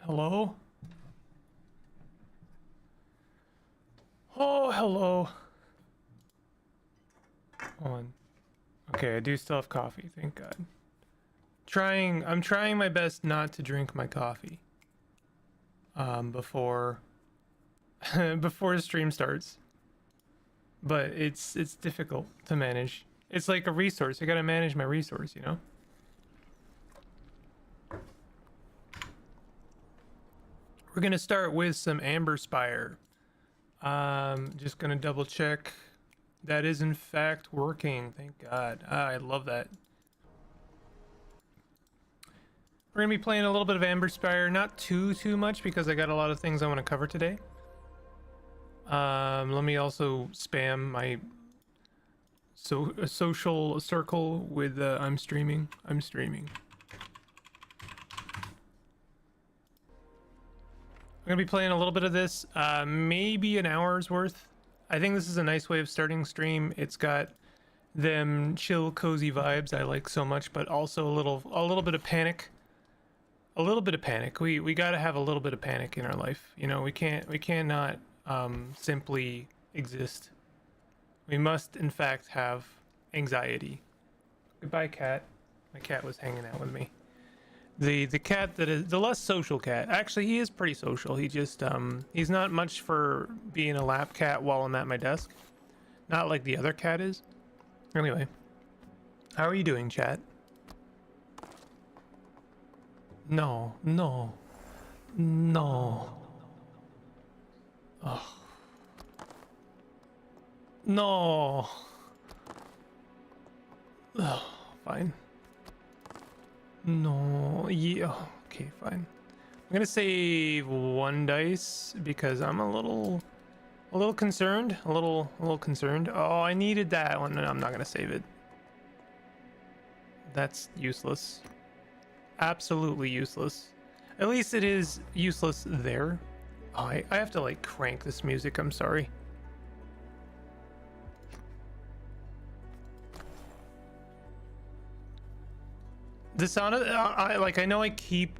Hello? Oh, hello. Hold on. Okay, I do still have coffee, thank God. I'm trying my best not to drink my coffee. Before before the stream starts. But it's difficult to manage. It's like a resource. I gotta manage my resource, you know? We're gonna start with some Amberspire. Just gonna double check that is in fact working. Thank God. I love that. We're gonna be playing a little bit of Amberspire, not too much because I got a lot of things I want to cover today. Let me also spam my social circle with I'm streaming. I'm gonna be playing a little bit of this, maybe an hour's worth. I think this is a nice way of starting stream. It's got them chill, cozy vibes I like so much, but also a little bit of panic. A little bit of panic. We gotta have a little bit of panic in our life. You know, we cannot simply exist. We must in fact have anxiety. Goodbye, cat. My cat was hanging out with me. The cat that is the less social cat. Actually, he is pretty social. He just he's not much for being a lap cat while I'm at my desk. Not like the other cat is. Anyway, how are you doing, chat? No. Oh. No. Oh, fine. No. Yeah. Okay, fine. I'm gonna save one dice because I'm a little concerned. A little concerned. Oh, I needed that one. I'm not gonna save it. That's useless. Absolutely useless. At least it is useless there. Oh, I have to like crank this music. I'm sorry. The sound of I know I keep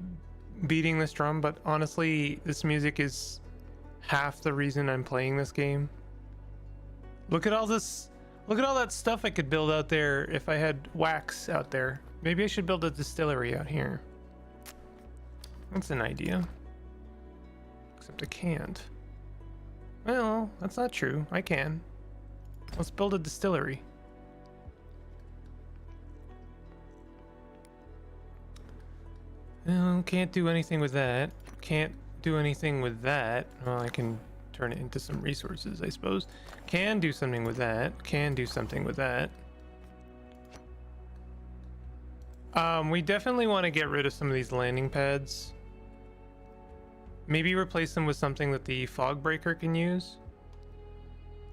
beating this drum, but honestly, this music is half the reason I'm playing this game. Look at all this. Look at all that stuff I could build out there if I had wax out there. Maybe I should build a distillery out here. That's an idea. Except I can't. Well, that's not true. I can. Let's build a distillery. Well, can't do anything with that. Can't do anything with that. Well, I can turn it into some resources, I suppose. Can do something with that. Can do something with that. We definitely want to get rid of some of these landing pads. Maybe replace them with something that the fog breaker can use.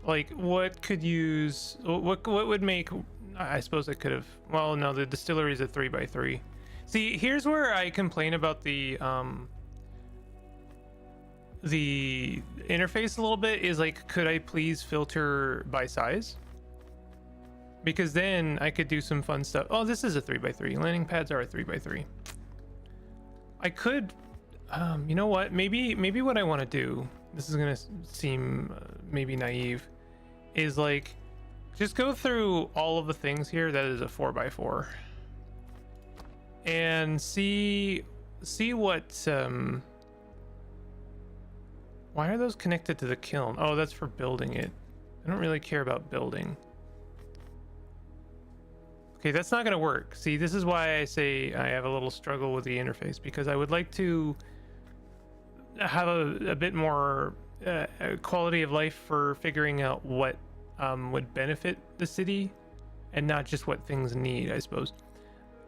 Like, what could use... What would make... I suppose I could have... Well, no, the distillery is a 3x3. See, here's where I complain about the interface a little bit, is like, could I please filter by size? Because then I could do some fun stuff. Oh, this is a 3x3. Landing pads are a 3x3. I could, you know what? Maybe what I want to do, this is gonna seem maybe naive, is like, just go through all of the things here that is a 4x4. And see what why are those connected to the kiln? Oh, that's for building it. I don't really care about building. Okay, that's not gonna work. See, this is why I say I have a little struggle with the interface, because I would like to have a bit more quality of life for figuring out what would benefit the city and not just what things need, I suppose.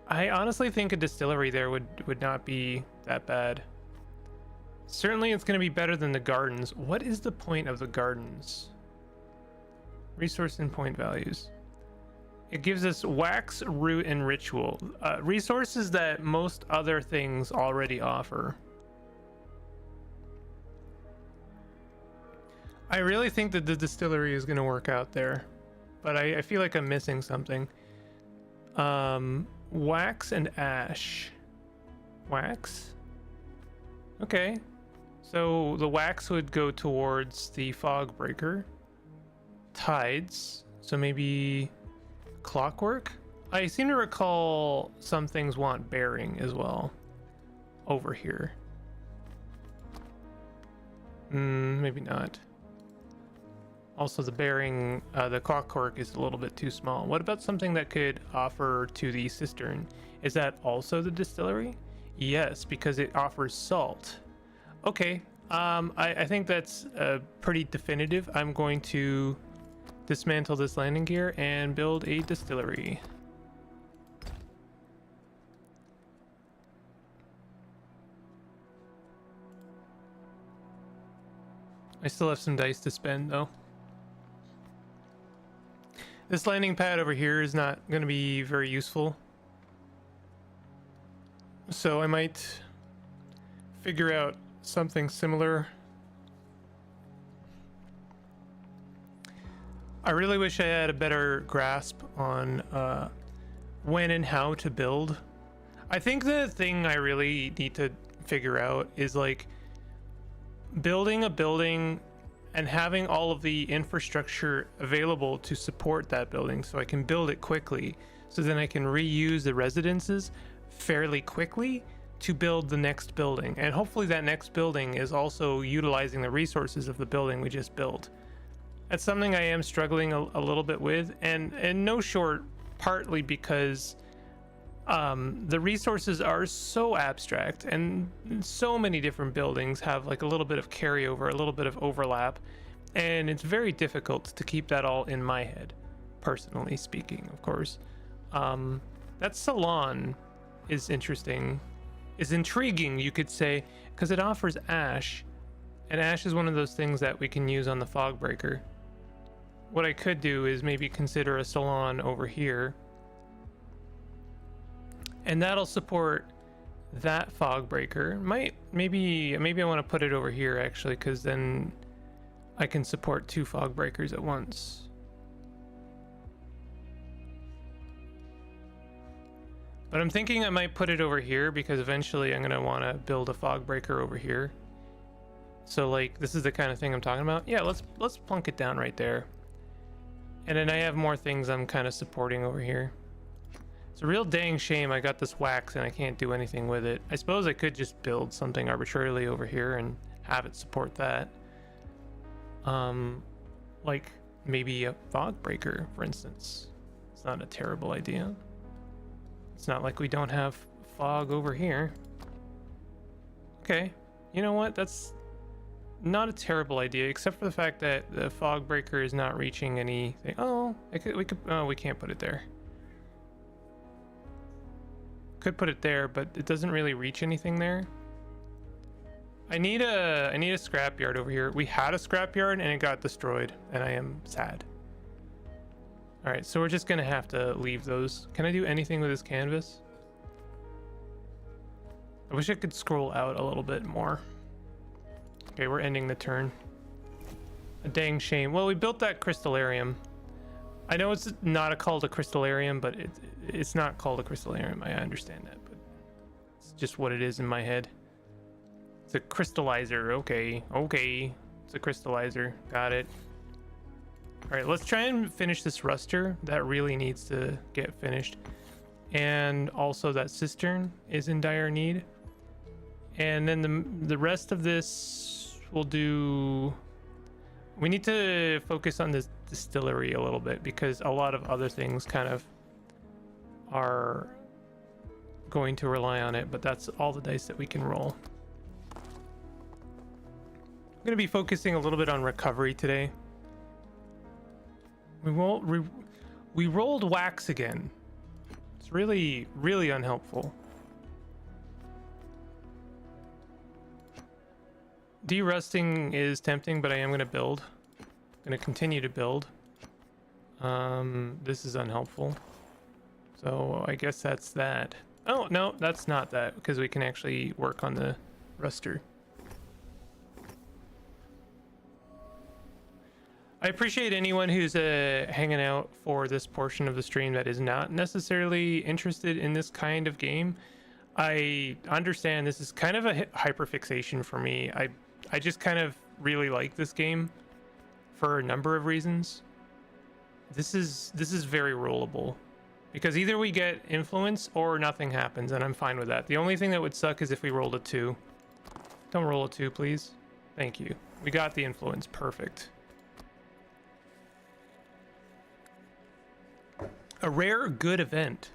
I honestly think a distillery there would not be that bad. Certainly it's going to be better than the gardens. What is the point of the gardens? Resource and point values. It gives us wax, root, and ritual. Resources that most other things already offer. I really think that the distillery is going to work out there, but I feel like I'm missing something. Wax and ash. Wax? Okay. So the wax would go towards the fog breaker. Tides. So maybe clockwork? I seem to recall some things want bearing as well. Over here. Maybe not. Also, the bearing, the clockwork is a little bit too small. What about something that could offer to the cistern? Is that also the distillery? Yes, because it offers salt. Okay, I think that's pretty definitive. I'm going to dismantle this landing gear and build a distillery. I still have some dice to spend though. This landing pad over here is not going to be very useful. So I might figure out something similar. I really wish I had a better grasp on when and how to build. I think the thing I really need to figure out is like building a building and having all of the infrastructure available to support that building so I can build it quickly, so then I can reuse the residences fairly quickly to build the next building, and hopefully that next building is also utilizing the resources of the building we just built. That's something I am struggling a little bit with, and no short partly because the resources are so abstract and so many different buildings have like a little bit of carryover, a little bit of overlap, and it's very difficult to keep that all in my head, personally speaking, of course. That salon is interesting, is intriguing, you could say, because it offers ash, and ash is one of those things that we can use on the fog breaker. What I could do is maybe consider a salon over here, and that'll support that fog breaker. Maybe I want to put it over here actually, because then I can support two fog breakers at once. But I'm thinking I might put it over here because eventually I'm gonna want to build a fog breaker over here. So like this is the kind of thing I'm talking about. Yeah, let's plunk it down right there. And then I have more things I'm kind of supporting over here. It's a real dang shame I got this wax and I can't do anything with it. I suppose I could just build something arbitrarily over here and have it support that. Like maybe a fog breaker, for instance. It's not a terrible idea. It's not like we don't have fog over here. Okay, you know what? That's not a terrible idea, except for the fact that the fog breaker is not reaching anything. Oh, we can't put it there. Could put it there, but it doesn't really reach anything there. I need a scrapyard over here. We had a scrapyard and it got destroyed, and I am sad. All right, so we're just gonna have to leave those. Can I do anything with this canvas? I wish I could scroll out a little bit more. Okay, we're ending the turn. A dang shame. Well, we built that crystallarium. I know it's not called a crystallarium, but it's not called a crystallarium. I understand that, but it's just what it is in my head. It's a crystallizer. Okay, it's a crystallizer. Got it. All right, let's try and finish this ruster. That really needs to get finished. And also that cistern is in dire need. And then the rest of this we'll do. We need to focus on this distillery a little bit because a lot of other things kind of are going to rely on it, but that's all the dice that we can roll. I'm going to be focusing a little bit on recovery today. We rolled wax again. It's really, really unhelpful. De-rusting is tempting, but I am going to build. I'm going to continue to build. This is unhelpful. So I guess that's that. Oh, no, that's not that, because we can actually work on the ruster. I appreciate anyone who's hanging out for this portion of the stream that is not necessarily interested in this kind of game. I understand this is kind of a hyperfixation for me. I just kind of really like this game for a number of reasons. This is very rollable because either we get influence or nothing happens, and I'm fine with that. The only thing that would suck is if we rolled a 2. Don't roll a 2, please. Thank you. We got the influence. Perfect. A rare good event.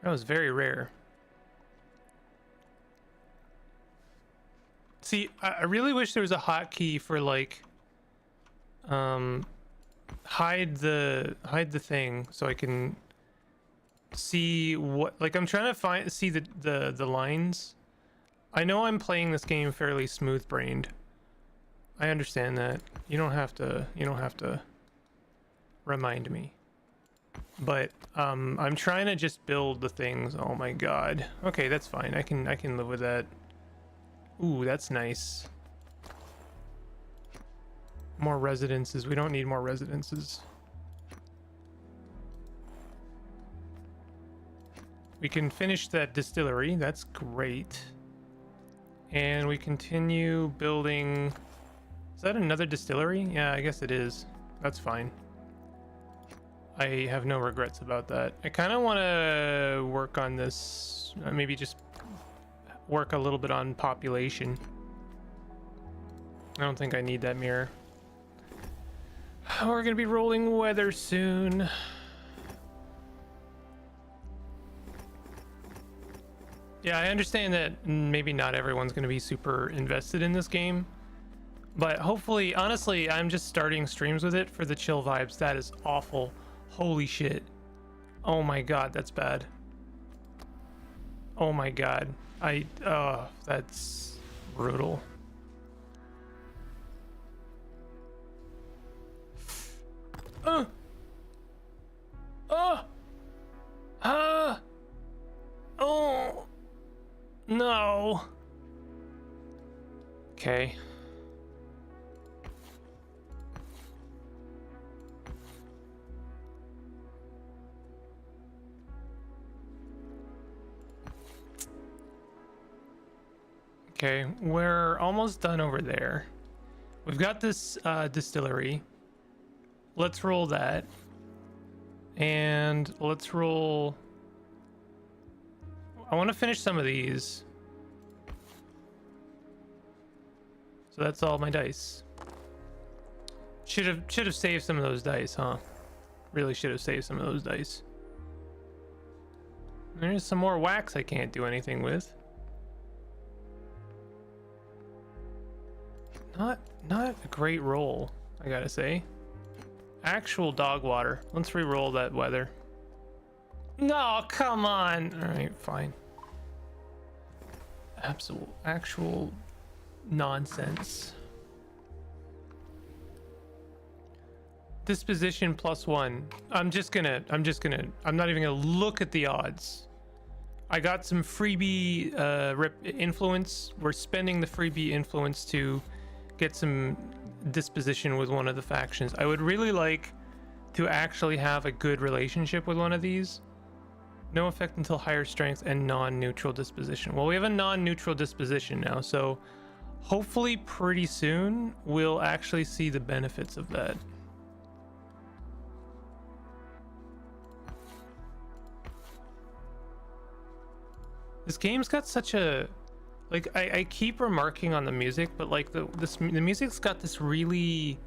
That was very rare. See, I really wish there was a hotkey for like hide the thing so I can see what, like I'm trying to see the lines. I know I'm playing this game fairly smooth-brained. I understand that. You don't have to remind me. But I'm trying to just build the things. Oh my god. Okay, that's fine. I can live with that. Ooh, that's nice. More residences. We don't need more residences. We can finish that distillery. That's great. And we continue building. Is that another distillery? Yeah, I guess it is. That's fine. I have no regrets about that. I kind of want to work on this. Maybe just work a little bit on population. I don't think I need that mirror. We're gonna be rolling weather soon. Yeah, I understand that maybe not everyone's gonna be super invested in this game, but hopefully, honestly, I'm just starting streams with it for the chill vibes. That is awful. Holy shit. Oh my god, that's bad. Oh my god. That's brutal. Oh no. Okay. Okay, we're almost done over there. We've got this distillery. Let's roll that. And let's roll... I want to finish some of these. So that's all my dice. Should have saved some of those dice, huh? Really should have saved some of those dice. There's some more wax I can't do anything with. Not a great roll, I gotta say. Actual dog water. Let's re-roll that weather. No, come on. All right, fine. Actual nonsense. Disposition +1. I'm not even gonna look at the odds. I got some freebie influence. We're spending the freebie influence to get some disposition with one of the factions. I would really like to actually have a good relationship with one of these. No effect until higher strength and non-neutral disposition. Well, we have a non-neutral disposition now, so hopefully pretty soon we'll actually see the benefits of that. This game's got such a... Like, I keep remarking on the music, but like the music's got this really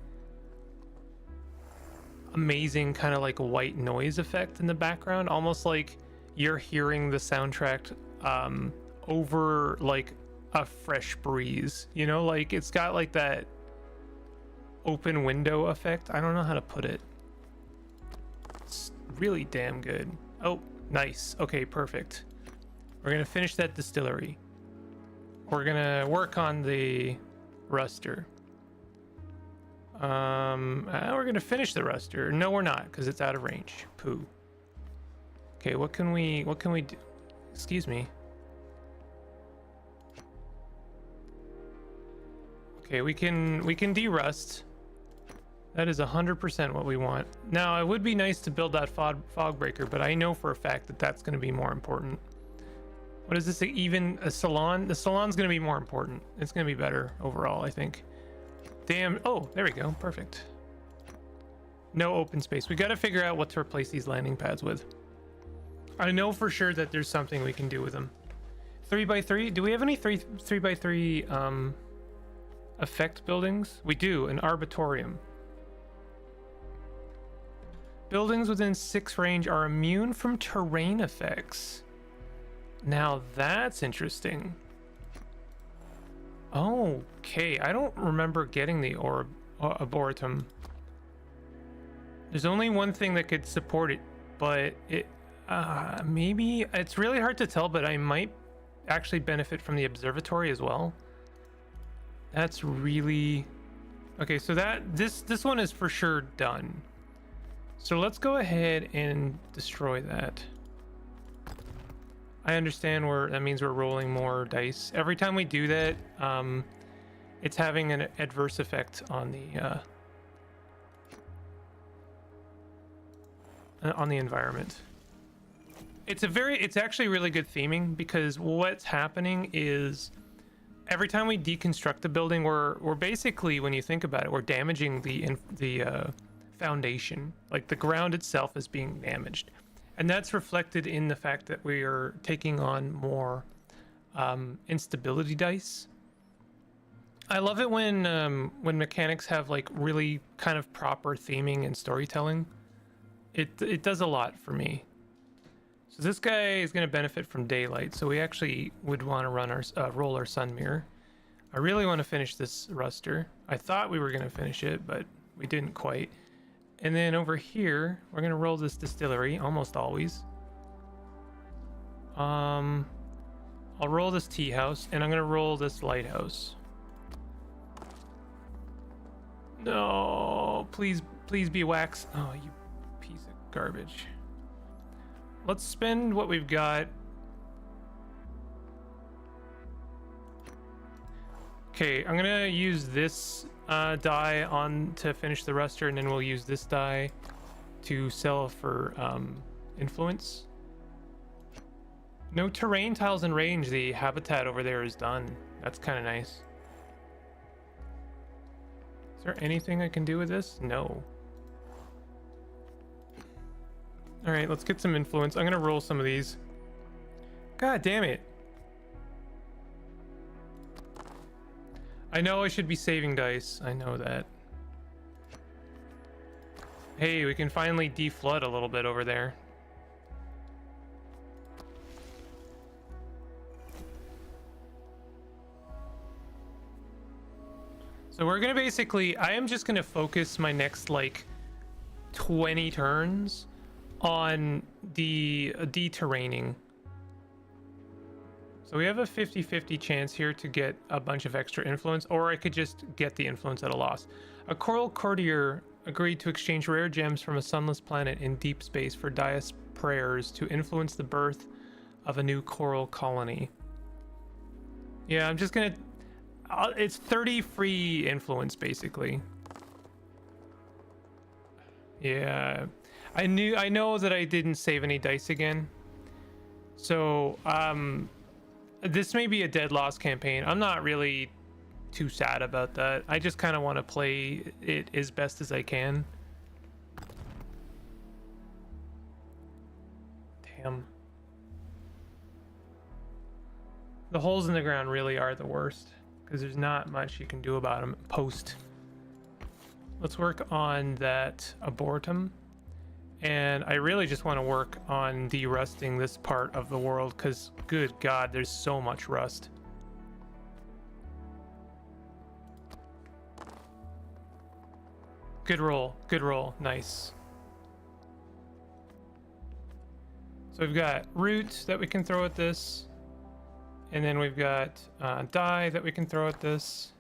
amazing kind of like white noise effect in the background, almost like you're hearing the soundtrack over like a fresh breeze, you know, like it's got like that open window effect. I don't know how to put it. It's really damn good. Oh, nice. Okay, perfect. We're gonna finish that distillery. We're gonna work on the ruster. We're gonna finish the ruster. No, we're not, because it's out of range. Poo. Okay, what can we do? Excuse me. Okay, we can derust. That is 100% what we want. Now, it would be nice to build that fog breaker, but I know for a fact that that's going to be more important. What is this? Even a salon? The salon's going to be more important. It's going to be better overall, I think. Damn. Oh, there we go. Perfect. No open space. We got to figure out what to replace these landing pads with. I know for sure that there's something we can do with them. 3x3? Do we have any 3x3 effect buildings? We do. An arbitorium. Buildings within 6 range are immune from terrain effects. Now that's interesting. Okay, I don't remember getting the arboretum. There's only one thing that could support it, but it maybe it's really hard to tell, but I might actually benefit from the observatory as well. That's really okay. So that this one is for sure done. So let's go ahead and destroy that. I understand that means we're rolling more dice. Every time we do that, it's having an adverse effect on the environment. It's actually really good theming, because what's happening is every time we deconstruct the building, we're basically, when you think about it, we're damaging the foundation. Like the ground itself is being damaged. And that's reflected in the fact that we are taking on more instability dice. I love it when mechanics have like really kind of proper theming and storytelling. It does a lot for me. So this guy is going to benefit from daylight, so we actually would want to run our roll our sun mirror. I really want to finish this ruster. I thought we were going to finish it, but we didn't quite. And then over here, we're gonna roll this distillery, almost always. I'll roll this tea house, and I'm gonna roll this lighthouse. No, please be wax. Oh, you piece of garbage. Let's spend what we've got. Okay, I'm gonna use this die on to finish the ruster, and then we'll use this die to sell for influence. No terrain tiles in range. The habitat over there is done. That's kind of nice. Is there anything I can do with this? No. All right, let's get some influence. I'm gonna roll some of these. God damn it. I know I should be saving dice. I know that. Hey, we can finally deflood a little bit over there. So we're gonna basically, I am just gonna focus my next like 20 turns on the deterraining. So we have a 50-50 chance here to get a bunch of extra influence, or I could just get the influence at a loss. A coral courtier agreed to exchange rare gems from a sunless planet in deep space for Dias prayers to influence the birth of a new coral colony. Yeah, I'm just gonna... it's 30 free influence, basically. Yeah. I know that I didn't save any dice again. So, this may be a dead loss campaign. I'm not really too sad about that. I just kind of want to play it as best as I can. Damn. The holes in the ground really are the worst, because there's not much you can do about them post. Let's work on that arboretum. And I really just want to work on de-rusting this part of the world, because good God, there's so much rust. Good roll, nice. So we've got root that we can throw at this, and then we've got dye that we can throw at this.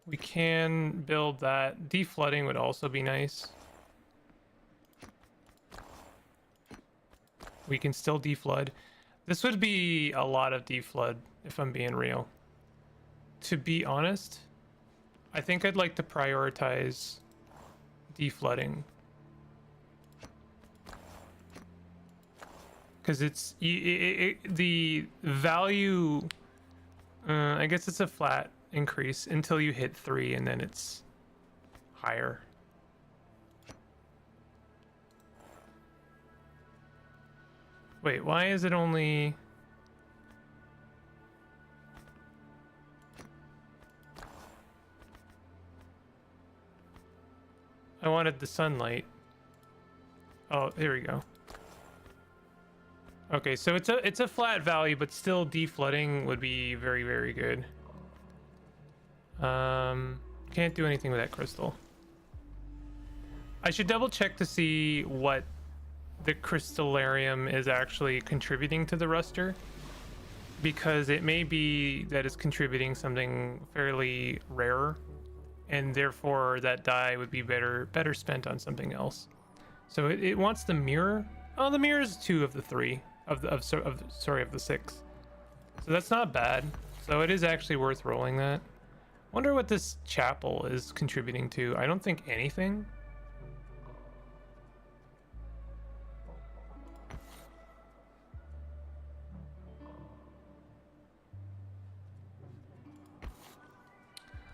We can build that. Deflooding would also be nice. We can still deflood. This would be a lot of deflood, if I'm being real. To be honest, I think I'd like to prioritize deflooding. because the value. I guess it's a flat increase until you hit 3, and then it's higher. Wait, why is it only... I wanted the sunlight. Oh, here we go. Okay, so it's a flat value, but still deflooding would be very, very good. Can't do anything with that crystal. I should double check to see what the Pixelarium is actually contributing to the ruster, because it may be that it's contributing something fairly rare, and therefore that dye would be better spent on something else. So it wants the mirror. Oh, the mirror is 2 of the 3 of the 6. So that's not bad. So it is actually worth rolling that. Wonder what this chapel is contributing to. I don't think anything.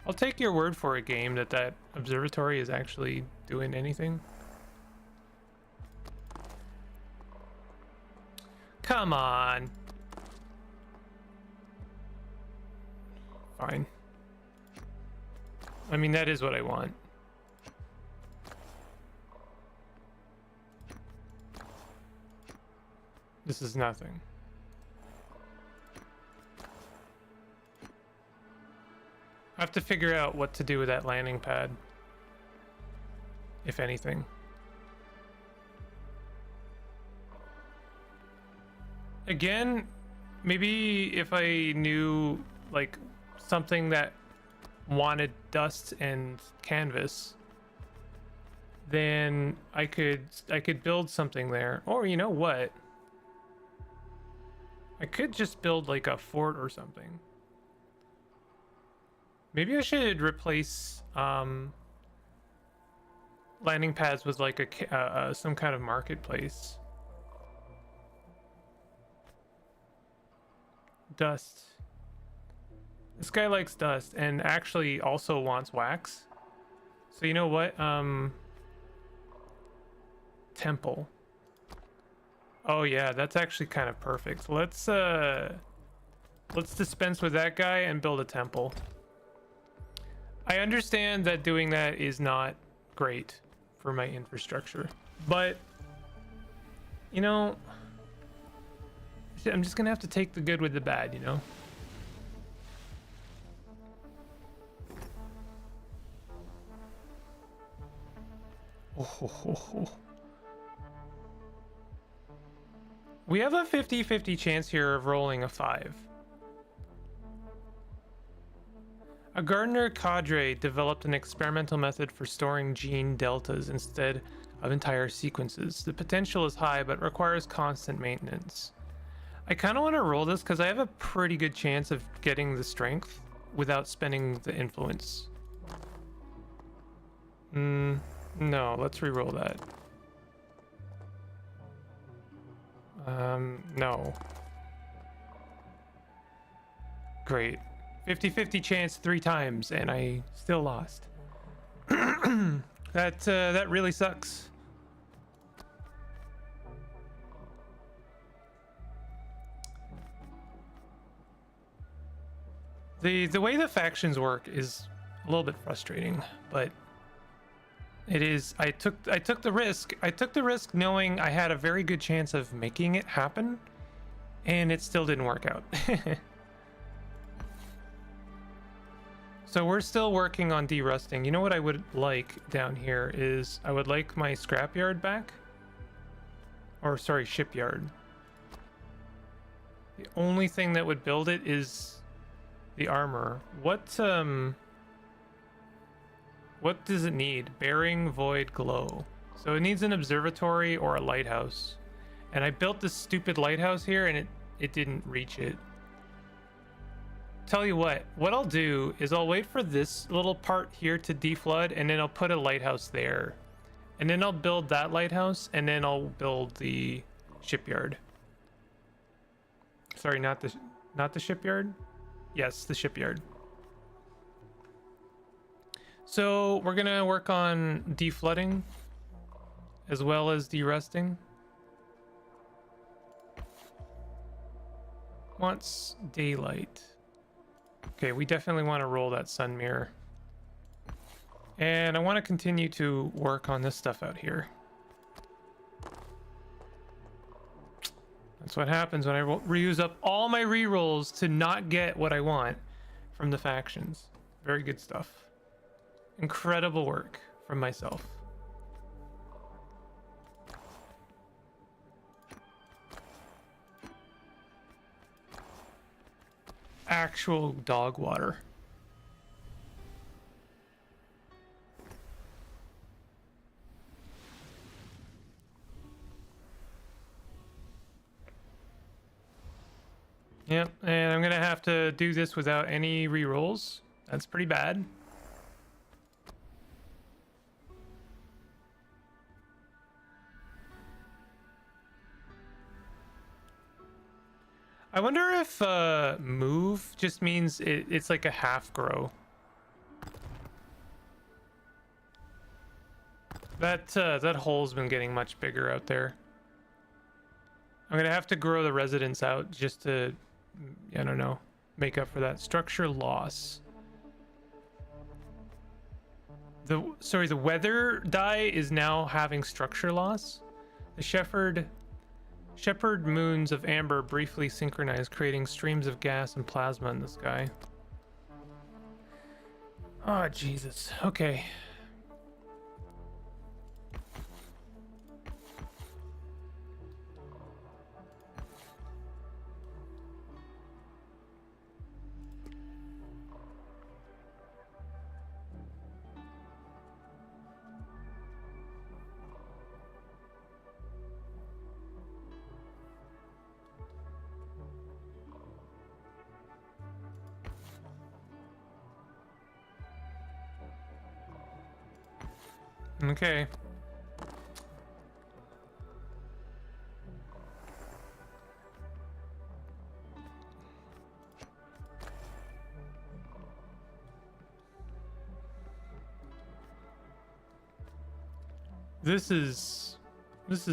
I'll take your word for it, game, that observatory is actually doing anything. Come on. Fine. I mean, that is what I want. This is nothing. I have to figure out what to do with that landing pad, if anything. Again, maybe if I knew like something that wanted dust and canvas, then I could build something there. Or you know what? I could just build like a fort or something. Maybe I should replace landing pads with like a some kind of marketplace. Dust. This guy likes dust and actually also wants wax. So you know what? Temple. Oh yeah, that's actually kind of perfect. Let's dispense with that guy and build a temple. I understand that doing that is not great for my infrastructure, but you know, I'm just gonna have to take the good with the bad, you know? Oh. We have a 50-50 chance here of rolling a 5. A gardener cadre developed an experimental method for storing gene deltas instead of entire sequences. The potential is high, but requires constant maintenance. I kind of want to roll this because I have a pretty good chance of getting the strength without spending the influence. No, let's re-roll that. No. Great. 50-50 chance 3 times, and I still lost. That really sucks. The way the factions work is a little bit frustrating, but it is. I took the risk. I took the risk knowing I had a very good chance of making it happen, and it still didn't work out. So we're still working on derusting. You know what I would like down here is I would like my scrapyard back. Or sorry, shipyard. The only thing that would build it is the armor. What does it need? Bearing, void, glow. So it needs an observatory or a lighthouse. And I built this stupid lighthouse here and it didn't reach it. Tell you what I'll do is I'll wait for this little part here to deflood, and then I'll put a lighthouse there. And then I'll build that lighthouse, and then I'll build the shipyard. Sorry, not the shipyard. Yes, the shipyard. So we're gonna work on deflooding as well as derusting. Wants daylight. Okay, we definitely want to roll that sun mirror. And I want to continue to work on this stuff out here. That's what happens when I reuse up all my rerolls to not get what I want from the factions. Very good stuff. Incredible work from myself. Actual dog water. Yep, and I'm gonna have to do this without any rerolls. That's pretty bad. I wonder if move just means it's like a half grow. That hole's been getting much bigger out there. I'm gonna have to grow the residents out just to, I don't know, make up for that structure loss. The weather dye is now having structure loss. The Shepherd moons of amber briefly synchronize, creating streams of gas and plasma in the sky. Oh, Jesus. Okay. Okay. This is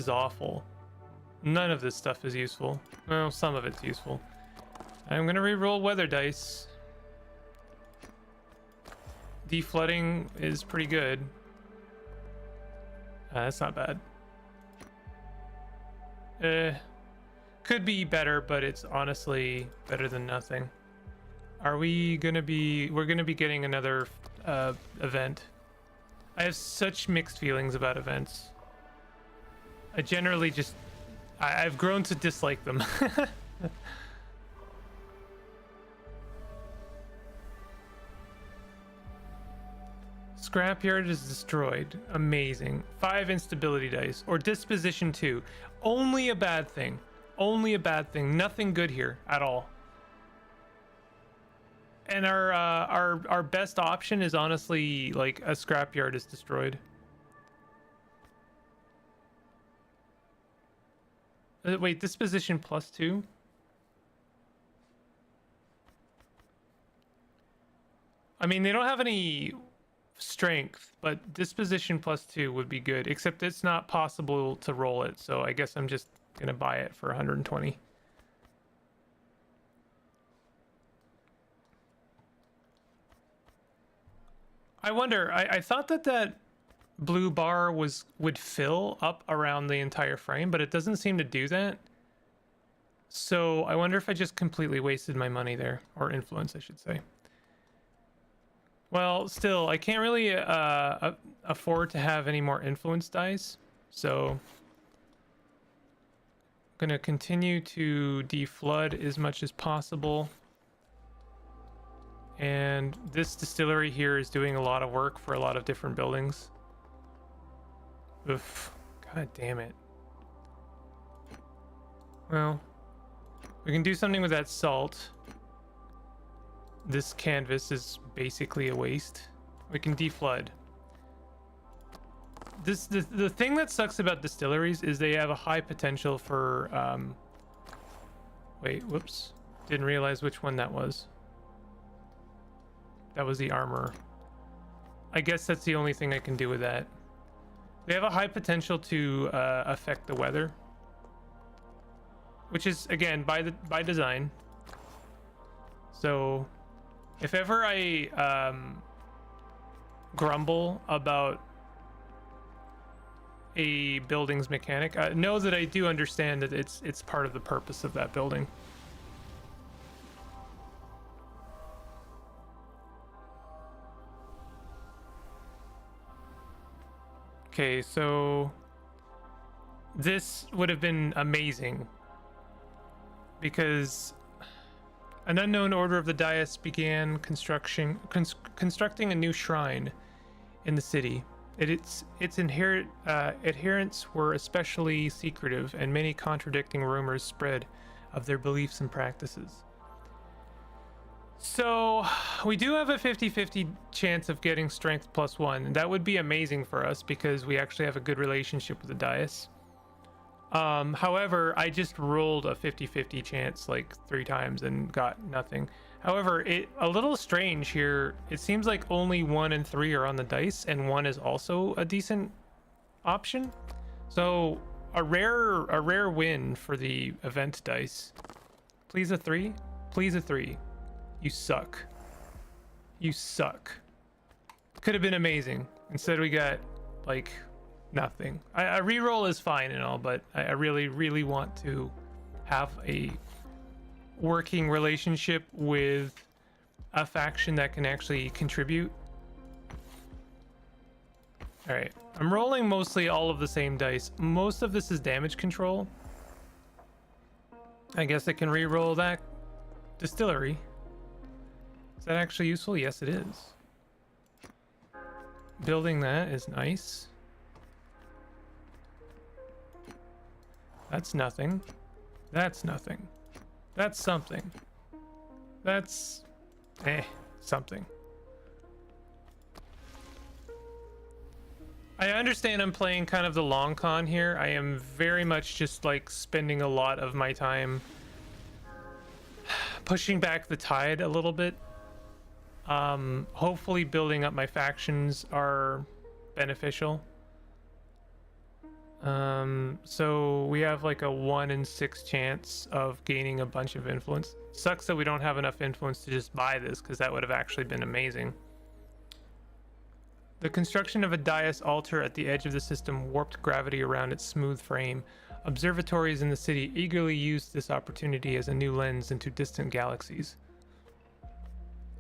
awful. None of this stuff is useful. Well, some of it's useful. I'm gonna re-roll weather dice. Deflooding is pretty good. That's not bad. Could be better, but it's honestly better than nothing. Are we gonna be... We're gonna be getting another event. I have such mixed feelings about events. I generally just... I've grown to dislike them. Scrapyard is destroyed. Amazing. 5 instability dice. Or disposition 2. Only a bad thing. Only a bad thing. Nothing good here at all. And our best option is honestly like a scrapyard is destroyed. Wait, disposition +2? I mean, they don't have any strength, but disposition +2 would be good, except it's not possible to roll it, so I guess I'm just gonna buy it for 120. I wonder, I thought that blue bar would fill up around the entire frame, but it doesn't seem to do that. So I wonder if I just completely wasted my money there, or influence I should say. Well, still, I can't really afford to have any more influence dice, so I'm gonna continue to deflood as much as possible. And this distillery here is doing a lot of work for a lot of different buildings. Oof, god damn it. Well, we can do something with that salt. This canvas is basically a waste. We can deflood. The thing that sucks about distilleries is they have a high potential for Wait, whoops. Didn't realize which one that was. That was the armor. I guess that's the only thing I can do with that. They have a high potential to affect the weather, which is, again, by design. So if ever I grumble about a building's mechanic, know that I do understand that it's part of the purpose of that building. Okay, so this would have been amazing because an unknown order of the dais began constructing a new shrine in the city. Its adherents were especially secretive, and many contradicting rumors spread of their beliefs and practices. So we do have a 50-50 chance of getting strength +1, and that would be amazing for us because we actually have a good relationship with the dais. However, I just rolled a 50-50 chance like 3 times and got nothing. However, a little strange here. It seems like only 1 and 3 are on the dice, and 1 is also a decent option. So a rare win for the event dice. Please a 3. Please a 3. You suck. You suck. Could have been amazing. Instead we got like nothing. A reroll is fine and all, but I really want to have a working relationship with a faction that can actually contribute. All right, I'm rolling mostly all of the same dice. Most of this is damage control. I guess I can re-roll that distillery. Is that actually useful? Yes, it is. Building that is nice. That's nothing. That's nothing. That's something. That's something. I understand I'm playing kind of the long con here. I am very much just like spending a lot of my time pushing back the tide a little bit. Hopefully building up my factions are beneficial. So we have like a 1 in 6 chance of gaining a bunch of influence. Sucks that we don't have enough influence to just buy this, because that would have actually been amazing. The construction of a dais altar at the edge of the system warped gravity around its smooth frame. Observatories in the city eagerly used this opportunity as a new lens into distant galaxies.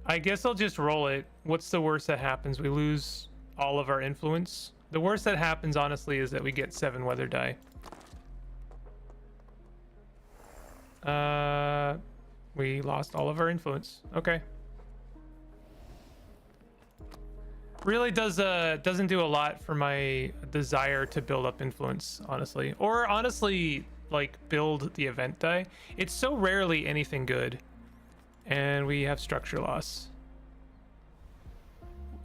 I guess I'll just roll it. What's the worst that happens? We lose all of our influence. The worst that happens, honestly, is that we get 7 weather die. We lost all of our influence. Okay. Really doesn't do a lot for my desire to build up influence, honestly. Or honestly, like, build the event die. It's so rarely anything good. And we have structure loss.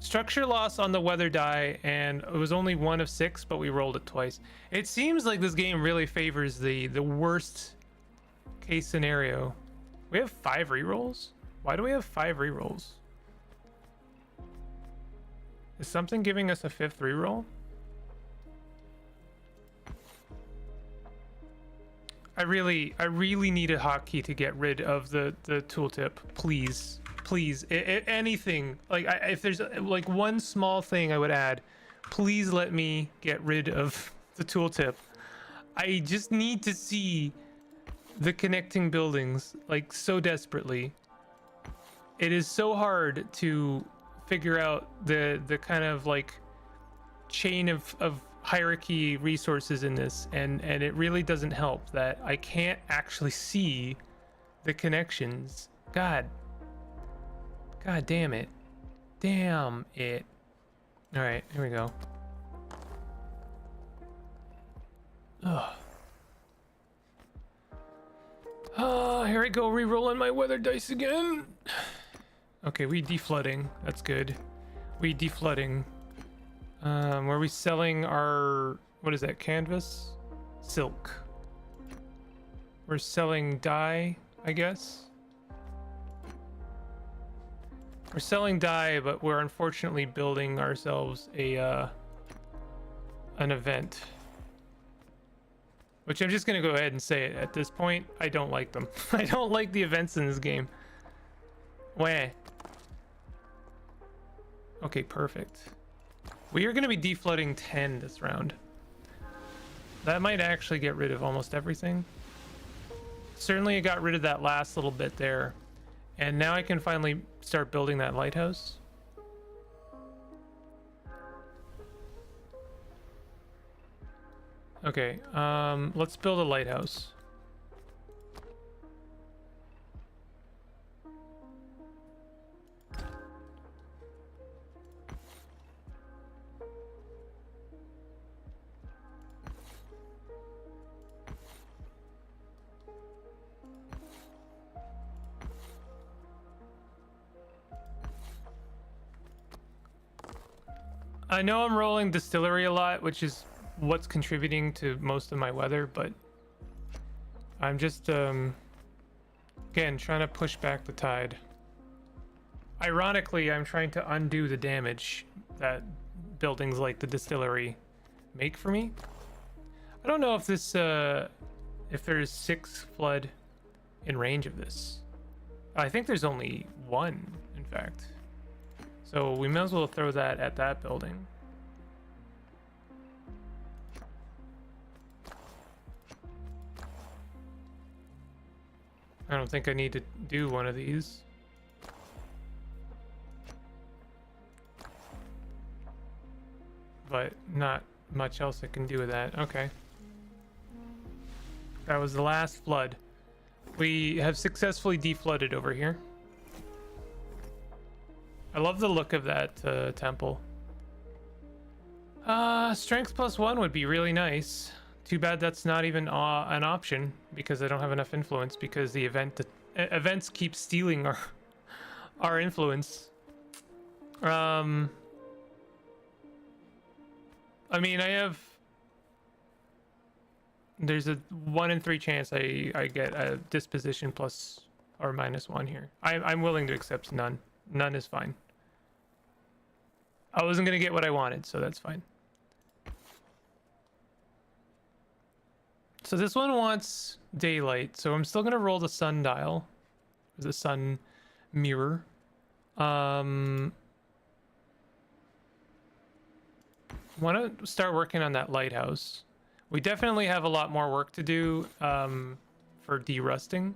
Structure loss on the weather die, and it was only 1 of 6, but we rolled it twice. It seems like this game really favors the worst case scenario. We have 5 rerolls? Why do we have 5 rerolls? Is something giving us a 5th reroll? I really need a hotkey to get rid of the tooltip. Please. Please, anything. Like, if there's like one small thing I would add, please let me get rid of the tooltip. I just need to see the connecting buildings, like, so desperately. It is so hard to figure out the kind of like chain of hierarchy resources in this, and it really doesn't help that I can't actually see the connections. God damn it. Damn it. All right, here we go. Ugh. Here I go, re-rolling my weather dice again. Okay, we deflooding. That's good. We deflooding. Were we selling our, what is that, canvas? Silk. We're selling dye. I guess. We're selling dye, but we're unfortunately building ourselves a an event. Which I'm just gonna go ahead and say it. At this point, I don't like them. I don't like the events in this game. Wah. Okay, perfect. We are gonna be deflooding 10 this round. That might actually get rid of almost everything. Certainly it got rid of that last little bit there. And now I can finally start building that lighthouse. Okay, let's build a lighthouse. I know I'm rolling distillery a lot, which is what's contributing to most of my weather, but I'm just again trying to push back the tide. Ironically, I'm trying to undo the damage that buildings like the distillery make for me. I don't know if this if there's 6 flood in range of this. I think there's only 1, in fact. So we might as well throw that at that building. I don't think I need to do one of these. But not much else I can do with that. Okay. That was the last flood. We have successfully deflooded over here. I love the look of that temple. Strength +1 would be really nice. Too bad that's not even an option because I don't have enough influence because the events keep stealing our influence. I mean, there's a 1 in 3 chance I get a disposition plus or -1 here. I'm willing to accept none. None is fine. I wasn't gonna get what I wanted, so that's fine. So this one wants daylight, so I'm still gonna roll the sundial, the sun mirror. Want to start working on that lighthouse. We definitely have a lot more work to do for derusting.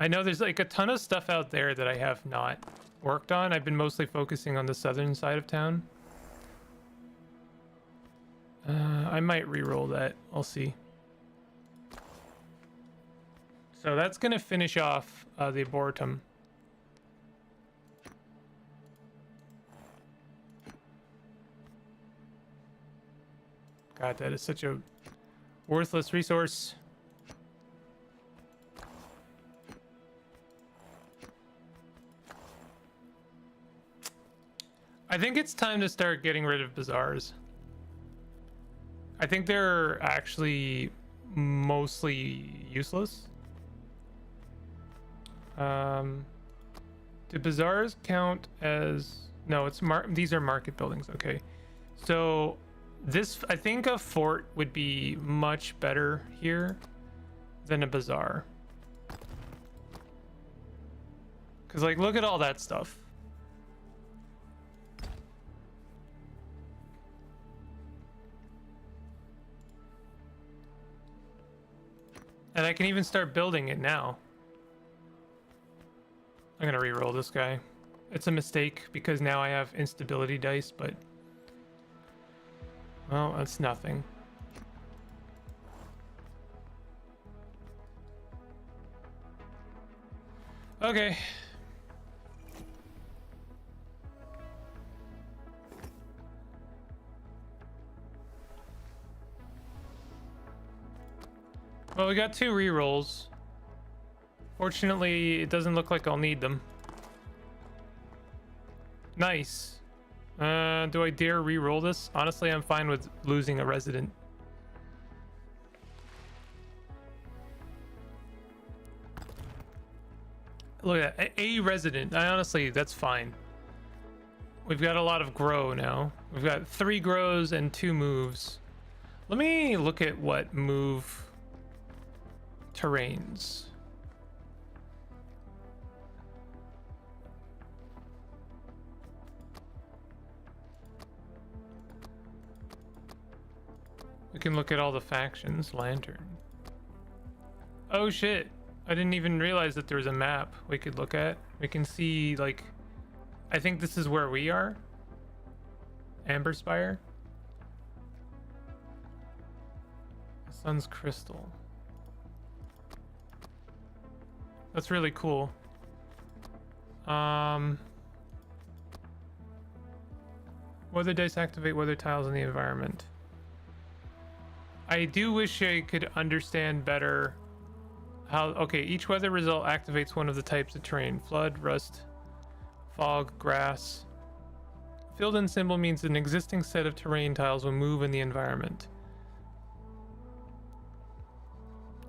I know there's like a ton of stuff out there that I have not worked on. I've been mostly focusing on the southern side of town. I might re-roll that. I'll see. So that's going to finish off the Arboretum. God, that is such a worthless resource. I think it's time to start getting rid of bazaars. I think they're actually mostly useless. Do bazaars count as... No, it's these are market buildings. Okay. So this, I think a fort would be much better here than a bazaar. Because, like, look at all that stuff. And I can even start building it now. I'm gonna re-roll this guy. It's a mistake because now I have instability dice, but... well, that's nothing. Okay. Well, we got 2 re-rolls. Fortunately, it doesn't look like I'll need them. Nice. Do I dare re-roll this? Honestly, I'm fine with losing a resident. Look at that, a resident. I honestly, that's fine. We've got a lot of grow now. We've got 3 grows and 2 moves. Let me look at what move terrains. We can look at all the factions. Lantern. Oh shit. I didn't even realize that there was a map we could look at. We can see, like, I think this is where we are. Amberspire. The sun's crystal. That's really cool. Weather dice activate weather tiles in the environment. I do wish I could understand better how... Okay, each weather result activates one of the types of terrain. Flood, rust, fog, grass. Filled-in symbol means an existing set of terrain tiles will move in the environment.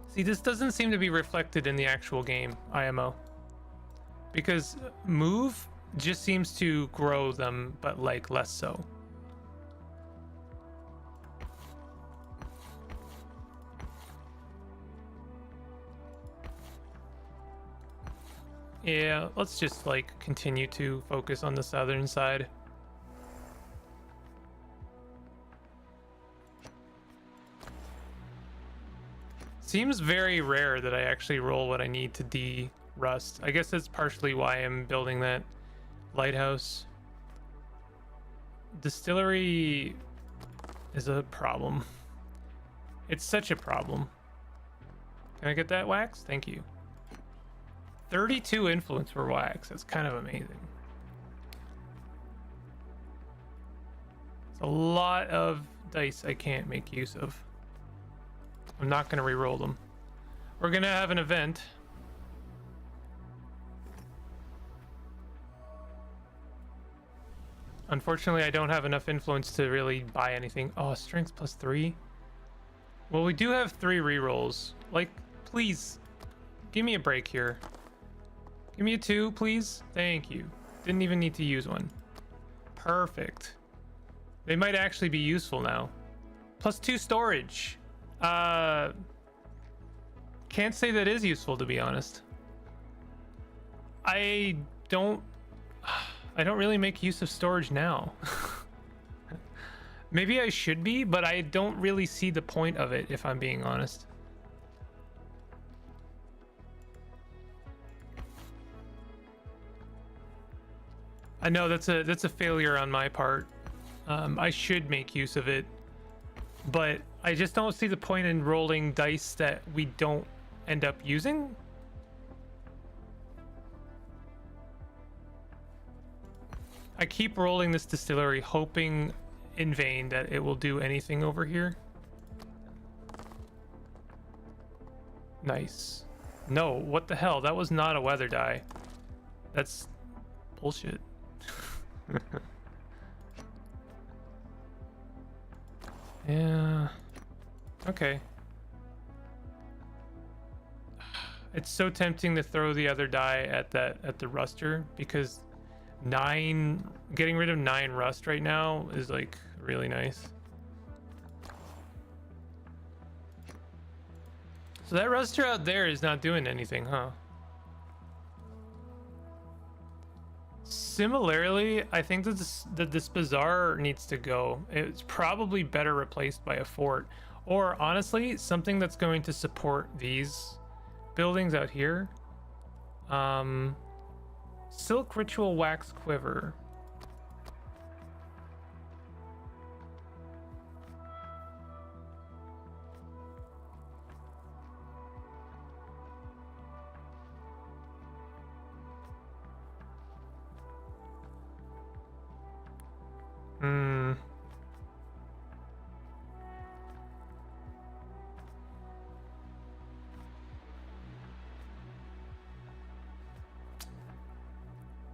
See, this doesn't seem to be reflected in the actual game, IMO. Because move just seems to grow them, but like less so. Yeah, let's just like continue to focus on the southern side. Seems very rare that I actually roll what I need to de-rust. I guess that's partially why I'm building that lighthouse. Distillery is a problem. It's such a problem. Can I get that wax? Thank you. 32 influence for wax. That's kind of amazing. It's a lot of dice I can't make use of. I'm not going to re-roll them. We're going to have an event. Unfortunately, I don't have enough influence to really buy anything. Oh, strength +3. Well, we do have 3 re-rolls. Like, please, give me a break here. Give me a 2, please. Thank you. Didn't even need to use one. Perfect. They might actually be useful now. +2 storage. Can't say that is useful, to be honest. I don't really make use of storage now. Maybe I should be, but I don't really see the point of it, if I'm being honest. I know that's a failure on my part. I should make use of it, but I just don't see the point in rolling dice that we don't end up using. I keep rolling this distillery, hoping in vain that it will do anything over here. Nice. No, what the hell? That was not a weather die. That's bullshit. Yeah. Okay. It's so tempting to throw the other die at the ruster, because getting rid of 9 rust right now is like really nice. So that ruster out there is not doing anything, huh? Similarly, I think that this bazaar needs to go. It's probably better replaced by a fort, or honestly, something that's going to support these buildings out here. Silk ritual wax quiver.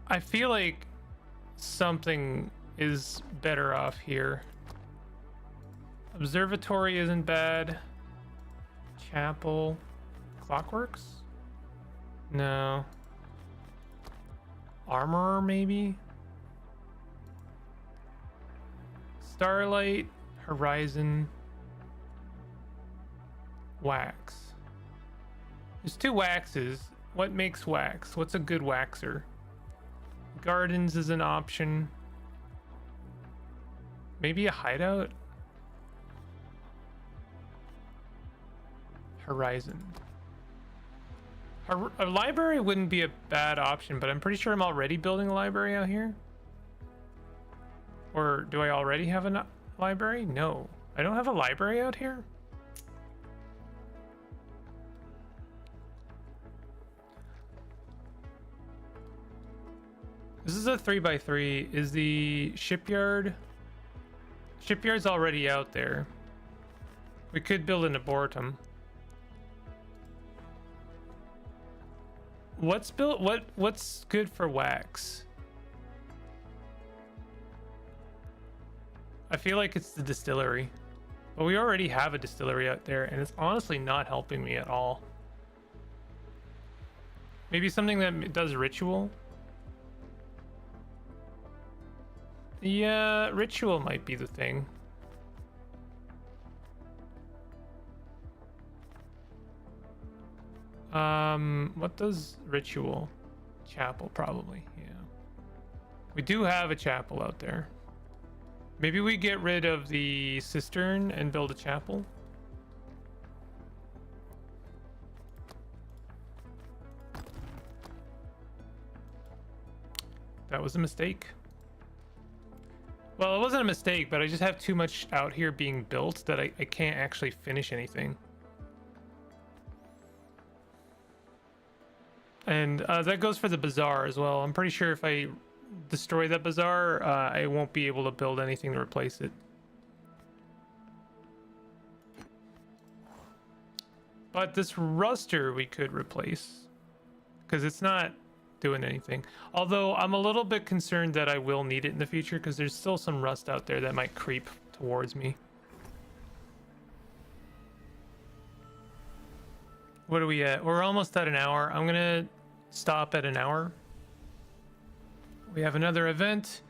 I feel like something is better off here. Observatory isn't bad. Chapel. Clockworks? No. Armorer, maybe? Starlight, Horizon, Wax. There's 2 waxes. What makes wax? What's a good waxer? Gardens is an option. Maybe a hideout? Horizon. A library wouldn't be a bad option, but I'm pretty sure I'm already building a library out here. Or do I already have a library? No, I don't have a library out here. This is a 3x3. Is the shipyard? Shipyard's already out there. We could build an arboretum. What's built? What's good for wax? I feel like it's the distillery, but we already have a distillery out there, and it's honestly not helping me at all. Maybe something that does ritual. Yeah, ritual might be the thing. What does ritual? Chapel, probably. Yeah. We do have a chapel out there. Maybe we get rid of the cistern and build a chapel. That was a mistake. Well, it wasn't a mistake, but I just have too much out here being built that I can't actually finish anything. And that goes for the bazaar as well. I'm pretty sure if I destroy that bazaar, I won't be able to build anything to replace it. But this ruster we could replace, because it's not doing anything. Although I'm a little bit concerned that I will need it in the future, because there's still some rust out there that might creep towards me. What are we at? We're almost at an hour. I'm gonna stop at an hour. We have another event.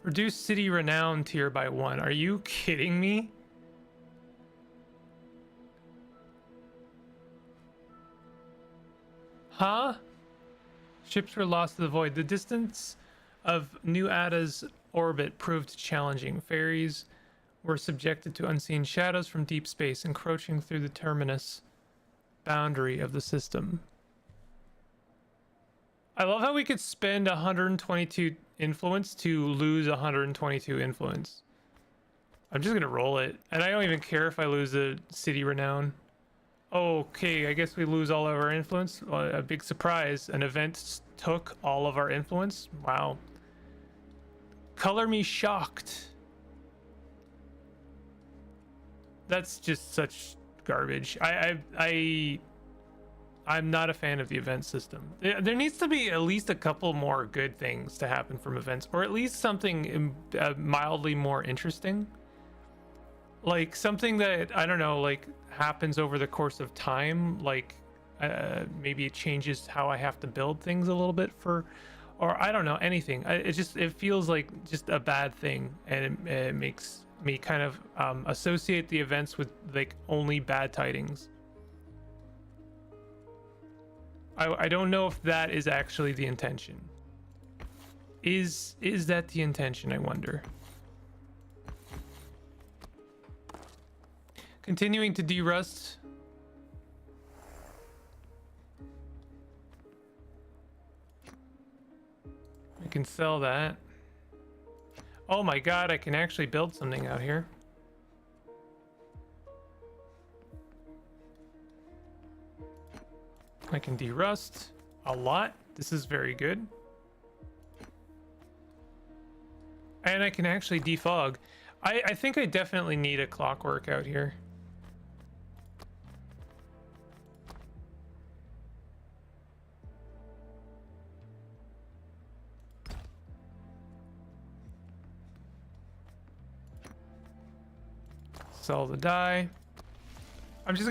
Reduce city renown tier by 1. Are you kidding me? Huh? Ships were lost to the void. The distance of New Ada's orbit proved challenging. Ferries were subjected to unseen shadows from deep space, encroaching through the terminus boundary of the system. I love how we could spend 122 influence to lose 122 influence. I'm just gonna roll it, and I don't even care if I lose the city renown. Okay, I guess we lose all of our influence. A big surprise. An event took all of our influence. Wow. Color me shocked. That's just such garbage. I'm not a fan of the event system. There needs to be at least a couple more good things to happen from events, or at least something mildly more interesting. Like something that, I don't know, like happens over the course of time. Like maybe it changes how I have to build things a little bit for, or I don't know, anything. It feels like just a bad thing, and it makes me kind of associate the events with like only bad tidings. I don't know if that is actually the intention. Is that the intention, I wonder? Continuing to derust. We can sell that. Oh my god, I can actually build something out here. I can derust a lot. This is very good. And I can actually defog. I think I definitely need a clockwork out here. Sell the dye. I'm just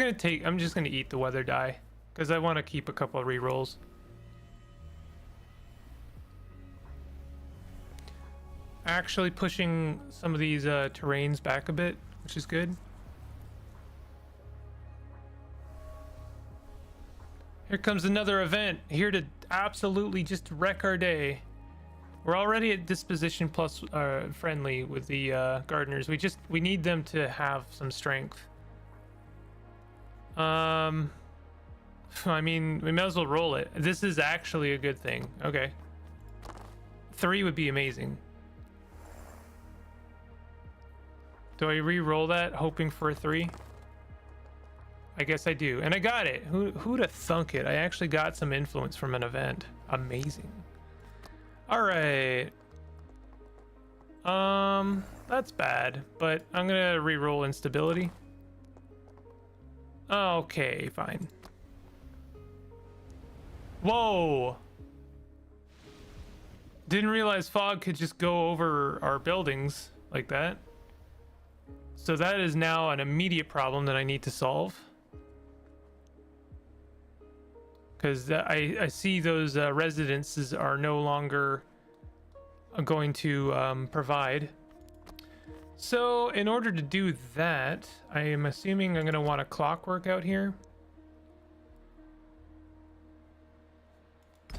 gonna eat the weather dye, because I want to keep a couple of rerolls. actually pushing some of these terrains back a bit, which is good. Here comes another event, here to absolutely just wreck our day. We're already at disposition plus friendly with the gardeners. We need them to have some strength. I mean, we may as well roll it. This is actually a good thing. Okay. 3 would be amazing. Do I re-roll that, hoping for a 3? I guess I do. And I got it. Who'd have thunk it? I actually got some influence from an event. Amazing. All right. That's bad, but I'm gonna re-roll instability. Okay, fine. Whoa. Didn't realize fog could just go over our buildings like that. So that is now an immediate problem that I need to solve. Because I see those residences are no longer going to provide. So in order to do that, I am assuming I'm going to want a clockwork out here.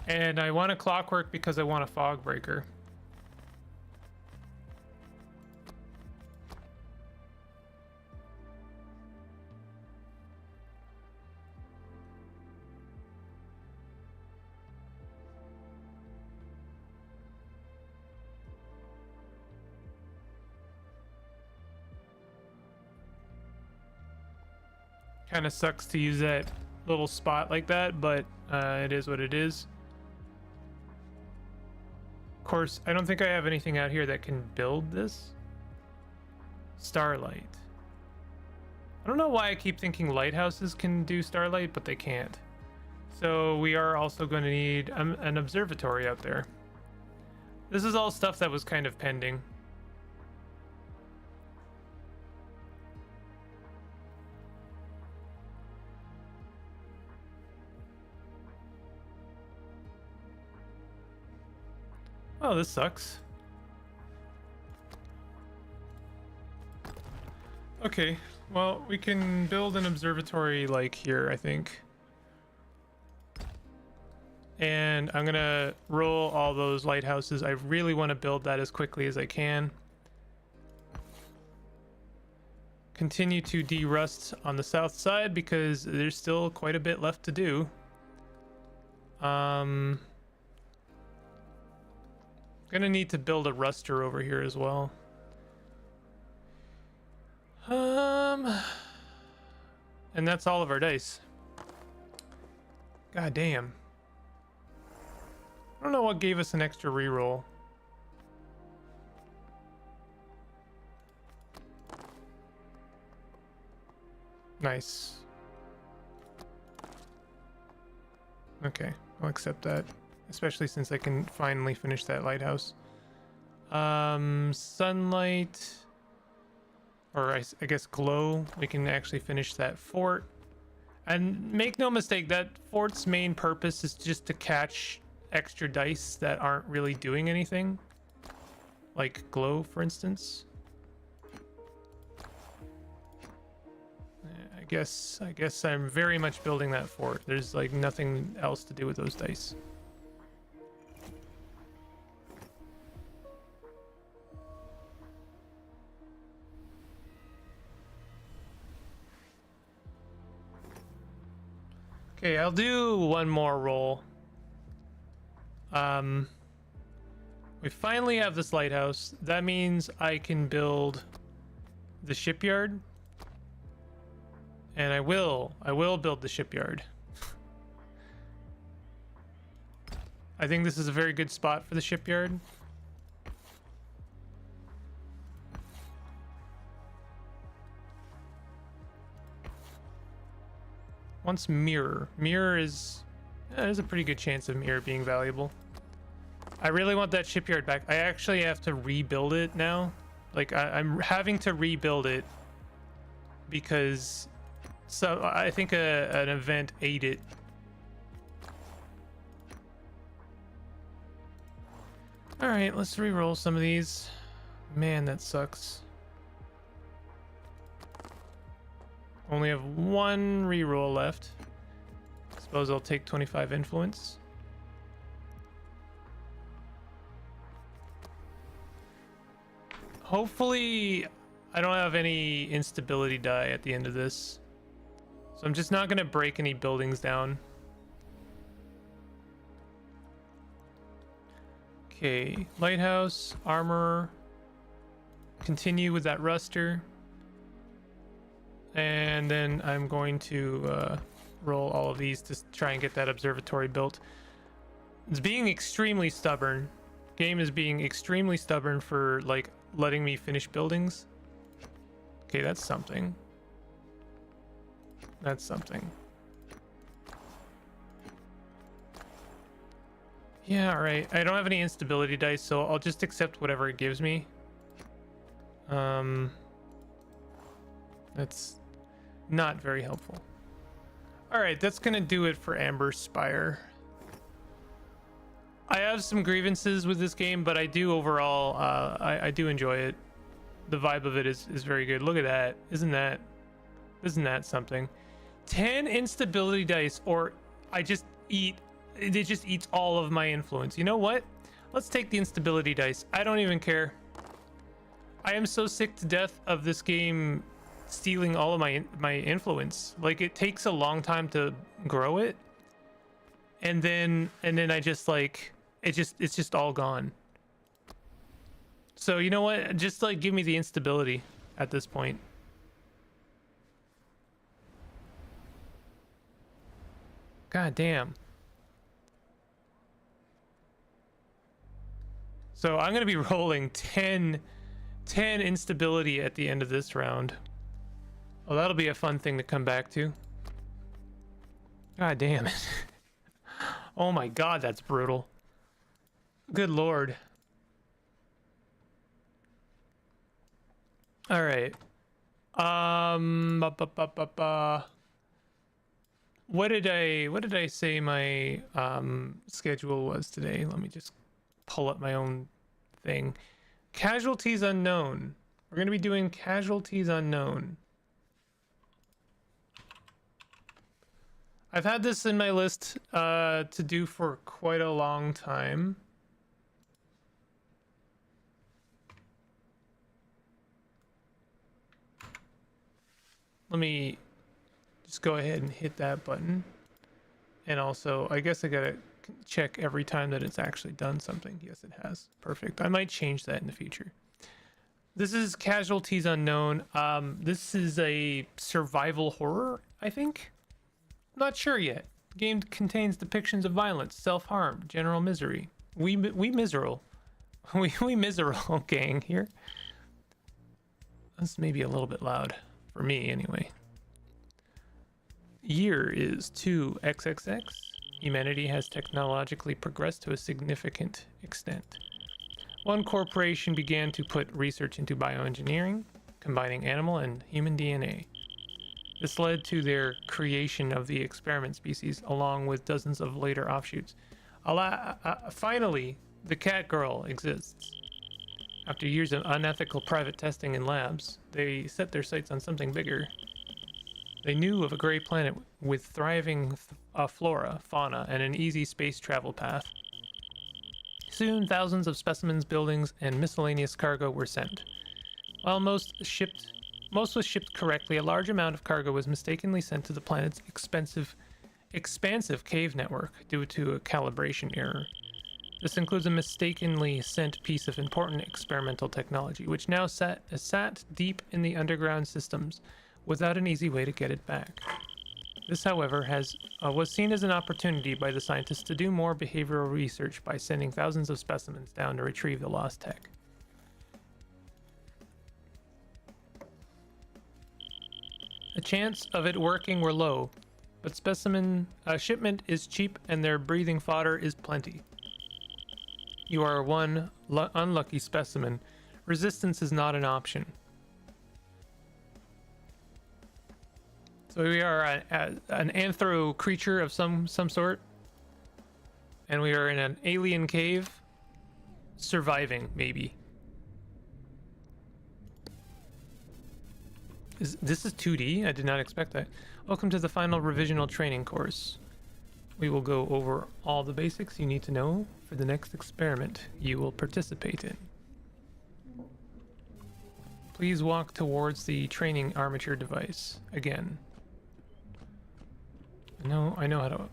And I want a clockwork because I want a fog breaker. Kind of sucks to use that little spot like that, but it is what it is. Of course, I don't think I have anything out here that can build this. Starlight. I don't know why I keep thinking lighthouses can do starlight, but they can't. So we are also going to need an observatory out there. This is all stuff that was kind of pending. Oh, this sucks. Okay, well, we can build an observatory like here, I think. And I'm gonna roll all those lighthouses. I really want to build that as quickly as I can. Continue to de-rust on the south side because there's still quite a bit left to do. Gonna need to build a ruster over here as well. And that's all of our dice. God damn. I don't know what gave us an extra reroll. Nice. Okay, I'll accept that. Especially since I can finally finish that lighthouse. Sunlight, or I guess glow. We can actually finish that fort. And make no mistake, that fort's main purpose is just to catch extra dice that aren't really doing anything. Like glow, for instance. I guess I'm very much building that fort. There's like nothing else to do with those dice. Okay, I'll do one more roll. We finally have this lighthouse. That means I can build the shipyard. And I will build the shipyard. I think this is a very good spot for the shipyard. Once mirror. Mirror is... there's a pretty good chance of mirror being valuable. I really want that shipyard back. I actually have to rebuild it now. Like, I'm having to rebuild it because... so I think an event ate it. Alright, let's re-roll some of these. Man, that sucks. Only have one reroll left. Suppose I'll take 25 influence. Hopefully I don't have any instability die at the end of this. So I'm just not going to break any buildings down. Okay, lighthouse, armor. Continue with that ruster. And then I'm going to roll all of these to try and get that observatory built. It's being extremely stubborn. Game is being extremely stubborn for like letting me finish buildings. Okay, that's something. That's something. Yeah, all right. I don't have any instability dice, so I'll just accept whatever it gives me. That's not very helpful. All right, that's gonna do it for Amberspire. I have some grievances with this game, but I do overall, I do enjoy it. The vibe of it is very good. Look at that. Isn't that something? 10 instability dice, or it just eats all of my influence. You know what? Let's take the instability dice. I don't even care. I am so sick to death of this game stealing all of my influence. Like, it takes a long time to grow it, and then I just like it's just all gone. So you know what? Just like give me the instability at this point. God damn. So I'm gonna be rolling 10 instability at the end of this round. Oh, that'll be a fun thing to come back to. God damn it. Oh my god, that's brutal. Good lord. All right. What did I say my schedule was today? Let me just pull up my own thing. Casualties Unknown. We're going to be doing Casualties Unknown. I've had this in my list to do for quite a long time. Let me just go ahead and hit that button. And also, I guess I gotta check every time that it's actually done something. Yes, it has. Perfect. I might change that in the future. This is Casualties Unknown. This is a survival horror, I think. Not sure yet. The game contains depictions of violence, self-harm, general misery. We miserable. We miserable gang here. That's maybe a little bit loud. For me, anyway. Year is 2XXX. Humanity has technologically progressed to a significant extent. One corporation began to put research into bioengineering, combining animal and human DNA. This led to their creation of the experiment species, along with dozens of later offshoots. Finally, the cat girl exists. After years of unethical private testing in labs, they set their sights on something bigger. They knew of a gray planet with thriving flora, fauna, and an easy space travel path. Soon, thousands of specimens, buildings, and miscellaneous cargo were sent. While most was shipped correctly, a large amount of cargo was mistakenly sent to the planet's expansive cave network due to a calibration error. This includes a mistakenly sent piece of important experimental technology, which now sat deep in the underground systems without an easy way to get it back. This, however, was seen as an opportunity by the scientists to do more behavioral research by sending thousands of specimens down to retrieve the lost tech. The chance of it working were low, but shipment is cheap and their breathing fodder is plenty. You are one unlucky specimen. Resistance is not an option. So we are an anthro creature of some sort, and we are in an alien cave, surviving maybe. This is 2D? I did not expect that. Welcome to the final revisional training course. We will go over all the basics you need to know for the next experiment you will participate in. Please walk towards the training armature device. Again. I know how to...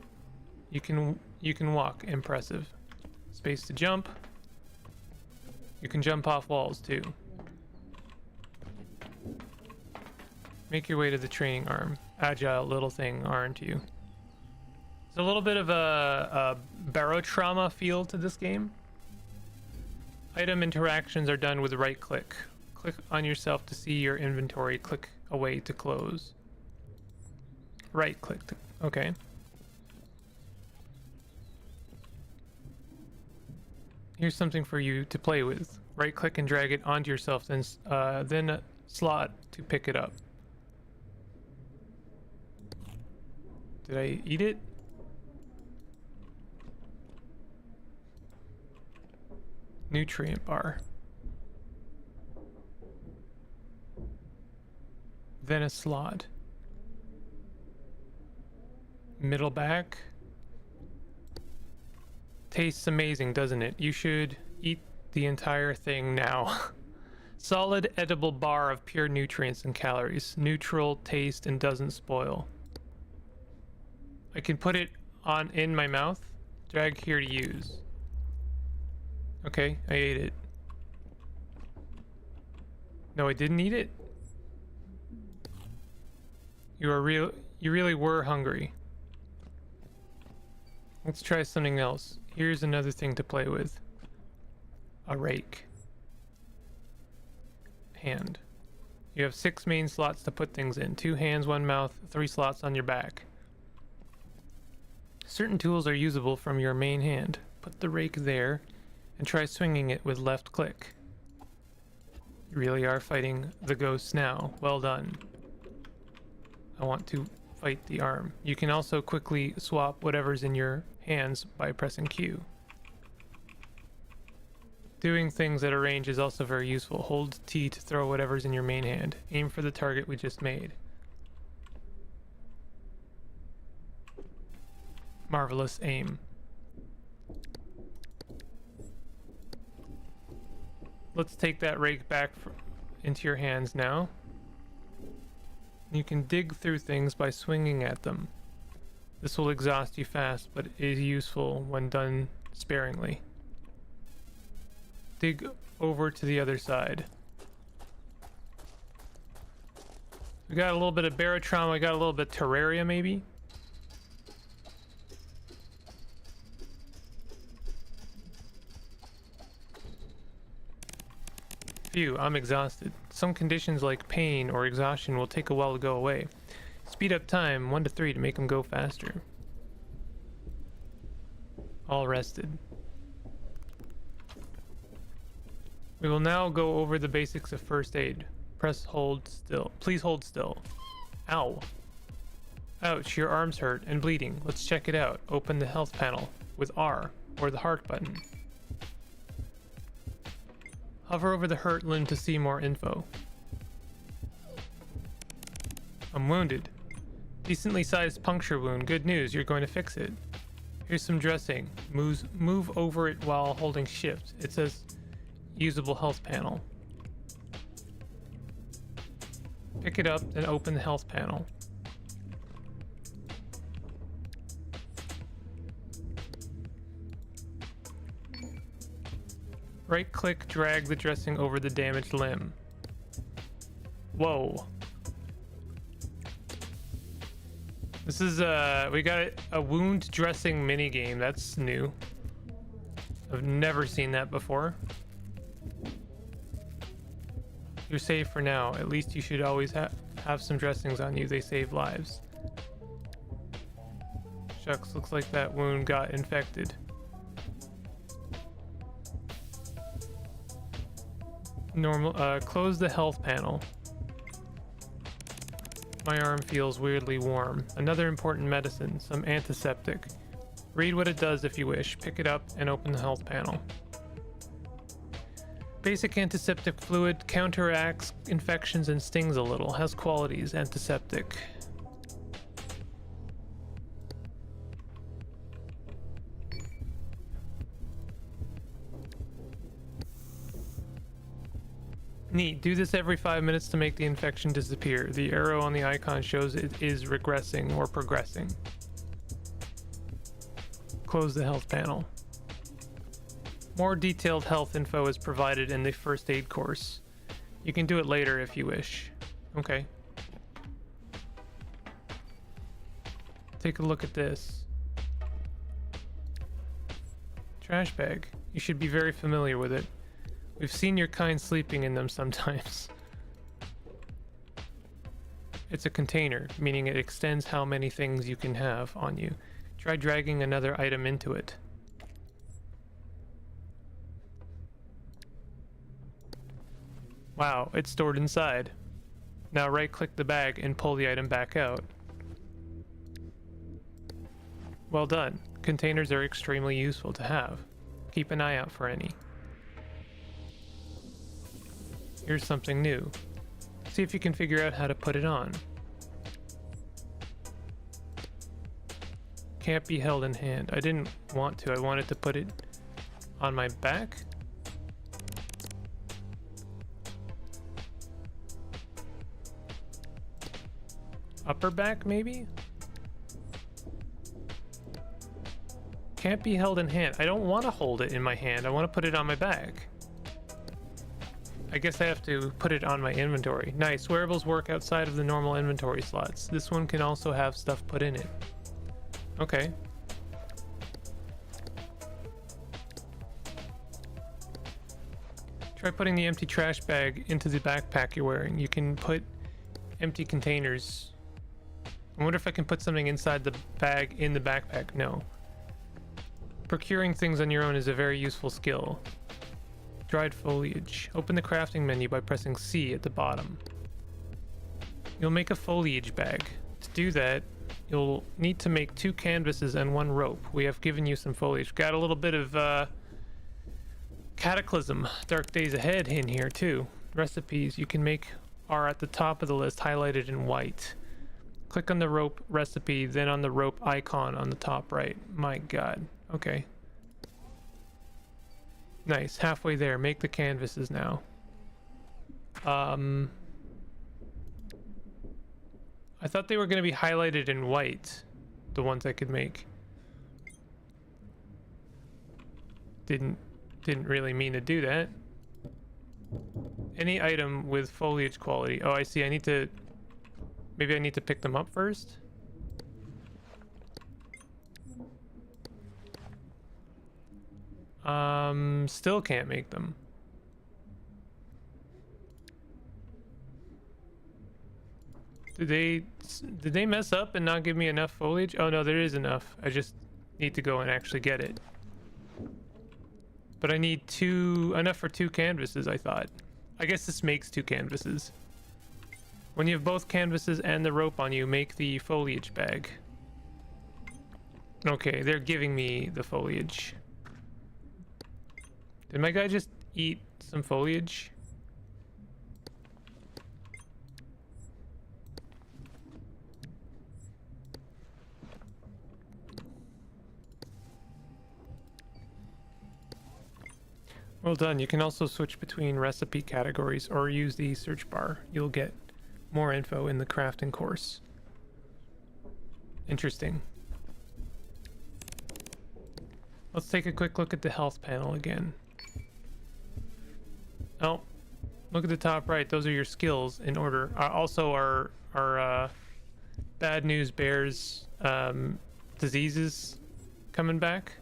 You can walk. Impressive. Space to jump. You can jump off walls too. Make your way to the training arm. Agile little thing, aren't you? There's a little bit of a barotrauma feel to this game. Item interactions are done with right click. Click on yourself to see your inventory. Click away to close. Right click to... Okay. Here's something for you to play with. Right click and drag it onto yourself, then a slot to pick it up. Did I eat it? Nutrient bar. Then a slot. Middle back. Tastes amazing, doesn't it? You should eat the entire thing now. Solid edible bar of pure nutrients and calories. Neutral taste and doesn't spoil. I can put it on in my mouth. Drag here to use. Okay, I ate it. No, I didn't eat it. You really were hungry. Let's try something else. Here's another thing to play with. A rake. Hand. You have 6 main slots to put things in. 2 hands, 1 mouth, 3 slots on your back. Certain tools are usable from your main hand. Put the rake there and try swinging it with left click. You really are fighting the ghosts now. Well done. I want to fight the arm. You can also quickly swap whatever's in your hands by pressing Q. Doing things at a range is also very useful. Hold T to throw whatever's in your main hand. Aim for the target we just made. Marvelous aim. Let's take that rake back into your hands now. You can dig through things by swinging at them. This will exhaust you fast, but is useful when done sparingly. Dig over to the other side. We got a little bit of barotrauma, we got a little bit of Terraria maybe. Phew, I'm exhausted. Some conditions like pain or exhaustion will take a while to go away. Speed up time 1 to 3 to make them go faster. All rested. We will now go over the basics of first aid. Press hold still. Please hold still. Ow. Ouch, your arm's hurt and bleeding. Let's check it out. Open the health panel with R or the heart button. Hover over the hurt limb to see more info. I'm wounded. Decently sized puncture wound. Good news, you're going to fix it. Here's some dressing. Move over it while holding shift. It says usable health panel. Pick it up and open the health panel. Right click, drag the dressing over the damaged limb. Whoa. This is we got a wound dressing mini game. That's new. I've never seen that before. You're safe for now. At least you should always have some dressings on you. They save lives. Shucks, looks like that wound got infected. Close the health panel. My arm feels weirdly warm. Another important medicine, some antiseptic. Read what it does if you wish. Pick it up and open the health panel. Basic antiseptic fluid, counteracts infections and stings a little. Has qualities, antiseptic. Neat. Do this every 5 minutes to make the infection disappear. The arrow on the icon shows it is regressing or progressing. Close the health panel. More detailed health info is provided in the first aid course. You can do it later if you wish. Okay. Take a look at this. Trash bag. You should be very familiar with it. We've seen your kind sleeping in them sometimes. It's a container, meaning it extends how many things you can have on you. Try dragging another item into it. Wow, it's stored inside. Now right-click the bag and pull the item back out. Well done. Containers are extremely useful to have. Keep an eye out for any. Here's something new. See if you can figure out how to put it on. Can't be held in hand. I didn't want to. I wanted to put it on my back. Upper back, maybe? Can't be held in hand. I don't want to hold it in my hand. I want to put it on my back. I guess I have to put it on my inventory. Nice. Wearables work outside of the normal inventory slots. This one can also have stuff put in it. Okay. Try putting the empty trash bag into the backpack you're wearing. You can put empty containers. I wonder if I can put something inside the bag in the backpack. No. Procuring things on your own is a very useful skill. Dried foliage. Open the crafting menu by pressing C at the bottom. You'll make a foliage bag. To do that, you'll need to make 2 canvases and 1 rope. We have given you some foliage. Got a little bit of Cataclysm, Dark Days Ahead in here too. Recipes you can make are at the top of the list, highlighted in white. Click on the rope recipe, then on the rope icon on the top right. My god. Okay. Nice, halfway there. Make the canvases now. I thought they were going to be highlighted in white, the ones I could make. Didn't really mean to do that. Any item with foliage quality. Oh, I see. Maybe I need to pick them up first. Still can't make them. Did they mess up and not give me enough foliage? Oh no, there is enough. I just need to go and actually get it. But I need enough for 2 canvases, I thought. I guess this makes 2 canvases. When you have both canvases and the rope on you, make the foliage bag. Okay, they're giving me the foliage. Did my guy just eat some foliage? Well done. You can also switch between recipe categories or use the search bar. You'll get more info in the crafting course. Interesting. Let's take a quick look at the health panel again. Oh, look at the top right. Those are your skills in order. Also, our bad news bears diseases coming back.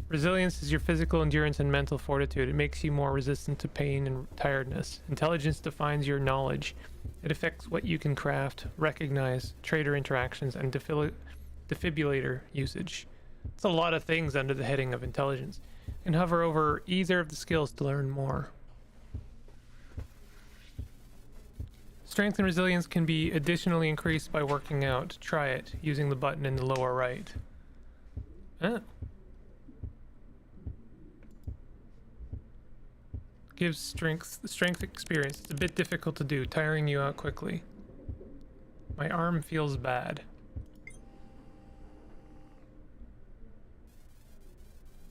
Resilience is your physical endurance and mental fortitude. It makes you more resistant to pain and tiredness. Intelligence defines your knowledge. It affects what you can craft, recognize, trader interactions, and defibrillator usage. It's a lot of things under the heading of intelligence. You can hover over either of the skills to learn more. Strength and resilience can be additionally increased by working out. Try it using the button in the lower right. Oh. Gives strength experience. It's a bit difficult to do, tiring you out quickly. My arm feels bad.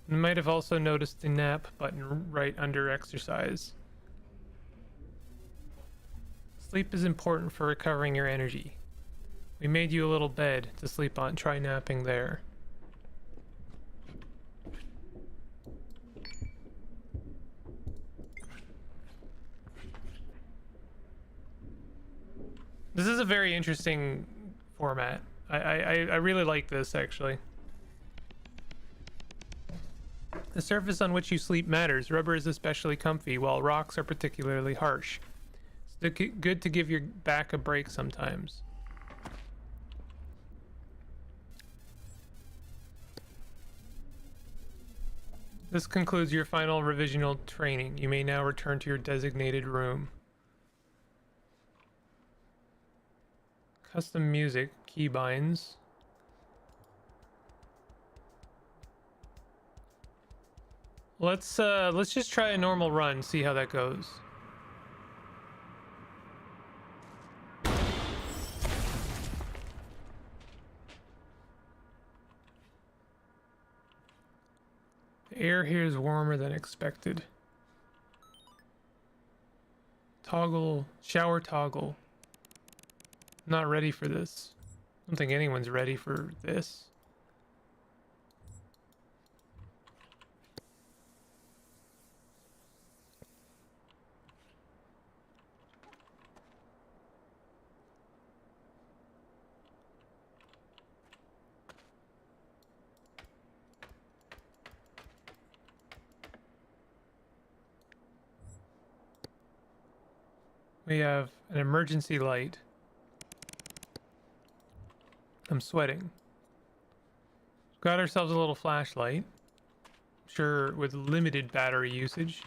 You might have also noticed the nap button right under exercise. Sleep is important for recovering your energy. We made you a little bed to sleep on. Try napping there. This is a very interesting format. I really like this, actually. The surface on which you sleep matters. Rubber is especially comfy, while rocks are particularly harsh. It's good to give your back a break sometimes. This concludes your final revisional training. You may now return to your designated room. Custom music, keybinds. Let's just try a normal run, see how that goes. The air here is warmer than expected. Toggle, shower toggle. Not ready for this. I don't think anyone's ready for this. We have an emergency light. I'm sweating. Got ourselves a little flashlight. Sure, with limited battery usage.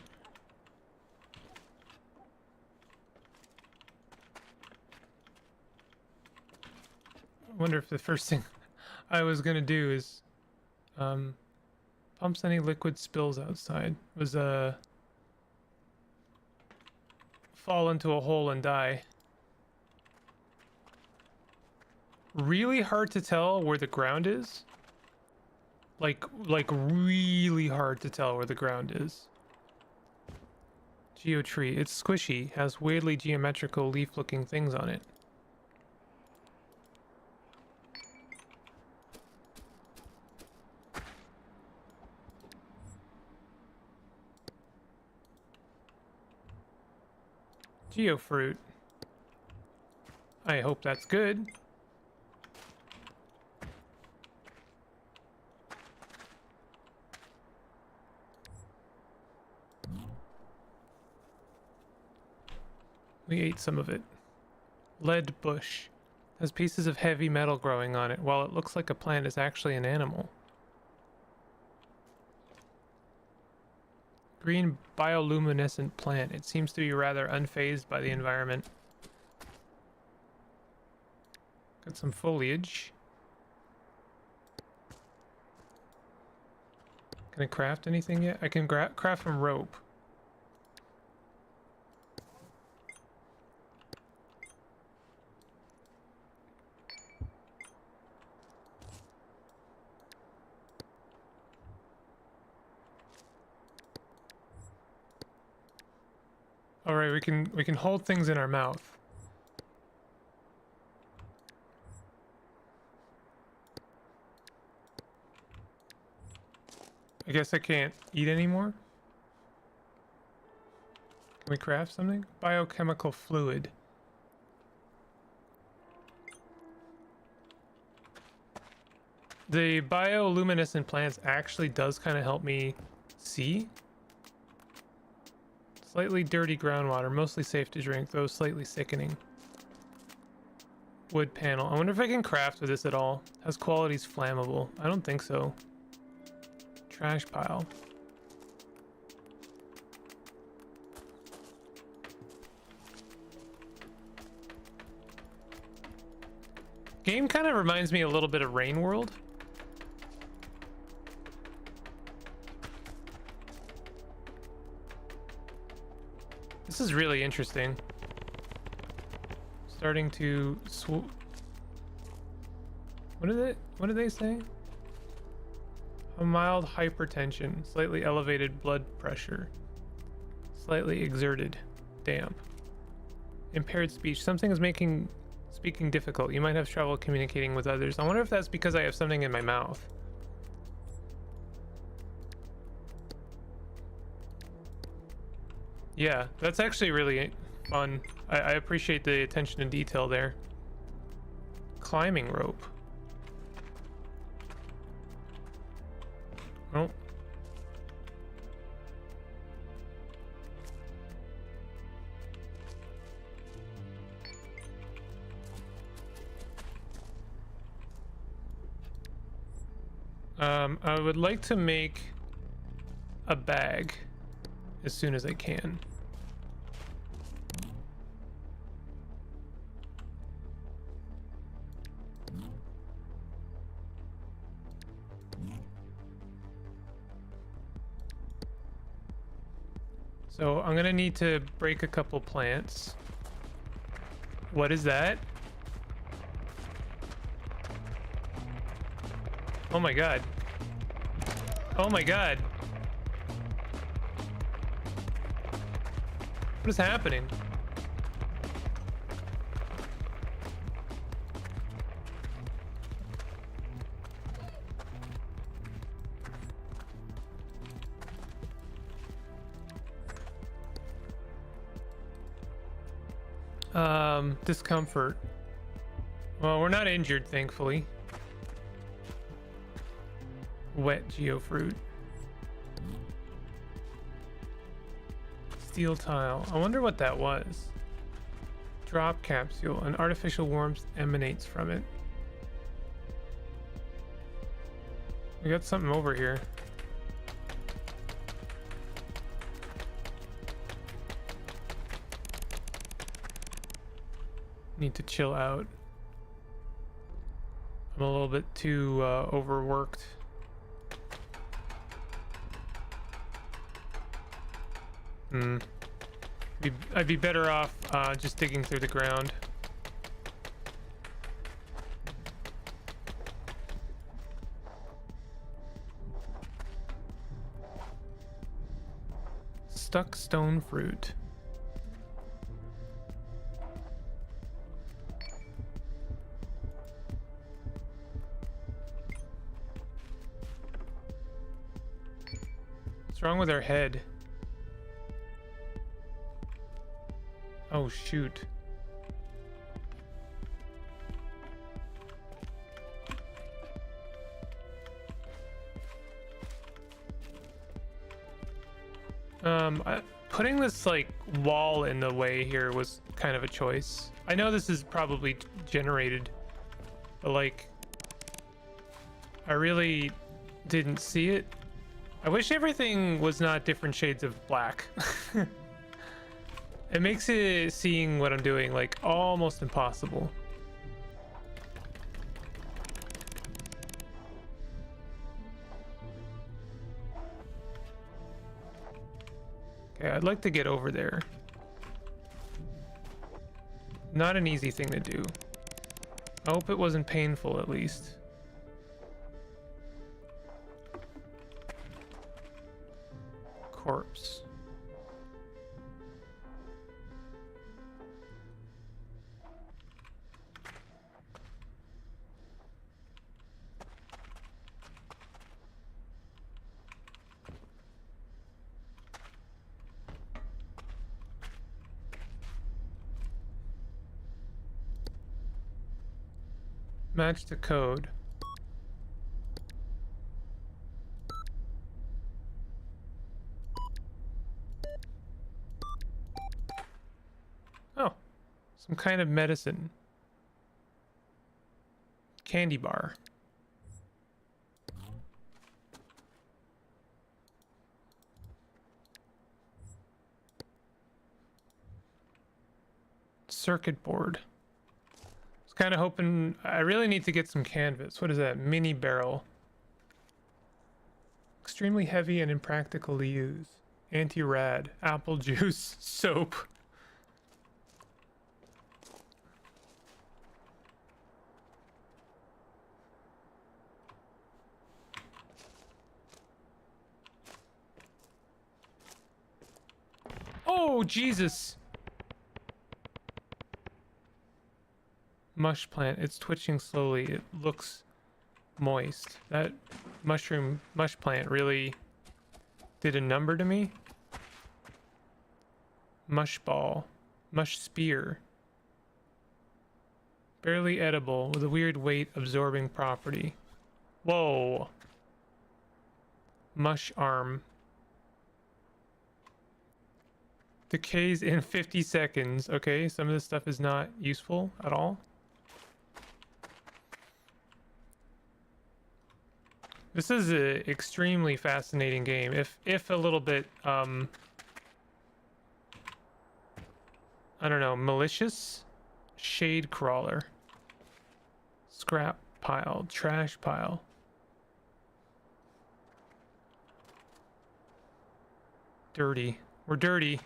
I wonder if the first thing I was gonna do is pumps any liquid spills outside. Was fall into a hole and die. Really hard to tell where the ground is. Like really hard to tell where the ground is. Geotree. It's squishy, has weirdly geometrical leaf-looking things on it. Geofruit. I hope that's good. We ate some of it. Lead bush. Has pieces of heavy metal growing on it. While it looks like a plant, it's actually an animal. Green bioluminescent plant. It seems to be rather unfazed by the environment. Got some foliage. Can I craft anything yet? I can craft some rope. All right, we can hold things in our mouth. I guess I can't eat anymore. Can we craft something? Biochemical fluid. The bioluminescent plants actually does kind of help me see. Slightly dirty groundwater, mostly safe to drink, though slightly sickening. Wood panel. I wonder if I can craft with this at all. Has qualities flammable. I don't think so. Trash pile. Game kind of reminds me a little bit of Rain World. This is really interesting. Starting to what do they say? A mild hypertension, slightly elevated blood pressure, slightly exerted, damp, impaired speech. Something is making speaking difficult. You might have trouble communicating with others. I wonder if that's because I have something in my mouth. Yeah, that's actually really fun. I appreciate the attention to detail there. Climbing rope. Oh. I would like to make a bag as soon as I can. So I'm gonna need to break a couple plants. What is that? Oh my god. Oh my god. What is happening? Discomfort. Well, we're not injured, thankfully. Wet geofruit. Steel tile. I wonder what that was. Drop capsule. An artificial warmth emanates from it. We got something over here. Need to chill out. I'm a little bit too overworked. I'd be better off just digging through the ground. Stuck stone fruit. What's wrong with her head? Oh shoot. Putting this like wall in the way here was kind of a choice. I know this is probably generated, but like I really didn't see it. I wish everything was not different shades of black. It makes it seeing what I'm doing like almost impossible. Okay, I'd like to get over there. Not an easy thing to do. I hope it wasn't painful at least. Corpse. Match the code. Oh, some kind of medicine. Candy bar. Circuit board. was kind of hoping... I really need to get some canvas. What is that? Mini barrel. Extremely heavy and impractical to use. Anti-rad. Apple juice. Soap. Oh, Jesus! Mush plant. It's twitching slowly. It looks moist. That mush plant really did a number to me. Mush ball. Mush spear. Barely edible with a weird weight absorbing property. Whoa. Mush arm. Decays in 50 seconds. Okay, some of this stuff is not useful at all. This is an extremely fascinating game. If a little bit, I don't know, malicious? Shade crawler. Scrap pile. Trash pile. Dirty. We're dirty.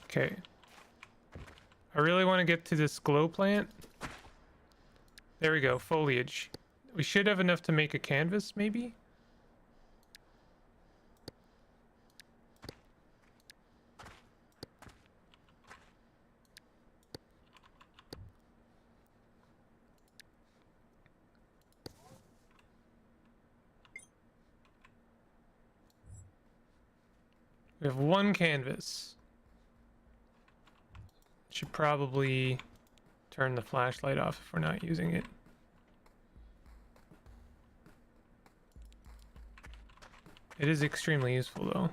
Okay. I really want to get to this glow plant. There we go, foliage. We should have enough to make a canvas, maybe? We have one canvas. Should probably turn the flashlight off if we're not using it. It is extremely useful though.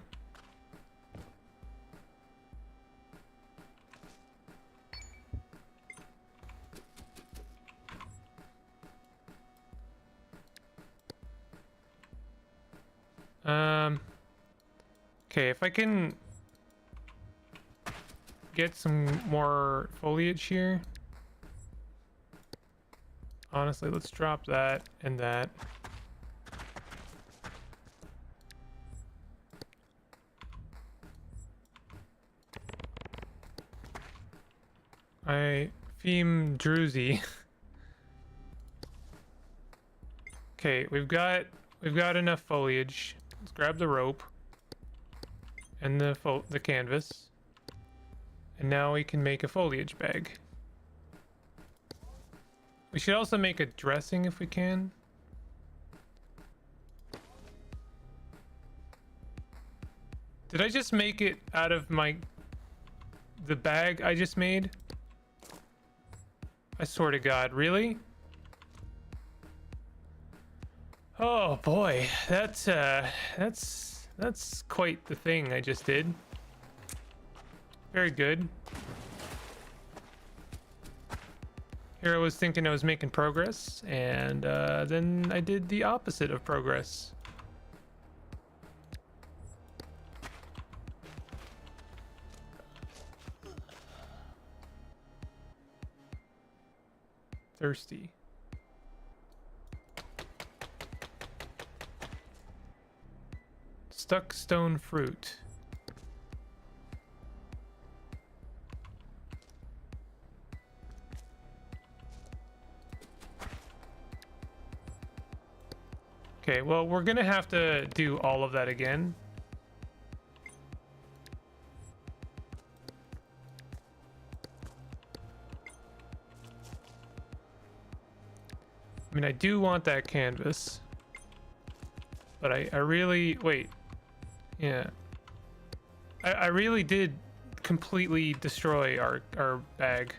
Okay, if I can get some more foliage here. Honestly, let's drop that and that. I theme Druzy. Okay, we've got enough foliage. Let's grab the rope and the canvas. And now we can make a foliage bag. We should also make a dressing if we can. Did I just make it out of the bag I just made? I swear to God, really? Oh boy, that's quite the thing I just did. Very good. Here I was thinking I was making progress, and then I did the opposite of progress. Thirsty. Stuck stone fruit. Okay, well, we're gonna have to do all of that again. I mean, I do want that canvas. But I really... Wait. Yeah. I really did completely destroy our bag.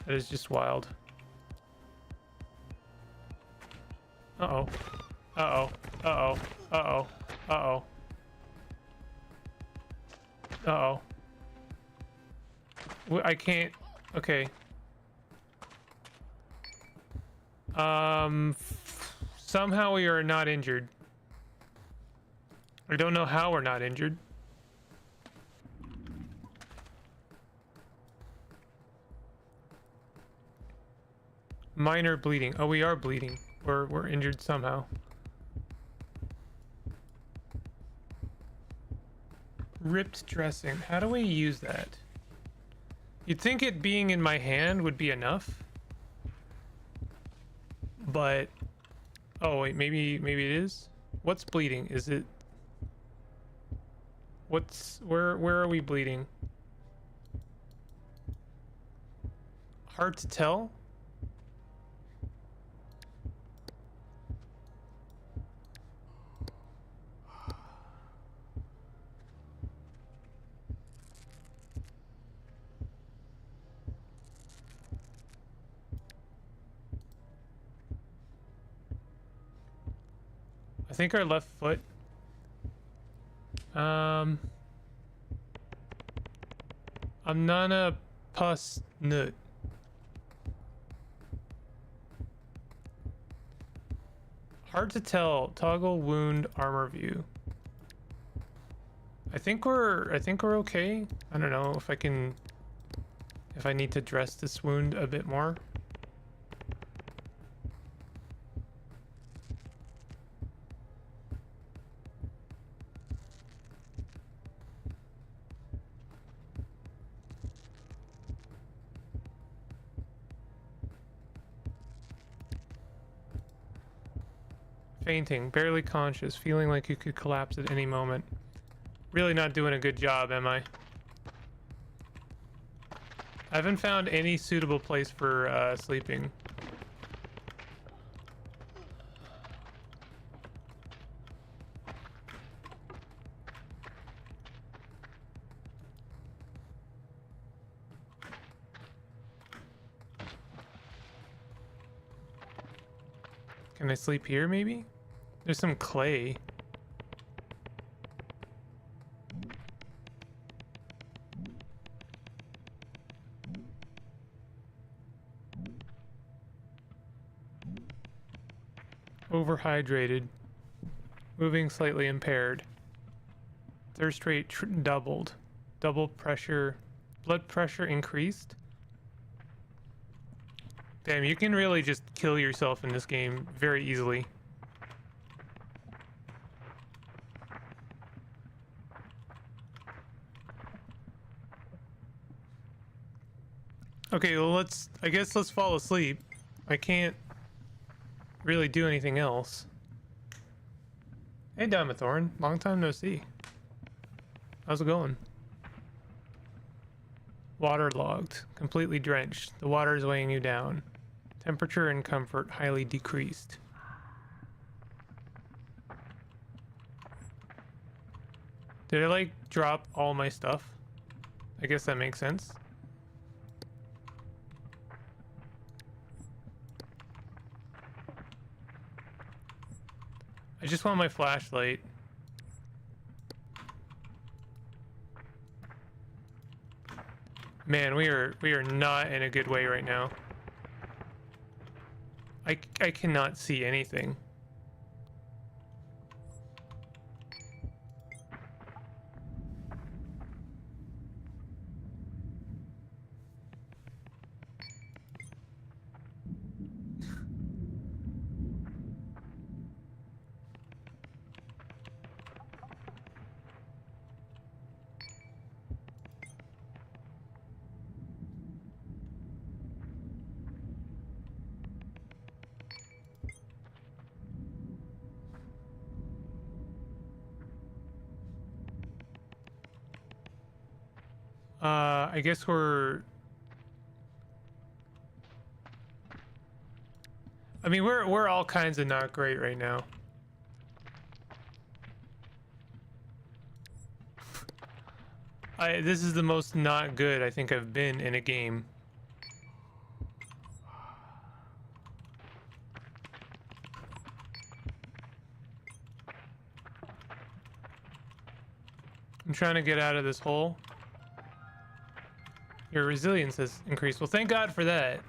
That is just wild. Uh-oh. Uh-oh. Uh-oh. Uh-oh. Uh-oh. Uh-oh. I can't... Okay. Somehow we are not injured. I don't know how we're not injured. Minor bleeding. Oh, we are bleeding. We're injured somehow. Ripped dressing. How do we use that? You'd think it being in my hand would be enough. But oh wait, maybe it is. What's bleeding? Is it where are we bleeding? Hard to tell. I think our left foot. I'm not a pus nut. Hard to tell. Toggle wound armor view. I think we're okay. I don't know if I need to dress this wound a bit more. Fainting, barely conscious, feeling like you could collapse at any moment. Really not doing a good job, am I? I haven't found any suitable place for sleeping. Can I sleep here, maybe? There's some clay. Overhydrated. Moving slightly impaired. Thirst rate doubled. Double pressure. Blood pressure increased. Damn, you can really just kill yourself in this game very easily. Okay, well I guess let's fall asleep. I can't really do anything else. Hey Diamondthorn, long time no see. How's it going? Waterlogged, completely drenched. The water is weighing you down. Temperature and comfort highly decreased. Did I like drop all my stuff? I guess that makes sense. I just want my flashlight. Man, we are not in a good way right now. I cannot see anything. I guess we're all kinds of not great right now. This is the most not good I think I've been in a game. I'm trying to get out of this hole. Your resilience has increased. Well, thank God for that.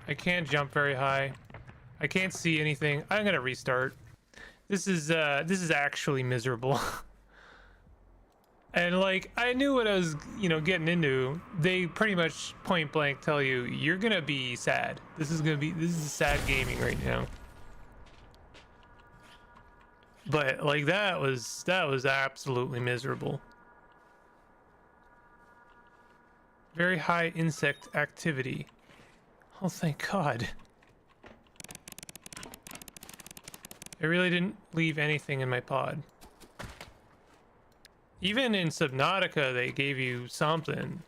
I can't jump very high. I can't see anything. I'm gonna restart. This is actually miserable. And like, I knew what I was, you know, getting into. They pretty much point blank tell you, you're gonna be sad. This is sad gaming right now. But like, that was absolutely miserable. Very high insect activity. Oh, thank God. I really didn't leave anything in my pod. Even in Subnautica, they gave you something.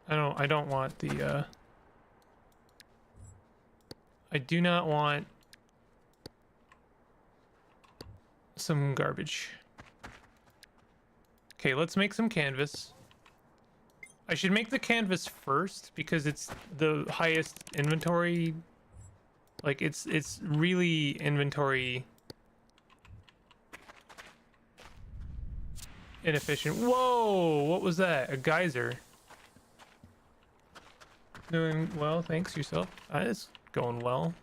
I don't want the, I do not want some garbage. Okay, let's make some canvas. I should make the canvas first because it's the highest inventory. Like, it's really inventory inefficient. Whoa, what was that? A geyser. Doing well, thanks. Yourself? It's going well.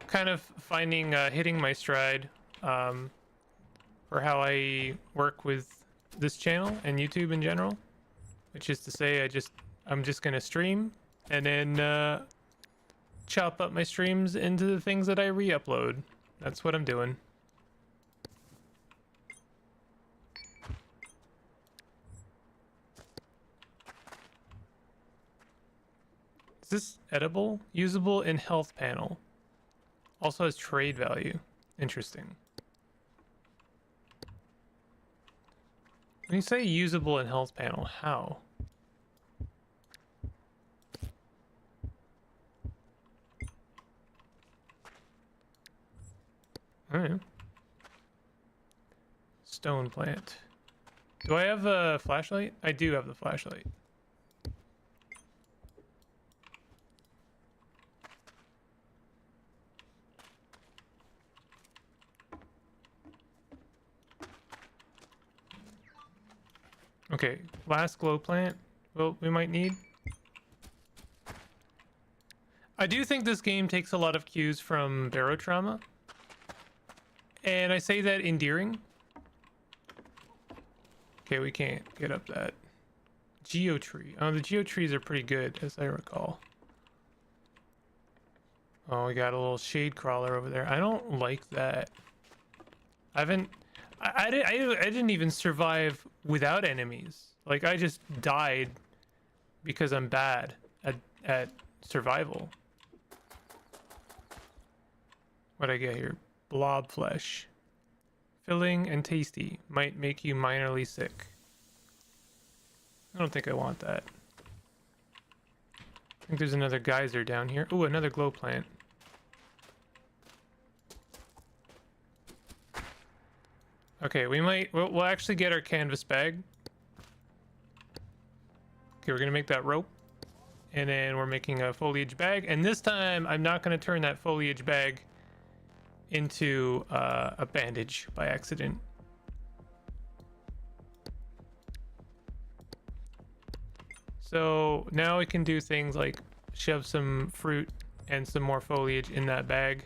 Kind of finding, hitting my stride for how I work with this channel and YouTube in general. Which is to say, I'm just gonna stream and then chop up my streams into the things that I re-upload. That's what I'm doing. Is this edible? Usable in health panel. Also has trade value. Interesting. When you say usable in health panel, how? Alright. Stone plant. Do I have a flashlight? I do have the flashlight. Okay, last glow plant. Well, we might need. I do think this game takes a lot of cues from Barotrauma. And I say that endearing. Okay, we can't get up that. Geotree. Oh, the geotrees are pretty good, as I recall. Oh, we got a little shade crawler over there. I don't like that. I didn't even survive without enemies. Like, I just died because I'm bad at survival. What'd I get here? Blob flesh. Filling and tasty. Might make you minorly sick. I don't think I want that. I think there's another geyser down here. Ooh, another glow plant. Okay, we'll actually get our canvas bag. Okay, we're gonna make that rope. And then we're making a foliage bag. And this time, I'm not gonna turn that foliage bag into a bandage by accident. So now we can do things like shove some fruit and some more foliage in that bag.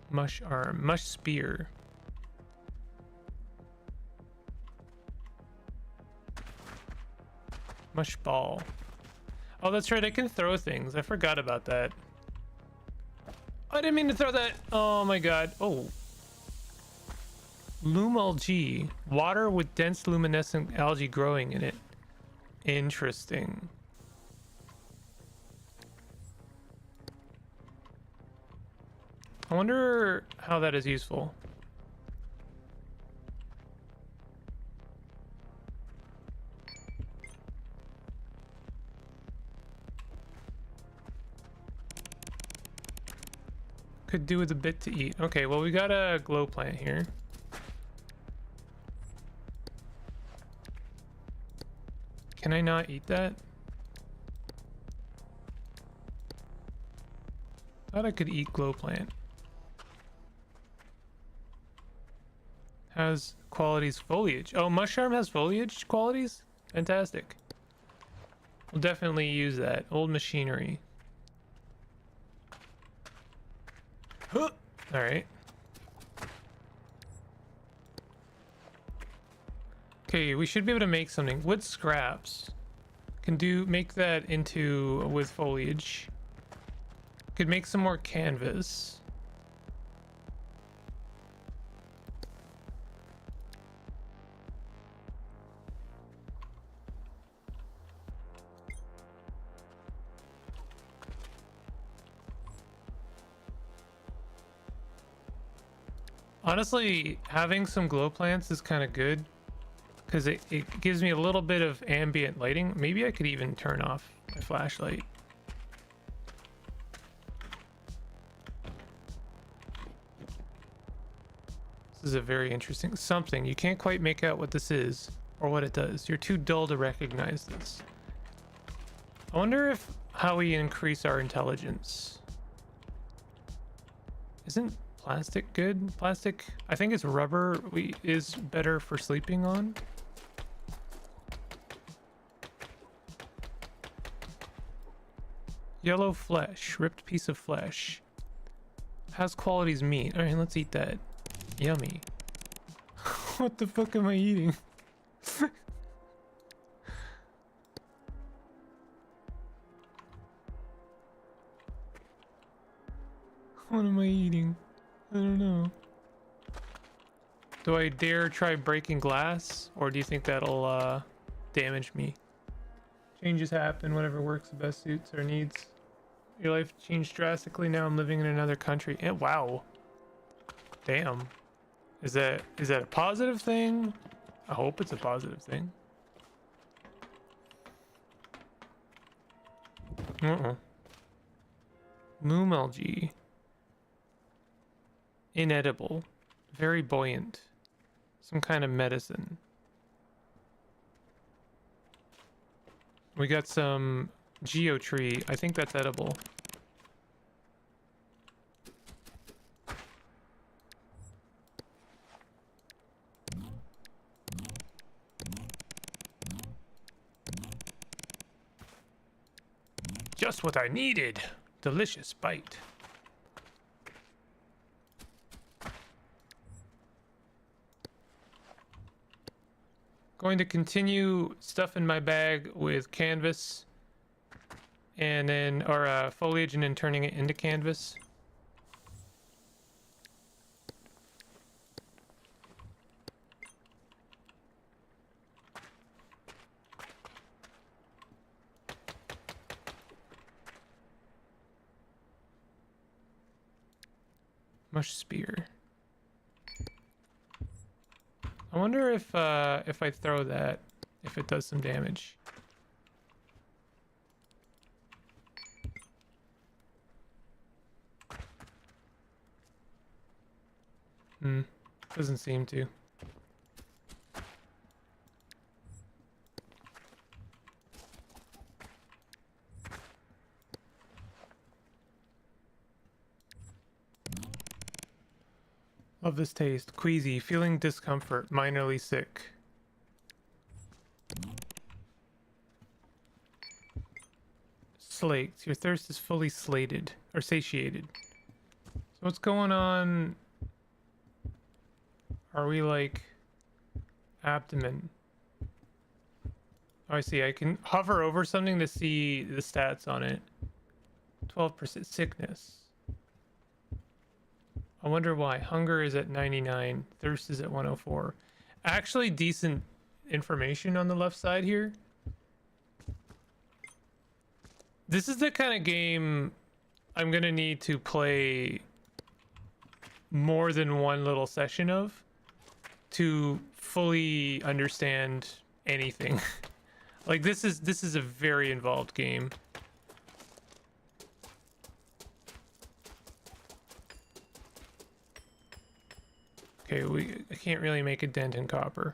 Mush arm, mush spear. Mush ball. Oh, that's right, I can throw things. I forgot about that. I didn't mean to throw that. Oh my god. Oh. Loom algae. Water with dense luminescent algae growing in it. Interesting. I wonder how that is useful. Could do with a bit to eat. Okay, well, we got a glow plant here. Can I not eat that? Thought I could eat glow plant. Has qualities foliage. Oh, mushroom has foliage qualities? Fantastic. We'll definitely use that. Old machinery. Huh. All right. Okay, we should be able to make something. Wood scraps. Can make that into with foliage. Could make some more canvas. Honestly, having some glow plants is kind of good because it gives me a little bit of ambient lighting. Maybe I could even turn off my flashlight. This is a very interesting something. You can't quite make out what this is or what it does. You're too dull to recognize this. I wonder how we increase our intelligence. Isn't plastic good? Plastic, I think it's rubber is better for sleeping on. Yellow flesh, ripped piece of flesh. Has qualities meat. All right, let's eat that. Yummy. What the fuck am I eating? What am I eating? I don't know. Do I dare try breaking glass? Or do you think that'll damage me? Changes happen, whatever works the best suits our needs. Your life changed drastically, now I'm living in another country. And wow. Damn. Is that a positive thing? I hope it's a positive thing. Loom algae. Inedible. Very buoyant. Some kind of medicine. We got some geotree. I think that's edible. Just what I needed. Delicious bite. Going to continue stuffing my bag with canvas and then foliage and then turning it into canvas. Mush spear. I wonder if I throw that, if it does some damage. Doesn't seem to. Love this taste. Queasy. Feeling discomfort. Minorly sick. Slaked. Your thirst is fully slated. Or satiated. So what's going on? Are we like... abdomen? Oh, I see. I can hover over something to see the stats on it. 12% sickness. I wonder why. Hunger is at 99. Thirst is at 104. Actually, decent information on the left side here. This is the kind of game I'm going to need to play more than one little session of to fully understand anything. Like this is a very involved game. Okay, I can't really make a dent in copper.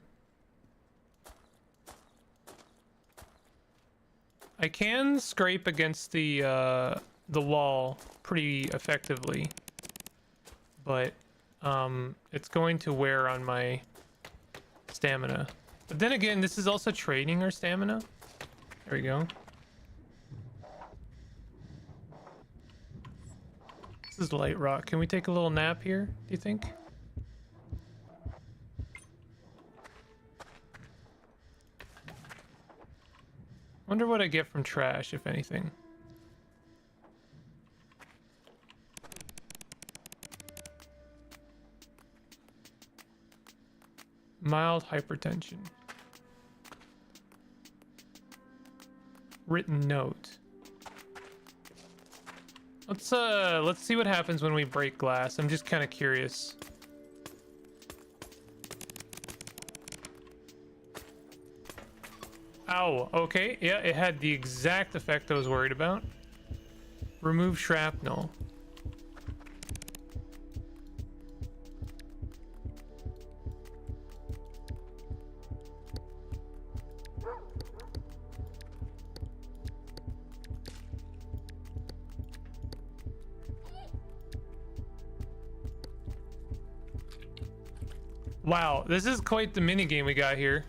I can scrape against the wall pretty effectively, but it's going to wear on my stamina. But then again, this is also training our stamina. There we go. This is light rock. Can we take a little nap here, do you think? Wonder what I get from trash, if anything. Mild hypertension. Written note. Let's see what happens when we break glass. I'm just kind of curious. Ow, okay, yeah, it had the exact effect I was worried about. Remove shrapnel. Wow, this is quite the mini game we got here.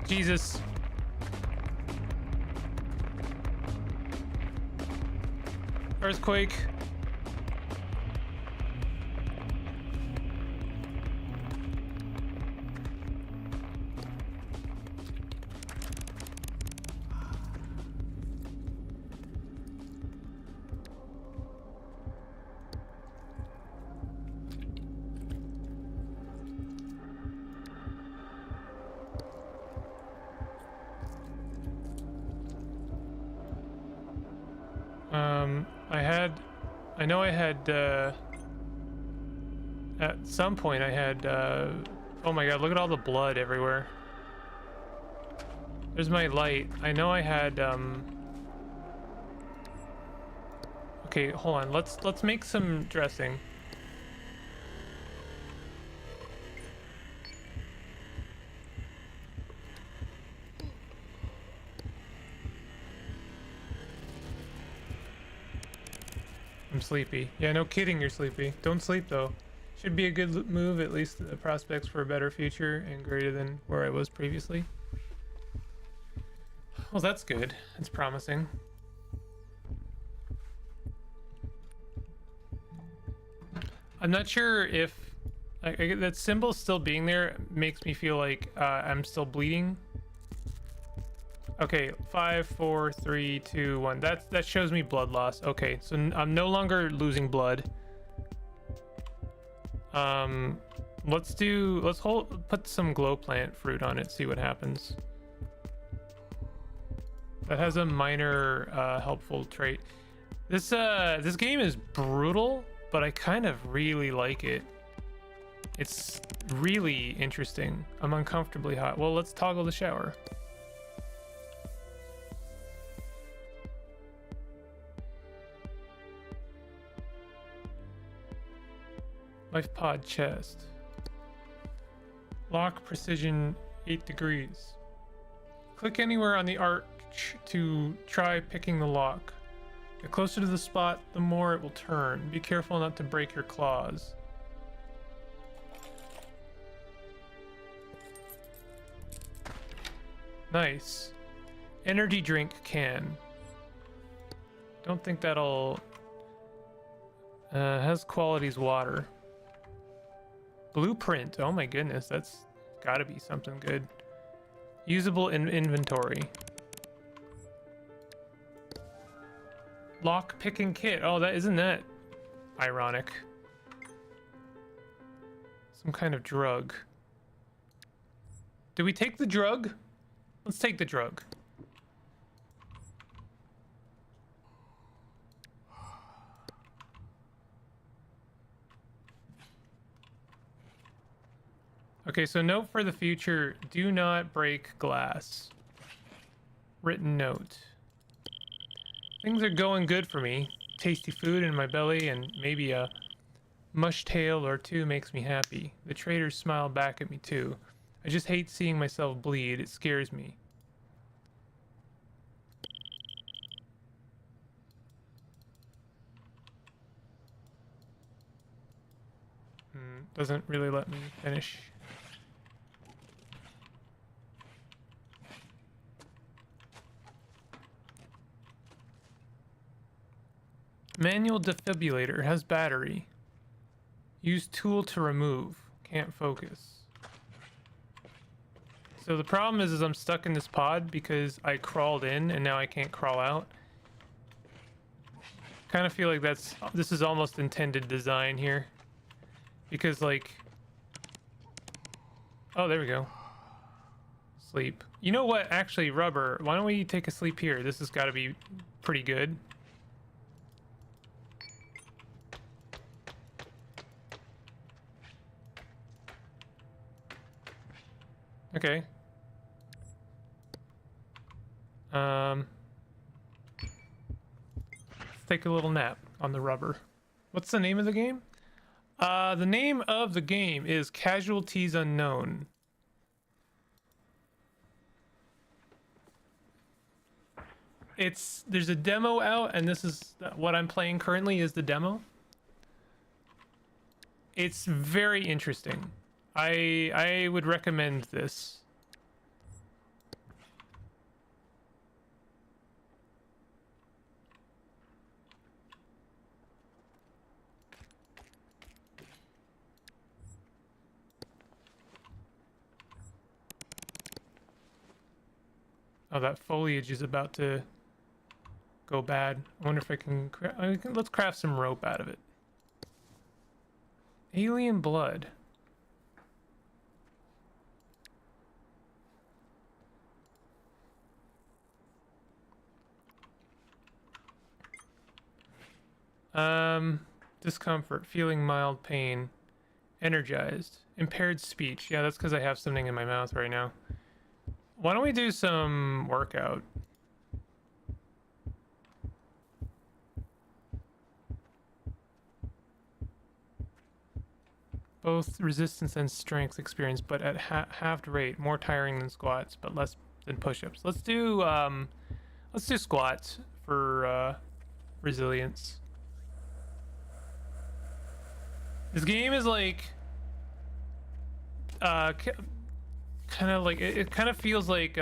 Jesus. Earthquake. I know I had, at some point I had, oh my god, look at all the blood everywhere. There's my light. I know I had, okay, hold on, let's make some dressing. I'm sleepy. Yeah, no kidding, you're sleepy. Don't sleep though. Should be a good move, at least the prospects for a better future and greater than where I was previously. Well, that's good. That's promising. I'm not sure if that symbol still being there makes me feel like I'm still bleeding. Okay, 5, 4, 3, 2, 1. That shows me blood loss. Okay, so I'm no longer losing blood. Let's put some glow plant fruit on it, see what happens. That has a minor helpful trait. This game is brutal, but I kind of really like it. It's really interesting. I'm uncomfortably hot. Well, let's toggle the shower. Life pod chest. Lock precision 8 degrees. Click anywhere on the arch to try picking the lock. The closer to the spot, the more it will turn. Be careful not to break your claws. Nice. Energy drink can. Don't think that'll... has qualities water. Blueprint. Oh my goodness, that's gotta be something good. Usable in inventory. Lock picking kit. Oh, that isn't that ironic? Some kind of drug. Do we take the drug? Let's take the drug. Okay, so note for the future, do not break glass. Written note. Things are going good for me. Tasty food in my belly and maybe a mush tail or two makes me happy. The traders smile back at me too. I just hate seeing myself bleed. It scares me. Doesn't really let me finish. Manual defibrillator has battery. Use tool to remove. Can't focus. So the problem is I'm stuck in this pod because I crawled in and now I can't crawl out. Kind of feel like this is almost intended design here. Because like... Oh, there we go. Sleep. You know what? Actually, Rubber, why don't we take a sleep here? This has got to be pretty good. Okay. Let's take a little nap on the Rubber. What's the name of the game? The name of the game is Casualties Unknown. There's a demo out, and this is what I'm playing currently is the demo. It's very interesting. I would recommend this. Oh, that foliage is about to go bad. I wonder if I can let's craft some rope out of it. Alien blood. Discomfort, feeling mild pain, energized, impaired speech. Yeah, that's because I have something in my mouth right now. Why don't we do some workout? Both resistance and strength experience, but at halved rate, more tiring than squats, but less than push-ups. Let's do squats for resilience. This game is like kind of like it kind of feels like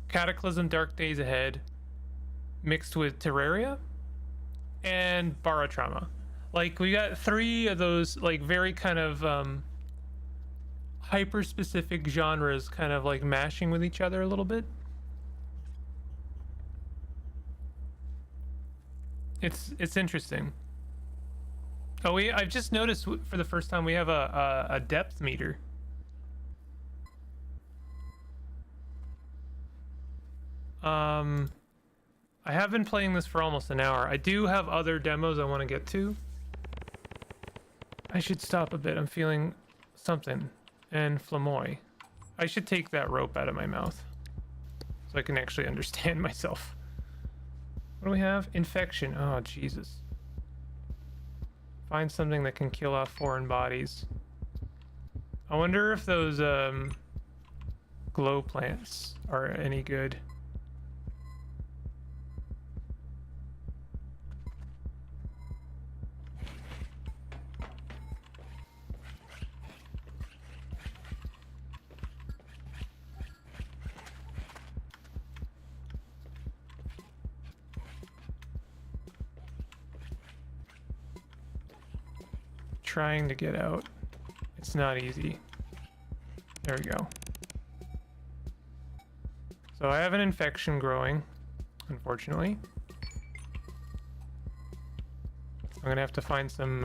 Cataclysm Dark Days Ahead mixed with Terraria and Barotrauma. Like we got 3 of those like very kind of hyper specific genres kind of like mashing with each other a little bit. It's interesting. Oh, I've just noticed for the first time we have a depth meter. I have been playing this for almost an hour. I do have other demos I want to get to. I should stop a bit. I'm feeling something. And flamoy. I should take that rope out of my mouth so I can actually understand myself. What do we have? Infection. Oh, Jesus. Find something that can kill off foreign bodies. I wonder if those glow plants are any good. Trying to get out. It's not easy. There we go. So I have an infection growing, unfortunately. I'm gonna have to find some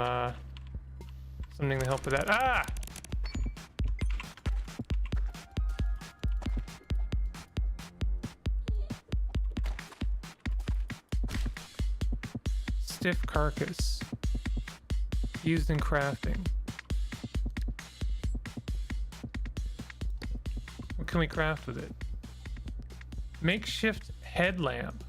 something to help with that. Ah! Stiff carcass. Used in crafting. What can we craft with it? Makeshift headlamp.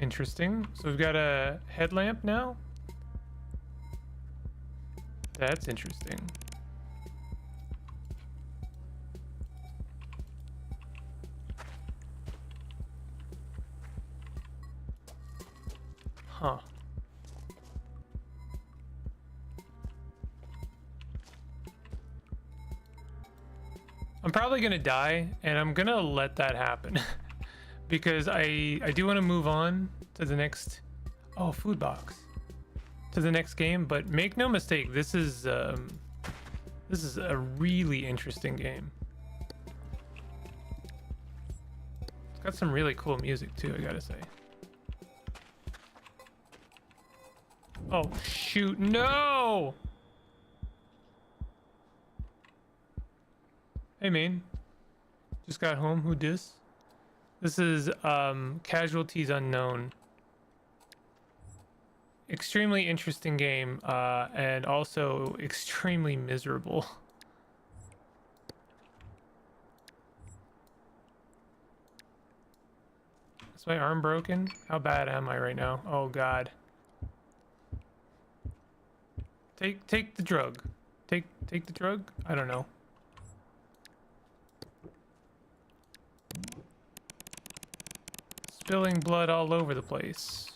Interesting. So we've got a headlamp now. That's interesting. Huh. I'm probably gonna die, and I'm gonna let that happen because I do want to move on to the next. Oh, food box. To the next game, but make no mistake, this is a really interesting game. It's got some really cool music too, I gotta say. Oh shoot, no! Hey man, just got home. Who dis? This is Casualties Unknown. Extremely interesting game, and also extremely miserable. Is my arm broken? How bad am I right now? Oh god. Take the drug. Take the drug? I don't know. Spilling blood all over the place.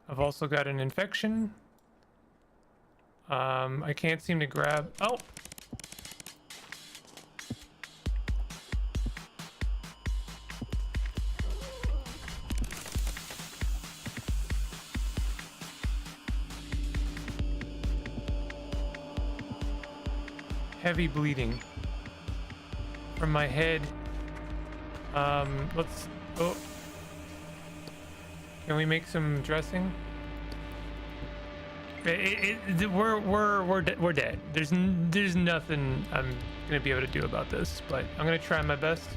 I've also got an infection. I can't seem to grab. Oh! Heavy bleeding from my head. Let's. Oh. Can we make some dressing? We're dead. There's nothing I'm gonna be able to do about this, but I'm gonna try my best.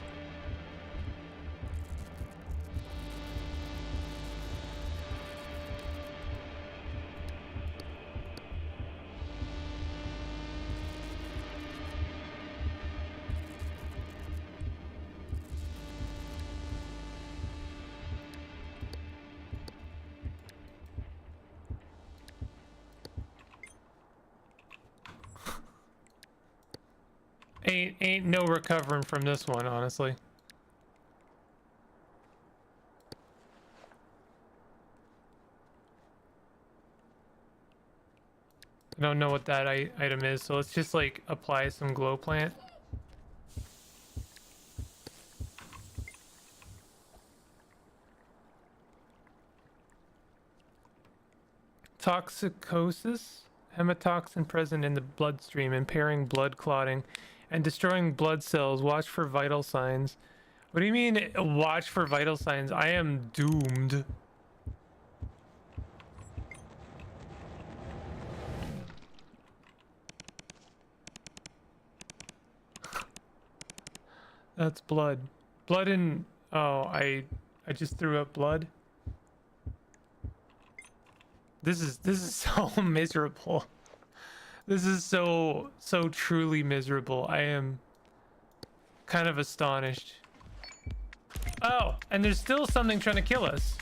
Ain't no recovering from this one, honestly. I don't know what that item is, so let's just like apply some glow plant. Toxicosis, hematoxin present in the bloodstream, impairing blood clotting and destroying blood cells. Watch for vital signs. What do you mean, watch for vital signs? I am doomed. That's blood. Blood in... Oh, I just threw up blood. This is so miserable. This is so truly miserable. I am kind of astonished. Oh, and there's still something trying to kill us.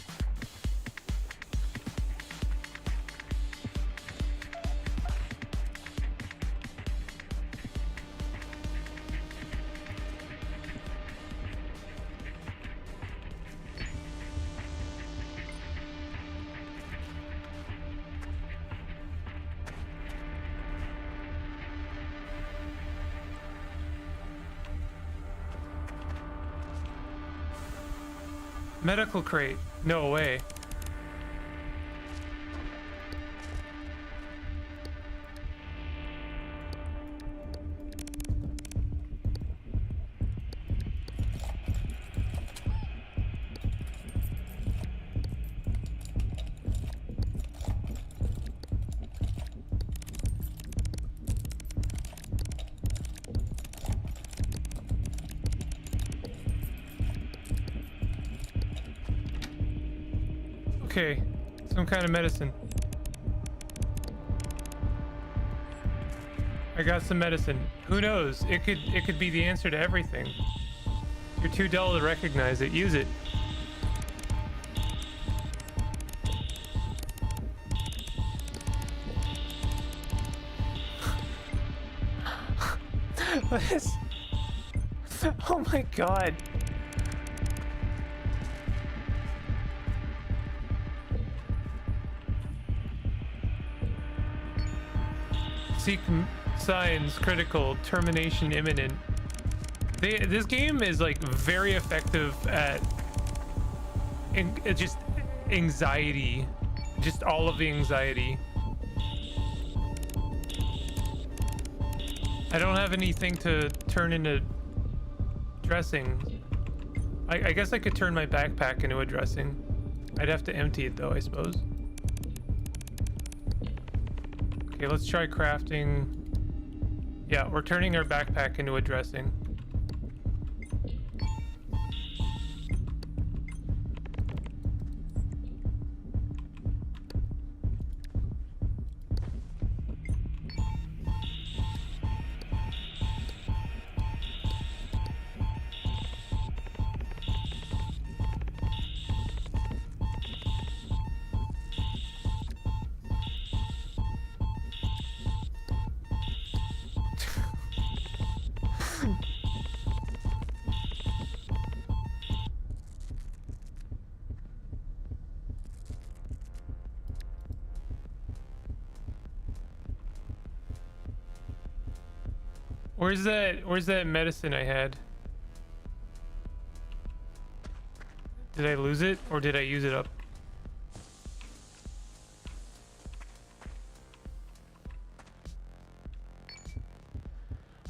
Medical crate. No way. Okay, some kind of medicine. I got some medicine. Who knows? It could be the answer to everything. You're too dull to recognize it. Use it. What is? Oh my god. Seek signs critical, termination imminent. This game is like very effective at just anxiety, just all of the anxiety. I don't have anything to turn into dressing. I guess I could turn my backpack into a dressing. I'd have to empty it though, I suppose. Okay, let's try crafting. Yeah, we're turning our backpack into a dressing. Where's that medicine I had? Did I lose it or did I use it up?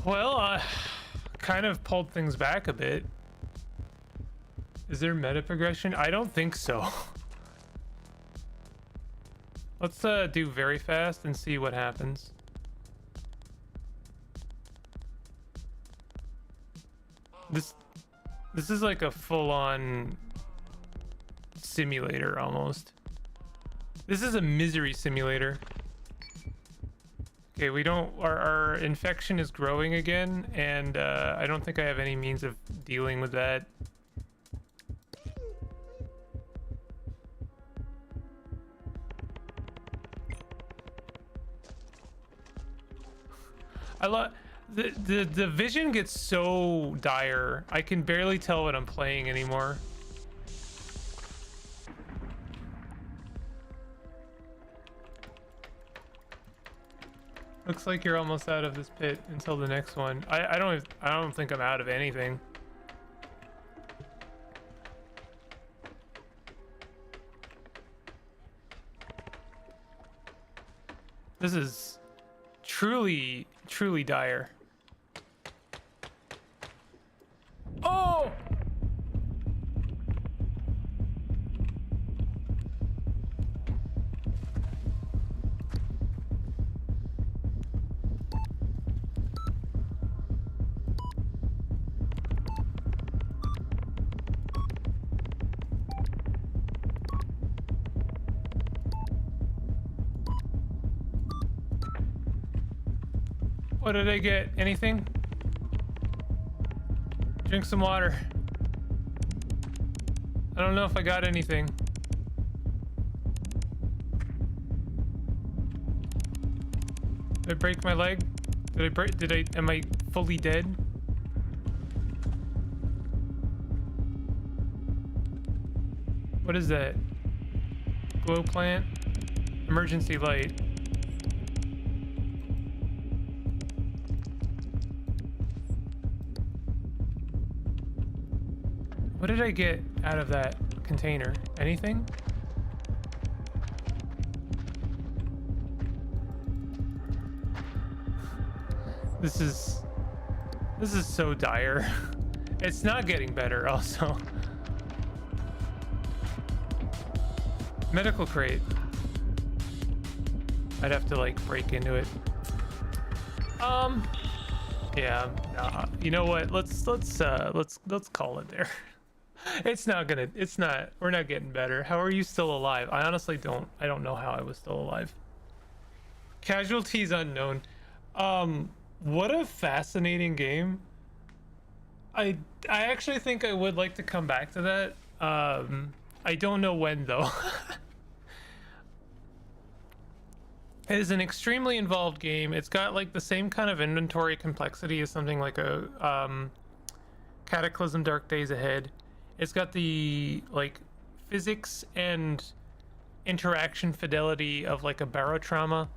Well, kind of pulled things back a bit. Is there meta progression? I don't think so. Let's do very fast and see what happens. This is like a full-on simulator almost. This is a misery simulator. Okay, we don't. Our infection is growing again, and I don't think I have any means of dealing with that. I love the vision gets so dire. I can barely tell what I'm playing anymore. Looks like you're almost out of this pit until the next one. I don't think I'm out of anything. This is truly dire. Oh! What did I get? Anything? Drink some water. I don't know if I got anything. Did I break my leg? Am I fully dead? What is that? Glow plant? Emergency light. What did I get out of that container? Anything? This is so dire. It's not getting better also. Medical crate. I'd have to like break into it. Yeah, you know what? Let's call it there. It's not gonna. It's not. We're not getting better. How are you still alive? I honestly don't. I don't know how I was still alive. Casualties Unknown. What a fascinating game. I I actually think I would like to come back to that. I don't know when though. It is an extremely involved game. It's got like the same kind of inventory complexity as something like a Cataclysm Dark Days Ahead. It's got the like physics and interaction fidelity of like a barotrauma,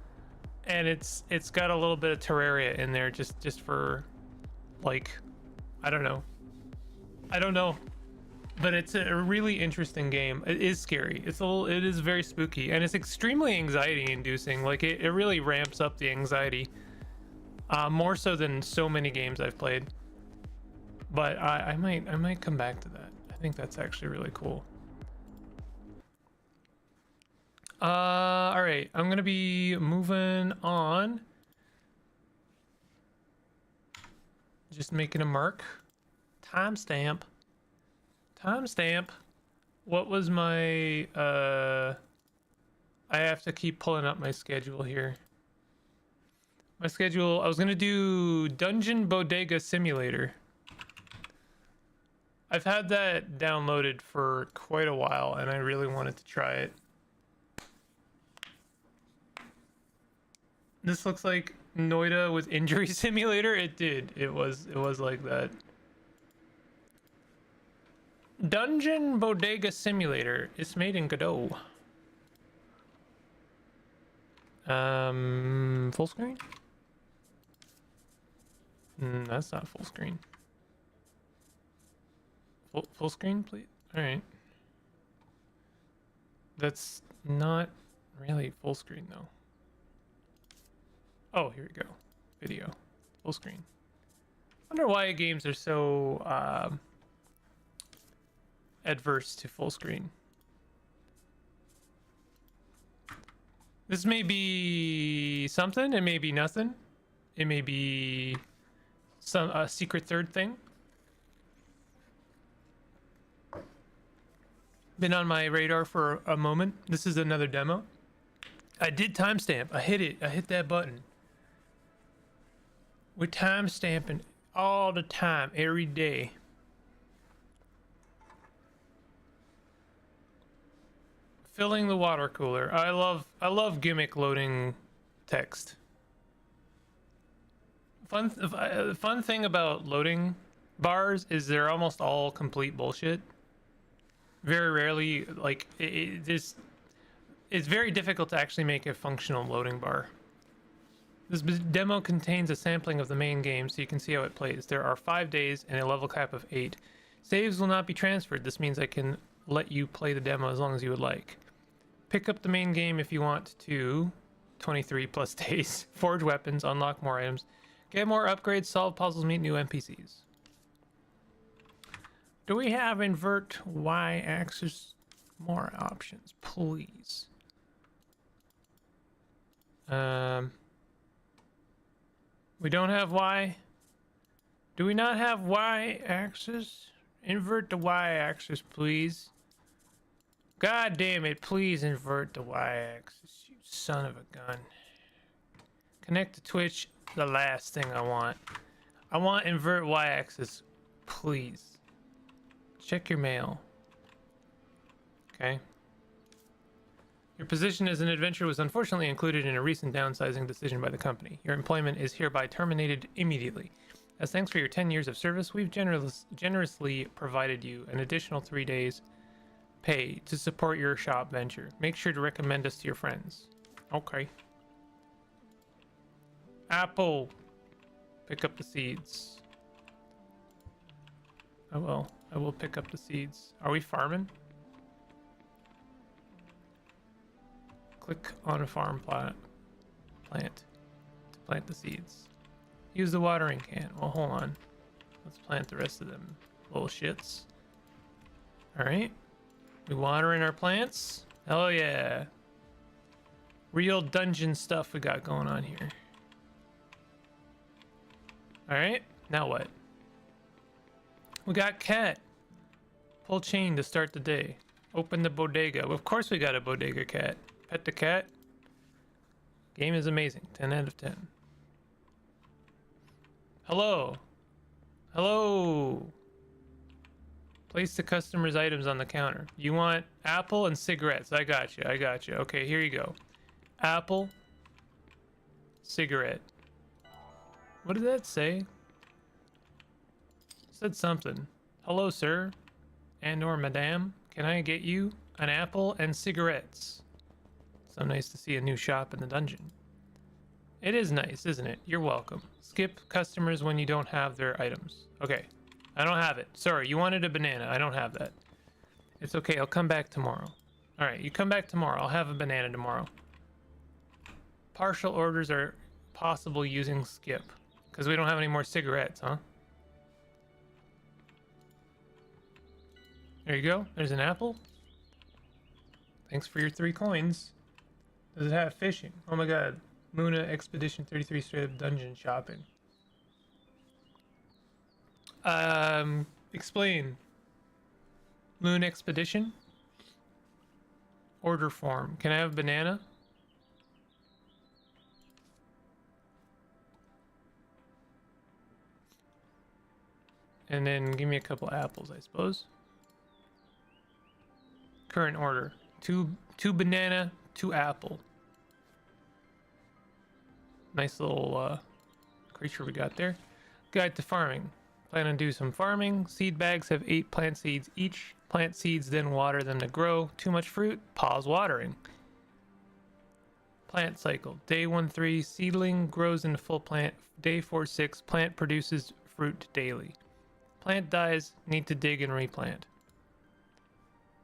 and it's got a little bit of Terraria in there just for like I don't know. I don't know. But it's a really interesting game. It is scary. It is very spooky, and it's extremely anxiety inducing. Like it really ramps up the anxiety. More so than so many games I've played. But I might come back to that. I think that's actually really cool. All right, I'm gonna be moving on. Just making a mark. Timestamp. What was my I have to keep pulling up my schedule here. My schedule, I was gonna do Dungeon Bodega Simulator. I've had that downloaded for quite a while and I really wanted to try it. This looks like Noida with Injury Simulator. It did. It was like that. Dungeon Bodega Simulator. It's made in Godot. Full screen? That's not full screen. Full screen, please. All right. That's not really full screen though. Oh, here we go. Video. Full screen. Wonder why games are so adverse to full screen. This may be something, it may be nothing. It may be a secret third thing. Been on my radar for a moment. This is another demo. I did timestamp. I hit it. I hit that button. We're timestamping all the time, every day. Filling the water cooler. I love gimmick loading text. Fun thing about loading bars is they're almost all complete bullshit. Very rarely, like it's very difficult to actually make a functional loading bar. This demo contains a sampling of the main game so you can see how it plays. There are 5 days and a level cap of 8. Saves will not be transferred. This means I can let you play the demo as long as you would like. Pick up the main game if you want to. 23 plus days. Forge weapons, unlock more items, get more upgrades, solve puzzles, meet new NPCs. Do we have invert y-axis? More options, please. We don't have y. Do we not have y-axis? Invert the y-axis, please. God damn it, please invert the y-axis, you son of a gun. Connect to Twitch, the last thing I want. I want invert y-axis, please. Check your mail. Okay. Your position as an adventurer was unfortunately included in a recent downsizing decision by the company. Your employment is hereby terminated immediately. As thanks for your 10 years of service, we've generously provided you an additional 3 days pay to support your shop venture. Make sure to recommend us to your friends. Okay. Apple. Pick up the seeds. I will. I will pick up the seeds. Are we farming? Click on a farm plant to plant the seeds. Use the watering can. Well, hold on. Let's plant the rest of them little shits. All right. We watering our plants? Hell yeah. Real dungeon stuff we got going on here. All right. Now what? We got cat. Pull chain to start the day. Open the bodega. Of course we got a bodega cat. Pet the cat. Game is amazing. 10 out of 10. Hello. Hello. Place the customer's items on the counter. You want apple and cigarettes. I got you. I got you. Okay, here you go. Apple. Cigarette. What did that say? It said something. Hello, sir. And or madame. Can I get you an apple and cigarettes? So nice to see a new shop in the dungeon. It is nice, isn't it? You're welcome. Skip customers when you don't have their items. Okay. I don't have it. Sorry, you wanted a banana. I don't have that. It's okay. I'll come back tomorrow. All right, you come back tomorrow. I'll have a banana tomorrow. Partial orders are possible using skip. Because we don't have any more cigarettes, huh? There you go. There's an apple. Thanks for your 3 coins. Does it have fishing? Oh my god. Luna Expedition 33 straight up dungeon shopping. Explain. Loon Expedition. Order form. Can I have banana? And then give me a couple apples, I suppose. Current order. Two banana, 2 apple. Nice little creature we got there. Guide to farming. Plan on do some farming. Seed bags have 8 plant seeds each. Plant seeds, then water them to grow. Too much fruit? Pause watering. Plant cycle. Day 1-3, seedling grows into full plant. Day 4-6, plant produces fruit daily. Plant dies, need to dig and replant.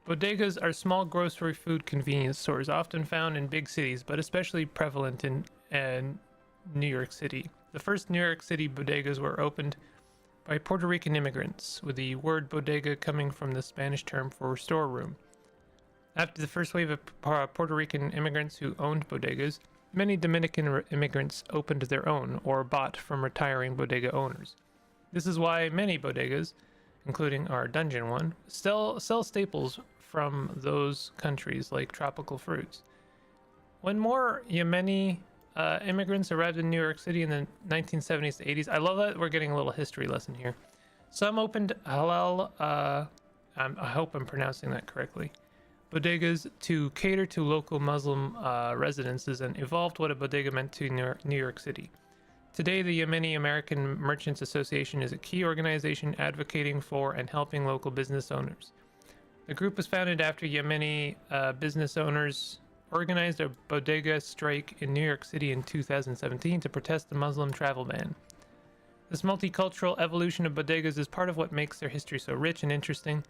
Bodegas are small grocery food convenience stores often found in big cities, but especially prevalent in New York City. The first New York City bodegas were opened by Puerto Rican immigrants, with the word bodega coming from the Spanish term for storeroom. After the first wave of Puerto Rican immigrants who owned bodegas, many Dominican immigrants opened their own or bought from retiring bodega owners. This is why many bodegas, including our dungeon one, sell staples from those countries like tropical fruits. When more Yemeni immigrants arrived in New York City in the 1970s to 80s. I love that we're getting a little history lesson here. Some opened halal, I hope I'm pronouncing that correctly, bodegas to cater to local Muslim residences and evolved what a bodega meant to New York City. Today, the Yemeni American Merchants Association is a key organization advocating for and helping local business owners. The group was founded after Yemeni business owners organized a bodega strike in New York City in 2017 to protest the Muslim travel ban. This multicultural evolution of bodegas is part of what makes their history so rich and interesting.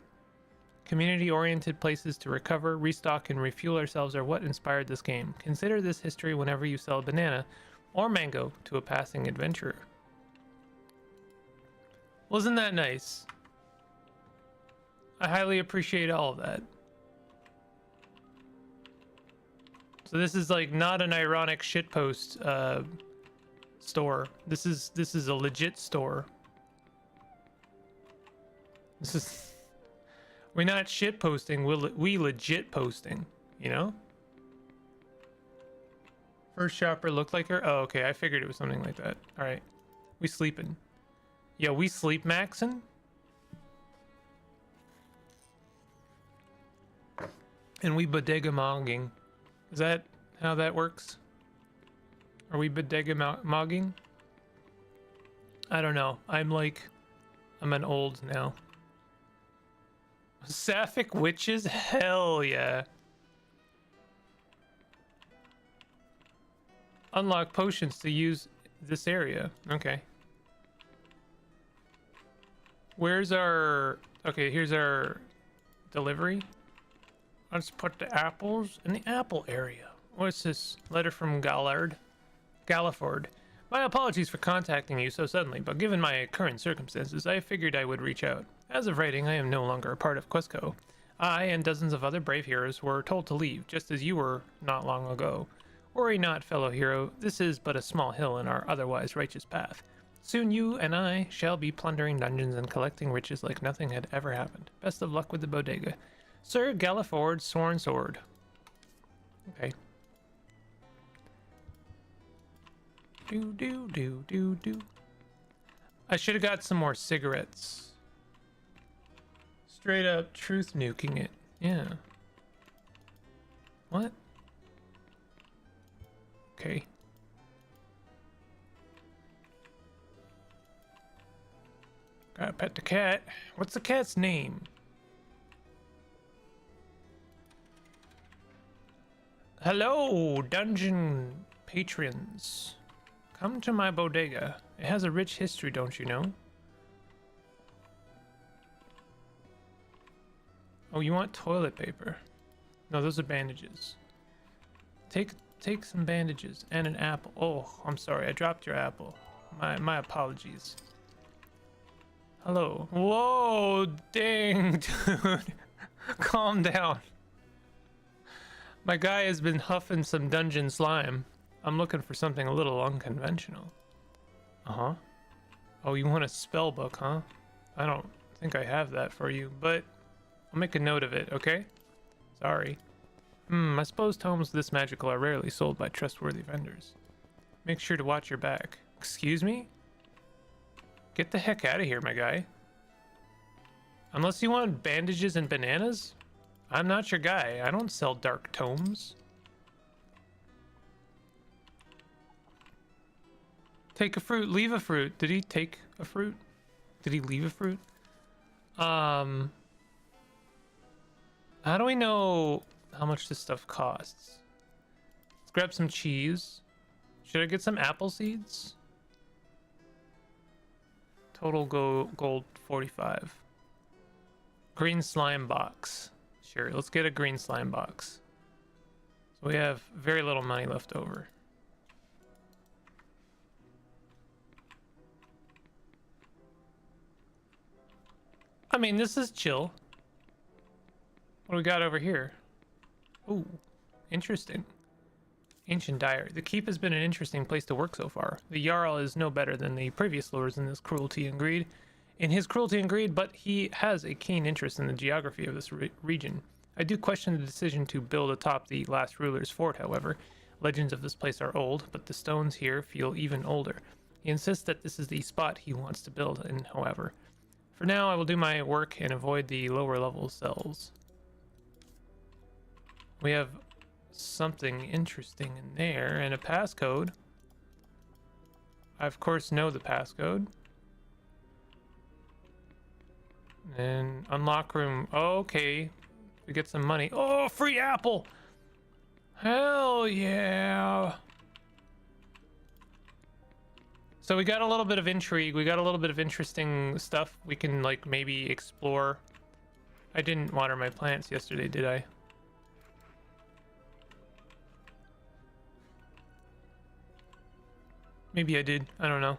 Community-oriented places to recover, restock, and refuel ourselves are what inspired this game. Consider this history whenever you sell a banana or mango to a passing adventurer. Wasn't that nice? I highly appreciate all of that. So this is like not an ironic shitpost store. This is a legit store. This is, we're not shitposting, we legit posting, you know? First shopper looked like her. Oh, okay, I figured it was something like that. All right, we sleeping. Yeah, we sleep maxing. And we bodega mogging. Is that how that works? Are we bodega mogging? I don't know. I'm an old now. Sapphic witches? Hell yeah. Unlock potions to use this area. Okay. Where's our... Okay, here's our delivery. Let's put the apples in the apple area. What's this? Letter from Galliford. My apologies for contacting you so suddenly, but given my current circumstances, I figured I would reach out. As of writing, I am no longer a part of Questco. I and dozens of other brave heroes were told to leave, just as you were not long ago. Worry not, fellow hero. This is but a small hill in our otherwise righteous path. Soon you and I shall be plundering dungeons and collecting riches like nothing had ever happened. Best of luck with the bodega. Sir Galliford's Sworn Sword. Okay. Do. I should have got some more cigarettes. Straight up truth nuking it. Yeah. What? Okay. Gotta pet the cat. What's the cat's name? Hello, dungeon patrons. Come to my bodega. It has a rich history, don't you know? Oh, you want toilet paper? No, those are bandages. Take some bandages and an apple. Oh, I'm sorry, I dropped your apple. My apologies. Hello. Whoa, dang, dude. Calm down. My guy has been huffing some dungeon slime. I'm looking for something a little unconventional. Uh-huh. Oh, you want a spell book, huh? I don't think I have that for you, but I'll make a note of it, okay? Sorry. I suppose tomes this magical are rarely sold by trustworthy vendors. Make sure to watch your back. Excuse me? Get the heck out of here, my guy. Unless you want bandages and bananas? I'm not your guy. I don't sell dark tomes. Take a fruit, leave a fruit. Did he take a fruit? Did he leave a fruit? How do we know how much this stuff costs? Let's grab some cheese. Should I get some apple seeds? Total gold 45. Green slime box. Sure, let's get a green slime box. So we have very little money left over. I mean, this is chill. What do we got over here? Ooh, interesting. Ancient diary. The keep has been an interesting place to work so far. The Jarl is no better than the previous lords in his cruelty and greed, but he has a keen interest in the geography of this region. I do question the decision to build atop the last ruler's fort, however. Legends of this place are old, but the stones here feel even older. He insists that this is the spot he wants to build in, however. For now, I will do my work and avoid the lower level cells. We have something interesting in there, and a passcode. I, of course, know the passcode. And unlock room. Okay. We get some money. Oh, free apple! Hell yeah! So we got a little bit of intrigue. We got a little bit of interesting stuff we can, like, maybe explore. I didn't water my plants yesterday, did I? Maybe I did. I don't know.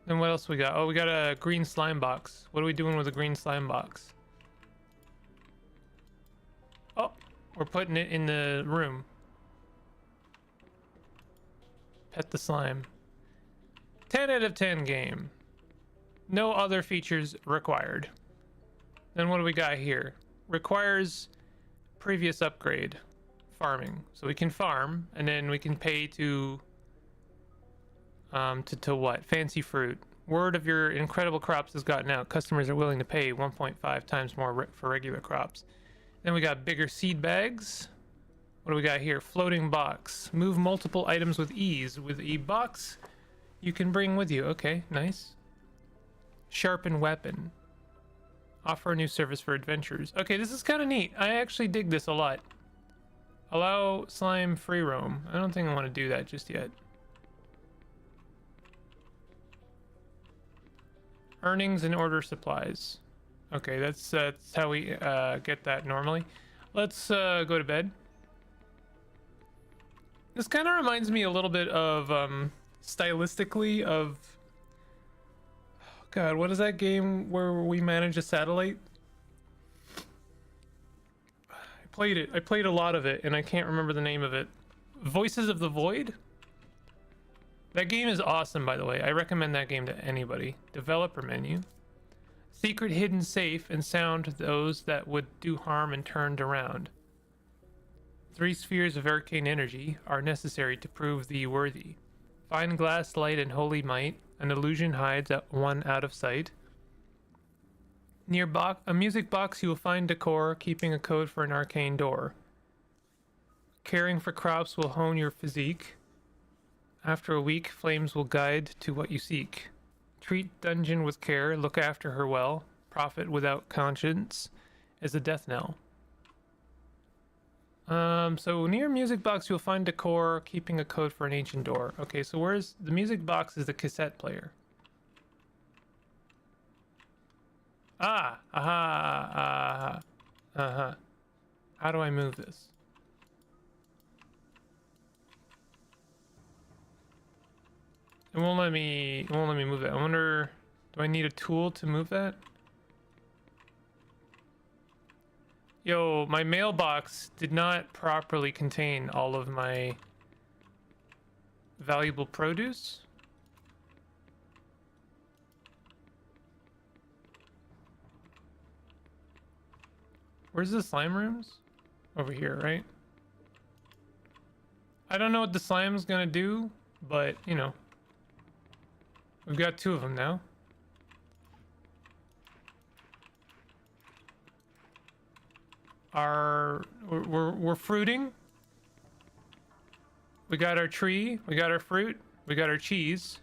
Then what else we got? Oh, we got a green slime box. What are we doing with a green slime box? Oh, we're putting it in the room. Pet the slime. 10 out of 10 game. No other features required. Then what do we got here? Requires previous upgrade. Farming. So we can farm, and then we can pay to what? Fancy fruit. Word of your incredible crops has gotten out. Customers are willing to pay 1.5 times more for regular crops. Then we got bigger seed bags. What do we got here? Floating box. Move multiple items with ease. With a box you can bring with you. Okay, nice. Sharpen weapon. Offer a new service for adventurers. Okay, this is kind of neat. I actually dig this a lot. Allow slime free roam. I don't think I want to do that just yet. Earnings and order supplies. Okay, that's how we get that normally. Let's go to bed. This kind of reminds me a little bit of stylistically of, oh God, what is that game where we manage a satellite? I played it. I played a lot of it, and I can't remember the name of it. Voices of the Void? That game is awesome, by the way. I recommend that game to anybody. Developer menu. Secret hidden safe and sound those that would do harm and turned around. 3 spheres of arcane energy are necessary to prove thee worthy. Find glass, light, and holy might. An illusion hides one out of sight. Near a music box you will find decor, keeping a code for an arcane door. Caring for crops will hone your physique. After a week, flames will guide to what you seek. Treat dungeon with care, look after her well. Profit without conscience is a death knell. So near music box you'll find decor, keeping a code for an ancient door. Okay, so where's the music box? Is the cassette player. Ah, aha, How do I move this? It won't let me move that. I wonder, do I need a tool to move that? Yo, my mailbox did not properly contain all of my valuable produce. Where's the slime rooms? Over here, right? I don't know what the slime's gonna do, but, you know. We've got 2 of them now. We're fruiting. We got our tree, we got our fruit, we got our cheese.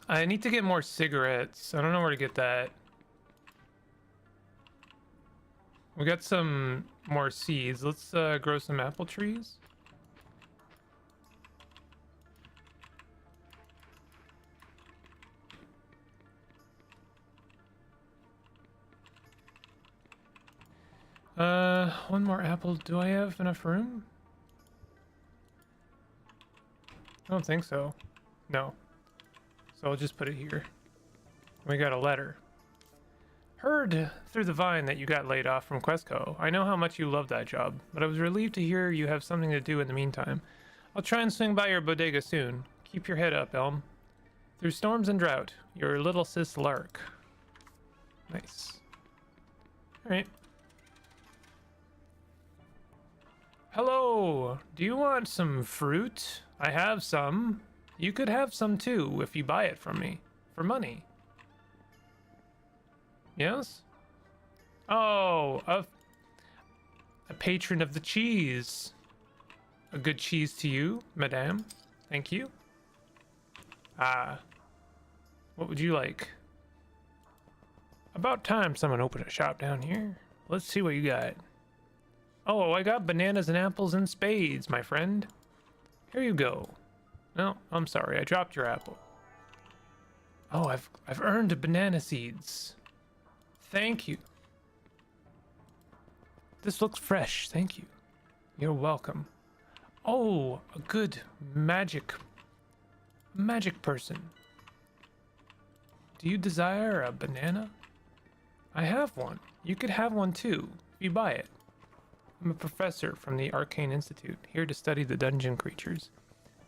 I need to get more cigarettes. I don't know where to get that. We got some more seeds. Let's grow some apple trees. One more apple. Do I have enough room? I don't think so. No. So I'll just put it here. We got a letter. Heard through the vine that you got laid off from Questco. I know how much you love that job, but I was relieved to hear you have something to do in the meantime. I'll try and swing by your bodega soon. Keep your head up, Elm. Through storms and drought, your little sis Lark. Nice. Alright. Hello! Do you want some fruit? I have some. You could have some too if you buy it from me. For money. Yes? Oh, a patron of the cheese. A good cheese to you, madame. Thank you. Ah. What would you like? About time someone opened a shop down here. Let's see what you got. Oh, I got bananas and apples and spades, my friend. Here you go. No, I'm sorry, I dropped your apple. Oh, I've earned banana seeds. Thank you. This looks fresh, thank you. You're welcome. Oh, a good magic person. Do you desire a banana? I have one. You could have one too, if you buy it. I'm a professor from the Arcane Institute, here to study the dungeon creatures.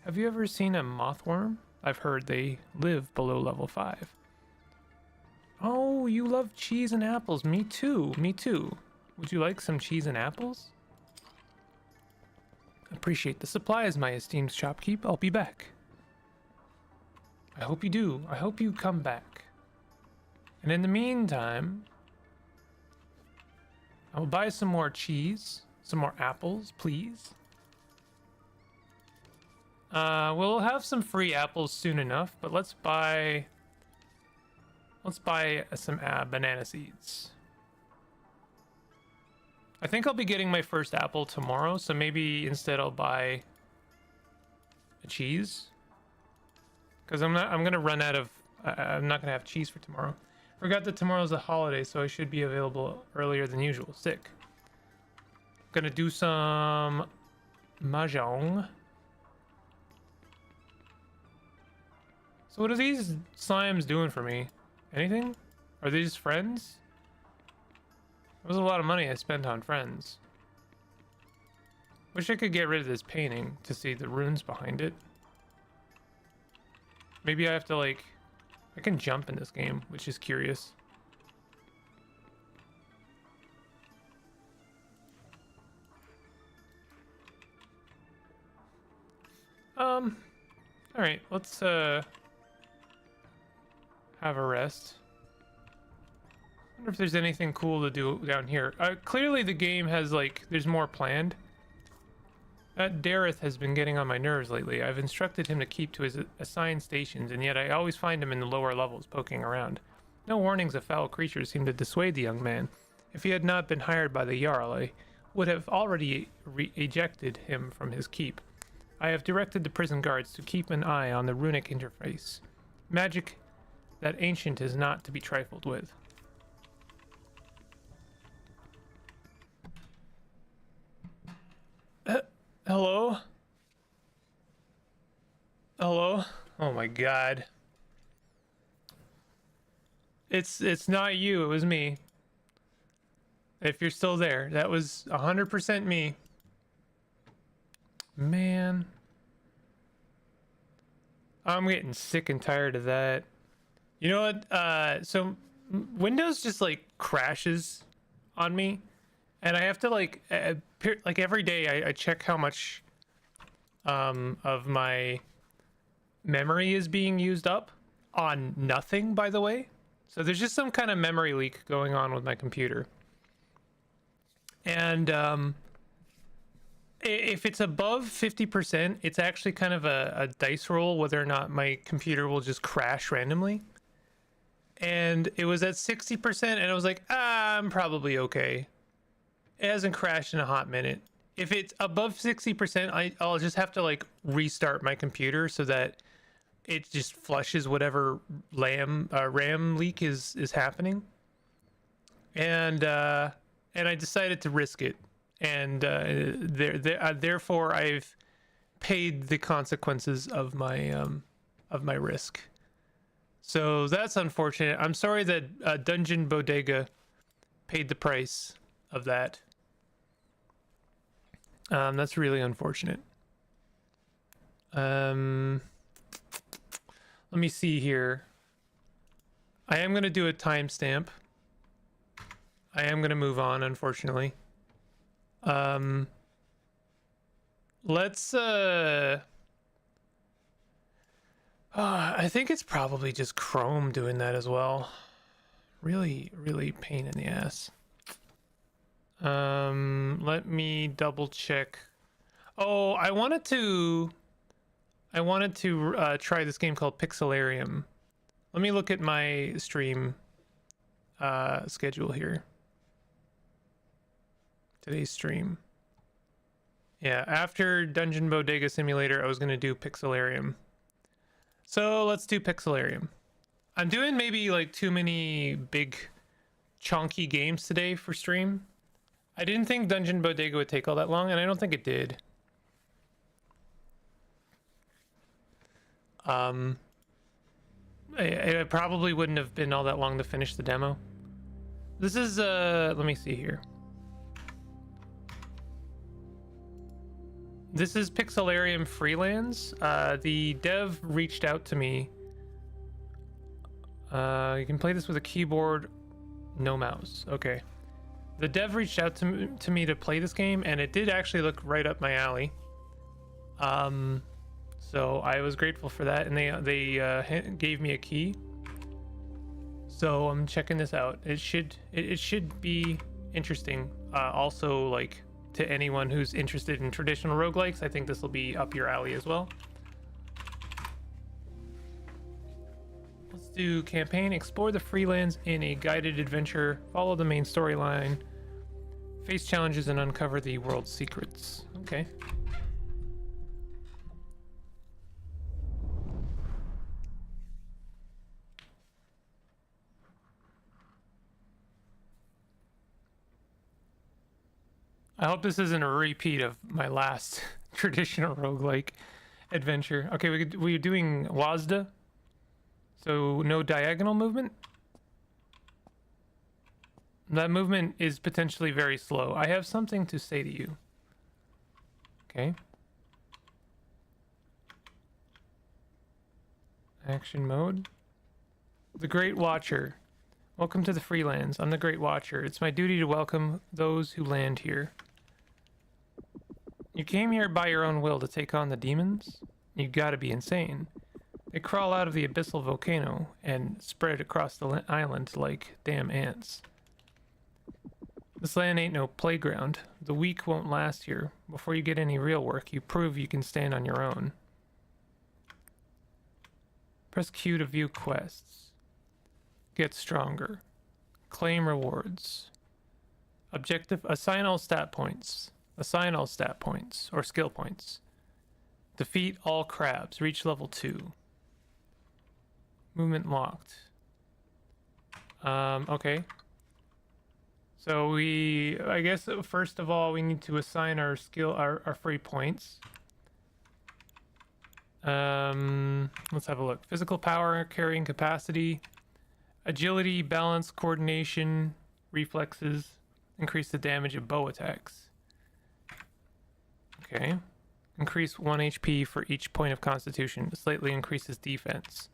Have you ever seen a mothworm? I've heard they live below level 5. Oh, you love cheese and apples. Me too, me too. Would you like some cheese and apples? Appreciate the supplies, my esteemed shopkeep. I'll be back. I hope you do. I hope you come back. And in the meantime, I will buy some more cheese, some more apples, please. We'll have some free apples soon enough, but let's buy some banana seeds. I think I'll be getting my first apple tomorrow, so maybe instead I'll buy a cheese. Because I'm gonna run out of, I'm not gonna have cheese for tomorrow. Forgot that tomorrow's a holiday, so I should be available earlier than usual. Sick. Gonna do some mahjong. So what are these slimes doing for me? Anything? Are they just friends? That was a lot of money I spent on friends. Wish I could get rid of this painting to see the runes behind it. Maybe I have to like... I can jump in this game, which is curious. Alright, let's have a rest. I wonder if there's anything cool to do down here. Clearly the game has like, there's more planned. That Dareth has been getting on my nerves lately. I've instructed him to keep to his assigned stations, and yet I always find him in the lower levels poking around. No warnings of foul creatures seem to dissuade the young man. If he had not been hired by the Jarl, I would have already ejected him from his keep. I have directed the prison guards to keep an eye on the runic interface. Magic that ancient is not to be trifled with. Hello? Hello? Oh my god. It's not you, it was me. If you're still there, that was 100% me. Man. I'm getting sick and tired of that. You know what? So Windows just like crashes on me. And I have to like every day I check how much of my memory is being used up on nothing, by the way. So there's just some kind of memory leak going on with my computer. And if it's above 50%, it's actually kind of a dice roll whether or not my computer will just crash randomly. And it was at 60% and I was like, I'm probably okay. It hasn't crashed in a hot minute. If it's above 60%, I'll just have to like restart my computer so that it just flushes whatever RAM leak is happening. And I decided to risk it. And therefore I've paid the consequences of my risk. So that's unfortunate. I'm sorry that Dungeon Bodega paid the price of that. That's really unfortunate. Let me see here. I am going to do a timestamp. I am going to move on, unfortunately. Let's I think it's probably just Chrome doing that as well. Really, really pain in the ass. Let me double check. Oh, I wanted to try this game called Pixelarium. Let me look at my stream schedule here. Today's stream. Yeah, after Dungeon Bodega Simulator, I was gonna do Pixelarium. So let's do Pixelarium. I'm doing maybe like too many big chunky games today for stream. I didn't think Dungeon Bodega would take all that long, and I don't think it did. It probably wouldn't have been all that long to finish the demo. This is let me see here. This is Pixelarium Freelance. The dev reached out to me. You can play this with a keyboard, no mouse. Okay. The dev reached out to me to play this game, and it did actually look right up my alley. So I was grateful for that, and they gave me a key. So I'm checking this out. It should be interesting. Also, like, to anyone who's interested in traditional roguelikes, I think this will be up your alley as well. Let's do campaign. Explore the freelands in a guided adventure. Follow the main storyline. Face challenges and uncover the world's secrets. Okay. I hope this isn't a repeat of my last traditional roguelike adventure. Okay, we're doing Wazda. So no diagonal movement. That movement is potentially very slow. I have something to say to you. Okay. Action mode. The Great Watcher. Welcome to the Freelands. I'm the Great Watcher. It's my duty to welcome those who land here. You came here by your own will to take on the demons? You gotta be insane. They crawl out of the abyssal volcano and spread across the island like damn ants. This land ain't no playground. The weak won't last here. Before you get any real work, you prove you can stand on your own. Press Q to view quests. Get stronger. Claim rewards. Objective, assign all stat points. Assign all stat points, or skill points. Defeat all crabs. Reach level 2. Movement locked. Okay. So I guess first of all, we need to assign our our free points. Let's have a look. Physical power, carrying capacity, agility, balance, coordination, reflexes, increase the damage of bow attacks. Okay. Increase 1 HP for each point of constitution. Slightly increases defense.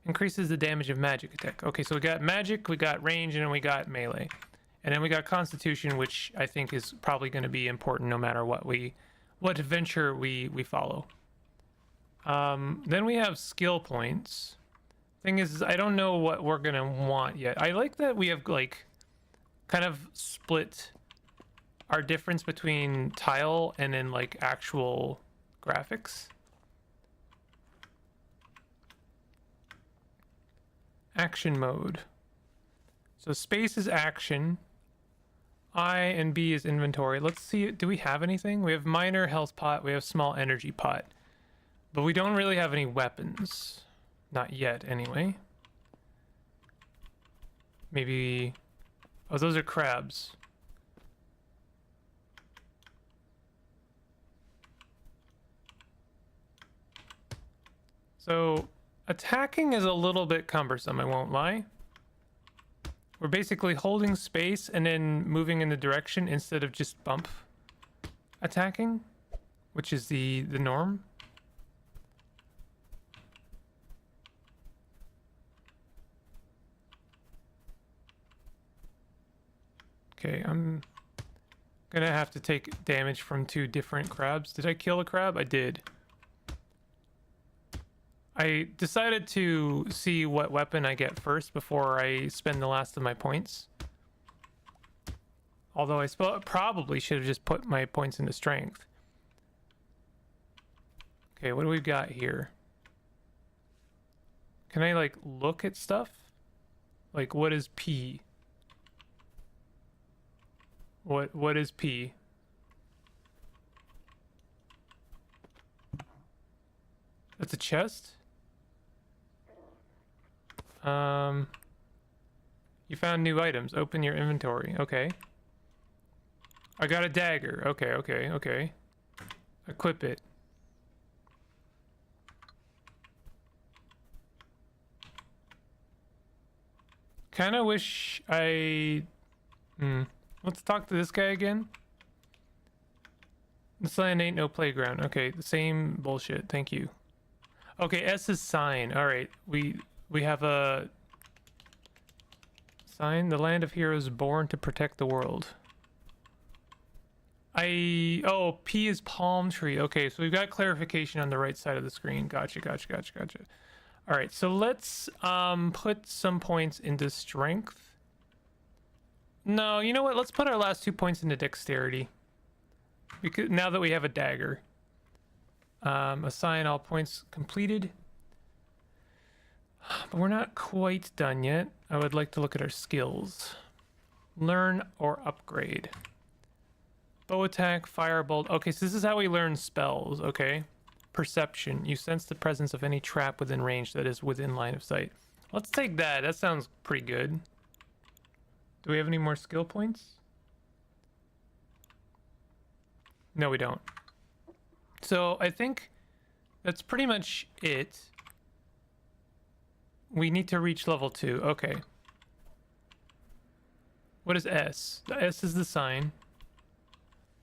Increases the damage of magic attack. Okay, so we got magic, we got range, and then we got melee. And then we got constitution, which I think is probably going to be important no matter what adventure we follow. Then we have skill points. Thing is, I don't know what we're going to want yet. I like that we have, like, kind of split our difference between tile and then, like, actual graphics. Action mode. So space is action. I and B is inventory. Let's see, do we have anything? We have minor health pot, we have small energy pot. But we don't really have any weapons. Not yet, anyway. Maybe... Oh, those are crabs. So, attacking is a little bit cumbersome, I won't lie. We're basically holding space and then moving in the direction instead of just bump attacking, which is the norm. Okay, I'm gonna have to take damage from 2 different crabs. Did I kill a crab? I did. I decided to see what weapon I get first before I spend the last of my points. Although I probably should have just put my points into strength. Okay, what do we got here? Can I, like, look at stuff? Like, what is P? What is P? That's a chest? You found new items. Open your inventory. Okay. I got a dagger. Okay. Equip it. Kinda wish I... Let's talk to this guy again. This land ain't no playground. Okay, the same bullshit. Thank you. Okay, S is sign. Alright, we have a... sign. The land of heroes born to protect the world. Oh, P is palm tree. Okay, so we've got clarification on the right side of the screen. Gotcha. Alright, so let's put some points into strength. No, you know what? Let's put our last 2 points into dexterity. Because now that we have a dagger. Assign all points completed. But we're not quite done yet. I would like to look at our skills. Learn or upgrade. Bow attack, firebolt. Okay, so this is how we learn spells, okay? Perception. You sense the presence of any trap within range that is within line of sight. Let's take that. That sounds pretty good. Do we have any more skill points? No, we don't. So I think that's pretty much it. We need to reach level 2. Okay. What is S? The S is the sign.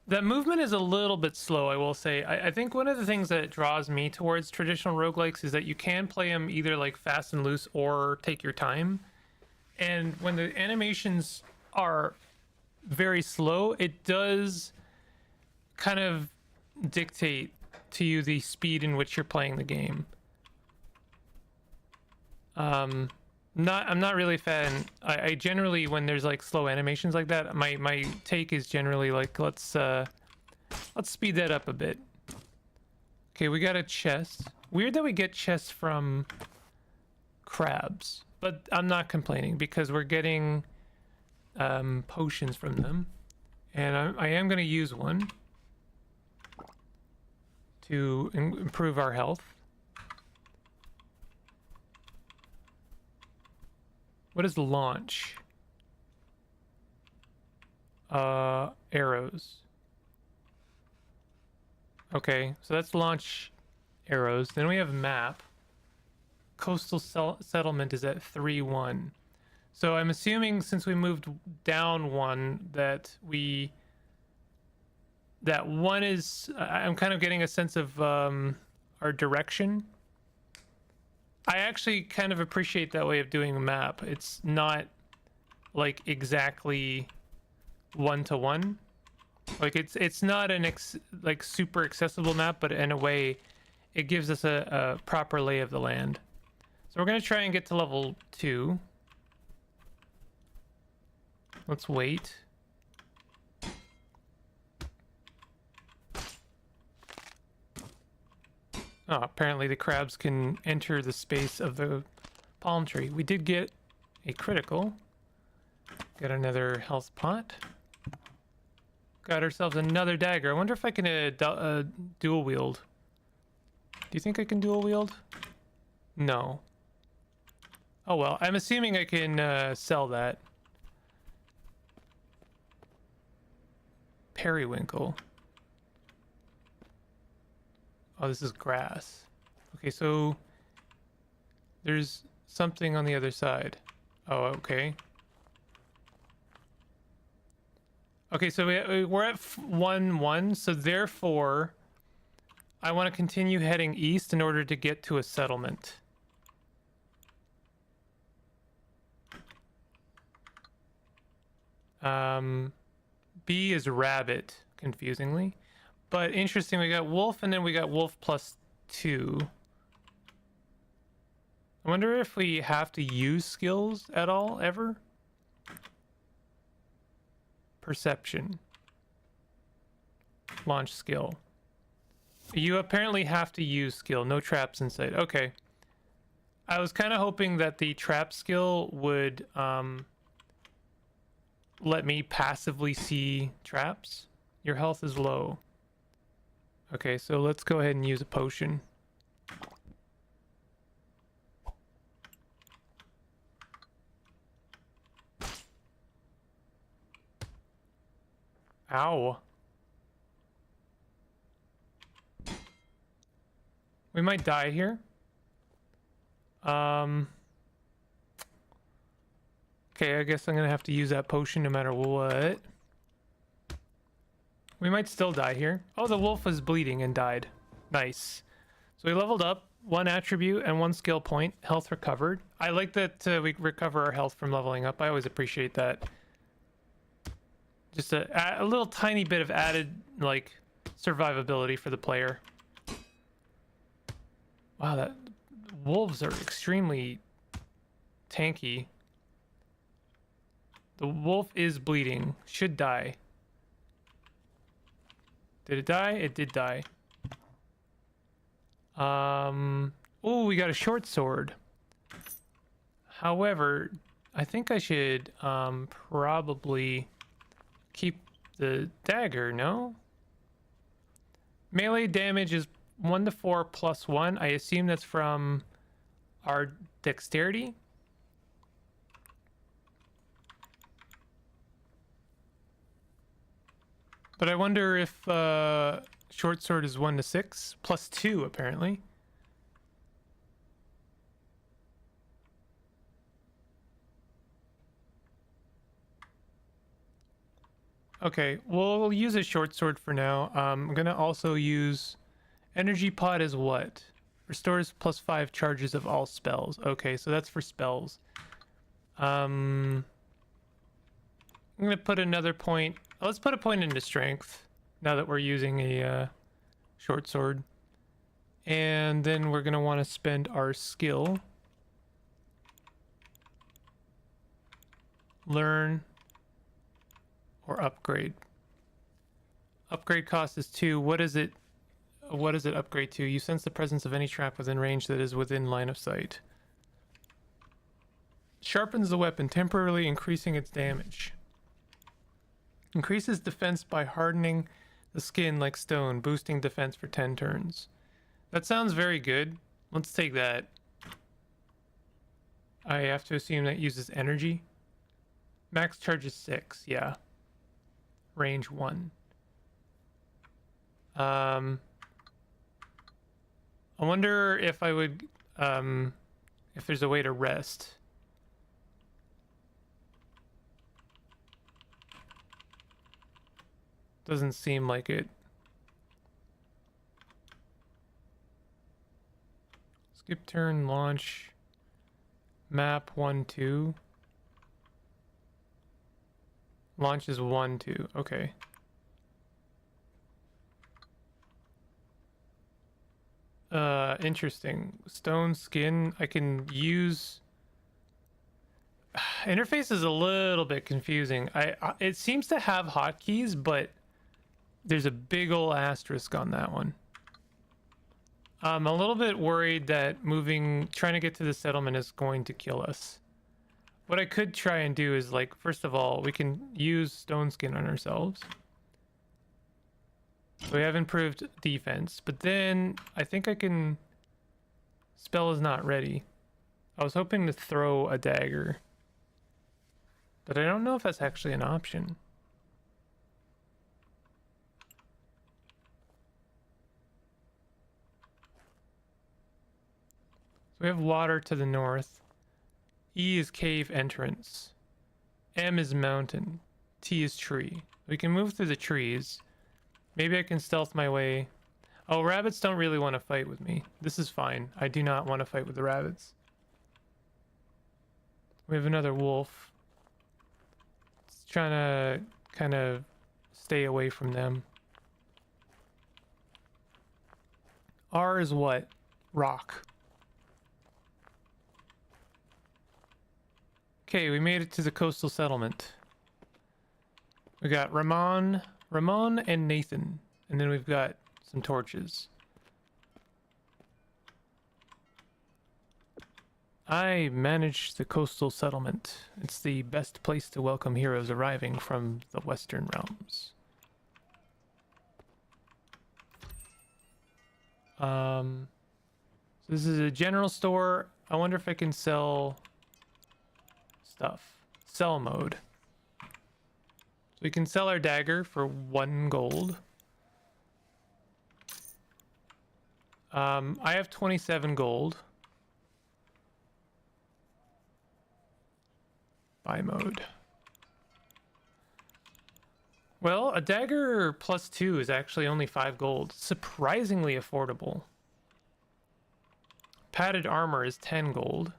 That movement is a little bit slow, I will say. I think one of the things that draws me towards traditional roguelikes is that you can play them either like fast and loose or take your time. And when the animations are very slow, it does kind of dictate to you the speed in which you're playing the game. I'm not really a fan. I generally, when there's like slow animations like that, my take is generally like, let's speed that up a bit. Okay, we got a chest. Weird that we get chests from crabs, but I'm not complaining because we're getting potions from them, and I am going to use one to improve our health. What is launch? Arrows. Okay, so that's launch arrows. Then we have map. Coastal settlement is at 3-1. So I'm assuming since we moved down one that one is, I'm kind of getting a sense of our direction. I actually kind of appreciate that way of doing a map. It's not like exactly 1-to-1. Like it's not an like super accessible map, but in a way it gives us a proper lay of the land. So we're gonna try and get to level 2. Let's wait. Oh, apparently the crabs can enter the space of the palm tree. We did get a critical. Got another health pot. Got ourselves another dagger. I wonder if I can dual wield. Do you think I can dual wield? No. Oh well, I'm assuming I can sell that. Periwinkle. Oh, this is grass. Okay, so there's something on the other side. Oh, okay. Okay, so we're at 1-1, so therefore I want to continue heading east in order to get to a settlement. B is rabbit, confusingly. But interesting, we got wolf and then we got wolf +2. I wonder if we have to use skills at all, ever? Perception. Launch skill. You apparently have to use skill. No traps in sight. Okay. I was kind of hoping that the trap skill would let me passively see traps. Your health is low. Okay, so let's go ahead and use a potion. Ow. We might die here. Okay, I guess I'm gonna have to use that potion no matter what. We might still die here. Oh, the wolf was bleeding and died. Nice. So we leveled up 1 attribute and 1 skill point. Health recovered. I like that we recover our health from leveling up. I always appreciate that. Just a little tiny bit of added, like, survivability for the player. Wow, that wolves are extremely tanky. The wolf is bleeding. Should die. Did it die? It did die. Oh, we got a short sword. However, I think I should probably keep the dagger, no? Melee damage is 1-4 +1. I assume that's from our dexterity. But I wonder if short sword is 1-6 +2 apparently. Okay, we'll use a short sword for now. I'm gonna also use energy pod as what? Restores +5 charges of all spells. Okay, so that's for spells. I'm gonna put another point. Let's put a point into strength now that we're using a short sword. And then we're gonna want to spend our skill. Learn or upgrade. Upgrade cost is 2. What does it upgrade to? You sense the presence of any trap within range that is within line of sight. Sharpens the weapon, temporarily increasing its damage. Increases defense by hardening the skin like stone, boosting defense for 10 turns. That sounds very good. Let's take that. I have to assume that uses energy. Max charge is 6, yeah. Range 1. I wonder if I would, if there's a way to rest. Doesn't seem like it. Skip turn, launch, map 1, 2. Launch is 1, 2. Okay. Interesting. Stone skin. I can use. Interface is a little bit confusing. It seems to have hotkeys, but there's a big ol' asterisk on that one. I'm a little bit worried that trying to get to the settlement is going to kill us. What I could try and do is, like, first of all, we can use stone skin on ourselves. So we have improved defense, but then I think I can... Spell is not ready. I was hoping to throw a dagger, but I don't know if that's actually an option. So we have water to the north. E is cave entrance. M is mountain. T is tree. We can move through the trees. Maybe I can stealth my way. Oh, rabbits don't really want to fight with me. This is fine. I do not want to fight with the rabbits. We have another wolf. It's trying to kind of stay away from them. R is what? Rock. Okay, we made it to the coastal settlement. We got Ramon, and Nathan. And then we've got some torches. I manage the coastal settlement. It's the best place to welcome heroes arriving from the Western Realms. So this is a general store. I wonder if I can sell stuff. Sell mode. So we can sell our dagger for 1 gold. I have 27 gold. Buy mode. Well, a dagger +2 is actually only 5 gold. Surprisingly affordable. Padded armor is 10 gold.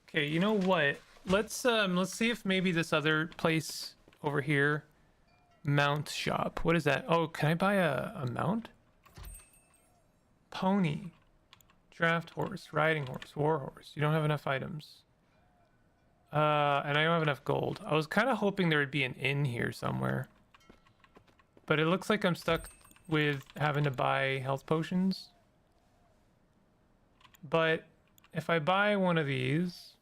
Okay, you know what? Let's see if maybe this other place over here, mount shop. What is that? Oh, can I buy a mount? Pony, draft horse, riding horse, war horse. You don't have enough items. And I don't have enough gold. I was kind of hoping there would be an inn here somewhere, but it looks like I'm stuck with having to buy health potions. But if I buy one of these,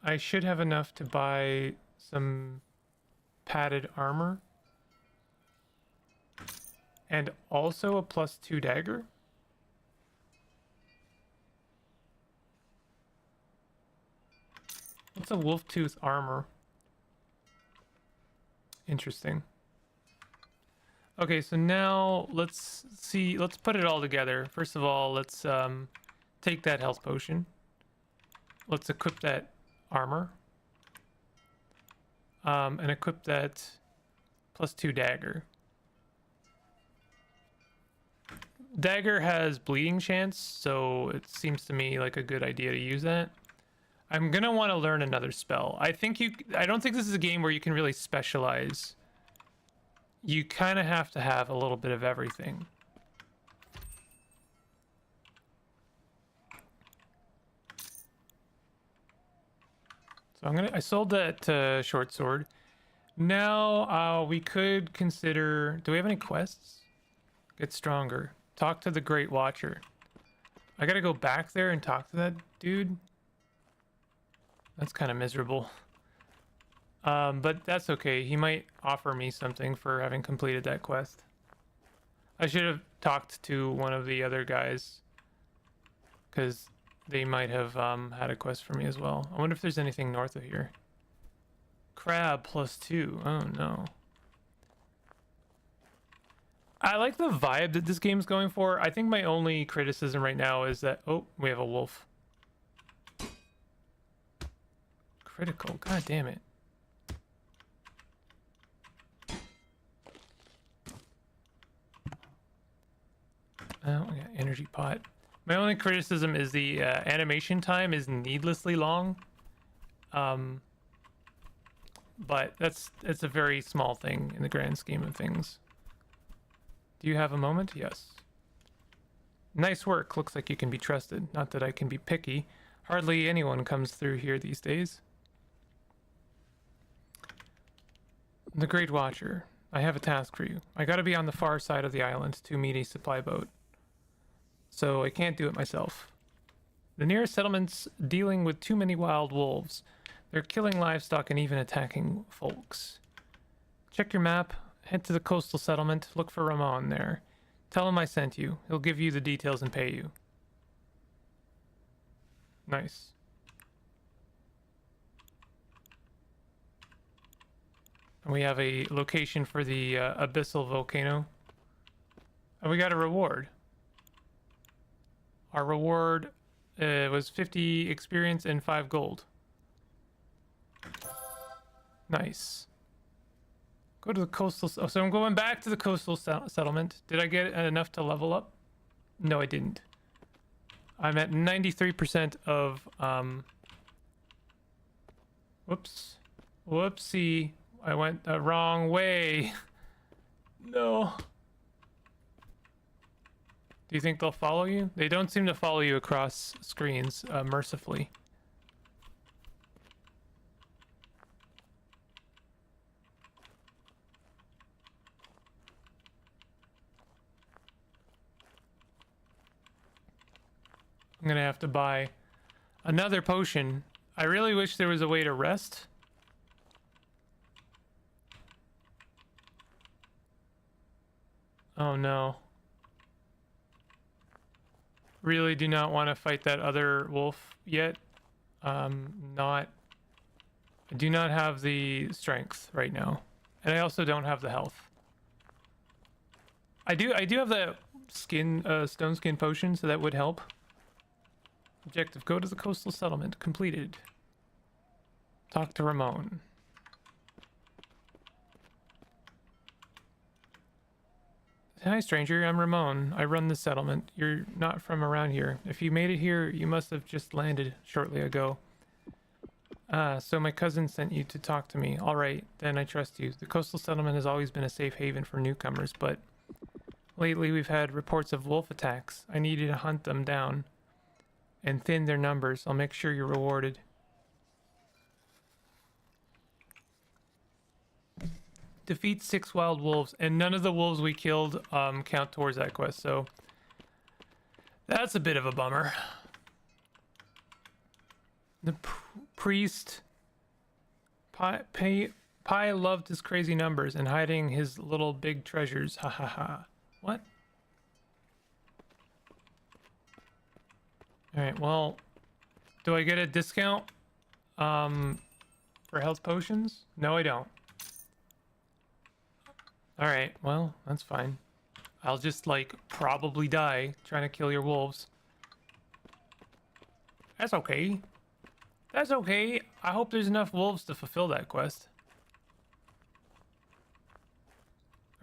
I should have enough to buy some padded armor. And also a +2 dagger. What's a wolf tooth armor? Interesting. Okay, so now let's see. Let's put it all together. First of all, let's take that health potion. Let's equip that armor. And equip that +2 dagger. Dagger has bleeding chance, so it seems to me like a good idea to use that. I'm gonna want to learn another spell. I don't think this is a game where you can really specialize. You kind of have to have a little bit of everything. So I sold that short sword. Now we could consider, do we have any quests? Get stronger. Talk to the Great Watcher. I gotta go back there and talk to that dude. That's kind of miserable. But that's okay. He might offer me something for having completed that quest. I should have talked to one of the other guys, because they might have had a quest for me as well. I wonder if there's anything north of here. Crab +2. Oh no. I like the vibe that this game's going for. I think my only criticism right now is that... Oh, we have a wolf. Critical. God damn it. Oh, we got energy pot. My only criticism is the animation time is needlessly long. But it's a very small thing in the grand scheme of things. Do you have a moment? Yes. Nice work. Looks like you can be trusted. Not that I can be picky. Hardly anyone comes through here these days. The Great Watcher. I have a task for you. I gotta be on the far side of the island to meet a supply boat. So I can't do it myself. The nearest settlement's dealing with too many wild wolves. They're killing livestock and even attacking folks. Check your map. Head to the coastal settlement. Look for Ramon there. Tell him I sent you. He'll give you the details and pay you. Nice. And we have a location for the abyssal volcano. And we got a reward. Our reward was 50 experience and 5 gold. Nice. Go to the coastal... Oh, so I'm going back to the coastal settlement. Did I get enough to level up? No, I didn't. I'm at 93% of... Whoops. Whoopsie. I went the wrong way. No. Do you think they'll follow you? They don't seem to follow you across screens, mercifully. I'm gonna have to buy another potion. I really wish there was a way to rest. Oh no. Really do not want to fight that other wolf yet. I do not have the strength right now. And I also don't have the health. I do have the skin, stone skin potion, so that would help. Objective, go to the coastal settlement. Completed. Talk to Ramon. Hi, stranger. I'm Ramon. I run the settlement. You're not from around here. If you made it here, you must have just landed shortly ago. So my cousin sent you to talk to me. All right, then I trust you. The coastal settlement has always been a safe haven for newcomers, but lately we've had reports of wolf attacks. I need you to hunt them down and thin their numbers. I'll make sure you're rewarded. Defeat 6 wild wolves, and none of the wolves we killed count towards that quest, so that's a bit of a bummer. The priest Pi loved his crazy numbers and hiding his little big treasures. Ha ha ha. What? Alright, well, do I get a discount for health potions? No, I don't. All right, well, that's fine. I'll just, like, probably die trying to kill your wolves. That's okay. That's okay. I hope there's enough wolves to fulfill that quest.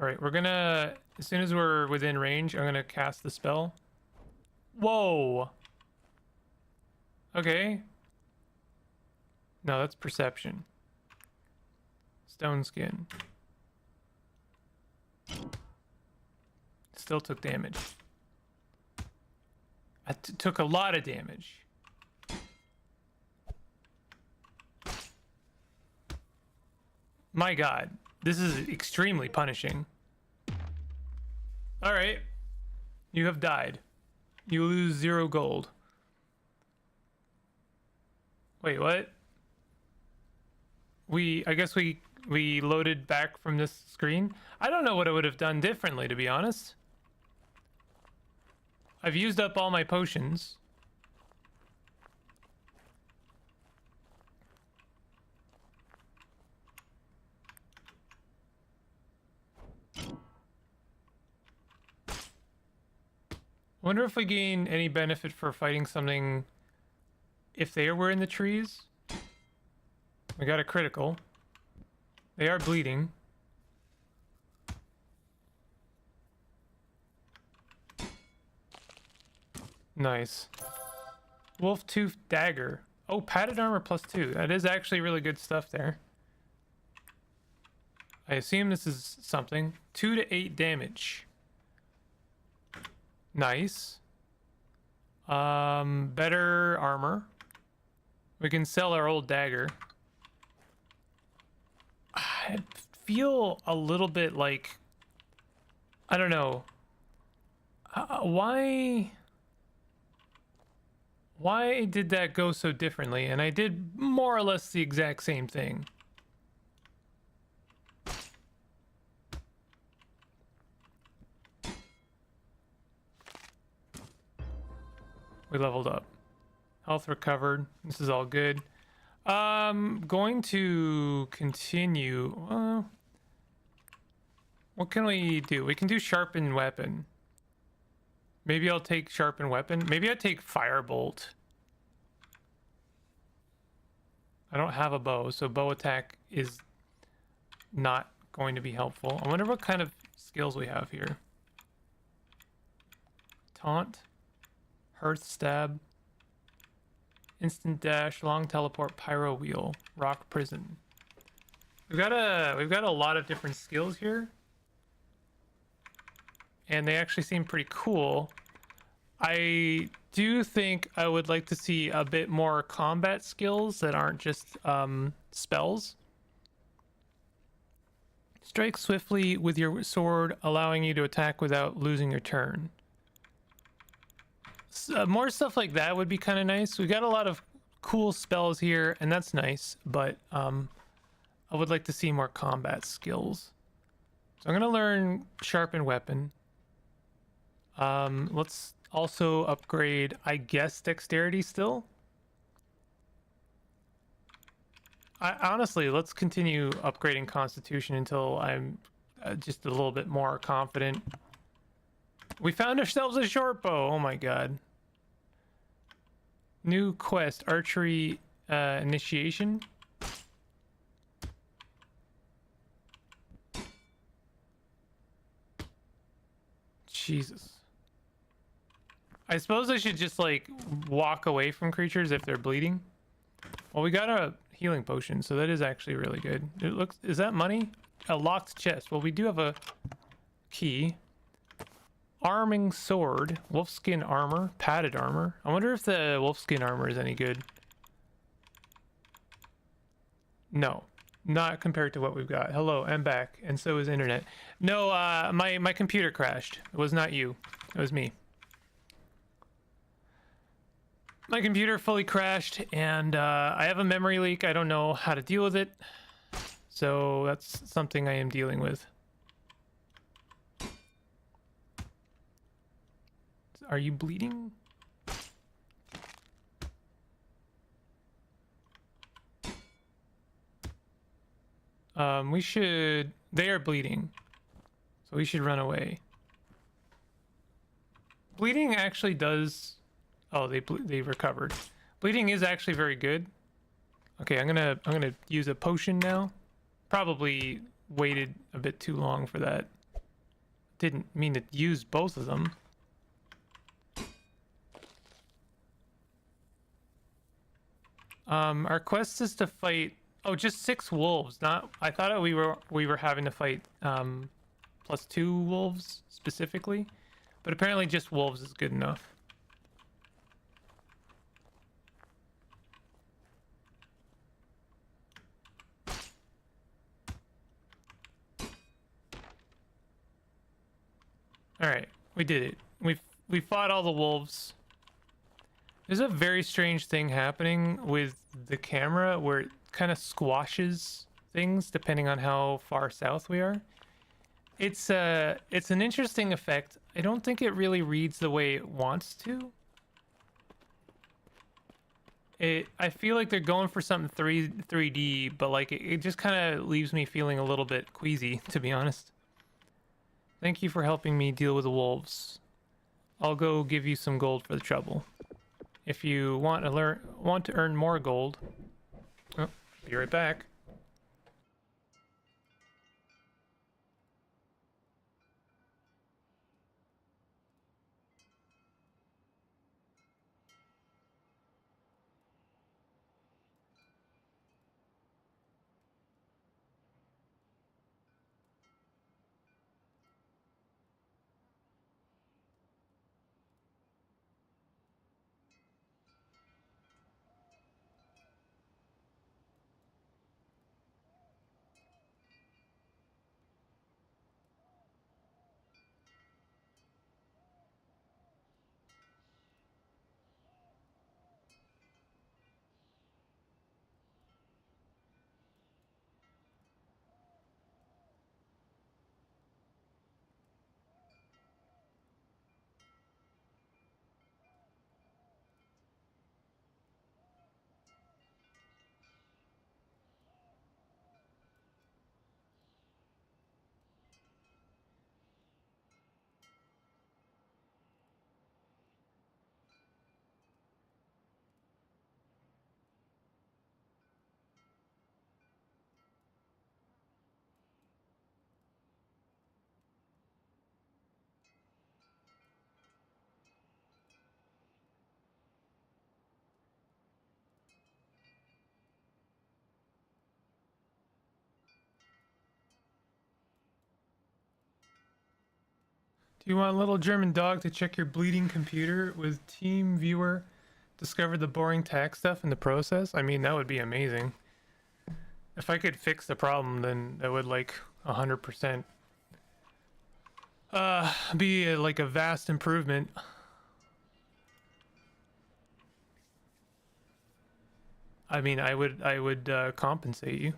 All right, we're gonna... As soon as we're within range, I'm gonna cast the spell. Whoa! Okay. No, that's perception. Stone skin. Still took damage. I took a lot of damage. My god, this is extremely punishing. All right, you have died. You lose 0 gold. Wait, what? I guess we loaded back from this screen. I don't know what I would have done differently, to be honest. I've used up all my potions. Wonder if we gain any benefit for fighting something if they were in the trees. We got a critical. They are bleeding. Nice. Wolf Tooth Dagger. Oh, padded armor +2. That is actually really good stuff there. I assume this is something. 2 to 8 damage. Nice. Better armor. We can sell our old dagger. I feel a little bit like... I don't know. Why did that go so differently? And I did more or less the exact same thing. We leveled up. Health recovered. This is all good. Going to continue. What can we do? We can do sharpen weapon. Maybe I'll take sharpen weapon. Maybe I'll take firebolt. I don't have a bow, so bow attack is not going to be helpful. I wonder what kind of skills we have here. Taunt, hearth stab, instant dash, long teleport, pyro wheel, rock prison. We've got a lot of different skills here. And they actually seem pretty cool. I do think I would like to see a bit more combat skills that aren't just spells. Strike swiftly with your sword, allowing you to attack without losing your turn. More stuff like that would be kind of nice. We got a lot of cool spells here, and that's nice, but I would like to see more combat skills. So I'm going to learn sharpen weapon. Let's also upgrade, I guess, dexterity still. Honestly, let's continue upgrading constitution until I'm just a little bit more confident. We found ourselves a short bow. Oh my god. New quest, archery initiation. Jesus. I suppose I should just like walk away from creatures if they're bleeding. Well, we got a healing potion, so that is actually really good. It looks, is that money? A locked chest. Well, we do have a key. Arming sword, wolfskin armor, padded armor. I wonder if the wolfskin armor is any good. No, not compared to what we've got. Hello, I'm back, and so is internet. No, my computer crashed. It was not you. It was me. My computer fully crashed, and I have a memory leak. I don't know how to deal with it, so that's something I am dealing with. Are you bleeding? We should... They are bleeding. So we should run away. Bleeding actually does... Oh, they recovered. Bleeding is actually very good. Okay, I'm gonna use a potion now. Probably waited a bit too long for that. Didn't mean to use both of them. Our quest is to fight... Oh, just 6 wolves. Not... I thought we were having to fight +2 wolves specifically, but apparently just wolves is good enough. All right, we did it. We fought all the wolves. There's a very strange thing happening with the camera where it kind of squashes things depending on how far south we are. It's an interesting effect. I don't think it really reads the way it wants to. I feel like they're going for something 3D, but like it just kind of leaves me feeling a little bit queasy, to be honest. Thank you for helping me deal with the wolves. I'll go give you some gold for the trouble. If you want to earn more gold, oh, be right back. Do you want a little German dog to check your bleeding computer with Team Viewer? Discover the boring tax stuff in the process? I mean, that would be amazing. If I could fix the problem, then that would like 100% be like a vast improvement. I mean, I would compensate you.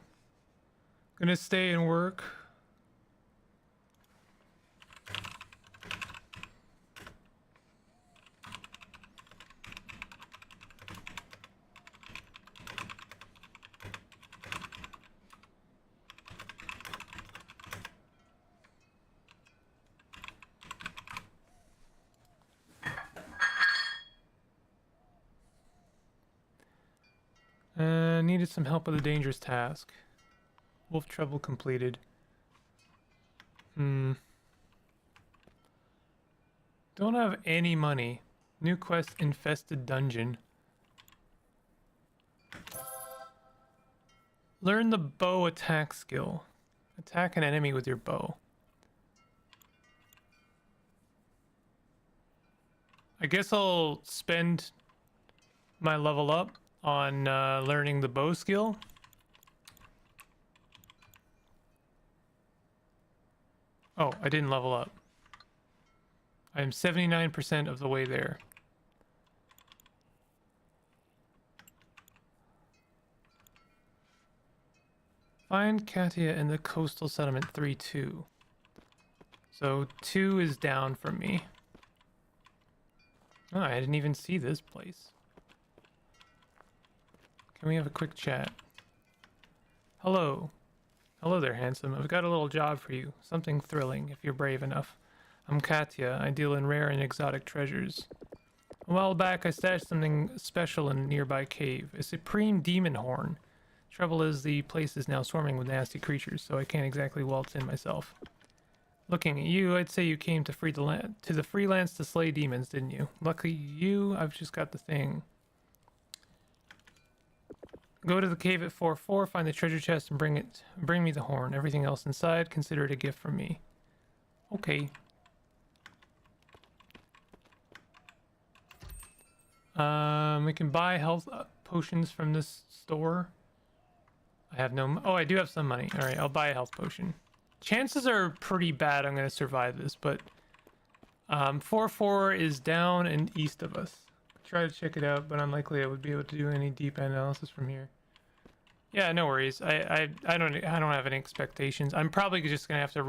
Gonna stay and work. Needed some help with a dangerous task. Wolf trouble completed. Don't have any money. New quest, infested dungeon. Learn the bow attack skill. Attack an enemy with your bow. I guess I'll spend my level up on learning the bow skill. Oh, I didn't level up. I am 79% of the way there. Find Katia in the coastal settlement 3-2. So 2 is down from me. Oh, I didn't even see this place. Can we have a quick chat? Hello. Hello there, handsome. I've got a little job for you. Something thrilling, if you're brave enough. I'm Katya. I deal in rare and exotic treasures. A while back, I stashed something special in a nearby cave. A supreme demon horn. Trouble is, the place is now swarming with nasty creatures, so I can't exactly waltz in myself. Looking at you, I'd say you came to the freelance to slay demons, didn't you? Lucky you, I've just got the thing. Go to the cave at 4-4, find the treasure chest, and bring me the horn. Everything else inside, consider it a gift from me. Okay. We can buy health potions from this store. I have no... Oh, I do have some money. Alright, I'll buy a health potion. Chances are pretty bad I'm going to survive this, but... 4-4 is down and east of us. Try to check it out, but unlikely I would be able to do any deep analysis from here. Yeah, no worries. I don't have any expectations. I'm probably just going to have to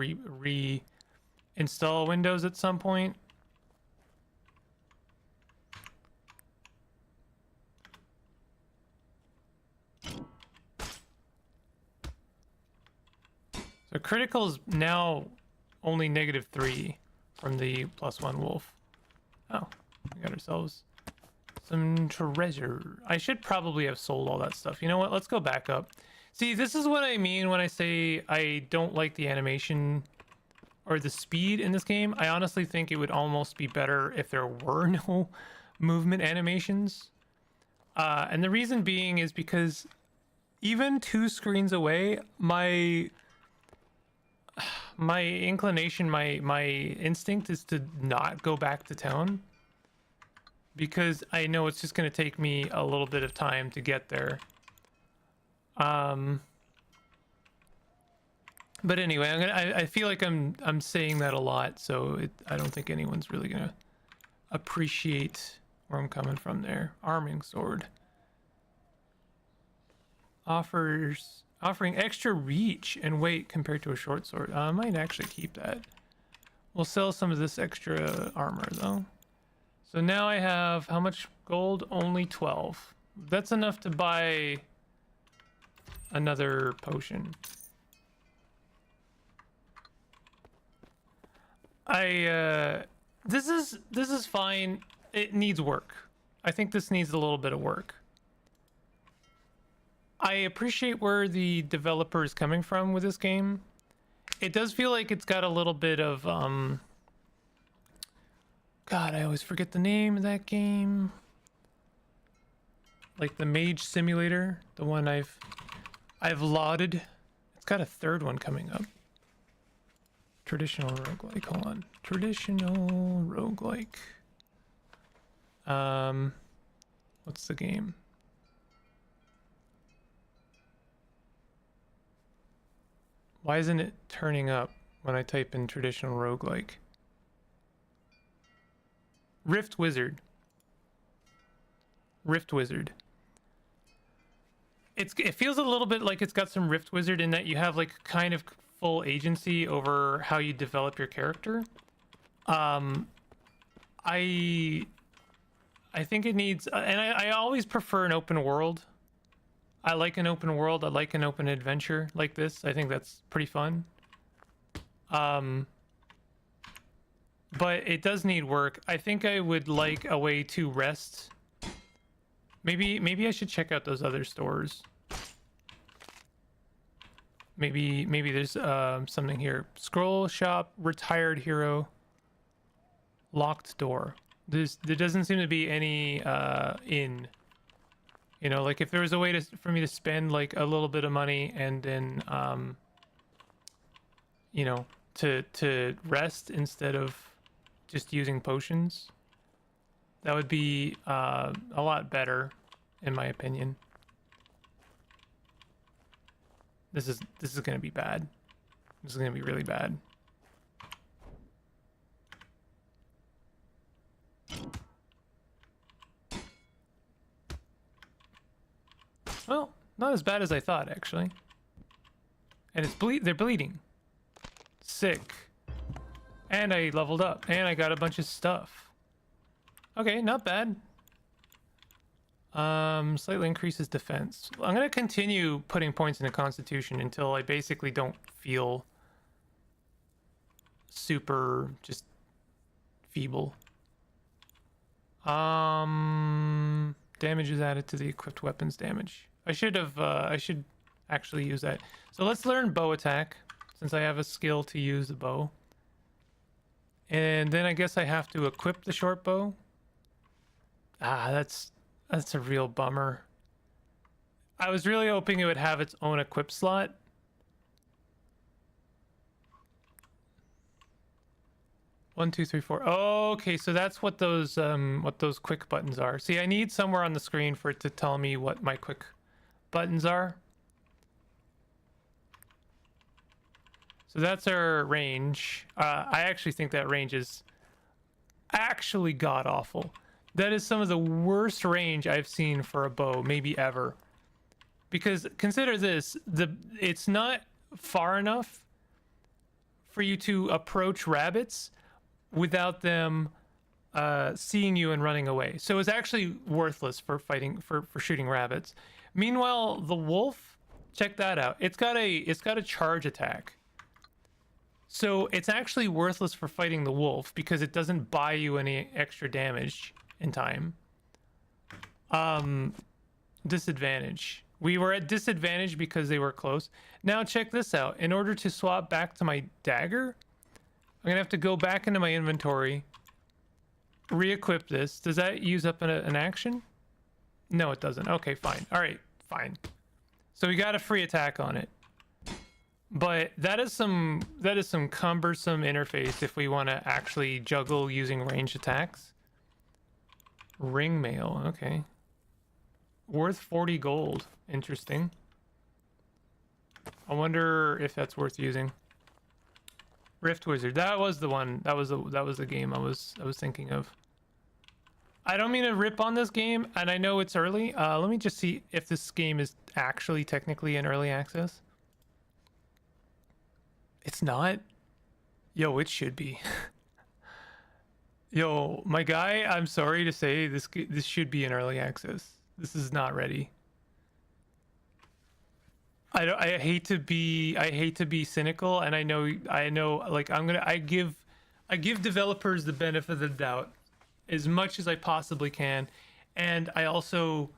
reinstall Windows at some point. So critical is now only -3 from the +1 wolf. Oh, we got ourselves some treasure. I should probably have sold all that stuff. You know what? Let's go back up. See, this is what I mean when I say I don't like the animation or the speed in this game. I honestly think it would almost be better if there were no movement animations. And the reason being is because even 2 screens away, my inclination, my instinct is to not go back to town. Because I know it's just going to take me a little bit of time to get there. But anyway, I feel like I'm saying that a lot, so I don't think anyone's really going to appreciate where I'm coming from there. Arming sword. Offering extra reach and weight compared to a short sword. I might actually keep that. We'll sell some of this extra armor though. So now I have how much gold? Only 12. That's enough to buy another potion. This is fine. It needs work. I think this needs a little bit of work. I appreciate where the developer is coming from with this game. It does feel like it's got a little bit of God, I always forget the name of that game. Like the Mage Simulator, the one I've lauded. It's got a third one coming up. Traditional roguelike. Hold on. Traditional roguelike. What's the game? Why isn't it turning up when I type in traditional roguelike? Rift Wizard. Rift Wizard. It feels a little bit like it's got some Rift Wizard in that you have like kind of full agency over how you develop your character. I think it needs, and I always prefer an open world. I like an open world. I like an open adventure like this. I think that's pretty fun. But it does need work. I think I would like a way to rest. Maybe I should check out those other stores. Maybe there's something here. Scroll shop, retired hero, locked door. There doesn't seem to be any inn. You know, like if there was a way for me to spend like a little bit of money and then you know, to rest instead of just using potions, that would be a lot better in my opinion. This is gonna be bad. This is gonna be really bad. Well, not as bad as I thought actually. And it's they're bleeding. Sick. And I leveled up and I got a bunch of stuff. Okay, not bad. Slightly increases defense. I'm gonna continue putting points into Constitution until I basically don't feel super just feeble. Damage is added to the equipped weapons damage. I should actually use that. So let's learn bow attack, since I have a skill to use the bow. And then I guess I have to equip the short bow. Ah, that's a real bummer. I was really hoping it would have its own equip slot. One, two, three, four. Oh, okay, so that's what those quick buttons are. See, I need somewhere on the screen for it to tell me what my quick buttons are. So that's our range. I actually think that range is actually god-awful. That is some of the worst range I've seen for a bow, maybe ever. Because consider this, it's not far enough for you to approach rabbits without them seeing you and running away. So it's actually worthless for fighting for shooting rabbits. Meanwhile, the wolf, check that out. It's got a charge attack. So it's actually worthless for fighting the wolf because it doesn't buy you any extra damage in time. Disadvantage. We were at disadvantage because they were close. Now check this out. In order to swap back to my dagger, I'm gonna have to go back into my inventory, re-equip this. Does that use up an action? No, it doesn't. Okay, fine. All right, fine. So we got a free attack on it. But that is some cumbersome interface if we want to actually juggle using ranged attacks. Ring mail, okay. Worth 40 gold. Interesting. I wonder if that's worth using. Rift Wizard. That was the one. That was the game I was thinking of. I don't mean to rip on this game, and I know it's early. Let me just see if this game is actually technically in early access. It's not? Yo, it should be. Yo, my guy, I'm sorry to say this should be in early access. This is not ready. I hate to be cynical, and I know like I give developers the benefit of the doubt as much as I possibly can, and I also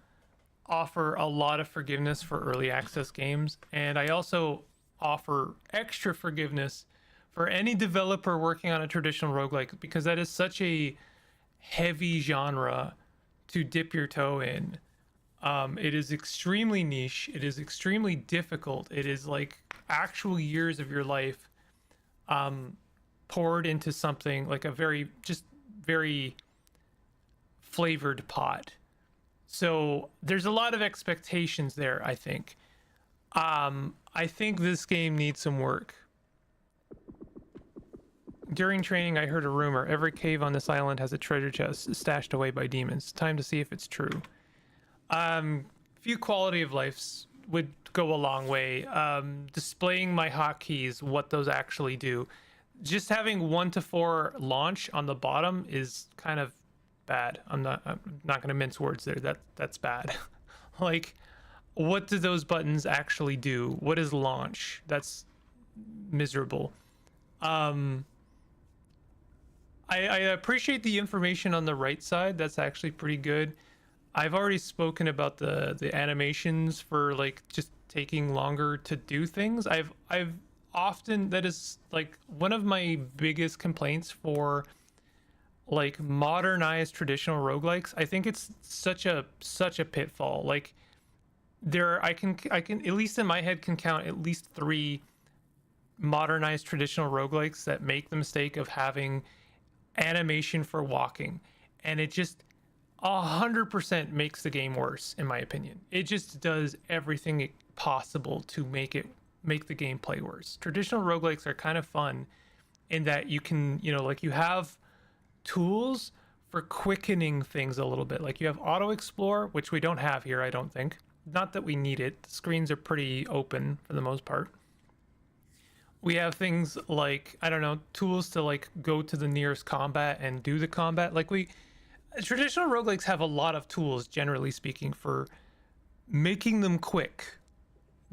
offer a lot of forgiveness for early access games, and I also offer extra forgiveness for any developer working on a traditional roguelike, because that is such a heavy genre to dip your toe in. It is extremely niche. It is extremely difficult. It is like actual years of your life poured into something like a very flavored pot. So there's a lot of expectations there, I think. I think this game needs some work. During training, I heard a rumor. Every cave on this island has a treasure chest stashed away by demons. Time to see if it's true. Few quality of lives would go a long way. Displaying my hotkeys, what those actually do. Just having 1 to 4 launch on the bottom is kind of bad. I'm not going to mince words there. That's bad. Like, what do those buttons actually do? What is launch? That's miserable. I appreciate the information on the right side. That's actually pretty good. I've already spoken about the animations for like just taking longer to do things. I've often, that is like one of my biggest complaints for like modernized traditional roguelikes. I think it's such a pitfall. Like I can at least in my head can count at least 3 modernized traditional roguelikes that make the mistake of having animation for walking, and it just 100% makes the game worse, in my opinion. It just does everything possible to make the gameplay worse. Traditional roguelikes are kind of fun in that you can, like you have tools for quickening things a little bit. Like you have auto explore, which we don't have here, I don't think. Not that we need it. The screens are pretty open for the most part. We have things like, I don't know, tools to like go to the nearest combat and do the combat. Like traditional roguelikes have a lot of tools, generally speaking, for making them quick.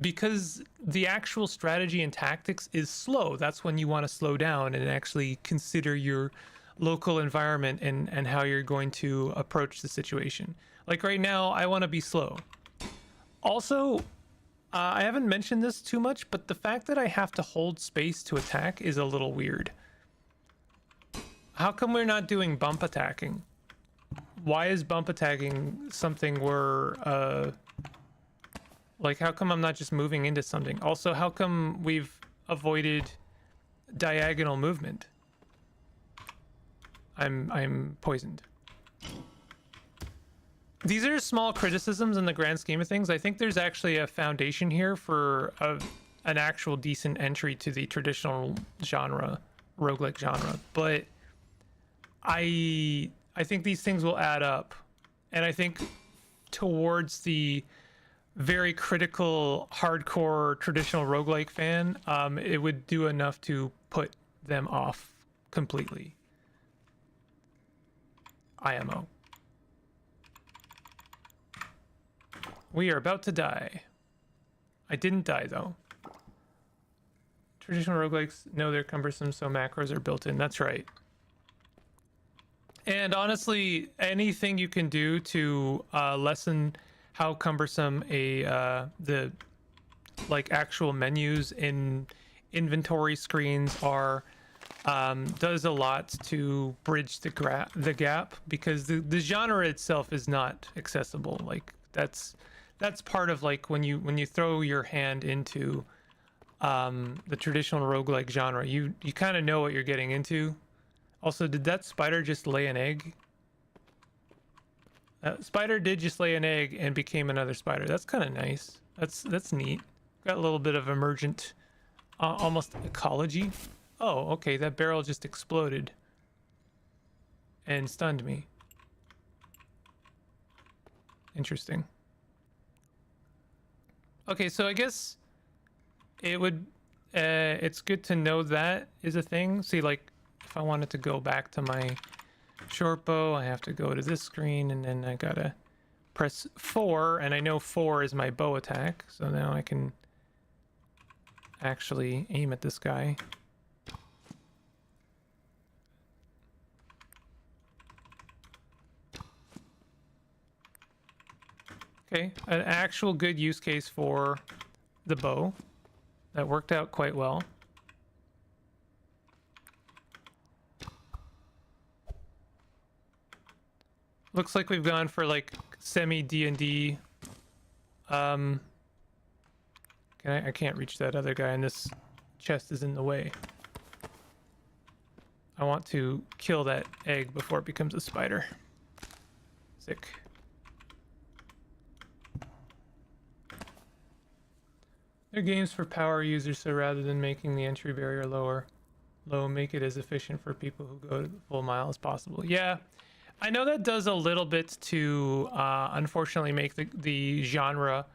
Because the actual strategy and tactics is slow. That's when you want to slow down and actually consider your local environment and how you're going to approach the situation. Like right now, I want to be slow. Also, I haven't mentioned this too much, but the fact that I have to hold space to attack is a little weird. How come we're not doing bump attacking? Why is bump attacking something where like, how come I'm not just moving into something? Also, how come we've avoided diagonal movement? I'm poisoned. These are small criticisms in the grand scheme of things. I think there's actually a foundation here for an actual decent entry to the traditional genre, roguelike genre. But I think these things will add up. And I think towards the very critical, hardcore, traditional roguelike fan, it would do enough to put them off completely. IMO. We are about to die. I didn't die, though. Traditional roguelikes know they're cumbersome, so macros are built in. That's right. And honestly, anything you can do to lessen how cumbersome the like actual menus in inventory screens are does a lot to bridge the gap, because the genre itself is not accessible. Like that's part of like when you throw your hand into the traditional roguelike genre, you kind of know what you're getting into. Also, did that spider just lay an egg? Spider did just lay an egg and became another spider. That's kind of nice. That's neat. Got a little bit of emergent, almost ecology. Oh, okay. That barrel just exploded and stunned me. Interesting. Okay, so I guess it would. It's good to know that is a thing. See, like, if I wanted to go back to my short bow, I have to go to this screen, and then I gotta press 4, and I know 4 is my bow attack, so now I can actually aim at this guy. Okay, an actual good use case for the bow. That worked out quite well. Looks like we've gone for like semi D&D. I can't reach that other guy, and this chest is in the way. I want to kill that egg before it becomes a spider. Sick. They're games for power users, so rather than making the entry barrier low, make it as efficient for people who go the full mile as possible. Yeah. I know that does a little bit to, unfortunately, make the genre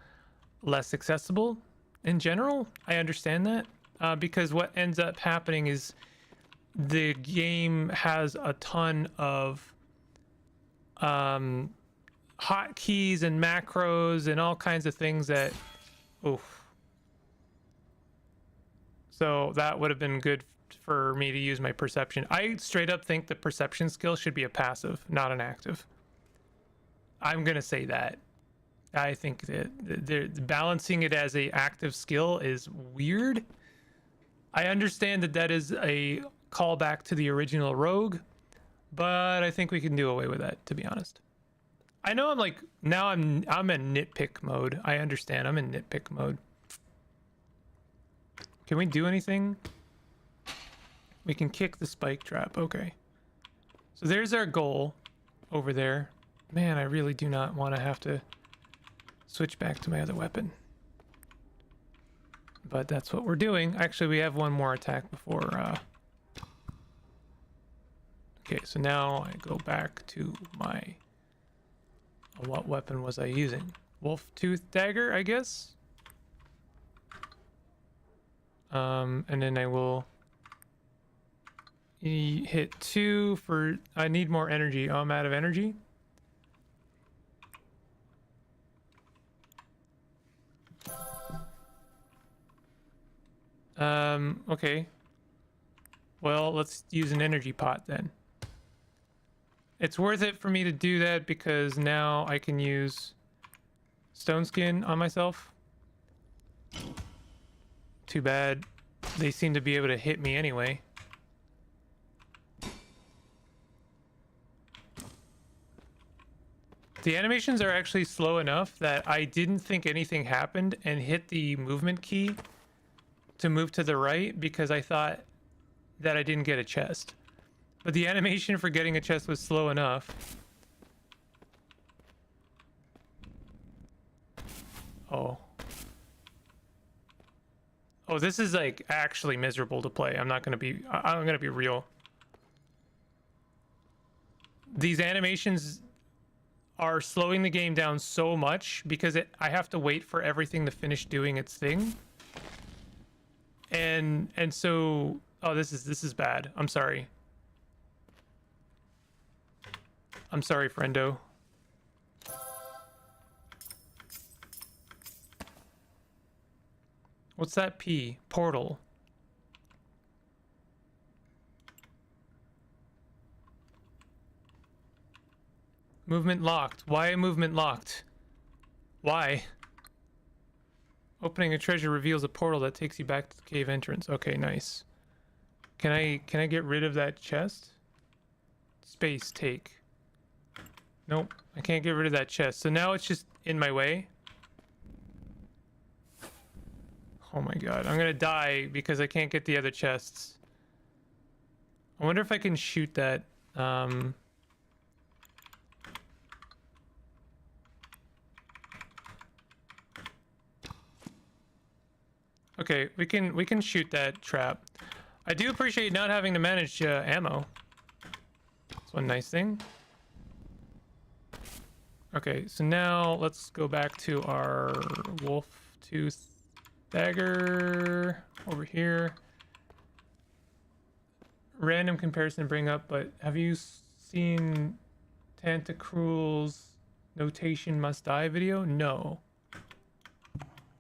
less accessible in general. I understand that, because what ends up happening is the game has a ton of hotkeys and macros and all kinds of things that, oof. So that would have been good for me to use my perception. I straight up think the perception skill should be a passive, not an active. I'm gonna say that. I think that balancing it as a active skill is weird. I understand that is a callback to the original Rogue, but I think we can do away with that, to be honest. I know I'm like, now I'm in nitpick mode. I understand I'm in nitpick mode. Can we do anything? We can kick the spike trap. Okay. So there's our goal over there. Man, I really do not want to have to switch back to my other weapon. But that's what we're doing. Actually, we have one more attack before... Okay, so now I go back to my... What weapon was I using? Wolf Tooth Dagger, I guess? And then I will You hit 2 for... I need more energy. Oh, I'm out of energy. Okay. Well, let's use an energy pot then. It's worth it for me to do that because now I can use stone skin on myself. Too bad they seem to be able to hit me anyway. The animations are actually slow enough that I didn't think anything happened and hit the movement key to move to the right because I thought that I didn't get a chest. But the animation for getting a chest was slow enough. Oh. Oh, this is like actually miserable to play. I'm gonna be real. These animations are slowing the game down so much because I have to wait for everything to finish doing its thing. And so, oh, this is bad. I'm sorry. I'm sorry, friendo. What's that P? Portal. Movement locked. Why movement locked? Why? Opening a treasure reveals a portal that takes you back to the cave entrance. Okay, nice. Can I get rid of that chest? Space take. Nope, I can't get rid of that chest. So now it's just in my way. Oh my god, I'm gonna die because I can't get the other chests. I wonder if I can shoot that. Okay, we can shoot that trap. I do appreciate not having to manage ammo. That's one nice thing. Okay, so now let's go back to our wolf tooth dagger over here. Random comparison to bring up, but have you seen Tentacruel's notation must die video? No.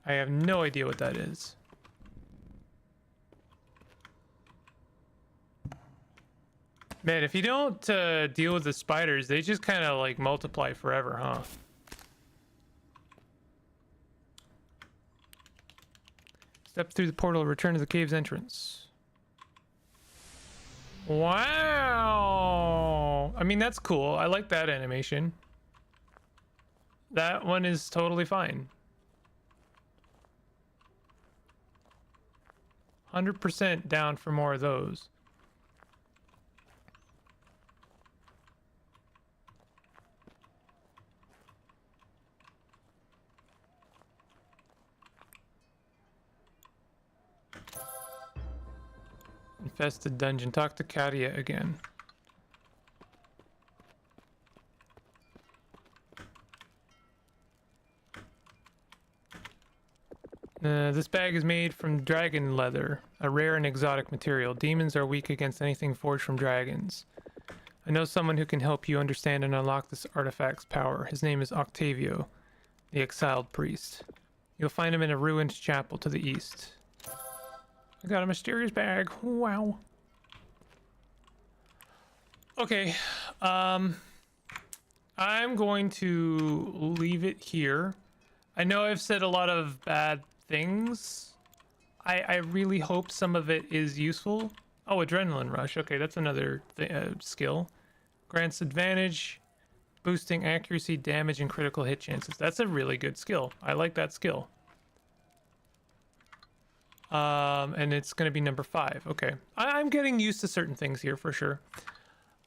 I have no idea what that is. Man, if you don't deal with the spiders, they just kind of like multiply forever, huh? Step through the portal, return to the cave's entrance. Wow! I mean, that's cool. I like that animation. That one is totally fine. 100% down for more of those. Infested dungeon. Talk to Katia again. This bag is made from dragon leather, a rare and exotic material. Demons are weak against anything forged from dragons. I know someone who can help you understand and unlock this artifact's power. His name is Octavio, the exiled priest. You'll find him in a ruined chapel to the east. I got a mysterious bag. Wow. Okay. I'm going to leave it here. I know I've said a lot of bad things. I really hope some of it is useful. Oh, adrenaline rush. Okay, that's another skill. Grants advantage, boosting accuracy, damage, and critical hit chances. That's a really good skill. I like that skill. And it's going to be number 5. Okay. I'm getting used to certain things here for sure.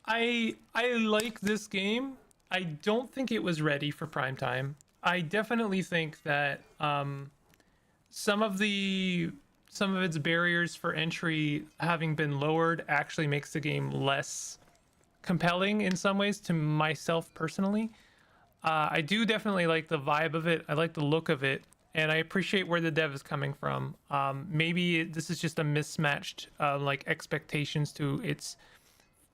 I like this game. I don't think it was ready for prime time. I definitely think that some of its barriers for entry having been lowered actually makes the game less compelling in some ways to myself personally. I do definitely like the vibe of it. I like the look of it. and I appreciate where the dev is coming from. Maybe this is just a mismatched like expectations to its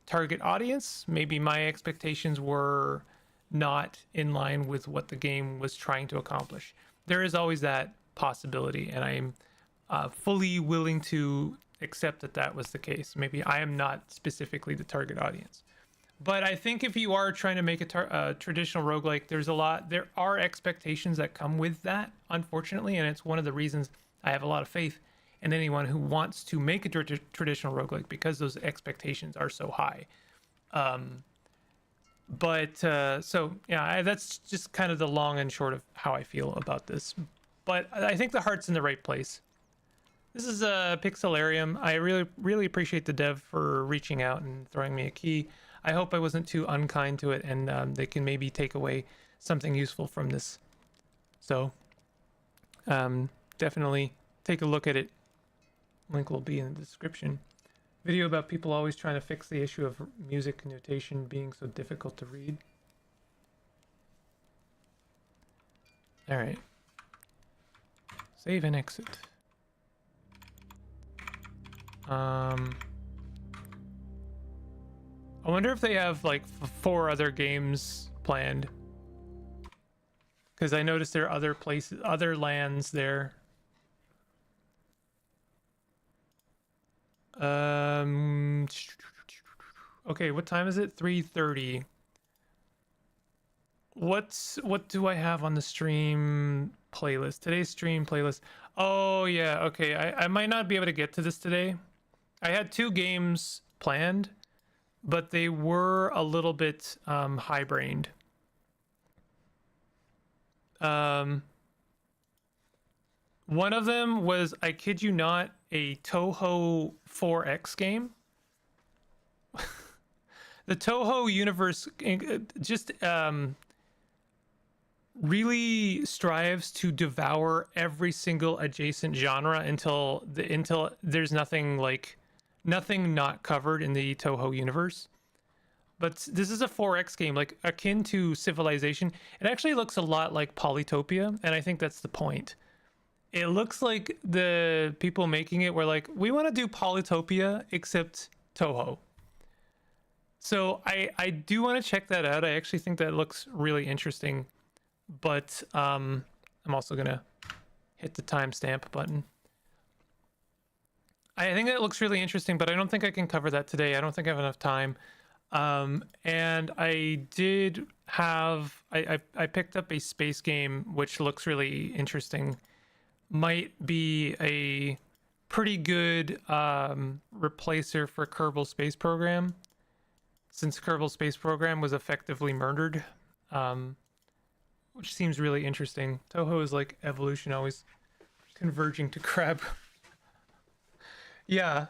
target audience. Maybe my expectations were not in line with what the game was trying to accomplish. There is always that possibility, and I'm fully willing to accept that that was the case. Maybe I am not specifically the target audience. But I think if you are trying to make a traditional roguelike, there are expectations that come with that, unfortunately, and it's one of the reasons I have a lot of faith in anyone who wants to make a traditional roguelike, because those expectations are so high. So yeah, that's just kind of the long and short of how I feel about this. But I think the heart's in the right place. This is a Pixelarium. I really appreciate the dev for reaching out and throwing me a key. I hope I wasn't too unkind to it, and they can maybe take away something useful from this. So definitely take a look at it. Link will be in the description. Video about people always trying to fix the issue of music notation being so difficult to read. All right. Save and exit. I wonder if they have like 4 other games planned, because I noticed there are other places, other lands there. Okay, what time is it? 3:30. What do I have on the stream playlist? Today's stream playlist. Oh yeah, okay. I might not be able to get to this today. I had 2 games planned, but they were a little bit high-brained. One of them was, I kid you not, a Toho 4X game. The Toho universe just really strives to devour every single adjacent genre until there's nothing not covered in the Toho universe. But this is a 4X game, like akin to Civilization. It actually looks a lot like Polytopia, and I think that's the point. It looks like the people making it were like, we want to do Polytopia except Toho. So I do want to check that out. I actually think that looks really interesting. But I'm also gonna hit the timestamp button. I think that looks really interesting, but I don't think I can cover that today. I don't think I have enough time. And I did have I picked up a space game which looks really interesting. Might be a pretty good replacer for Kerbal Space Program, since Kerbal Space Program was effectively murdered. Which seems really interesting. Toho is like evolution, always converging to crab. Yeah.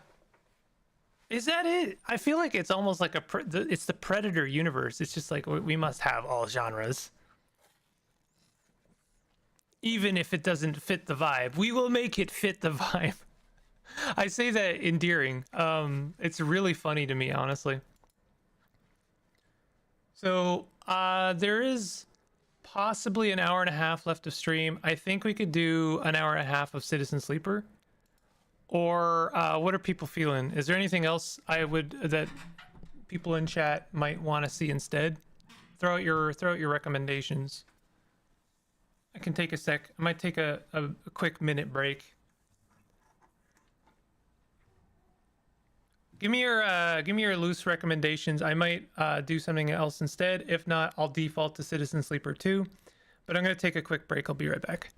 Is that it? I feel like it's almost like it's the Predator universe. It's just like we must have all genres. Even if it doesn't fit the vibe, we will make it fit the vibe. I say that endearing. It's really funny to me, honestly. So there is possibly an hour and a half left of stream. I think we could do an hour and a half of Citizen Sleeper. Or what are people feeling? Is there anything else that people in chat might want to see instead? Throw out your recommendations. I can take a sec. I might take a quick minute break. Give me your loose recommendations. I might do something else instead. If not, I'll default to Citizen Sleeper 2. But I'm going to take a quick break. I'll be right back.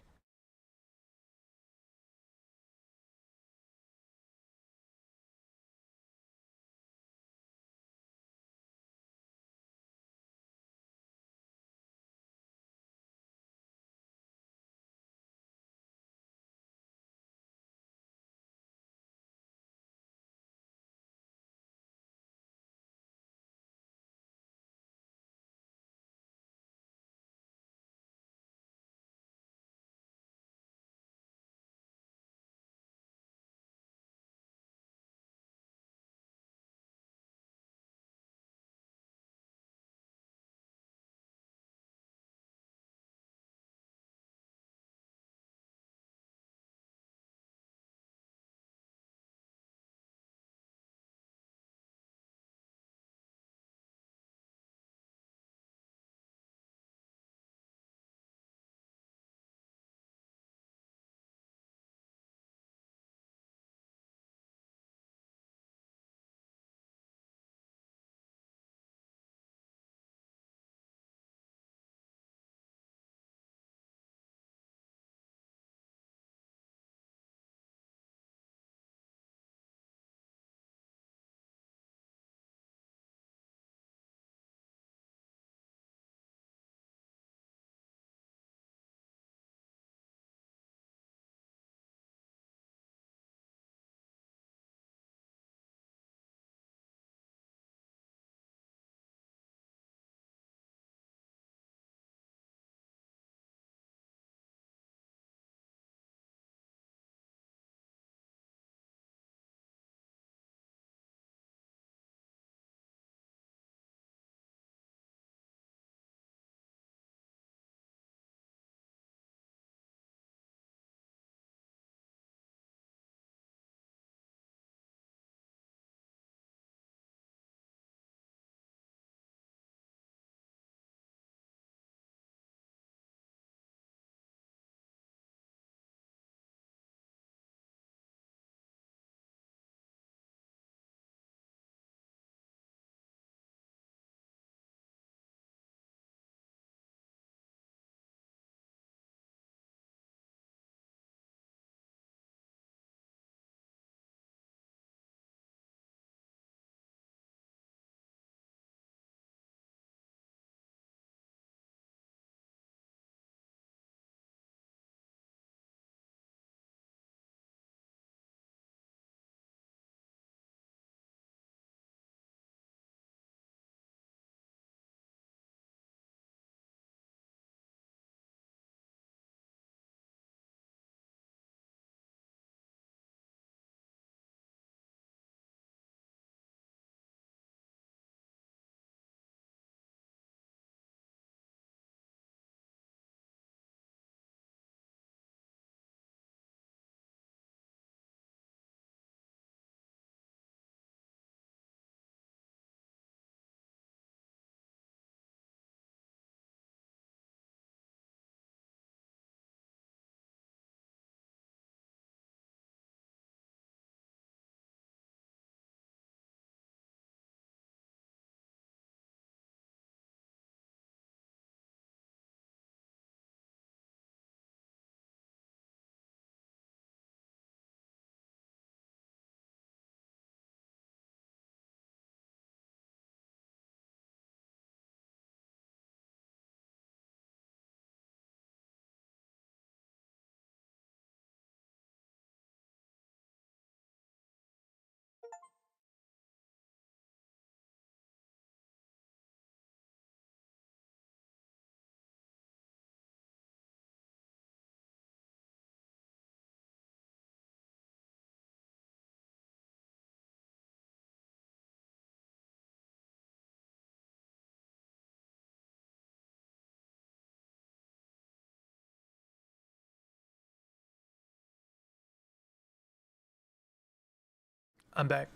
I'm back.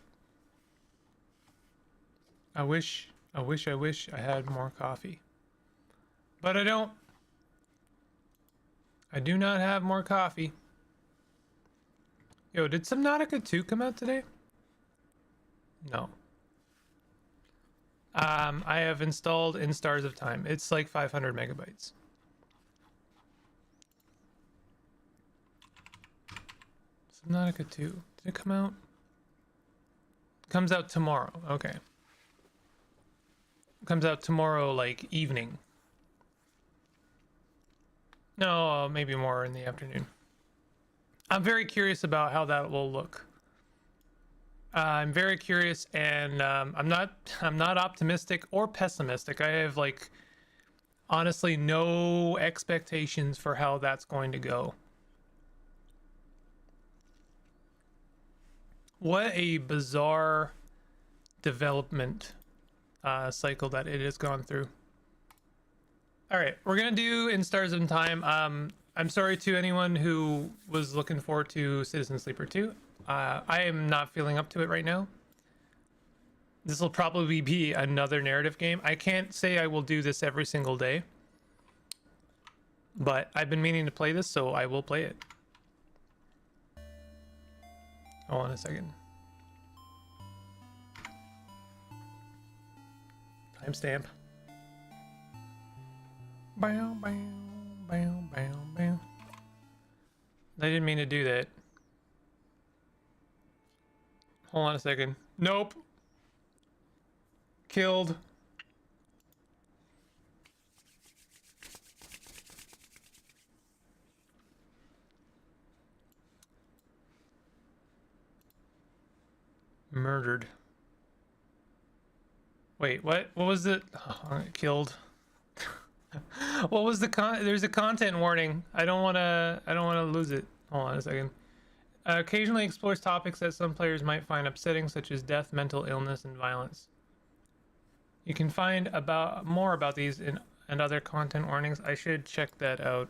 I wish I had more coffee. But I don't. I do not have more coffee. Yo, did Subnautica 2 come out today? No. I have installed In Stars of Time. It's like 500 megabytes. Subnautica 2. Did it come out? It comes out tomorrow. Okay. It comes out tomorrow, like, evening. No, maybe more in the afternoon. I'm very curious about how that will look. I'm very curious, and I'm not optimistic or pessimistic. I have, like, honestly no expectations for how that's going to go. What a bizarre development cycle that it has gone through. All right, we're gonna do In Stars of Time. I'm sorry to anyone who was looking forward to Citizen Sleeper 2. I am not feeling up to it right now. This will probably be another narrative game. I can't say I will do this every single day, but I've been meaning to play this, so I will play it. Hold on a second. Timestamp. Bow, bow, bow, bow, bow. I didn't mean to do that. Hold on a second. Nope. Killed. Murdered. Wait, what? What was it? Oh, killed. What was the there's a content warning. I don't want to lose it. Hold on a second. Occasionally explores topics that some players might find upsetting, such as death, mental illness, and violence. You can find more about these and other content warnings. I should check that out.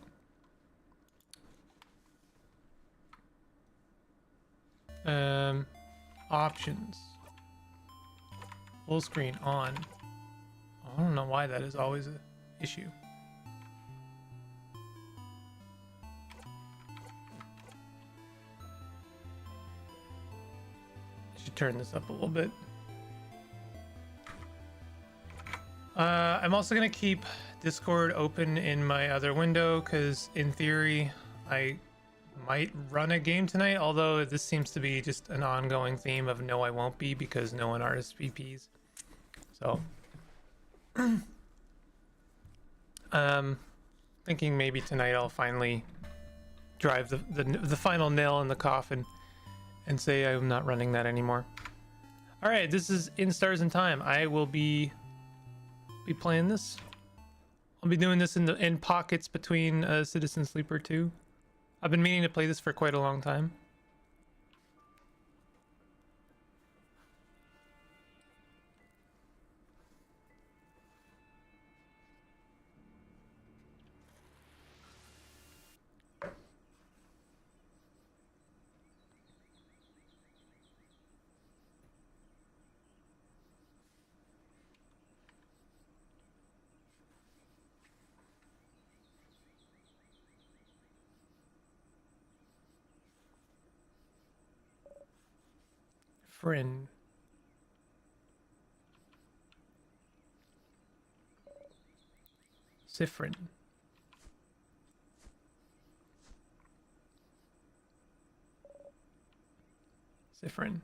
Options. Full screen on. I don't know why that is always an issue. I should turn this up a little bit. I'm also gonna keep Discord open in my other window because in theory I might run a game tonight, although this seems to be just an ongoing theme of no I won't be because no one RSVPs. So thinking maybe tonight I'll finally drive the final nail in the coffin and say I'm not running that anymore. All right, this is In Stars in Time. I will be playing this. I'll be doing this in pockets between Citizen Sleeper 2. I've been meaning to play this for quite a long time. Friend. Sifrin. Sifrin.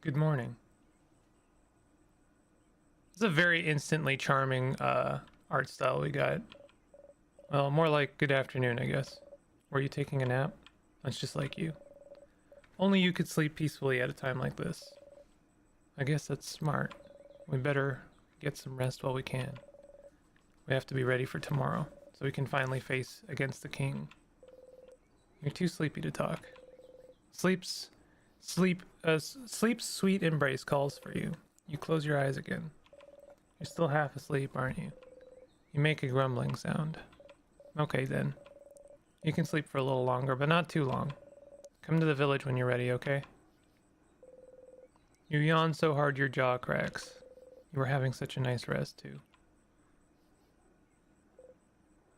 Good morning. It's a very instantly charming art style we got. Well, more like good afternoon, I guess. Were you taking a nap? That's just like you. Only you could sleep peacefully at a time like this. I guess that's smart. We better get some rest while we can. We have to be ready for tomorrow, so we can finally face against the king. You're too sleepy to talk. Sleep's sweet embrace calls for you. You close your eyes again. You're still half asleep, aren't you? You make a grumbling sound. Okay then, You can sleep for a little longer, but not too long. Come to the village when you're ready, okay? You yawn so hard your jaw cracks. You were having such a nice rest, too.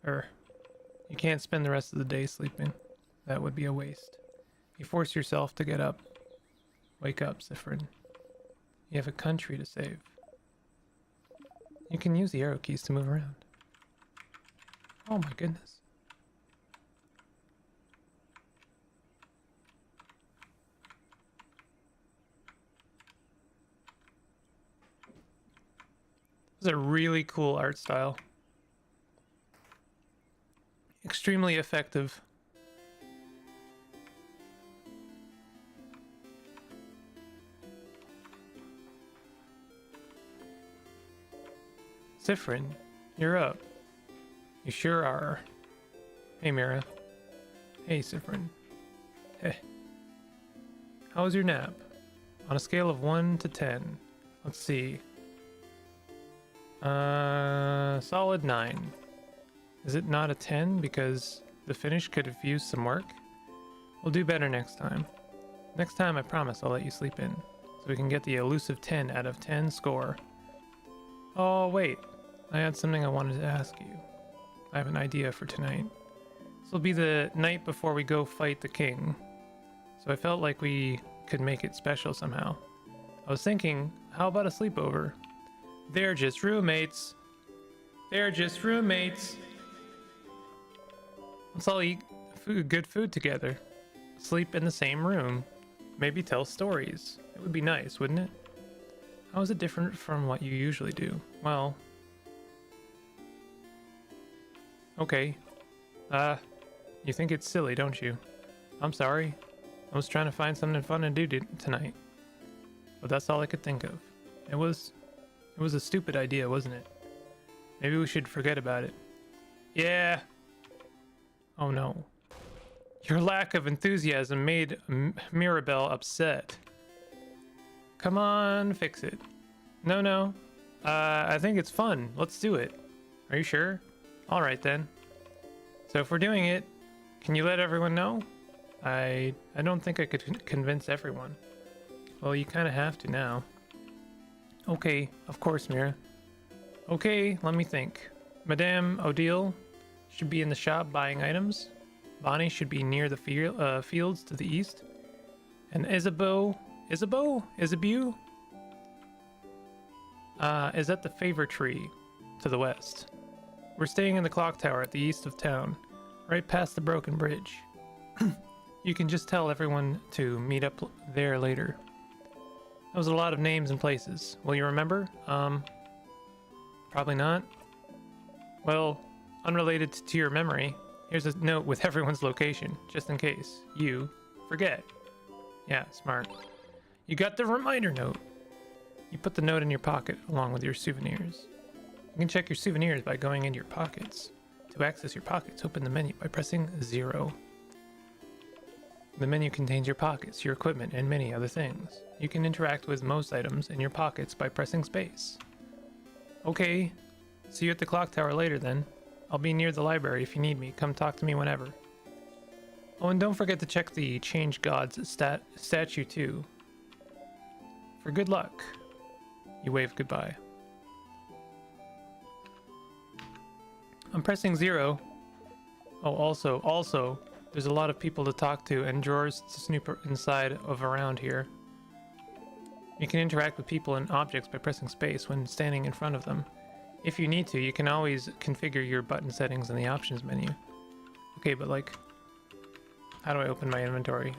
You can't spend the rest of the day sleeping. That would be a waste. You force yourself to get up. Wake up, Sifrin. You have a country to save. You can use the arrow keys to move around. Oh my goodness. This is a really cool art style. Extremely effective. Sifrin, you're up. You sure are. Hey, Mira. Hey, Sifrin. Hey. How was your nap? On a scale of 1 to 10. Let's see. Solid 9. Is it not a 10 because the finish could have used some work? We'll do better next time. Next time, I promise I'll let you sleep in, so we can get the elusive 10 out of 10 score. Oh, wait. I had something I wanted to ask you. I have an idea for tonight. This will be the night before we go fight the king, so I felt like we could make it special somehow. I was thinking, how about a sleepover? They're just roommates. They're just roommates. Let's all eat good food together. Sleep in the same room. Maybe tell stories. It would be nice, wouldn't it? How is it different from what you usually do? Well... Okay. You think it's silly, don't you? I'm sorry. I was trying to find something fun to do tonight. But that's all I could think of. It was a stupid idea, wasn't it? Maybe we should forget about it. Yeah. Oh no. Your lack of enthusiasm made Mirabelle upset. Come on, fix it. No. I think it's fun. Let's do it. Are you sure? All right then. So if we're doing it, can you let everyone know? I don't think I could convince everyone. Well, you kind of have to now. Okay, of course, Mira. Okay, let me think. Madame Odile should be in the shop buying items. Bonnie should be near the fields to the east. And Isabeau is at the favor tree to the west. We're staying in the clock tower at the east of town, right past the broken bridge. You can just tell everyone to meet up there later. That was a lot of names and places. Will you remember? Probably not. Well, unrelated to your memory, here's a note with everyone's location, just in case you forget. Yeah, smart. You got the reminder note. You put the note in your pocket along with your souvenirs. You can check your souvenirs by going into your pockets. To access your pockets, open the menu by pressing 0. The menu contains your pockets, your equipment, and many other things. You can interact with most items in your pockets by pressing space. Okay, see you at the clock tower later then. I'll be near the library if you need me. Come talk to me whenever. Oh, and don't forget to check the Change Gods statue too. For good luck. You wave goodbye. I'm pressing 0. Oh, also, there's a lot of people to talk to and drawers to snoop inside of around here. You can interact with people and objects by pressing space when standing in front of them. If you need to, you can always configure your button settings in the options menu. Okay, but like, how do I open my inventory?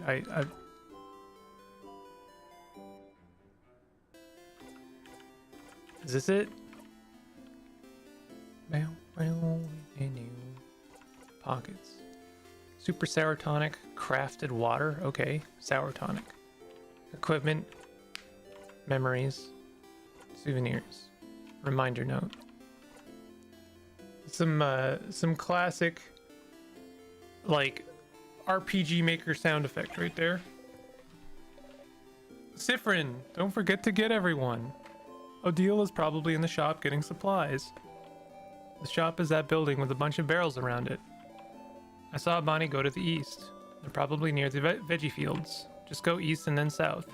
Is this it? Pockets. Super sour tonic, crafted water. Okay, sour tonic. Equipment, memories, souvenirs, reminder note. Some classic, like, RPG Maker sound effect right there. Sifrin, don't forget to get everyone. Odile is probably in the shop getting supplies. The shop is that building with a bunch of barrels around it. I saw Bonnie go to the east. They're probably near the veggie fields. Just go east and then south.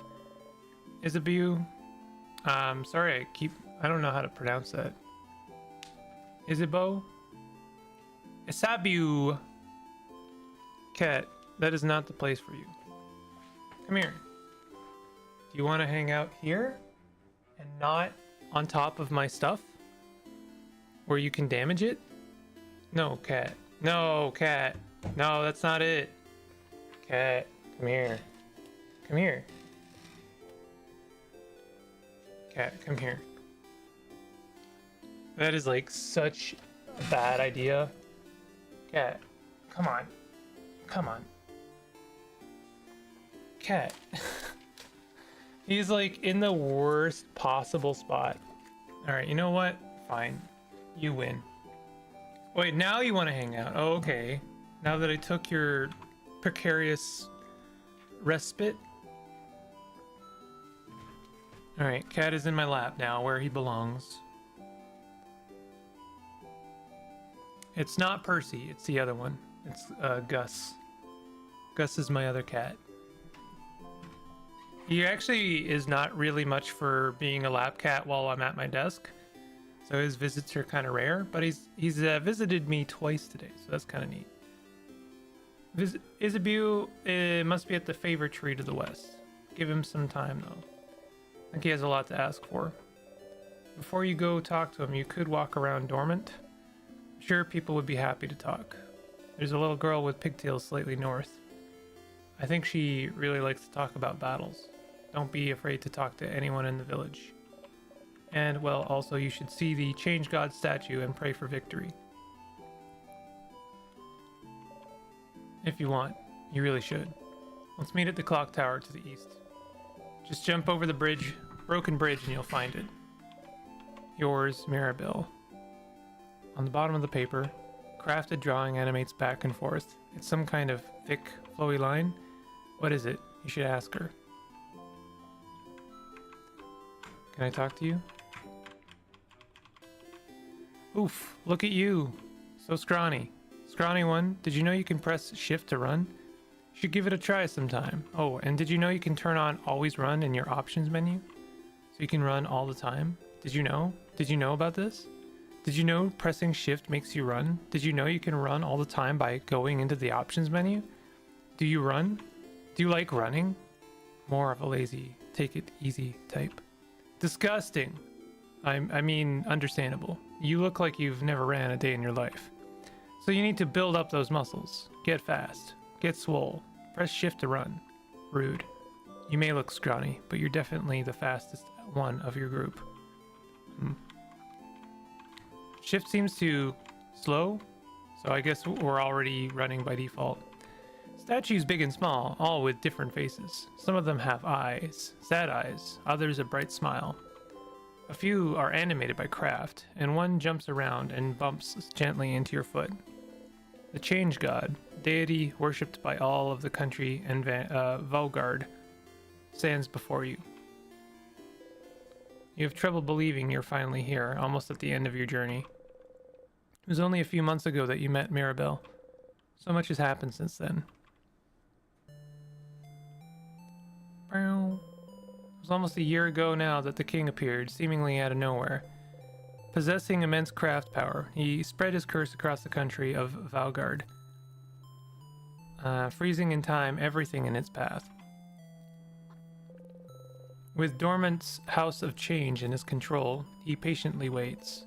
Isabeau. Sorry, I don't know how to pronounce that. Isabeau? Isabeau. Cat, that is not the place for you. Come here. Do you want to hang out here? And not on top of my stuff? Where you can damage it? No, cat. No, cat. No, that's not it. Cat, come here. Come here. Cat, come here. That is like such a bad idea. Cat, come on. Come on. Cat. He's like in the worst possible spot. Alright, you know what? Fine. You win. Wait, now you want to hang out. Oh, okay. Now that I took your precarious respite. Alright, Cat is in my lap now, where he belongs. It's not Percy, it's the other one. It's Gus. Gus is my other cat. He actually is not really much for being a lap cat while I'm at my desk. So his visits are kind of rare, but he's visited me twice today, so that's kind of neat. Isabeau must be at the favor tree to the west. Give him some time, though. I think he has a lot to ask for. Before you go talk to him, you could walk around Dormant. I'm sure people would be happy to talk. There's a little girl with pigtails slightly north. I think she really likes to talk about battles. Don't be afraid to talk to anyone in the village. And, well, also you should see the Change God statue and pray for victory. If you want. You really should. Let's meet at the clock tower to the east. Just jump over the bridge, broken bridge, and you'll find it. Yours, Mirabelle. On the bottom of the paper, crafted drawing animates back and forth. It's some kind of thick, flowy line. What is it? You should ask her. Can I talk to you? Oof, look at you. So scrawny. Scrawny one, did you know you can press shift to run? You should give it a try sometime. Oh, and did you know you can turn on always run in your options menu? So you can run all the time? Did you know? Did you know about this? Did you know pressing shift makes you run? Did you know you can run all the time by going into the options menu? Do you run? Do you like running? More of a lazy, take it easy type. Disgusting. I mean, understandable. You look like you've never ran a day in your life. So you need to build up those muscles. Get fast. Get swole. Press shift to run. Rude. You may look scrawny, but you're definitely the fastest one of your group. Shift seems to slow, so I guess we're already running by default. Statues big and small, all with different faces. Some of them have eyes, sad eyes, others a bright smile. A few are animated by craft, and one jumps around and bumps gently into your foot. The Change God, deity worshipped by all of the country and Valgard, stands before you. You have trouble believing you're finally here, almost at the end of your journey. It was only a few months ago that you met Mirabelle. So much has happened since then. It was almost a year ago now that the king appeared, seemingly out of nowhere. Possessing immense craft power, he spread his curse across the country of Valgard, freezing in time everything in its path. With Dormant's House of Change in his control, he patiently waits,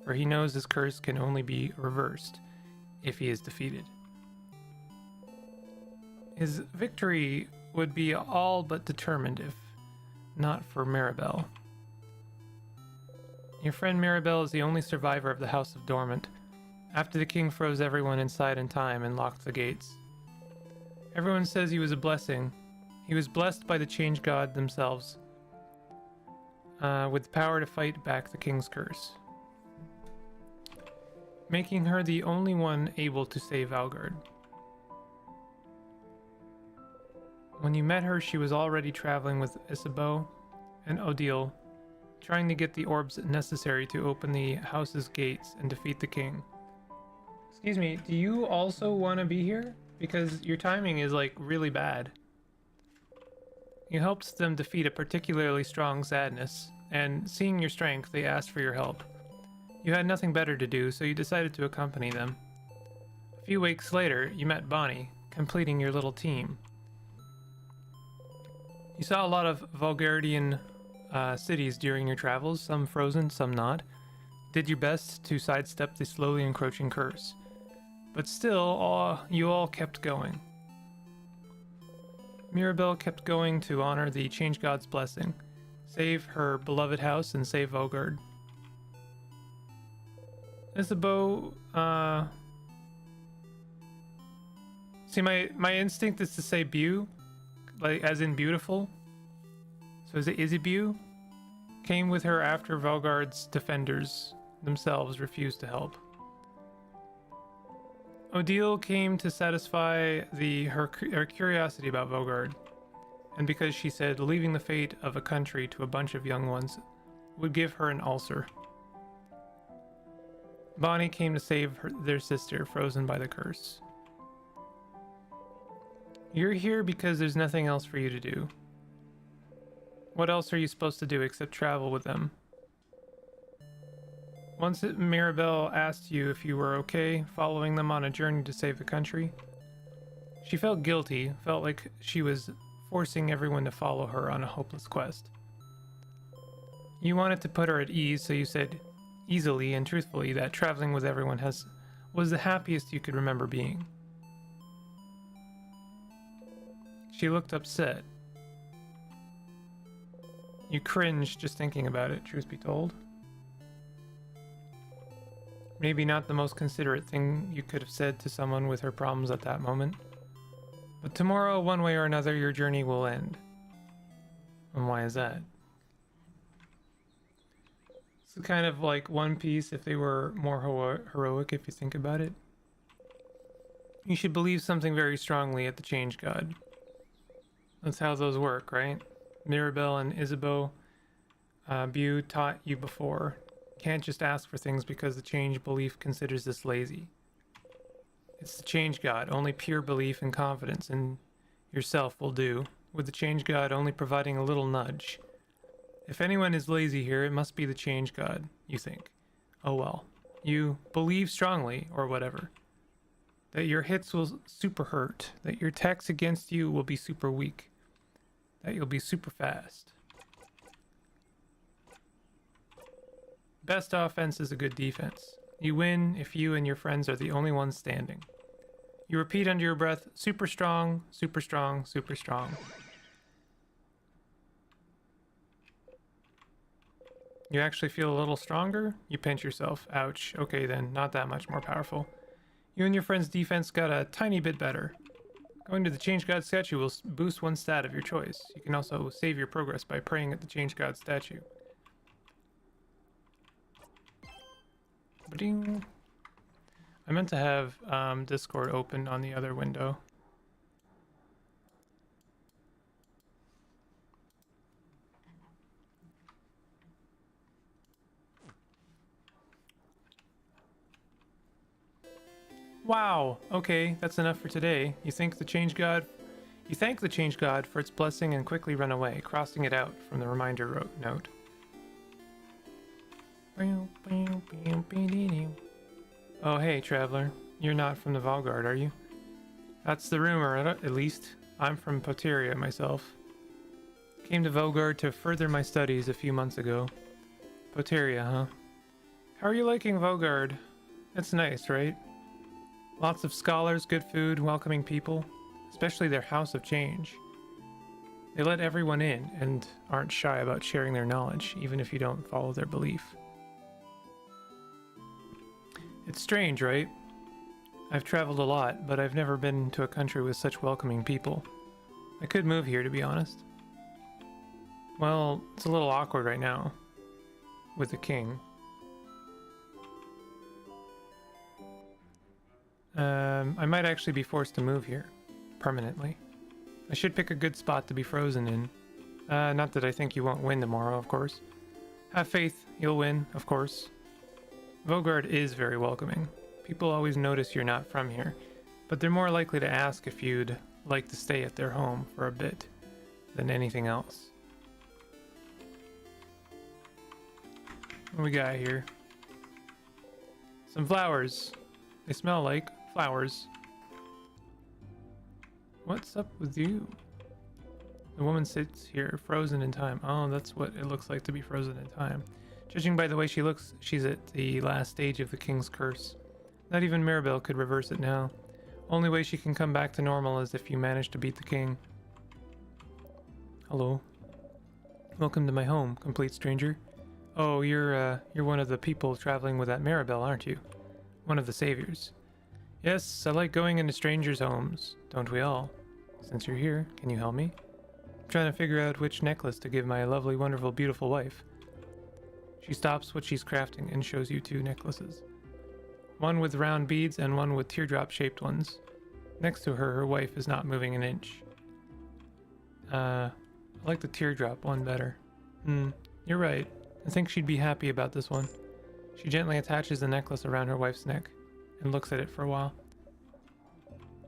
for he knows his curse can only be reversed if he is defeated. His victory would be all but determined if not for Mirabelle. Your friend Mirabelle is the only survivor of the House of Dormant, after the king froze everyone inside in time and locked the gates. Everyone says he was a blessing. He was blessed by the Change God themselves, with the power to fight back the king's curse, making her the only one able to save Valgard. When you met her, she was already traveling with Isabeau and Odile, trying to get the orbs necessary to open the house's gates and defeat the king. Excuse me, do you also want to be here? Because your timing is like really bad. You helped them defeat a particularly strong sadness, and seeing your strength, they asked for your help. You had nothing better to do, so you decided to accompany them. A few weeks later, you met Bonnie, completing your little team. You saw a lot of Vulgarian cities during your travels, some frozen, some not. Did your best to sidestep the slowly encroaching curse. But still, you all kept going. Mirabelle kept going to honor the Change God's blessing, save her beloved house, and save Vogard. Isabeau, see, my instinct is to say Beau, like as in beautiful. So is it Isabeau? Came with her after Vogard's defenders themselves refused to help. Odile came to satisfy her curiosity about Vogard, and because she said leaving the fate of a country to a bunch of young ones would give her an ulcer. Bonnie came to save their sister, frozen by the curse. You're here because there's nothing else for you to do. What else are you supposed to do except travel with them? Once Mirabelle asked you if you were okay following them on a journey to save the country. She felt guilty, felt like she was forcing everyone to follow her on a hopeless quest. You wanted to put her at ease, so you said easily and truthfully that traveling with everyone was the happiest you could remember being. She looked upset. You cringed just thinking about it, truth be told. Maybe not the most considerate thing you could have said to someone with her problems at that moment. But tomorrow, one way or another, your journey will end. And why is that? It's kind of like One Piece if they were more heroic, if you think about it. You should believe something very strongly at the Change God. That's how those work, right? Mirabelle and Isabeau, Beau taught you before. Can't just ask for things because the change belief considers this lazy. It's the Change God. Only pure belief and confidence in yourself will do, with the Change God only providing a little nudge. If anyone is lazy here, it must be the Change God, you think. Oh well. You believe strongly, or whatever. That your hits will super hurt. That your attacks against you will be super weak. That you'll be super fast. Best offense is a good defense. You win if you and your friends are the only ones standing. You repeat under your breath, super strong, super strong, super strong. You actually feel a little stronger? You pinch yourself. Ouch. Okay then, not that much more powerful. You and your friend's defense got a tiny bit better. Going to the Change God statue will boost one stat of your choice. You can also save your progress by praying at the Change God statue. Ba-ding. I meant to have Discord open on the other window. Wow, okay, that's enough for today. You thank the Change God for its blessing and quickly run away, crossing it out from the reminder note. Oh hey, traveler. You're not from the Valgard, are you? That's the rumor, at least. I'm from Poteria myself. Came to Vogard to further my studies a few months ago. Poteria, huh? How are you liking Vogard? It's nice, right? Lots of scholars, good food, welcoming people. Especially their House of Change. They let everyone in and aren't shy about sharing their knowledge, even if you don't follow their belief. It's strange, right? I've traveled a lot, but I've never been to a country with such welcoming people. I could move here, to be honest. Well, it's a little awkward right now. With the king. I might actually be forced to move here. Permanently. I should pick a good spot to be frozen in. Not that I think you won't win tomorrow, of course. Have faith, you'll win, of course. Vogard is very welcoming. People always notice you're not from here, but they're more likely to ask if you'd like to stay at their home for a bit than anything else. What we got here? Some flowers. They smell like flowers. What's up with you? The woman sits here, frozen in time. Oh, that's what it looks like to be frozen in time. Judging by the way she looks, she's at the last stage of the king's curse. Not even Mirabelle could reverse it now. Only way she can come back to normal is if you manage to beat the king. Hello. Welcome to my home, complete stranger. Oh, you're one of the people traveling with that Mirabelle, aren't you? One of the saviors. Yes, I like going into strangers' homes. Don't we all? Since you're here, can you help me? I'm trying to figure out which necklace to give my lovely, wonderful, beautiful wife. She stops what she's crafting and shows you 2 necklaces. One with round beads and one with teardrop-shaped ones. Next to her, her wife is not moving an inch. I like the teardrop one better. You're right. I think she'd be happy about this one. She gently attaches the necklace around her wife's neck and looks at it for a while.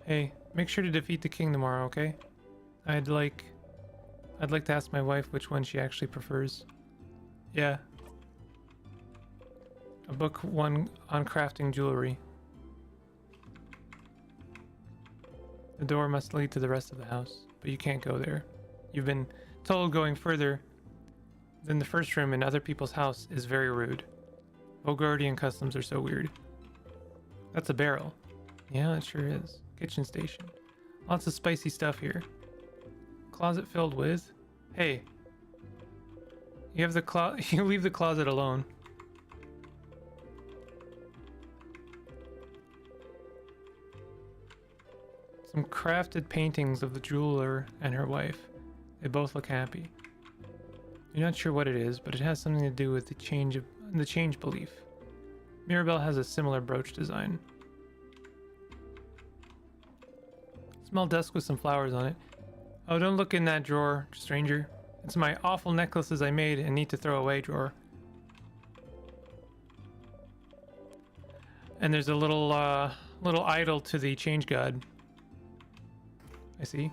Hey, make sure to defeat the king tomorrow, okay? I'd like to ask my wife which one she actually prefers. Yeah. A book 1 on crafting jewelry. The door must lead to the rest of the house, but you can't go there. You've been told going further than the first room in other people's house is very rude. Bogardian customs are so weird. That's a barrel. Yeah, it sure is. Kitchen station. Lots of spicy stuff here. Closet filled with... Hey. You have the you leave the closet alone. Some crafted paintings of the jeweler and her wife. They both look happy. You're not sure what it is, but it has something to do with the change belief. Mirabelle has a similar brooch design. Small desk with some flowers on it. Oh, don't look in that drawer, stranger. It's my awful necklaces I made and need to throw away drawer. And there's a little idol to the change god. I see.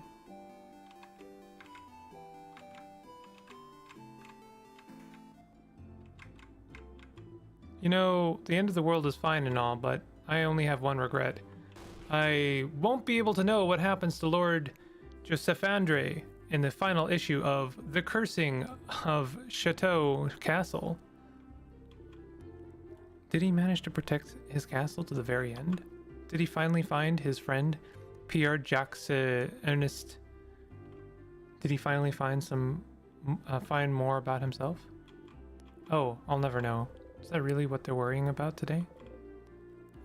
You know, the end of the world is fine and all, but I only have one regret. I won't be able to know what happens to Lord Josephandre in the final issue of The Cursing of Chateau Castle. Did he manage to protect his castle to the very end? Did he finally find his friend Pierre Jacques Ernest? Did he finally find find more about himself? Oh, I'll never know. Is that really what they're worrying about today?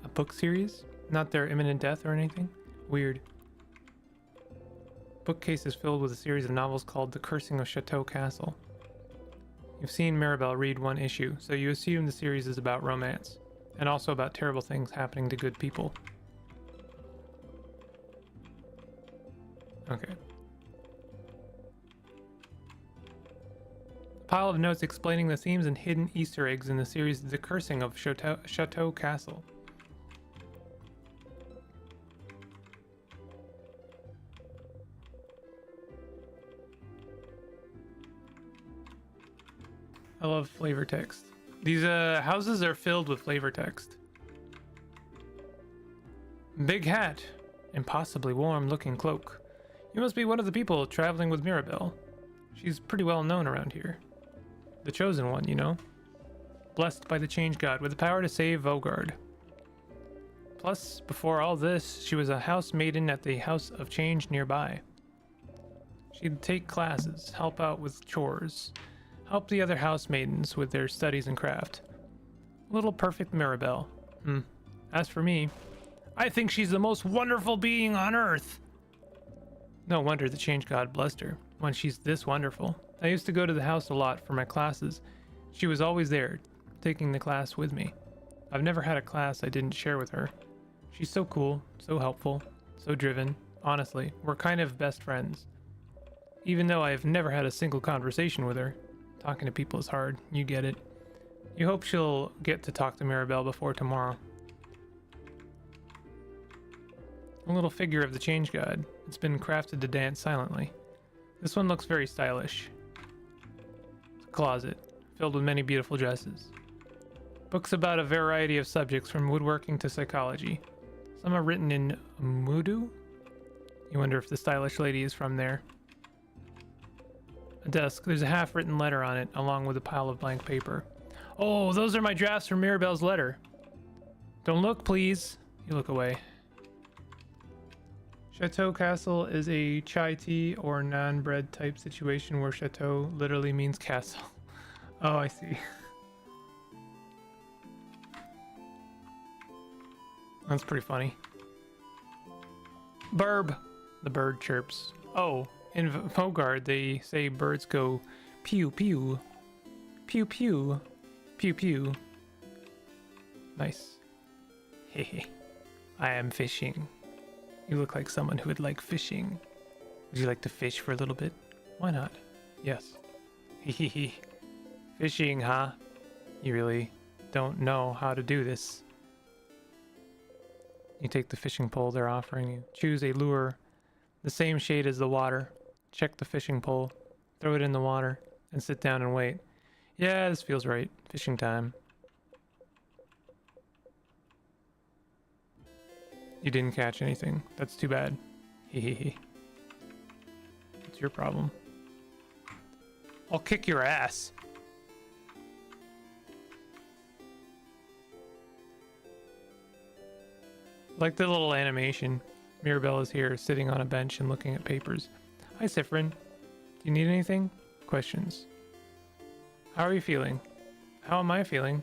A book series? Not their imminent death or anything? Weird. Bookcase is filled with a series of novels called The Cursing of Chateau Castle. You've seen Mirabelle read one issue, so you assume the series is about romance, and also about terrible things happening to good people. Okay. Pile of notes explaining the themes and hidden Easter eggs in the series The Cursing of Chateau Castle. I love flavor text. These houses are filled with flavor text. Big hat. Impossibly warm looking cloak. You must be one of the people traveling with Mirabelle. She's pretty well known around here. The chosen one, you know. Blessed by the change god with the power to save Vogard. Plus, before all this, she was a house maiden at the House of Change nearby. She'd take classes, help out with chores, help the other house maidens with their studies and craft. Little perfect Mirabelle. As for me, I think she's the most wonderful being on earth. No wonder the change god blessed her when she's this wonderful. I used to go to the house a lot for my classes. She was always there, taking the class with me. I've never had a class I didn't share with her. She's so cool, so helpful, so driven. Honestly, we're kind of best friends. Even though I've never had a single conversation with her. Talking to people is hard, you get it. You hope she'll get to talk to Mirabelle before tomorrow. A little figure of the change god. It's been crafted to dance silently. This one looks very stylish. It's a closet, filled with many beautiful dresses. Books about a variety of subjects from woodworking to psychology. Some are written in Mudu. You wonder if the stylish lady is from there. A desk. There's a half-written letter on it, along with a pile of blank paper. Oh, those are my drafts from Mirabelle's letter. Don't look, please. You look away. Chateau Castle is a chai tea or non-bread type situation where chateau literally means castle. Oh, I see. That's pretty funny. Burb. The bird chirps. Oh, in Vogard they say birds go pew pew. Pew pew. Pew pew. Nice. Hehe. I am fishing. You look like someone who would like fishing. Would you like to fish for a little bit? Why not? Yes. Hehehe. Fishing, huh? You really don't know how to do this. You take the fishing pole they're offering you. Choose a lure the same shade as the water. Check the fishing pole. Throw it in the water. And sit down and wait. Yeah, this feels right. Fishing time. You didn't catch anything. That's too bad. Hehehe. What's your problem? I'll kick your ass. Like the little animation. Mirabelle is here, sitting on a bench and looking at papers. Hi, Sifrin. Do you need anything? Questions. How are you feeling? How am I feeling?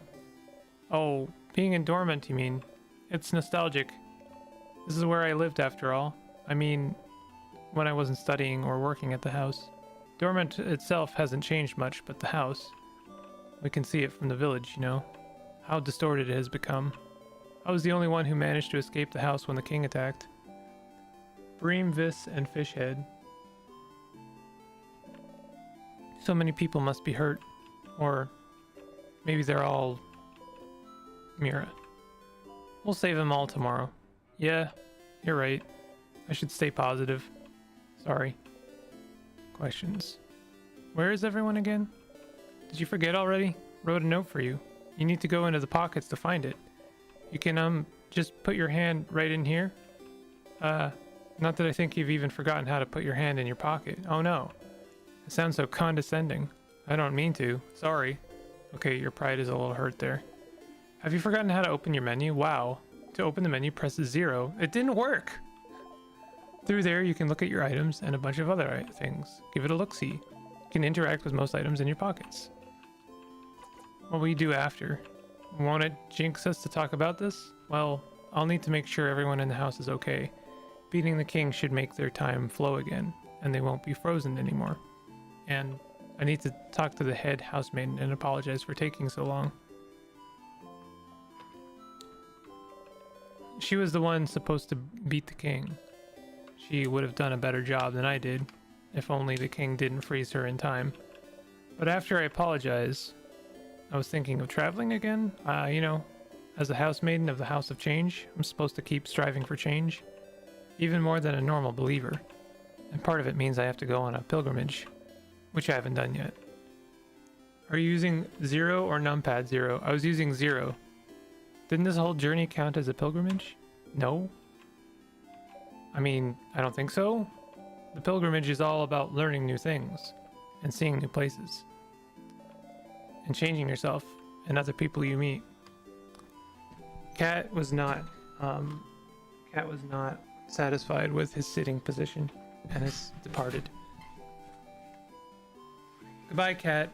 Oh, being in dormant, you mean? It's nostalgic. This is where I lived, after all. I mean, when I wasn't studying or working at the house. Dormant itself hasn't changed much, but the house. We can see it from the village, you know. How distorted it has become. I was the only one who managed to escape the house when the king attacked. Bream, Vis, and Fishhead. So many people must be hurt. Or maybe they're all Mira. We'll save them all tomorrow. Yeah, you're right. I should stay positive. Sorry. Questions. Where is everyone again? Did you forget already? Wrote a note for you. You need to go into the pockets to find it. You can, just put your hand right in here. Not that I think you've even forgotten how to put your hand in your pocket. Oh no. It sounds so condescending. I don't mean to. Sorry. Okay, your pride is a little hurt there. Have you forgotten how to open your menu? Wow. To open the menu, press 0. It didn't work! Through there, you can look at your items and a bunch of other things. Give it a look-see. You can interact with most items in your pockets. What will you do after? Won't it jinx us to talk about this? Well, I'll need to make sure everyone in the house is okay. Beating the king should make their time flow again, and they won't be frozen anymore. And I need to talk to the head housemaiden and apologize for taking so long. She was the one supposed to beat the king. She would have done a better job than I did, if only the king didn't freeze her in time. But after I apologize, I was thinking of traveling again. You know, as a housemaiden of the House of Change, I'm supposed to keep striving for change. Even more than a normal believer. And part of it means I have to go on a pilgrimage, which I haven't done yet. Are you using 0 or numpad 0? I was using 0. Didn't this whole journey count as a pilgrimage? No? I mean, I don't think so. The pilgrimage is all about learning new things and seeing new places and changing yourself and other people you meet. Cat was not satisfied with his sitting position and has departed. Goodbye, Cat.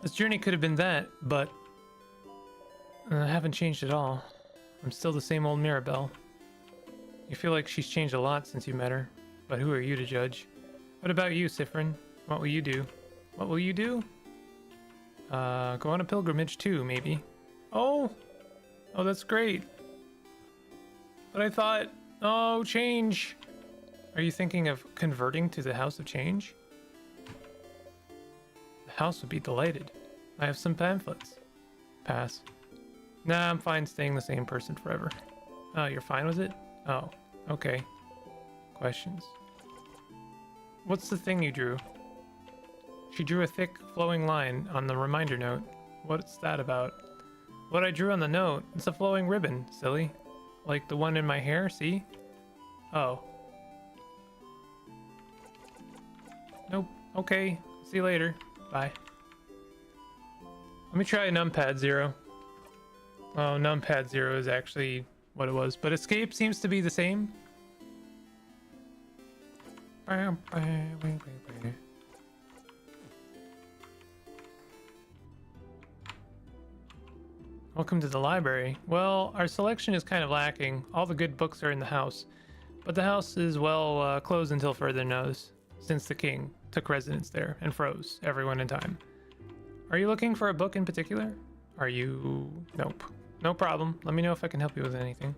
This journey could have been that, but I haven't changed at all. I'm still the same old Mirabelle. You feel like she's changed a lot since you met her, but who are you to judge? What about you, Sifrin? What will you do? What will you do? Go on a pilgrimage too, maybe. Oh, that's great. But I thought, oh, change. Are you thinking of converting to the House of Change? The house would be delighted. I have some pamphlets. Pass. Nah, I'm fine staying the same person forever. Oh, you're fine with it? Oh, okay. Questions. What's the thing you drew? She drew a thick, flowing line on the reminder note. What's that about? What I drew on the note? It's a flowing ribbon, silly. Like the one in my hair, see? Oh. Nope. Okay. See you later. Bye. Let me try numpad 0. Oh, numpad 0 is actually what it was, but escape seems to be the same. Welcome to the library. Well, our selection is kind of lacking. All the good books are in the house, but the house is closed until further notice, since the king took residence there and froze everyone in time. Are you looking for a book in particular? Are you... Nope. No problem. Let me know if I can help you with anything.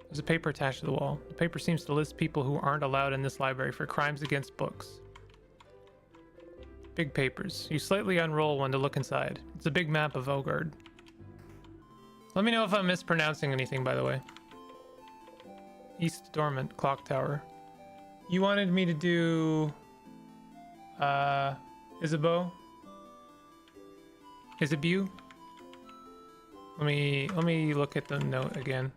There's a paper attached to the wall. The paper seems to list people who aren't allowed in this library for crimes against books. Big papers. You slightly unroll one to look inside. It's a big map of Ogard. Let me know if I'm mispronouncing anything, by the way. East Dormant Clock Tower. You wanted me to do... Isabeau? Isabeau? Let me look at the note again.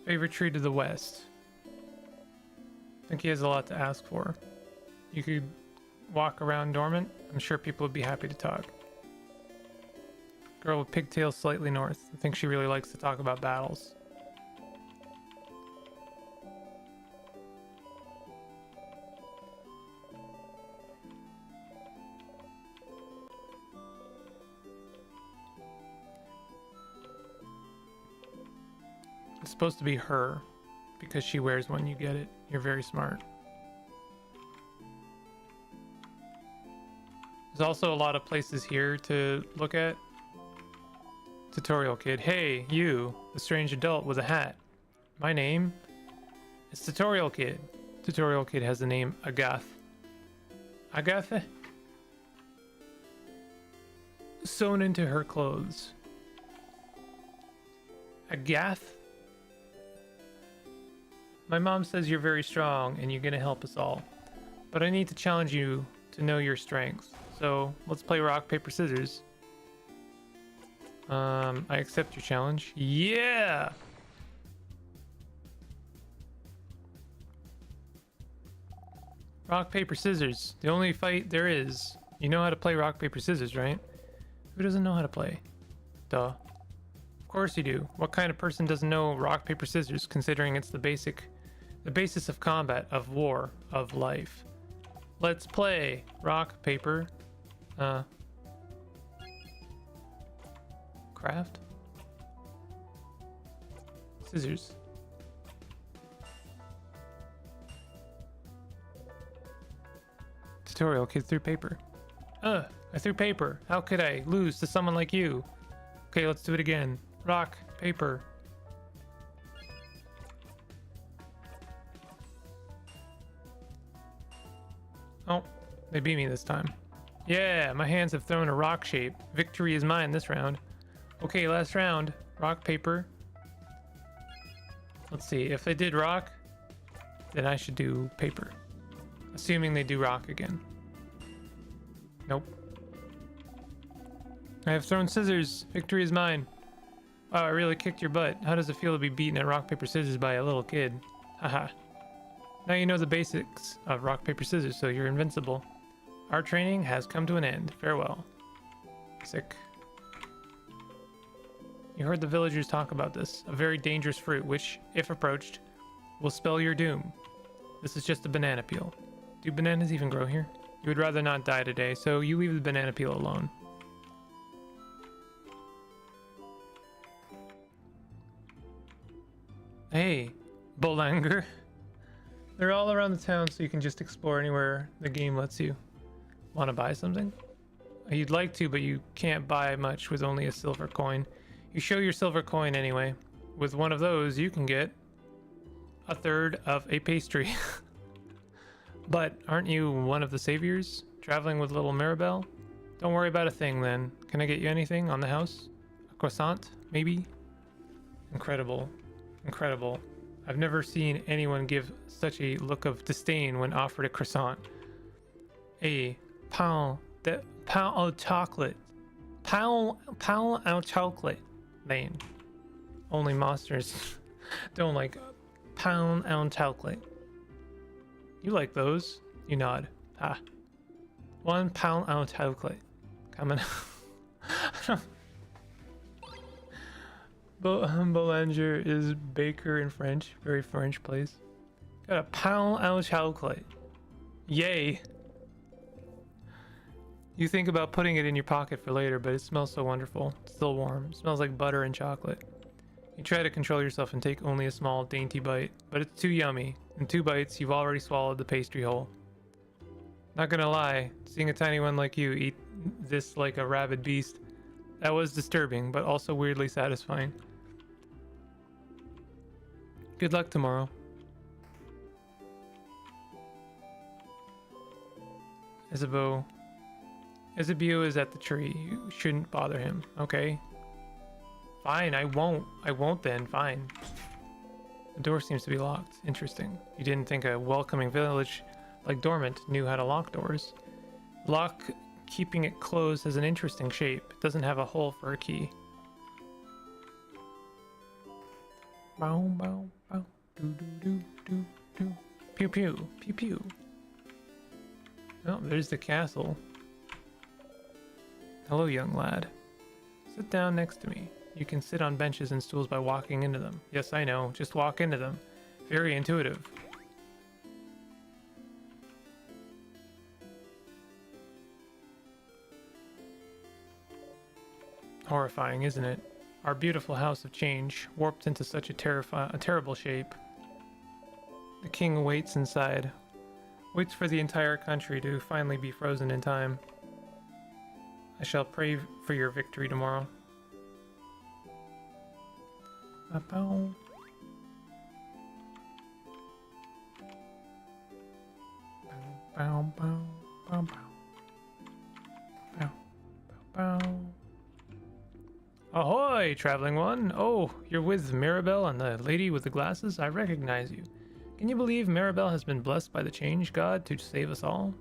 Favorite tree to the west. I think he has a lot to ask for. You could walk around Dormant. I'm sure people would be happy to talk. Girl with pigtails slightly north. I think she really likes to talk about battles. It's supposed to be her, because she wears one, you get it. You're very smart. There's also a lot of places here to look at. Tutorial kid. Hey, you, the strange adult with a hat. My name is Tutorial Kid. Tutorial kid has the name Agath. Agatha? Sewn into her clothes. Agath? My mom says you're very strong and you're gonna help us all. But I need to challenge you to know your strengths. So let's play rock, paper, scissors. I accept your challenge. Yeah! Rock, paper, scissors. The only fight there is. You know how to play rock, paper, scissors, right? Who doesn't know how to play? Duh. Of course you do. What kind of person doesn't know rock, paper, scissors, considering it's the basis of combat, of war, of life. Let's play rock, paper, craft, scissors. Tutorial kid threw paper. I threw paper. How could I lose to someone like you? Okay, let's do it again. Rock, paper. Oh, they beat me this time. Yeah, my hands have thrown a rock shape. Victory is mine this round. Okay, last round. Rock, paper. Let's see. If they did rock, then I should do paper. Assuming they do rock again. Nope. I have thrown scissors. Victory is mine. Wow, I really kicked your butt. How does it feel to be beaten at rock, paper, scissors by a little kid? Haha. Now you know the basics of rock, paper, scissors, so you're invincible. Our training has come to an end. Farewell. Sick. You heard the villagers talk about this. A very dangerous fruit, which, if approached, will spell your doom. This is just a banana peel. Do bananas even grow here? You would rather not die today, so you leave the banana peel alone. Hey, Bolanger. They're all around the town, so you can just explore anywhere the game lets you. Want to buy something? You'd like to, but you can't buy much with only a silver coin. You show your silver coin anyway. With one of those, you can get a third of a pastry. But aren't you one of the saviors traveling with little Mirabelle? Don't worry about a thing then. Can I get you anything on the house? A croissant, maybe? Incredible. Incredible. I've never seen anyone give such a look of disdain when offered a croissant. A pound of chocolate. Pound of chocolate. Man. Only monsters don't like pound of chocolate. You like those? You nod. Ah. 1 pound of chocolate. Coming. Boulanger is baker in French. Very French place. Got a pound of chocolate. Yay. You think about putting it in your pocket for later, but it smells so wonderful. It's still warm. It smells like butter and chocolate. You try to control yourself and take only a small, dainty bite, but it's too yummy. In 2 bites, you've already swallowed the pastry whole. Not gonna lie, seeing a tiny one like you eat this like a rabid beast, that was disturbing, but also weirdly satisfying. Good luck tomorrow. Isabeau is at the tree. You shouldn't bother him, okay? Fine, I won't then, fine. The door seems to be locked. Interesting. You didn't think a welcoming village like Dormant knew how to lock doors. Lock keeping it closed has an interesting shape. It doesn't have a hole for a key. Bow, bow, bow. Do, do, do, do, do. Pew, pew, pew, pew. Oh, there's the castle. Hello, young lad. Sit down next to me. You can sit on benches and stools by walking into them. Yes, I know. Just walk into them. Very intuitive. Horrifying, isn't it? Our beautiful house of change, warped into such a terrible shape. The king waits inside. Waits for the entire country to finally be frozen in time. I shall pray for your victory tomorrow. Bow. Bow, bow, bow, bow. Bow, bow, bow. Ahoy, traveling one! Oh, you're with Mirabelle and the lady with the glasses? I recognize you. Can you believe Mirabelle has been blessed by the Change God to save us all?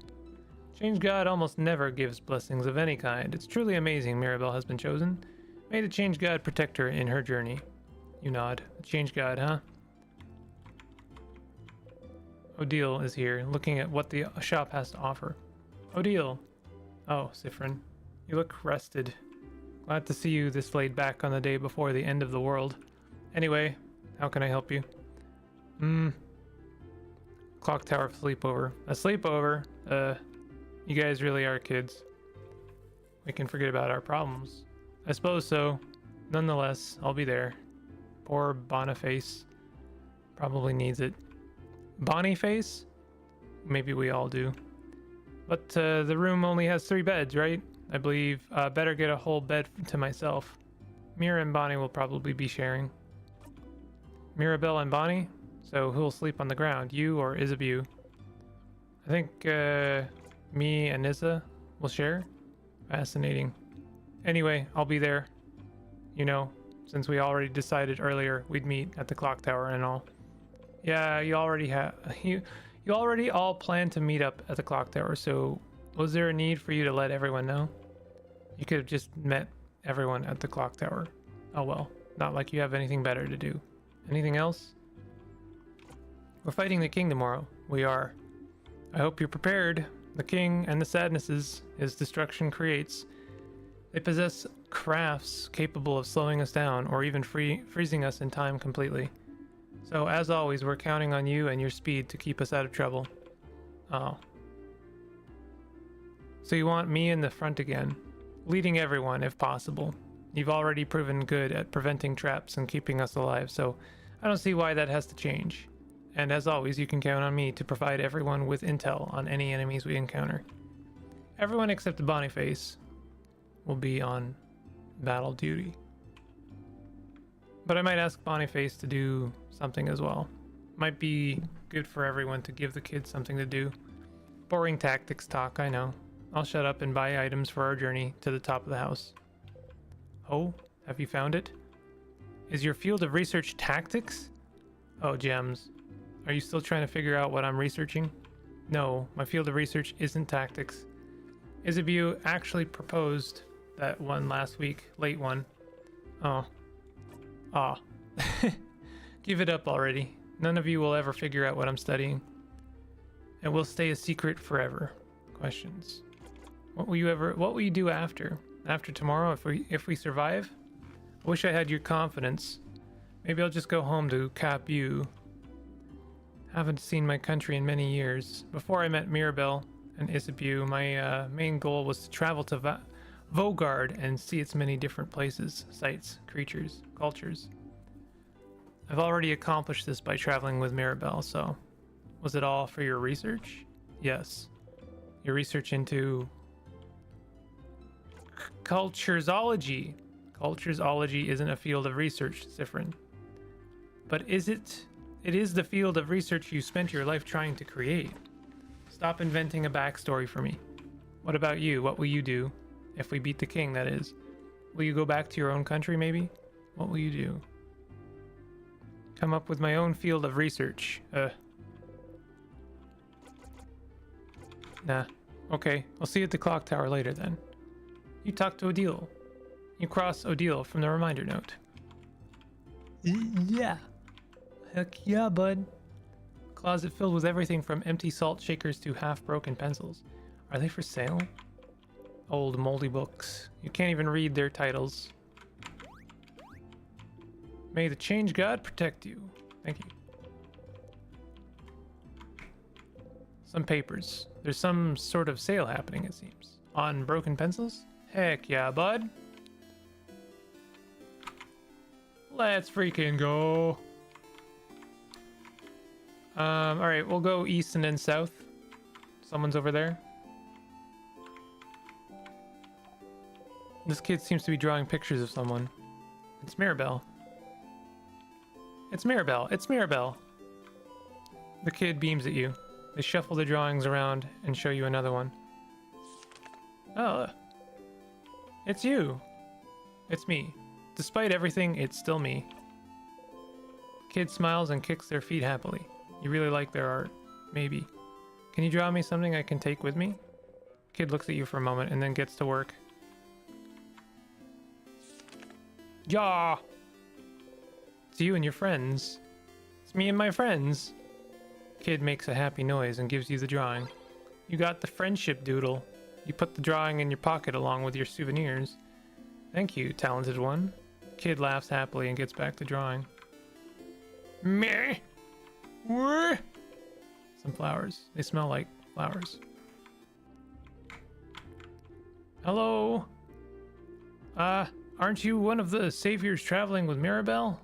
Change God almost never gives blessings of any kind. It's truly amazing Mirabelle has been chosen. May the Change God protect her in her journey. You nod. The Change God, huh? Odile is here, looking at what the shop has to offer. Odile! Oh, Siffrin. You look rested. Glad to see you this laid back on the day before the end of the world. Anyway, how can I help you? Clock tower sleepover. A sleepover? You guys really are kids. We can forget about our problems. I suppose so. Nonetheless, I'll be there. Poor Boniface. Probably needs it. Boniface? Maybe we all do. But the room only has 3 beds, right? I believe. Better get a whole bed to myself. Mira and Bonnie will probably be sharing. Mirabelle and Bonnie? So who'll sleep on the ground? You or Isabeau? I think me and Isa will share. Fascinating. Anyway, I'll be there. You know, since we already decided earlier we'd meet at the clock tower and all. Yeah, you already all planned to meet up at the clock tower, so was there a need for you to let everyone know? You could have just met everyone at the clock tower. Oh well, not like you have anything better to do. Anything else? We're fighting the king tomorrow. We are. I hope you're prepared. The king and the sadnesses his destruction creates. They possess crafts capable of slowing us down or even freezing us in time completely. So as always, we're counting on you and your speed to keep us out of trouble. Oh. So you want me in the front again, leading everyone if possible. You've already proven good at preventing traps and keeping us alive, so I don't see why that has to change. And as always, you can count on me to provide everyone with intel on any enemies we encounter. Everyone except Boniface. will be on battle duty. But I might ask Boniface to do something as well. Might be good for everyone to give the kids something to do. Boring tactics talk, I know. I'll shut up and buy items for our journey to the top of the house. Oh, have you found it? Is your field of research tactics? Oh, gems. Are you still trying to figure out what I'm researching? No, my field of research isn't tactics. Isabeau actually proposed that one last week. Late one. Oh. Aw. Give it up already. None of you will ever figure out what I'm studying. It will stay a secret forever. Questions. What will you do after? After tomorrow if we survive? I wish I had your confidence. Maybe I'll just go home to Capu. Haven't seen my country in many years. Before I met Mirabelle and Isabeau, my main goal was to travel to Vogard and see its many different places, sights, creatures, cultures. I've already accomplished this by traveling with Mirabelle, so... Was it all for your research? Yes. Your research into... Culturesology. Culturesology isn't a field of research, Siffrin. But is it? It is the field of research you spent your life trying to create. Stop inventing a backstory for me. What about you? What will you do? If we beat the king, that is. Will you go back to your own country, maybe? What will you do? Come up with my own field of research. Nah. Okay, I'll see you at the clock tower later then. You talk to Odile. You cross Odile from the reminder note. Yeah. Heck yeah, bud. Closet filled with everything from empty salt shakers to half-broken pencils. Are they for sale? Old moldy books. You can't even read their titles. May the change god protect you. Thank you. Some papers. There's some sort of sale happening, it seems. On broken pencils? Heck yeah, bud. Let's freaking go. Alright, we'll go east and then south. Someone's over there. This kid seems to be drawing pictures of someone. It's Mirabelle. It's Mirabelle. It's Mirabelle. The kid beams at you. They shuffle the drawings around and show you another one. Oh. It's you. It's me. Despite everything, it's still me. Kid smiles and kicks their feet happily. You really like their art. Maybe. Can you draw me something I can take with me? Kid looks at you for a moment and then gets to work. Yeah! It's you and your friends. It's me and my friends. Kid makes a happy noise and gives you the drawing. You got the friendship doodle. You put the drawing in your pocket along with your souvenirs. Thank you, talented one. Kid laughs happily and gets back to drawing. Meh. Some flowers. They smell like flowers. Hello. Aren't you one of the saviors traveling with Mirabelle?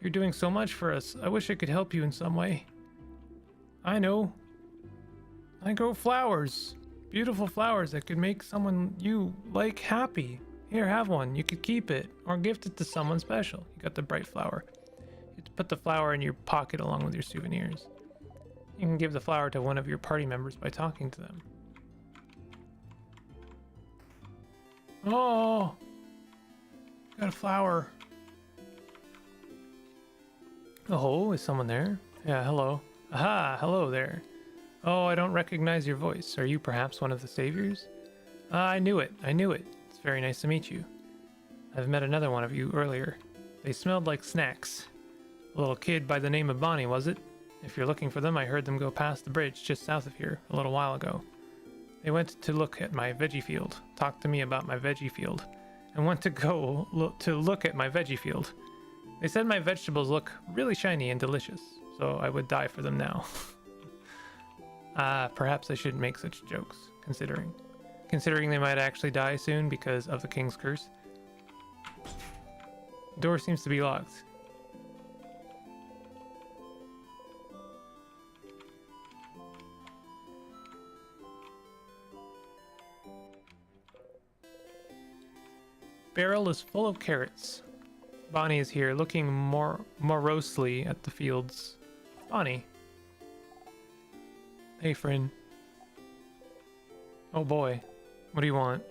You're doing so much for us. I wish I could help you in some way. I know. I grow flowers. Beautiful flowers that could make someone you like happy. Here, have one. You could keep it or gift it to someone special. You got the bright flower. You have to put the flower in your pocket along with your souvenirs. You can give the flower to one of your party members by talking to them. Oh, got a flower. Oh, is someone there? Yeah, hello. Aha, hello there. Oh, I don't recognize your voice. Are you perhaps one of the saviors? I knew it. I knew it. It's very nice to meet you. I've met another one of you earlier. They smelled like snacks. A little kid by the name of Bonnie, was it? If you're looking for them, I heard them go past the bridge just south of here a little while ago. They went to look at my veggie field, talked to me about my veggie field, and went to go look at my veggie field. They said my vegetables look really shiny and delicious, so I would die for them now. Perhaps I shouldn't make such jokes, considering they might actually die soon because of the king's curse. Door seems to be locked. barrel is full of carrots. Bonnie is here, looking morosely at the fields. Bonnie. Hey, friend. Oh boy. What do you want?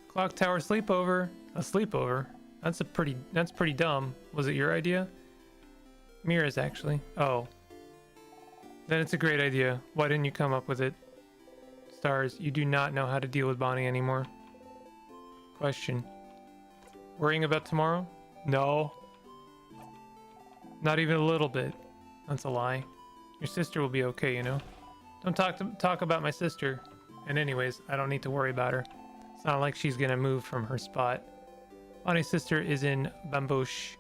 Clock tower sleepover. A sleepover? That's pretty dumb. Was it your idea? Mira's actually. Oh. Then it's a great idea. Why didn't you come up with it? Stars, you do not know how to deal with Bonnie anymore. Question. Worrying about tomorrow? No. Not even a little bit. That's a lie. Your sister will be okay, you know? Don't talk about my sister. And anyways, I don't need to worry about her. It's not like she's gonna move from her spot. Bonnie's sister is in Bambouche,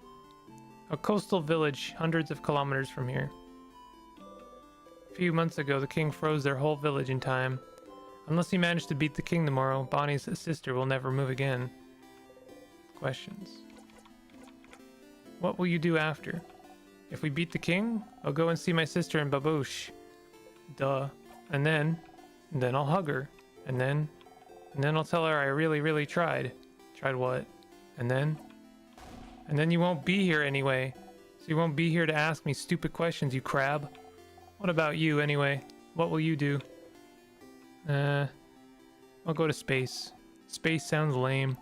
a coastal village hundreds of kilometers from here. A few months ago, the king froze their whole village in time. Unless you manage to beat the king tomorrow, Bonnie's sister will never move again. Questions. What will you do after? If we beat the king, I'll go and see my sister in Babouche. Duh. And then I'll hug her. And then I'll tell her I really, really tried. Tried what? And then you won't be here anyway. So you won't be here to ask me stupid questions, you crab. What about you anyway? What will you do? I'll go to space. Space sounds lame.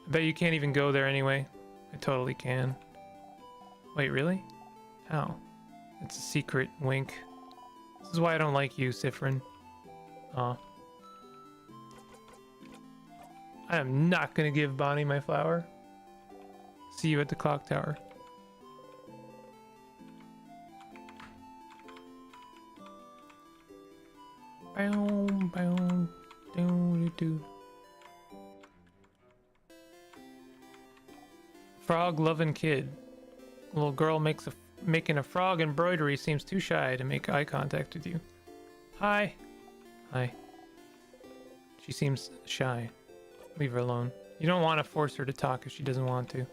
I bet you can't even go there anyway. I totally can. Wait, really? How? It's a secret. Wink. This is why I don't like you, Sifrin. Aw. I am not gonna give Bonnie my flower. See you at the clock tower. Bow, bow, doo, doo. Frog loving kid. Little girl making a frog embroidery seems too shy to make eye contact with you. Hi. Hi. She seems shy. Leave her alone. You don't want to force her to talk if she doesn't want to.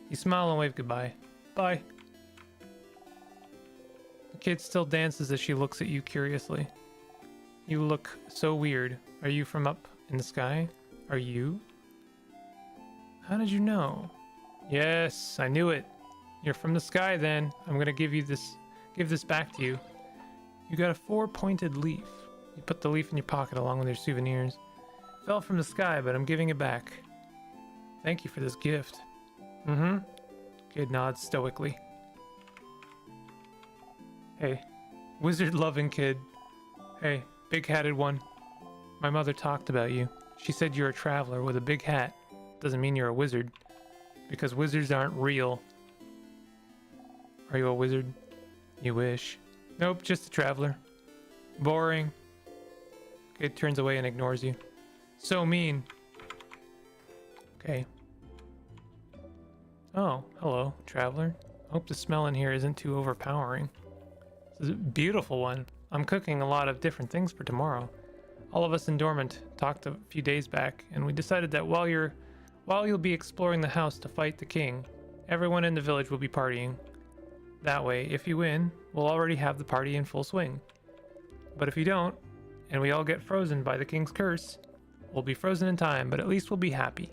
You smile and wave goodbye. Bye. The kid still dances as she looks at you curiously. You look so weird. Are you from up in the sky? Are you? How did you know? Yes, I knew it. You're from the sky then. I'm gonna give this back to you. You got a 4-pointed leaf. You put the leaf in your pocket along with your souvenirs. Fell from the sky, but I'm giving it back. Thank you for this gift. Mm-hmm. Kid nods stoically. Hey, wizard-loving kid. Hey, big-hatted one. My mother talked about you. She said you're a traveler with a big hat. Doesn't mean you're a wizard. Because wizards aren't real. Are you a wizard? You wish. Nope, just a traveler. Boring. Kid turns away and ignores you. So mean. Okay. Oh, hello, traveler. Hope the smell in here isn't too overpowering. This is a beautiful one. I'm cooking a lot of different things for tomorrow. All of us in Dormant talked a few days back, and we decided that while you'll be exploring the house to fight the king, everyone in the village will be partying. That way, if you win, we'll already have the party in full swing. But if you don't, and we all get frozen by the king's curse, we'll be frozen in time, but at least we'll be happy.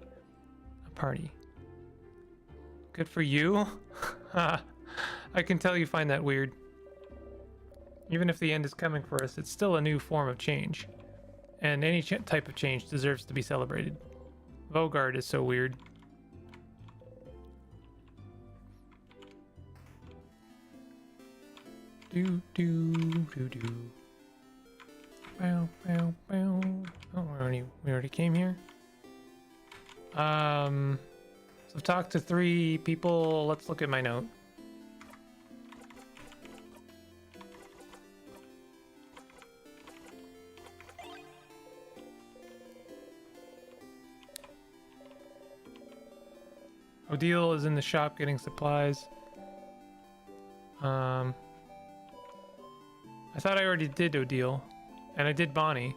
A party. Good for you? I can tell you find that weird. Even if the end is coming for us, it's still a new form of change. And any type of change deserves to be celebrated. Vogard is so weird. Do do do do. Bow bow bow. Oh, we already came here. So I've talked to 3 people. Let's look at my note. Odile is in the shop getting supplies. I thought I already did Odile, and I did Bonnie.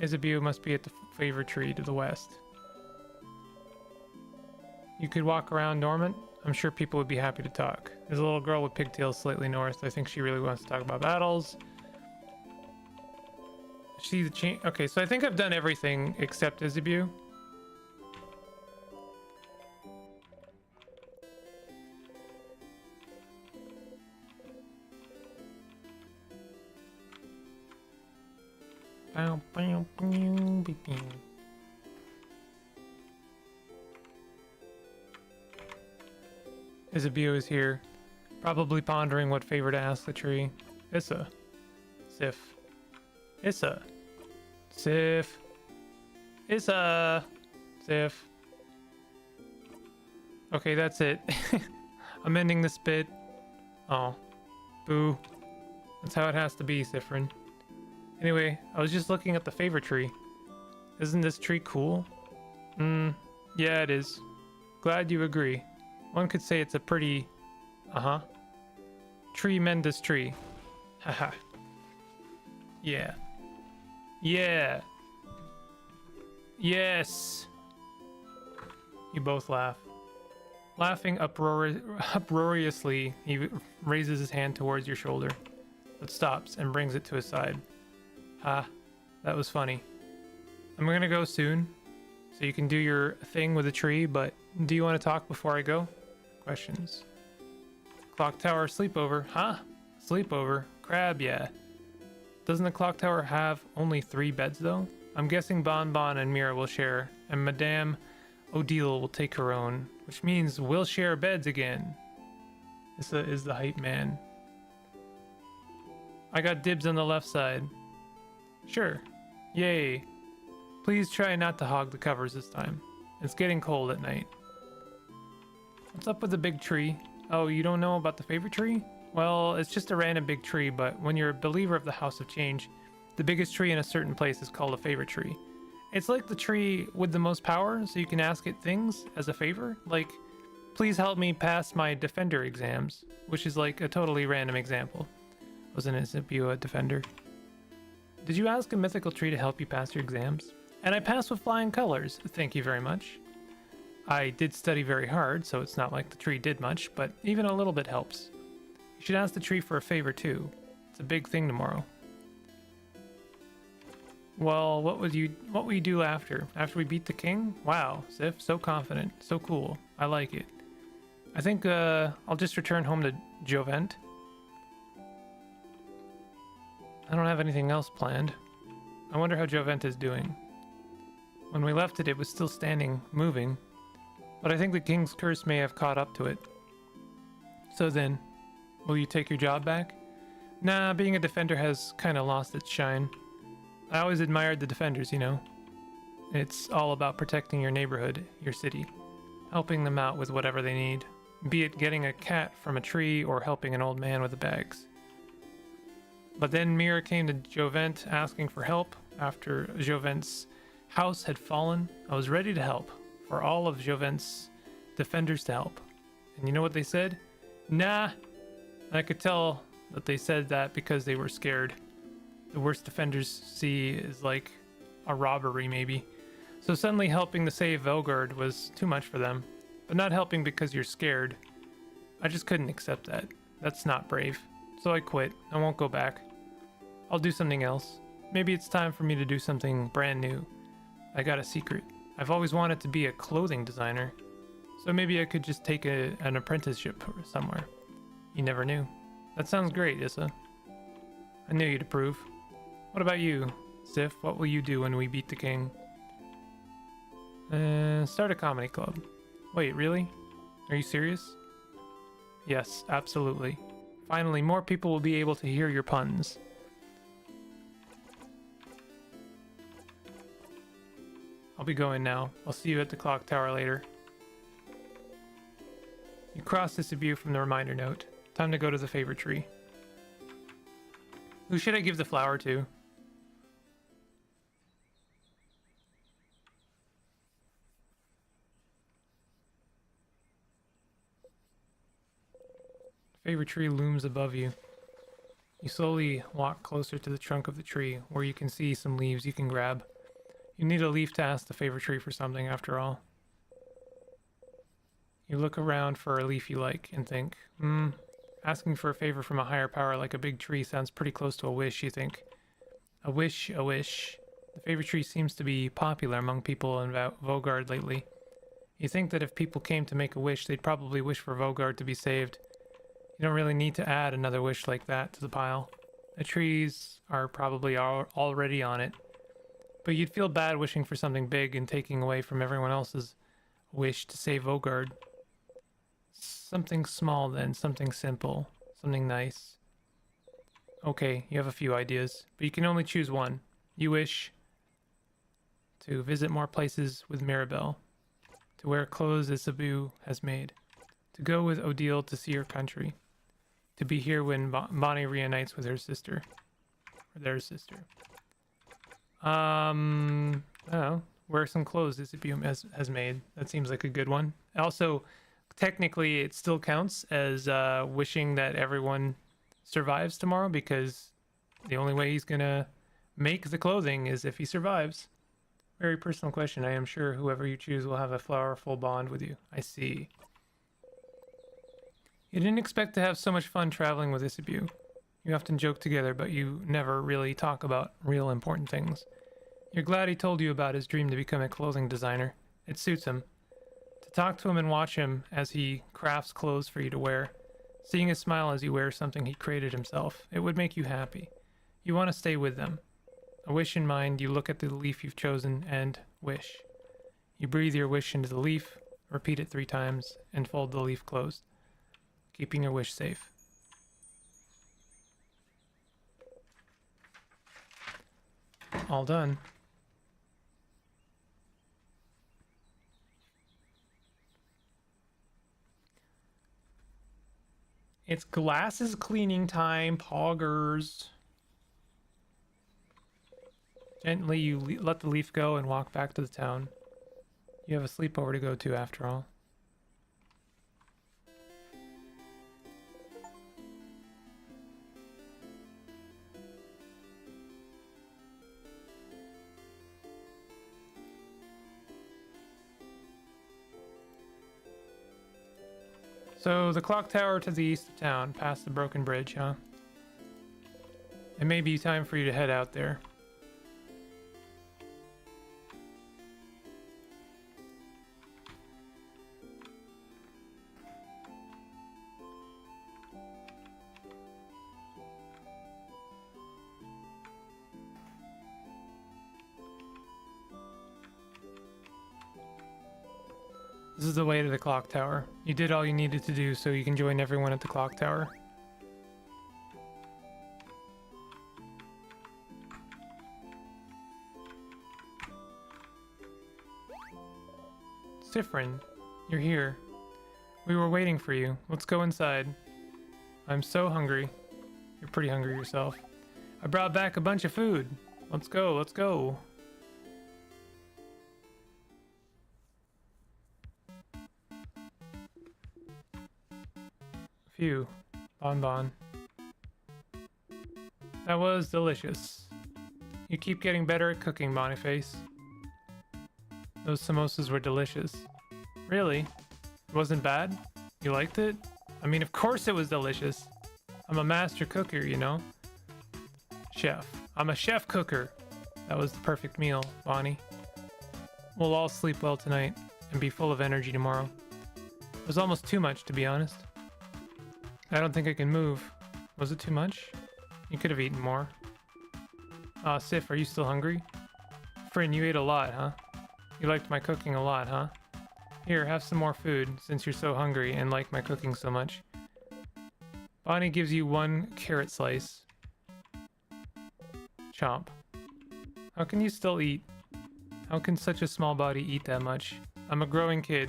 Isabeau must be at the favor tree to the west. You could walk around Dormant. I'm sure people would be happy to talk. There's a little girl with pigtails slightly north. I think she really wants to talk about battles. Okay, so I think I've done everything except Isabeau. Isabio is here, probably pondering what favor to ask the tree. Issa. Sif. Issa. Sif. Issa. Sif. Okay, that's it. I'm ending this bit. Oh. Boo. That's how it has to be, Sifrin. Anyway, I was just looking at the favor tree. Isn't this tree cool? Yeah, it is. Glad you agree. One could say it's a pretty... Tremendous tree. Haha. Yeah. Yeah. Yes. You both laugh. Laughing uproariously, he raises his hand towards your shoulder, but stops and brings it to his side. Ha, that was funny. I'm gonna go soon, so you can do your thing with the tree, but do you want to talk before I go? Questions. Clock tower sleepover. Huh? Sleepover? Crab, yeah. Doesn't the clock tower have only 3 beds, though? I'm guessing Bon Bon and Mira will share, and Madame Odile will take her own, which means we'll share beds again. This is the hype man. I got dibs on the left side. Sure. Yay. Please try not to hog the covers this time. It's getting cold at night. What's up with the big tree? Oh, you don't know about the favorite tree? Well, it's just a random big tree, but when you're a believer of the House of Change, the biggest tree in a certain place is called a favorite tree. It's like the tree with the most power, so you can ask it things as a favor. Like, please help me pass my defender exams, which is like a totally random example. Wasn't Isabio a defender? Did you ask a mythical tree to help you pass your exams? And I passed with flying colors, thank you very much. I did study very hard, so it's not like the tree did much, but even a little bit helps. You should ask the tree for a favor too. It's a big thing tomorrow. Well, what will you do after? After we beat the king? Wow, Sif, so confident, so cool. I like it. I think I'll just return home to Jovent. I don't have anything else planned. I wonder how Jovent is doing. When we left it, it was still standing, moving. But I think the king's curse may have caught up to it. So then, will you take your job back? Nah, being a defender has kind of lost its shine. I always admired the defenders, you know. It's all about protecting your neighborhood, your city, helping them out with whatever they need, be it getting a cat from a tree or helping an old man with the bags. But then Mira came to Jovent asking for help. After Jovent's house had fallen, I was ready to help, for all of Jovent's defenders to help. And you know what they said? Nah. I could tell that they said that because they were scared. The worst defenders see is like a robbery, maybe. So suddenly helping to save Velgard was too much for them. But not helping because you're scared. I just couldn't accept that. That's not brave. So I quit. I won't go back. I'll do something else. Maybe it's time for me to do something brand new. I got a secret. I've always wanted to be a clothing designer. So maybe I could just take an apprenticeship somewhere. You never knew. That sounds great, Issa. I knew you'd approve. What about you, Sif? What will you do when we beat the king? Start a comedy club. Wait, really? Are you serious? Yes, absolutely. Finally, more people will be able to hear your puns. I'll be going now. I'll see you at the clock tower later. You cross this view from the reminder note. Time to go to the favorite tree. Who should I give the flower to? Favorite tree looms above you. You slowly walk closer to the trunk of the tree, where you can see some leaves you can grab. You need a leaf to ask the favorite tree for something, after all. You look around for a leaf you like, and think, asking for a favor from a higher power like a big tree sounds pretty close to a wish, you think. A wish, a wish. The favorite tree seems to be popular among people in Vogard lately. You think that if people came to make a wish, they'd probably wish for Vogard to be saved. You don't really need to add another wish like that to the pile. The trees are probably already on it. But you'd feel bad wishing for something big and taking away from everyone else's wish to save Vogard. Something small then, something simple, something nice. Okay, you have a few ideas, but you can only choose one. You wish to visit more places with Mirabelle, to wear clothes Isabu has made, to go with Odile to see her country, to be here when Bonnie reunites with her sister, or their sister. I don't know, wear some clothes Isabu has made. That seems like a good one. Also, technically, it still counts as wishing that everyone survives tomorrow, because the only way he's gonna make the clothing is if he survives. Very personal question. I am sure whoever you choose will have a flowerful bond with you. I see. You didn't expect to have so much fun traveling with Isabu. You often joke together, but you never really talk about real important things. You're glad he told you about his dream to become a clothing designer. It suits him. To talk to him and watch him as he crafts clothes for you to wear, seeing his smile as you wear something he created himself, it would make you happy. You want to stay with them. A wish in mind, you look at the leaf you've chosen and wish. You breathe your wish into the leaf, repeat it 3 times, and fold the leaf closed, keeping your wish safe. All done. It's glasses cleaning time, poggers. Gently, you let the leaf go and walk back to the town. You have a sleepover to go to after all. So, the clock tower to the east of town, past the broken bridge, huh? It may be time for you to head out there. This is the way to the clock tower. You did all you needed to do, so you can join everyone at the clock tower. Sifrin, you're here. We were waiting for you. Let's go inside. I'm so hungry. You're pretty hungry yourself. I brought back a bunch of food. Let's go, let's go. Phew. Bonbon. That was delicious. You keep getting better at cooking, Boniface. Those samosas were delicious. Really? It wasn't bad? You liked it? I mean, of course it was delicious. I'm a master cooker, you know? Chef. I'm a chef cooker. That was the perfect meal, Bonnie. We'll all sleep well tonight and be full of energy tomorrow. It was almost too much, to be honest. I don't think I can move. Was it too much? You could have eaten more. Aw, Sif, are you still hungry? Frin, you ate a lot, huh? You liked my cooking a lot, huh? Here, have some more food, since you're so hungry and like my cooking so much. Bonnie gives you 1 carrot slice. Chomp. How can you still eat? How can such a small body eat that much? I'm a growing kid.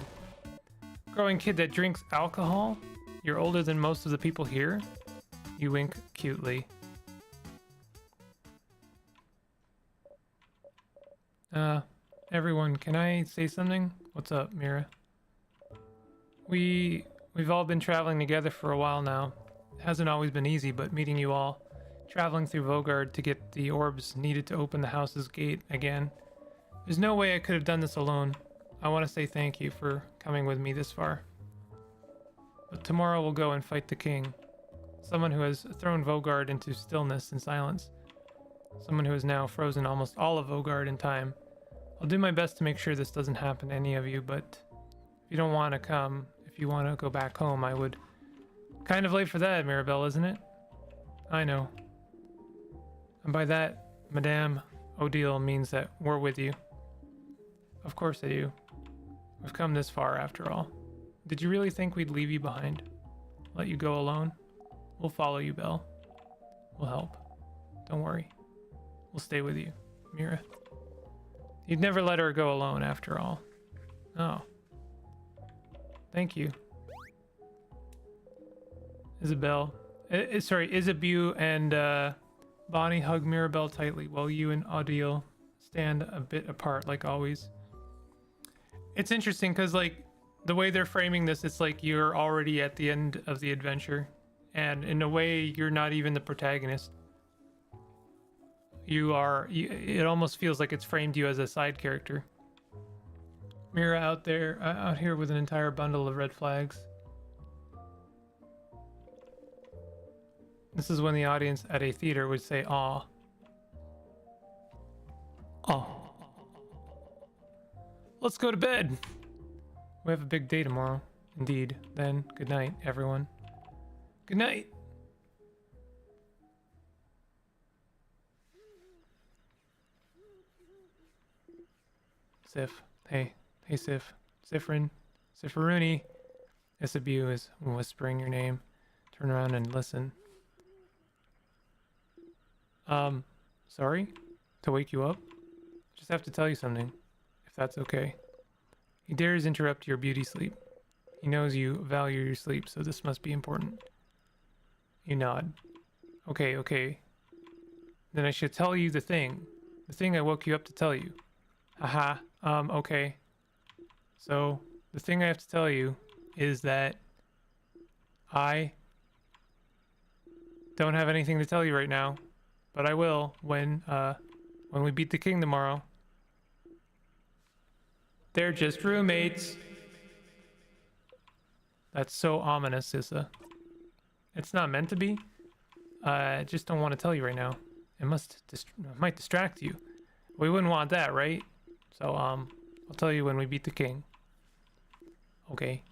Growing kid that drinks alcohol? You're older than most of the people here? You wink cutely. Everyone, can I say something? What's up, Mira? We've all been traveling together for a while now. It hasn't always been easy, but meeting you all, traveling through Vogard to get the orbs needed to open the house's gate again. There's no way I could have done this alone. I want to say thank you for coming with me this far. But tomorrow we'll go and fight the king. Someone who has thrown Vogard into stillness and silence. Someone who has now frozen almost all of Vogard in time. I'll do my best to make sure this doesn't happen to any of you, but if you don't want to come, if you want to go back home, I would. Kind of late for that, Mirabelle, isn't it? I know. And by that, Madame Odile means that we're with you. Of course I do. We've come this far after all. Did you really think we'd leave you behind? Let you go alone? We'll follow you, Belle. We'll help. Don't worry. We'll stay with you, Mira. You'd never let her go alone after all. Oh. Thank you. Isabelle. Isabeau and Bonnie hug Mirabelle tightly while you and Odile stand a bit apart like always. It's interesting because like the way they're framing this, it's like you're already at the end of the adventure, and in a way you're not even the protagonist. It almost feels like it's framed you as a side character. Mira out here with an entire bundle of red flags. This is when the audience at a theater would say, "Aw." Aw. Let's go to bed. We have a big day tomorrow. Indeed. Then, good night, everyone. Good night. Sif. Hey. Hey, Sif. Sifrin. Sifruni. Isabeau is whispering your name. Turn around and listen. Sorry to wake you up. Just have to tell you something, if that's okay. He dares interrupt your beauty sleep. He knows you value your sleep, so this must be important. You nod. Okay. Then I should tell you the thing. The thing I woke you up to tell you. Haha, okay. So, the thing I have to tell you is that I don't have anything to tell you right now, but I will when we beat the king tomorrow. They're just roommates. That's so ominous, Issa. It's not meant to be. I just don't want to tell you right now. It might distract you. We wouldn't want that, right? So, I'll tell you when we beat the king. Okay.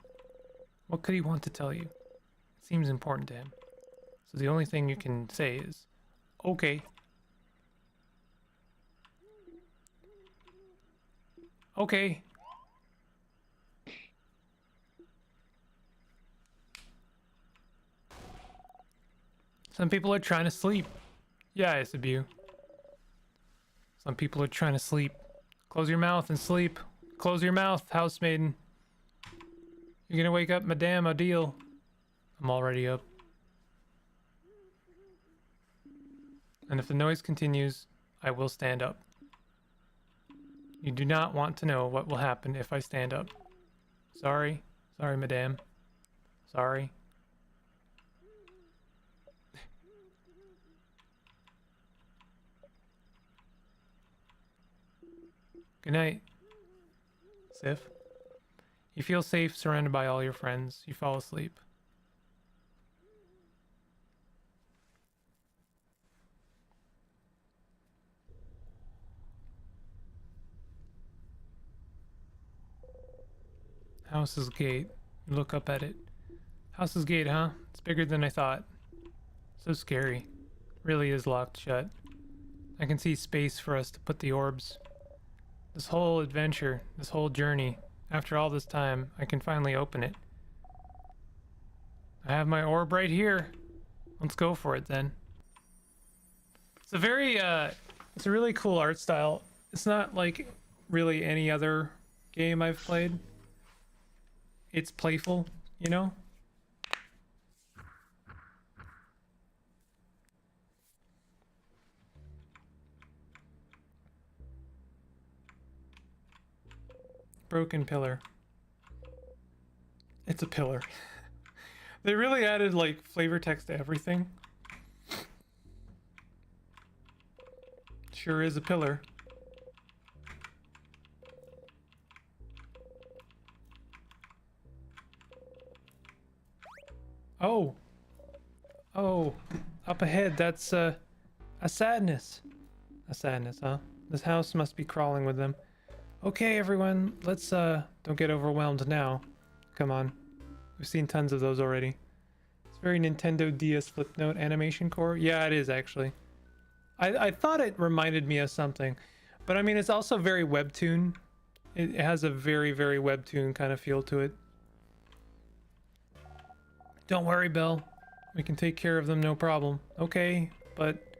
What could he want to tell you? It seems important to him. So the only thing you can say is, okay. Okay. Some people are trying to sleep. Yeah, Isabeau. Some people are trying to sleep. Close your mouth and sleep. Close your mouth, housemaiden. You're gonna wake up Madame Odile. I'm already up. And if the noise continues, I will stand up. You do not want to know what will happen if I stand up. Sorry, madame. Sorry. Good night, Sif. You feel safe surrounded by all your friends. You fall asleep. House's gate. You look up at it. House's gate, huh? It's bigger than I thought. So scary. Really is locked shut. I can see space for us to put the orbs. This whole adventure, this whole journey, after all this time, I can finally open it. I have my orb right here. Let's go for it then. It's a very, it's a really cool art style. It's not like really any other game I've played. It's playful, you know? Broken pillar. It's a pillar. They really added like flavor text to everything. Sure is a pillar. Oh. Oh. Up ahead, that's a sadness. A sadness, huh? This house must be crawling with them. Okay, everyone, let's don't get overwhelmed now. Come on. We've seen tons of those already. It's very Nintendo DS Flip Note animation core. Yeah, it is actually. I thought it reminded me of something, but I mean, it's also very webtoon. It has a very, very webtoon kind of feel to it. Don't worry, Belle. We can take care of them, no problem. Okay, but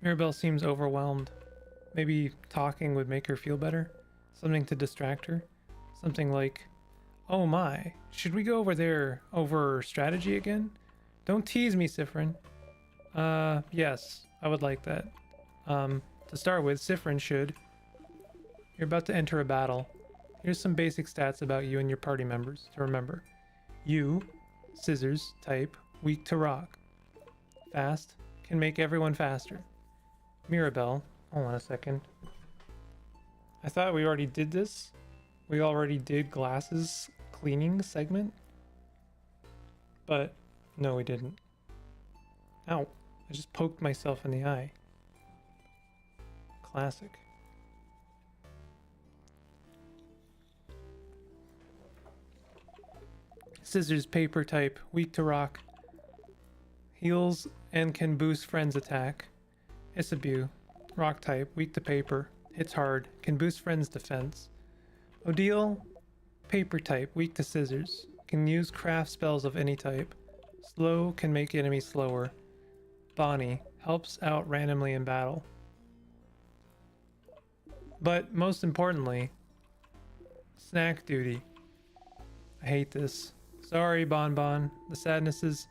Mirabelle seems overwhelmed. Maybe talking would make her feel better. Something to distract her. Something like, oh my, should we go over there over strategy again? Don't tease me, Sifrin. Yes, I would like that. To start with, Sifrin should. You're about to enter a battle. Here's some basic stats about you and your party members to remember. You, scissors, type, weak to rock. Fast, can make everyone faster. Mirabelle, hold on a second. I thought we already did this. We already did glasses cleaning segment. But no, we didn't. Ow, I just poked myself in the eye. Classic. Scissors, paper type, weak to rock. Heals and can boost friends' attack. Isabu, rock type, weak to paper, hits hard, can boost friends' defense. Odile, paper type, weak to scissors, can use craft spells of any type. Slow, can make enemies slower. Bonnie, helps out randomly in battle. But most importantly, snack duty. I hate this. Sorry, Bonbon. The sadnesses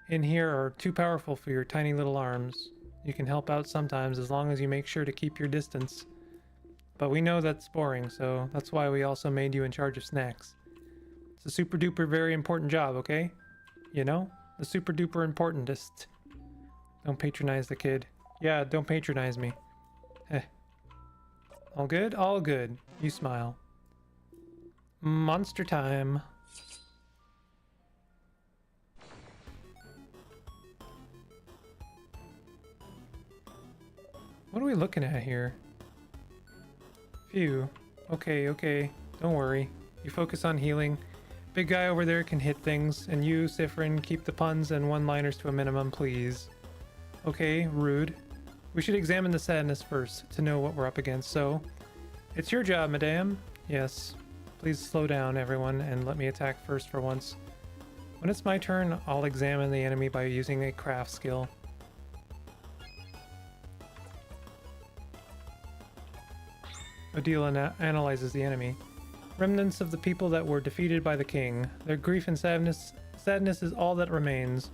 in here are too powerful for your tiny little arms. You can help out sometimes as long as you make sure to keep your distance. But we know that's boring, so that's why we also made you in charge of snacks. It's a super duper very important job, okay? You know? The super duper importantest. Don't patronize the kid. Yeah, don't patronize me. Heh. All good? All good. You smile. Monster time. What are we looking at here? Phew. Okay, okay. Don't worry. You focus on healing. Big guy over there can hit things, and you, Sifrin, keep the puns and one-liners to a minimum, please. Okay, rude. We should examine the sadness first to know what we're up against, so... It's your job, madame. Yes. Please slow down, everyone, and let me attack first for once. When it's my turn, I'll examine the enemy by using a craft skill. Odile analyzes the enemy. Remnants of the people that were defeated by the king. Their grief and sadness is all that remains.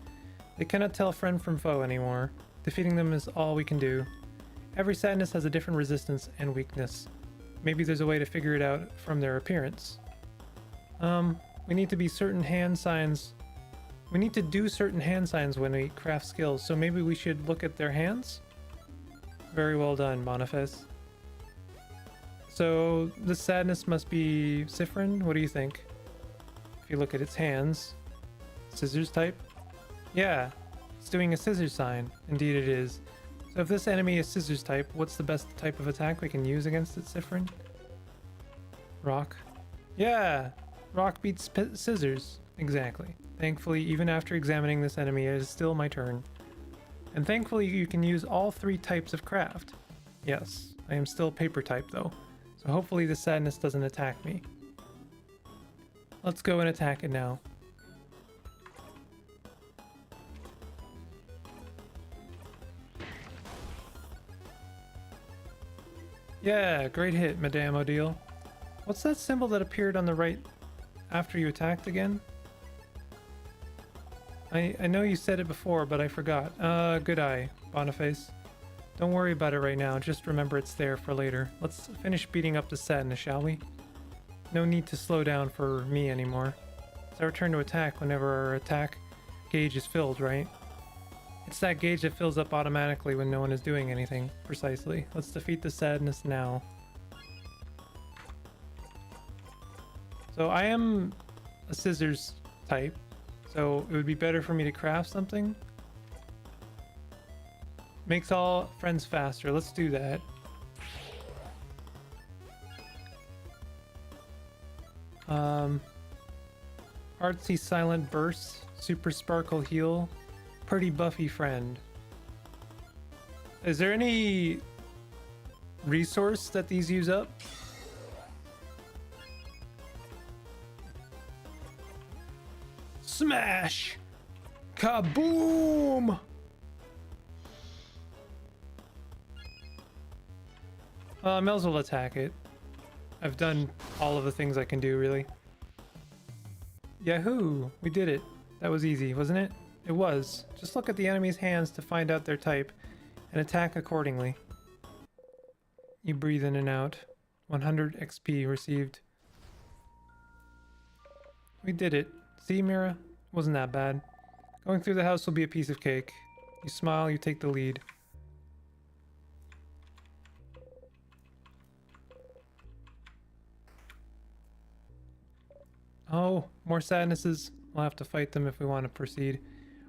They cannot tell friend from foe anymore. Defeating them is all we can do. Every sadness has a different resistance and weakness. Maybe there's a way to figure it out from their appearance. We need to be certain hand signs. We need to do certain hand signs when we craft skills, so maybe we should look at their hands? Very well done, Boniface. So, the sadness must be Sifrin? What do you think? If you look at its hands. Scissors type? Yeah, it's doing a scissors sign. Indeed it is. So if this enemy is scissors type, what's the best type of attack we can use against it, Sifrin? Rock? Yeah! Rock beats scissors. Exactly. Thankfully, even after examining this enemy, it is still my turn. And thankfully, you can use all three types of craft. Yes, I am still paper type though. So hopefully the sadness doesn't attack me. Let's go and attack it now. Yeah, great hit, Madame Odile. What's that symbol that appeared on the right after you attacked again? I know you said it before, but I forgot. Good eye, Boniface. Don't worry about it right now, just remember it's there for later. Let's finish beating up the sadness, shall we? No need to slow down for me anymore. It's our turn to attack whenever our attack gauge is filled, right? It's that gauge that fills up automatically when no one is doing anything. Precisely. Let's defeat the sadness now. So I am a scissors type, so it would be better for me to craft something. Makes all friends faster. Let's do that. Artsy silent burst, super sparkle heal, pretty buffy friend. Is there any resource that these use up? Smash! Kaboom! I might as well attack it. I've done all of the things I can do, really. Yahoo! We did it. That was easy, wasn't it? It was. Just look at the enemy's hands to find out their type and attack accordingly. You breathe in and out. 100 XP received. We did it. See, Mira? Wasn't that bad. Going through the house will be a piece of cake. You smile, you take the lead. Oh, more sadnesses. We'll have to fight them if we want to proceed.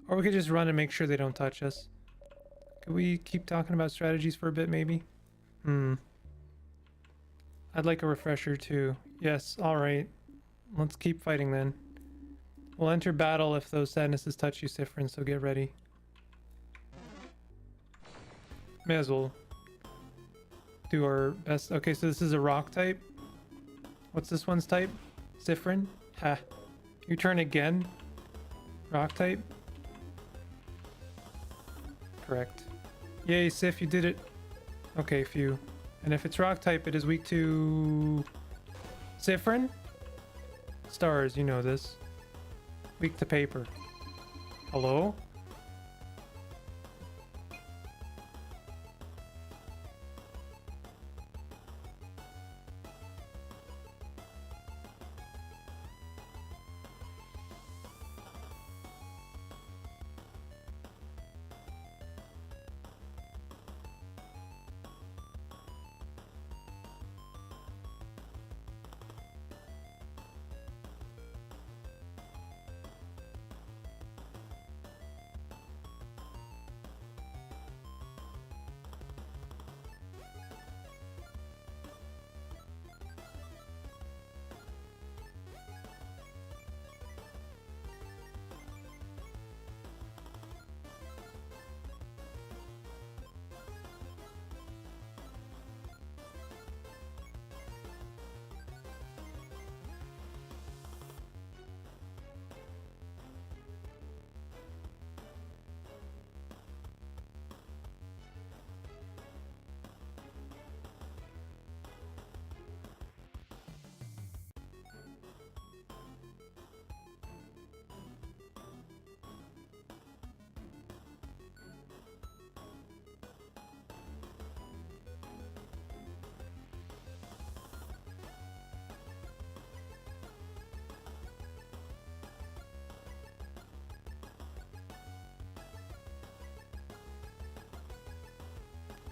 Or we could just run and make sure they don't touch us. Could we keep talking about strategies for a bit, maybe? I'd like a refresher, too. Yes, alright. Let's keep fighting, then. We'll enter battle if those sadnesses touch you, Sifrin, so get ready. May as well do our best. Okay, so this is a rock type. What's this one's type? Sifrin? Ha. You turn again? Rock type? Correct. Yay, Sif, you did it. Okay, phew. And if it's rock type, it is weak to... Sifrin? Stars, you know this. Weak to paper. Hello?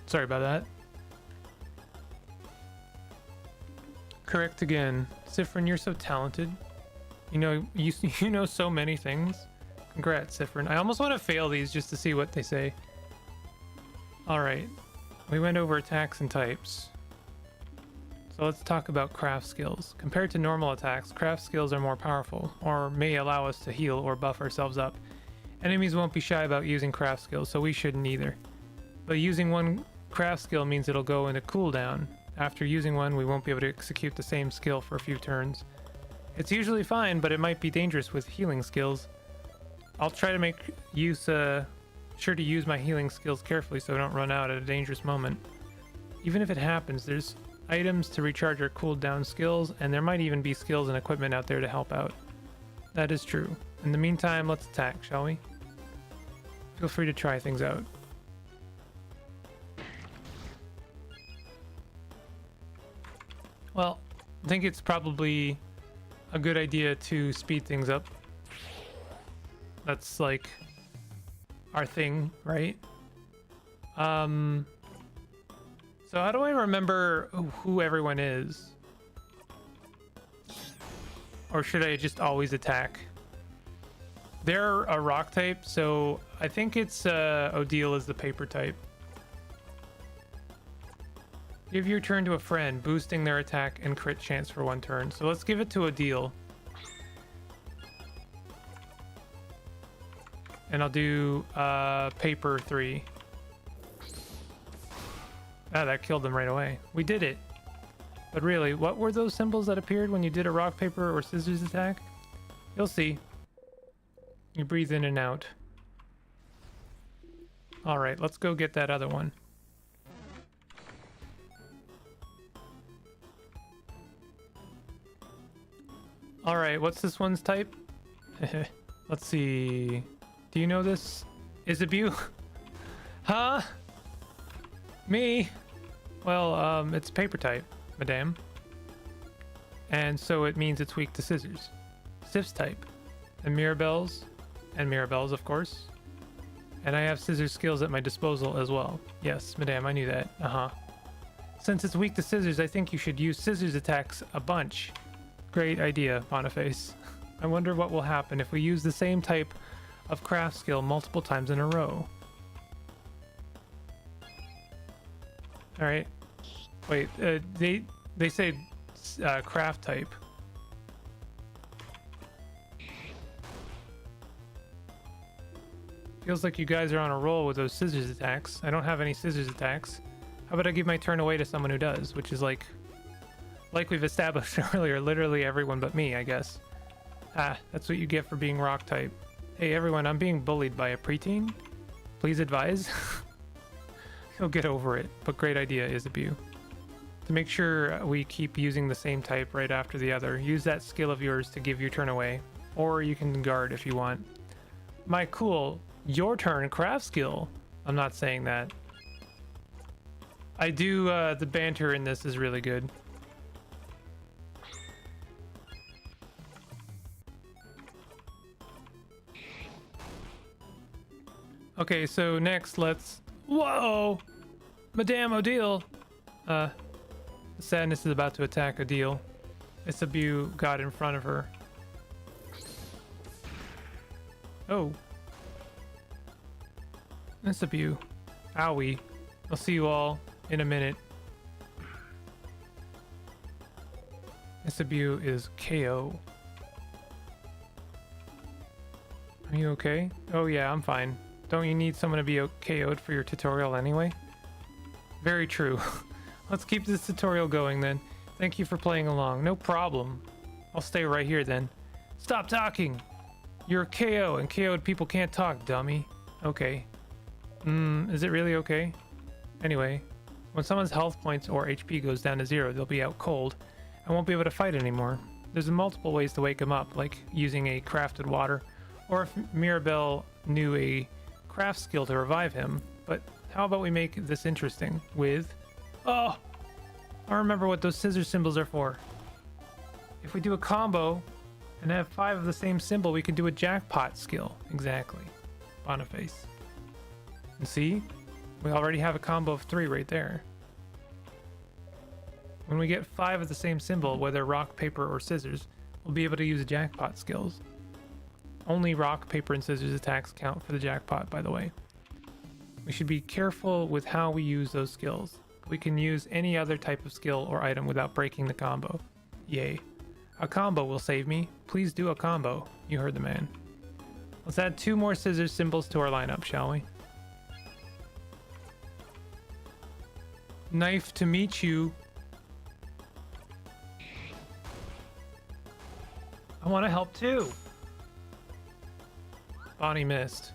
Sorry about that. Correct again. Sifrin, you're so talented. You know, you know so many things. Congrats, Sifrin. I almost want to fail these just to see what they say. Alright. We went over attacks and types. So let's talk about craft skills. Compared to normal attacks, craft skills are more powerful, or may allow us to heal or buff ourselves up. Enemies won't be shy about using craft skills, so we shouldn't either. But using one craft skill means it'll go into cooldown. After using one, we won't be able to execute the same skill for a few turns. It's usually fine, but it might be dangerous with healing skills. I'll try to make sure to use my healing skills carefully so I don't run out at a dangerous moment. Even if it happens, there's items to recharge our cooldown skills, and there might even be skills and equipment out there to help out. That is true. In the meantime, let's attack, shall we? Feel free to try things out. Well, I think it's probably a good idea to speed things up. That's like our thing, right? So how do I remember who everyone is? Or should I just always attack? They're a rock type, so I think it's Odile is the paper type. Give your turn to a friend, boosting their attack and crit chance for one turn. So let's give it to Odile. And I'll do paper 3. Ah, that killed them right away. We did it. But really, what were those symbols that appeared when you did a rock, paper, or scissors attack? You'll see. You breathe in and out. Alright, let's go get that other one. Alright, what's this one's type? Let's see. Do you know this? Isabu? Huh? Me? Well, it's paper type, madame. And so it means it's weak to scissors. Sif's type. And Mirabelle's. And Mirabelle's, of course. And I have scissors skills at my disposal as well. Yes, madame, I knew that. Uh-huh. Since it's weak to scissors, I think you should use scissors attacks a bunch. Great idea, Boniface. I wonder what will happen if we use the same type of craft skill multiple times in a row. Alright. Wait, they say craft type. Feels like you guys are on a roll with those scissors attacks. I don't have any scissors attacks. How about I give my turn away to someone who does, which is like we've established earlier, literally everyone but me, I guess. Ah, that's what you get for being rock type. Hey everyone, I'm being bullied by a preteen. Please advise. He'll get over it, but great idea, Isabu. To make sure we keep using the same type right after the other, use that skill of yours to give your turn away, or you can guard if you want. My cool, your turn craft skill. I'm not saying that. I do, the banter in this is really good. Okay, so next let's... Whoa! Madame Odile! Sadness is about to attack Odile. Isabu got in front of her. Oh. Isabu. Owie. I'll see you all in a minute. Isabu is KO. Are you okay? Oh yeah, I'm fine. Don't you need someone to be KO'd for your tutorial anyway? Very true. Let's keep this tutorial going then. Thank you for playing along. No problem. I'll stay right here then. Stop talking! You're a KO and KO'd people can't talk, dummy. Okay. Is it really okay? Anyway, when someone's health points or HP goes down to 0, they'll be out cold and won't be able to fight anymore. There's multiple ways to wake them up, like using a crafted water, or if Mirabelle knew a craft skill to revive him. But how about we make this interesting with... Oh! I remember what those scissor symbols are for. If we do a combo and have 5 of the same symbol, we can do a jackpot skill. Exactly. Boniface. And see? We already have a combo of 3 right there. When we get 5 of the same symbol, whether rock, paper, or scissors, we'll be able to use jackpot skills. Only rock, paper, and scissors attacks count for the jackpot, by the way. We should be careful with how we use those skills. We can use any other type of skill or item without breaking the combo. Yay. A combo will save me. Please do a combo. You heard the man. Let's add 2 more scissors symbols to our lineup, shall we? Knife to meet you. I want to help too. Bonnie missed.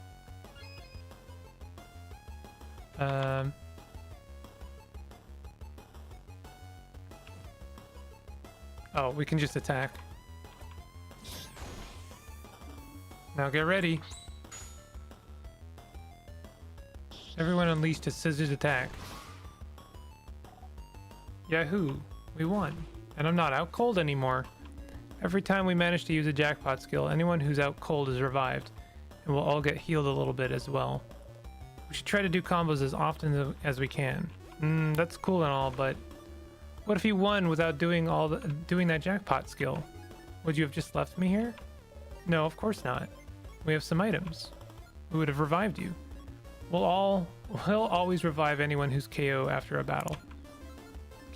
Oh, we can just attack. Now get ready. Everyone unleashed a scissors attack. Yahoo! We won. And I'm not out cold anymore. Every time we manage to use a jackpot skill, anyone who's out cold is revived. And we'll all get healed a little bit as well. We should try to do combos as often as we can. That's cool and all, but what if you won without doing that jackpot skill? Would you have just left me here? No, of course not. We have some items. We would have revived you. We'll always revive anyone who's KO after a battle.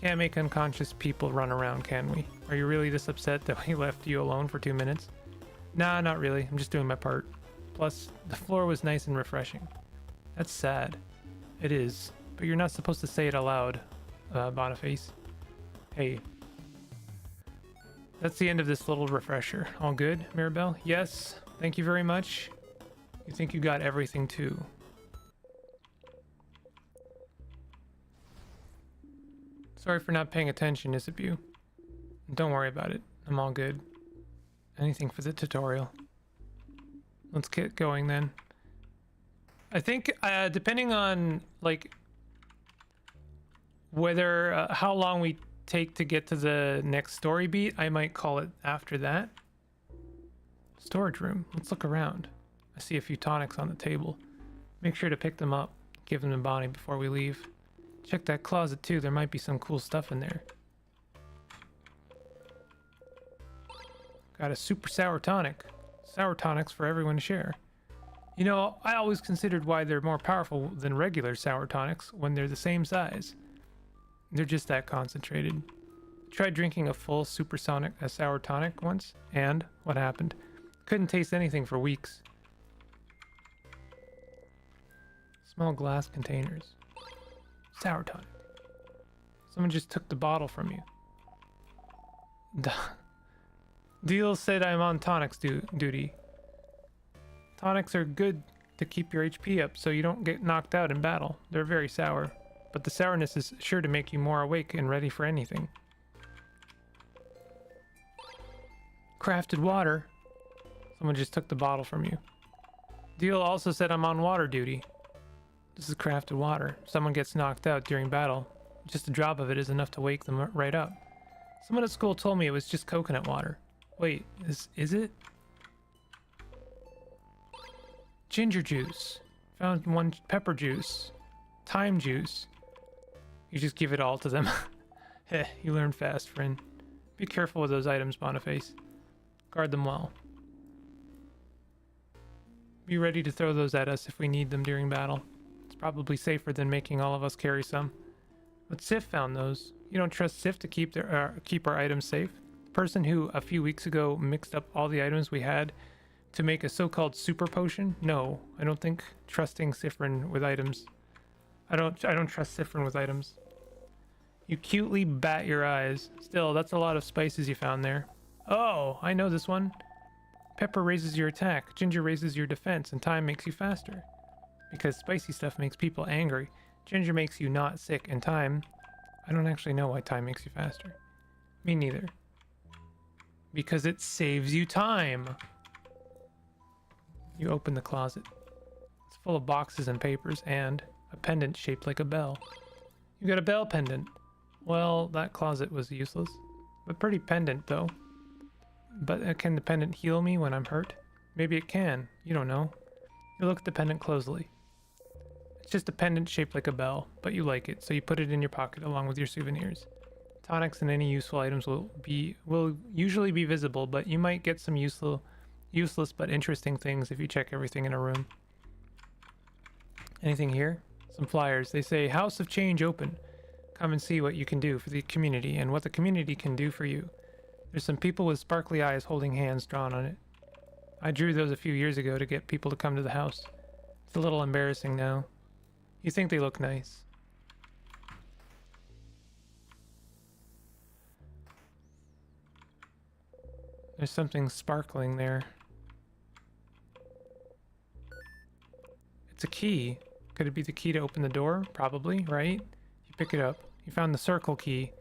Can't make unconscious people run around, can we? Are you really this upset that we left you alone for 2 minutes? Nah, not really. I'm just doing my part. Plus, the floor was nice and refreshing. That's sad. It is. but you're not supposed to say it aloud, Boniface. Hey. That's the end of this little refresher. All good, Mirabelle? Yes. Thank you very much. You think you got everything too. Sorry for not paying attention, Isabu. Don't worry about it. I'm all good. Anything for the tutorial. Let's get going then. I think depending on like whether how long we take to get to the next story beat, I might call it after that. Storage room. Let's look around. I see a few tonics on the table. Make sure to pick them up. Give them to Bonnie before we leave. Check that closet too. There might be some cool stuff in there. Got a super sour tonic. Sour tonics for everyone to share. You know, I always considered why they're more powerful than regular sour tonics when they're the same size. They're just that concentrated. Tried drinking a full supersonic sour tonic once, and what happened? Couldn't taste anything for weeks. Small glass containers. Sour tonic. Someone just took the bottle from you. Deal said I'm on tonics duty. Tonics are good to keep your HP up so you don't get knocked out in battle. They're very sour, but the sourness is sure to make you more awake and ready for anything. Crafted water. Someone just took the bottle from you. Deal also said I'm on water duty. This is crafted water. Someone gets knocked out during battle. Just a drop of it is enough to wake them right up. Someone at school told me it was just coconut water. Wait, is it? Ginger juice. Found one pepper juice. Thyme juice. You just give it all to them. Heh, you learn fast, friend. Be careful with those items, Boniface. Guard them well. Be ready to throw those at us if we need them during battle. It's probably safer than making all of us carry some. But Sif found those. You don't trust Sif to keep our items safe? The person who, a few weeks ago, mixed up all the items we had to make a so-called super potion? No, I don't think trusting Sifrin with items. I don't trust Sifrin with items. You cutely bat your eyes. Still, that's a lot of spices you found there. Oh, I know this one. Pepper raises your attack, ginger raises your defense, and thyme makes you faster. Because spicy stuff makes people angry. Ginger makes you not sick, and thyme... I don't actually know why thyme makes you faster. Me neither. Because it saves you time. You open the closet. It's full of boxes and papers, and a pendant shaped like a bell. You got a bell pendant. Well, that closet was useless. But pretty pendant, though. But can the pendant heal me when I'm hurt? Maybe it can. You don't know. You look at the pendant closely. It's just a pendant shaped like a bell, but you like it, so you put it in your pocket along with your souvenirs. Tonics and any useful items will usually be visible, but you might get some useless but interesting things if you check everything in a room. Anything here? Some flyers. They say House of Change open. Come and see what you can do for the community and what the community can do for you. There's some people with sparkly eyes holding hands drawn on it. I drew those a few years ago to get people to come to the house. It's a little embarrassing now. You think they look nice. There's something sparkling there. It's a key. Could it be the key to open the door? Probably, right? You pick it up. You found the circle key.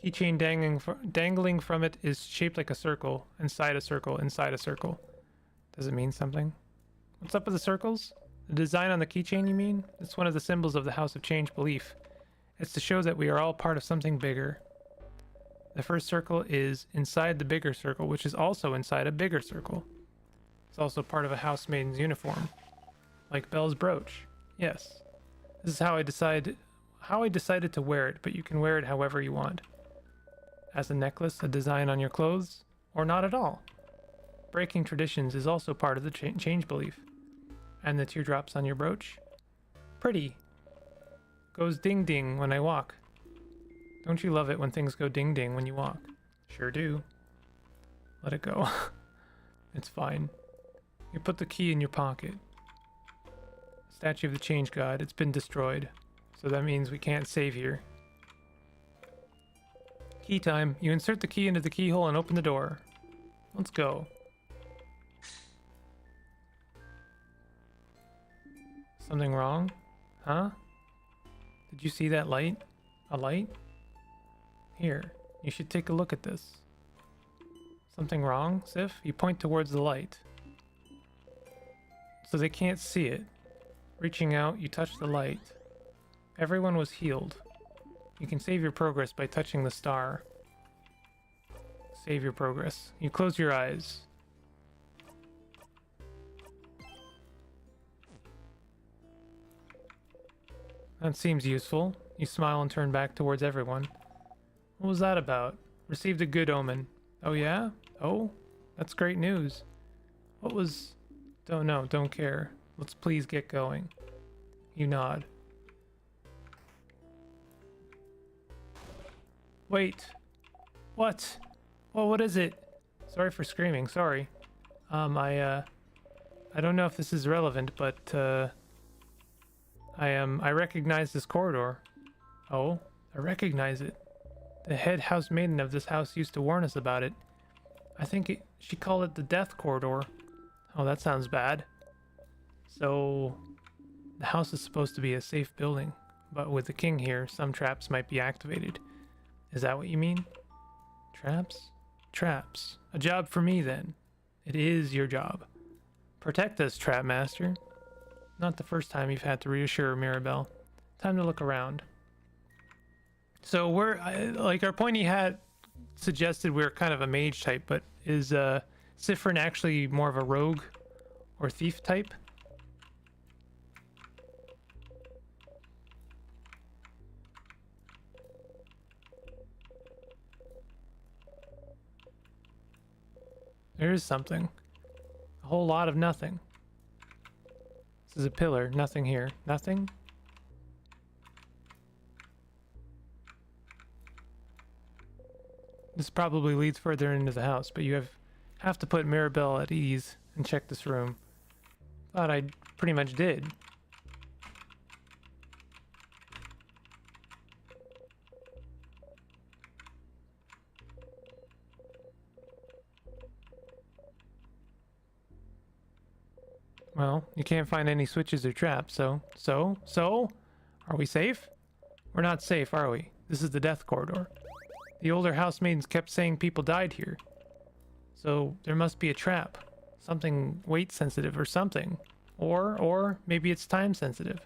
Keychain dangling from it is shaped like a circle, inside a circle, inside a circle. Does it mean something? What's up with the circles? The design on the keychain, you mean? It's one of the symbols of the House of Change belief. It's to show that we are all part of something bigger. The first circle is inside the bigger circle, which is also inside a bigger circle. It's also part of a housemaiden's uniform. Like Belle's brooch. Yes. This is how I decided to wear it, but you can wear it however you want. As a necklace, a design on your clothes, or not at all. Breaking traditions is also part of the change belief. And the teardrops on your brooch? Pretty. Goes ding ding when I walk. Don't you love it when things go ding ding when you walk? Sure do. Let it go. It's fine. You put the key in your pocket. Statue of the Change God. It's been destroyed. So that means we can't save here. Key time. You insert the key into the keyhole and open the door. Let's go. Something wrong? Huh? Did you see that light? A light? Here, you should take a look at this. Something wrong, Sif? You point towards the light. So they can't see it. Reaching out, you touch the light. Everyone was healed. You can save your progress by touching the star. Save your progress. You close your eyes. That seems useful. You smile and turn back towards everyone. What was that about? Received a good omen. Oh yeah? Oh? That's great news. What was... Don't know, don't care. Let's please get going. You nod. Wait. What? Well, what is it? Sorry for screaming, sorry. I don't know if this is relevant, but, I recognize this corridor. Oh, I recognize it. The head house maiden of this house used to warn us about it. I think she called it the death corridor. Oh, that sounds bad. So, the house is supposed to be a safe building, but with the king here, some traps might be activated. Is that what you mean? Traps? Traps. A job for me, then. It is your job. Protect us, Trap Master. Not the first time you've had to reassure Mirabelle. Time to look around. So we're, like our pointy hat suggested we're kind of a mage type, but is Siffrin actually more of a rogue or thief type? There is something. A whole lot of nothing. This is a pillar. Nothing here. Nothing? This probably leads further into the house, but you have to put Mirabelle at ease and check this room. Thought I pretty much did. Well, you can't find any switches or traps, so? Are we safe? We're not safe, are we? This is the death corridor. The older housemaidens kept saying people died here. So, there must be a trap. Something weight sensitive or something. Or maybe it's time sensitive.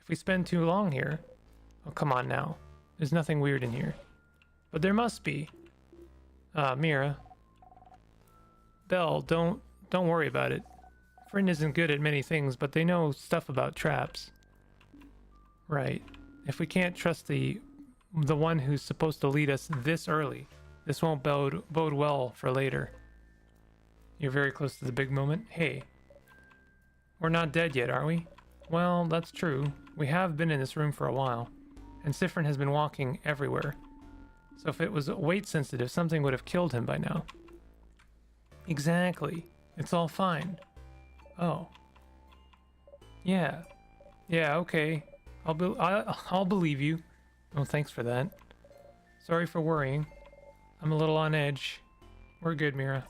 If we spend too long here... Oh, come on now. There's nothing weird in here. But there must be. Mira. Belle, don't worry about it. Friend isn't good at many things, but they know stuff about traps. Right. If we can't trust the one who's supposed to lead us this early, this won't bode well for later. You're very close to the big moment. Hey. We're not dead yet, are we? Well, that's true. We have been in this room for a while, and Siffrin has been walking everywhere. So if it was weight sensitive, something would have killed him by now. Exactly. It's all fine. Oh. Yeah. Yeah, okay. I'll believe you. Oh, thanks for that. Sorry for worrying. I'm a little on edge. We're good, Mira.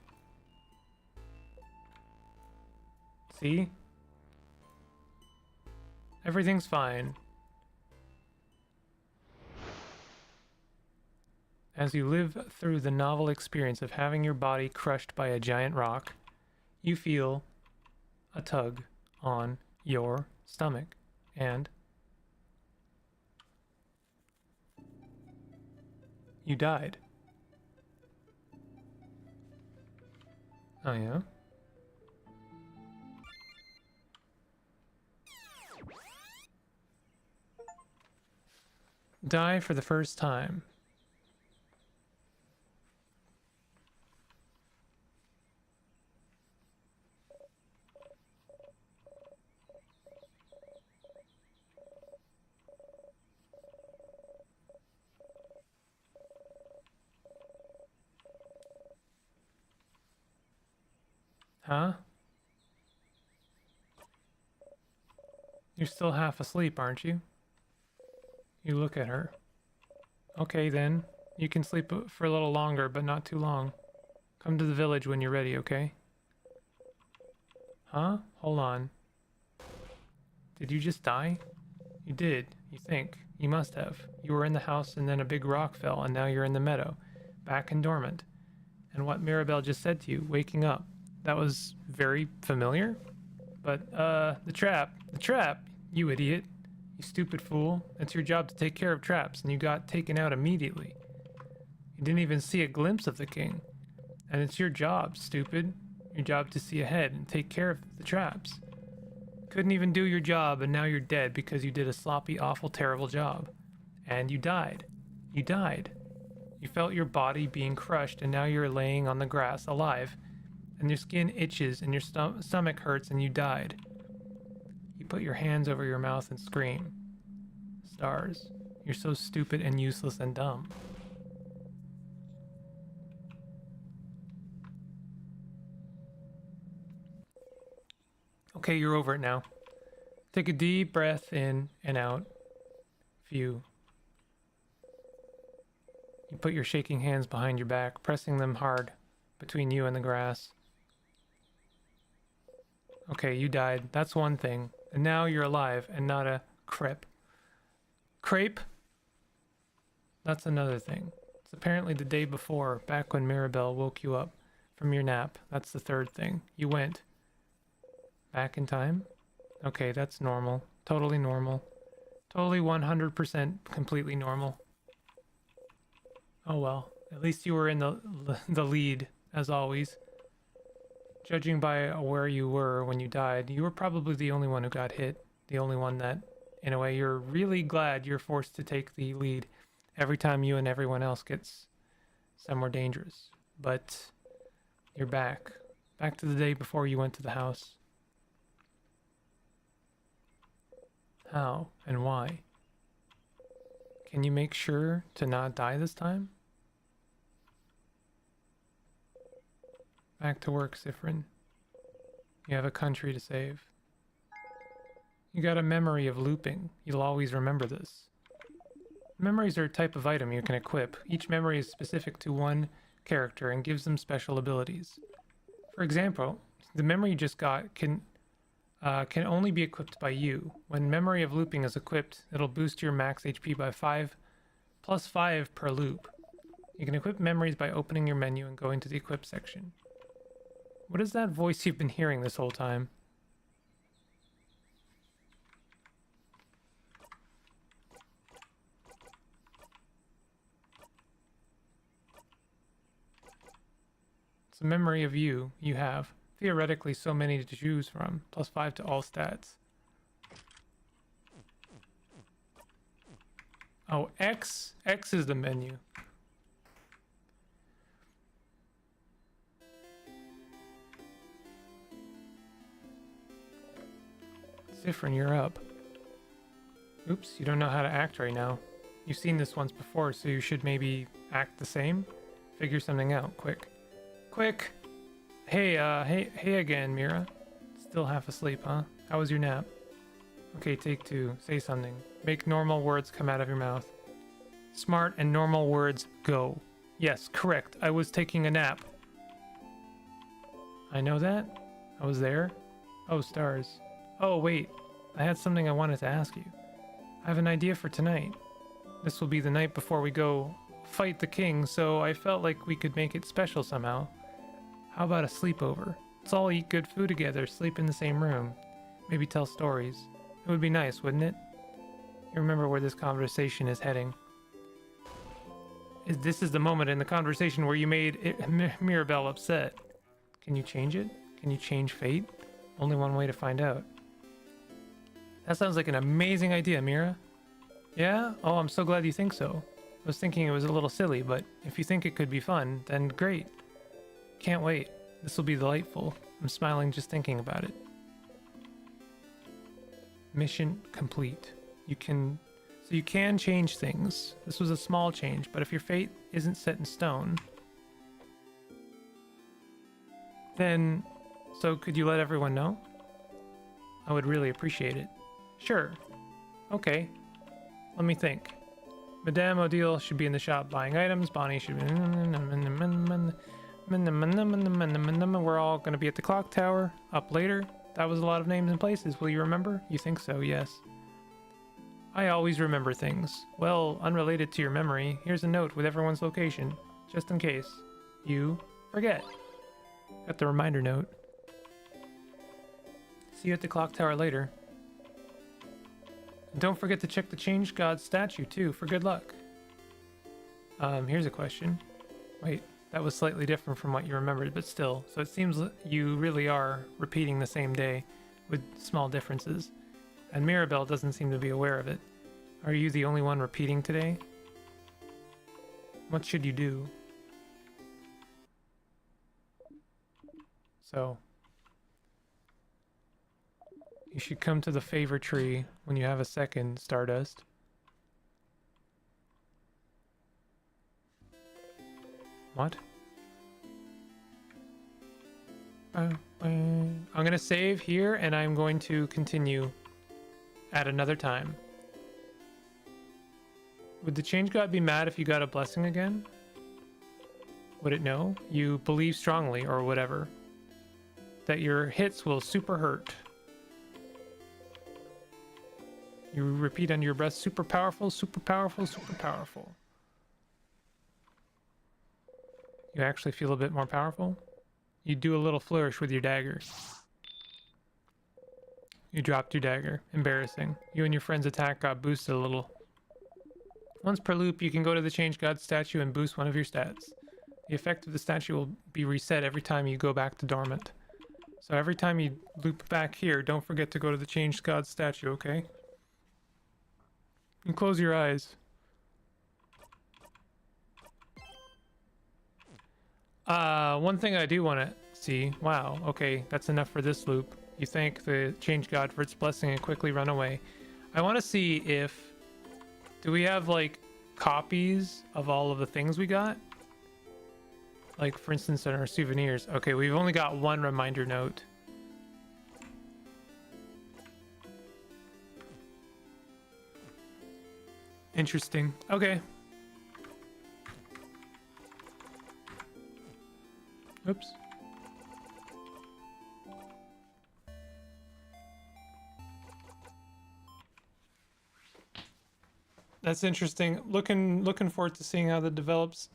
See? Everything's fine. As you live through the novel experience of having your body crushed by a giant rock, you feel a tug on your stomach, and you died. Oh yeah? Die for the first time. Huh? You're still half asleep, aren't you? You look at her. Okay then. You can sleep for a little longer, but not too long. Come to the village when you're ready, okay? Huh? Hold on. Did you just die? You did, you think. You must have. You were in the house and then a big rock fell and now you're in the meadow. Back and dormant. And what Mirabelle just said to you, waking up. That was very familiar. But, the trap, you idiot. You stupid fool. It's your job to take care of traps, and you got taken out immediately. You didn't even see a glimpse of the king. And it's your job, stupid. Your job to see ahead and take care of the traps. Couldn't even do your job, and now you're dead because you did a sloppy, awful, terrible job. And you died. You died. You felt your body being crushed, and now you're laying on the grass, alive. And your skin itches, and your stomach hurts, and you died. You put your hands over your mouth and scream. Stars, you're so stupid and useless and dumb. Okay, you're over it now. Take a deep breath in and out. Phew. You put your shaking hands behind your back, pressing them hard between you and the grass. Okay, you died. That's one thing. And now you're alive and not a crepe. Crepe? That's another thing. It's apparently the day before, back when Mirabelle woke you up from your nap. That's the third thing. You went back in time? Okay, that's normal. Totally normal. Totally 100% completely normal. Oh well, at least you were in the lead, as always. Judging by where you were when you died, you were probably the only one who got hit. The only one that, in a way, you're really glad you're forced to take the lead every time you and everyone else gets somewhere dangerous. But you're back. Back to the day before you went to the house. How and why? Can you make sure to not die this time? Back to work, Sifrin. You have a country to save. You got a memory of looping. You'll always remember this. Memories are a type of item you can equip. Each memory is specific to one character and gives them special abilities. For example, the memory you just got can only be equipped by you. When Memory of Looping is equipped, it'll boost your max HP by 5, plus 5 per loop. You can equip memories by opening your menu and going to the equip section. What is that voice you've been hearing this whole time? It's a memory of you have. Theoretically, so many to choose from. Plus 5 to all stats. Oh, X? X is the menu. Sifrin, you're up. Oops, you don't know how to act right now. You've seen this once before, so you should maybe act the same? Figure something out, quick. Quick! Hey again, Mira. Still half asleep, huh? How was your nap? Okay, take 2. Say something. Make normal words come out of your mouth. Smart and normal words, go. Yes, correct. I was taking a nap. I know that? I was there? Oh, stars. Oh, wait. I had something I wanted to ask you. I have an idea for tonight. This will be the night before we go fight the king, so I felt like we could make it special somehow. How about a sleepover? Let's all eat good food together, sleep in the same room. Maybe tell stories. It would be nice, wouldn't it? You remember where this conversation is heading. This is the moment in the conversation where you made Mirabelle upset. Can you change it? Can you change fate? Only one way to find out. That sounds like an amazing idea, Mira. Yeah? Oh, I'm so glad you think so. I was thinking it was a little silly, but if you think it could be fun, then great. Can't wait. This will be delightful. I'm smiling just thinking about it. Mission complete. You can change things. This was a small change, but if your fate isn't set in stone, then, so could you let everyone know? I would really appreciate it. Sure. Okay. Let me think. Madame Odile should be in the shop buying items. Bonnie should be... We're all going to be at the clock tower. Up later. That was a lot of names and places. Will you remember? You think so, yes. I always remember things. Well, unrelated to your memory, here's a note with everyone's location. Just in case you forget. Got the reminder note. See you at the clock tower later. And don't forget to check the Change God statue too, for good luck. Here's a question. Wait, that was slightly different from what you remembered, but still. So it seems you really are repeating the same day with small differences. And Mirabelle doesn't seem to be aware of it. Are you the only one repeating today? What should you do? So, you should come to the favor tree when you have a second, Stardust. What? I'm gonna save here and I'm going to continue at another time. Would the Change God be mad if you got a blessing again? Would it know? You believe strongly or whatever. That your hits will super hurt. You repeat under your breath, super powerful, super powerful, super powerful. You actually feel a bit more powerful? You do a little flourish with your dagger. You dropped your dagger. Embarrassing. You and your friend's attack got boosted a little. Once per loop, you can go to the Change God statue and boost one of your stats. The effect of the statue will be reset every time you go back to dormant. So every time you loop back here, don't forget to go to the Change God statue, okay? And close your eyes. One thing I do want to see. Wow, okay, that's enough for this loop. You thank the Change God for its blessing and quickly run away. I want to see if... Do we have, like, copies of all of the things we got? Like, for instance, in our souvenirs. Okay, we've only got one reminder note. Interesting. Okay. Oops. That's interesting. Looking forward to seeing how that develops.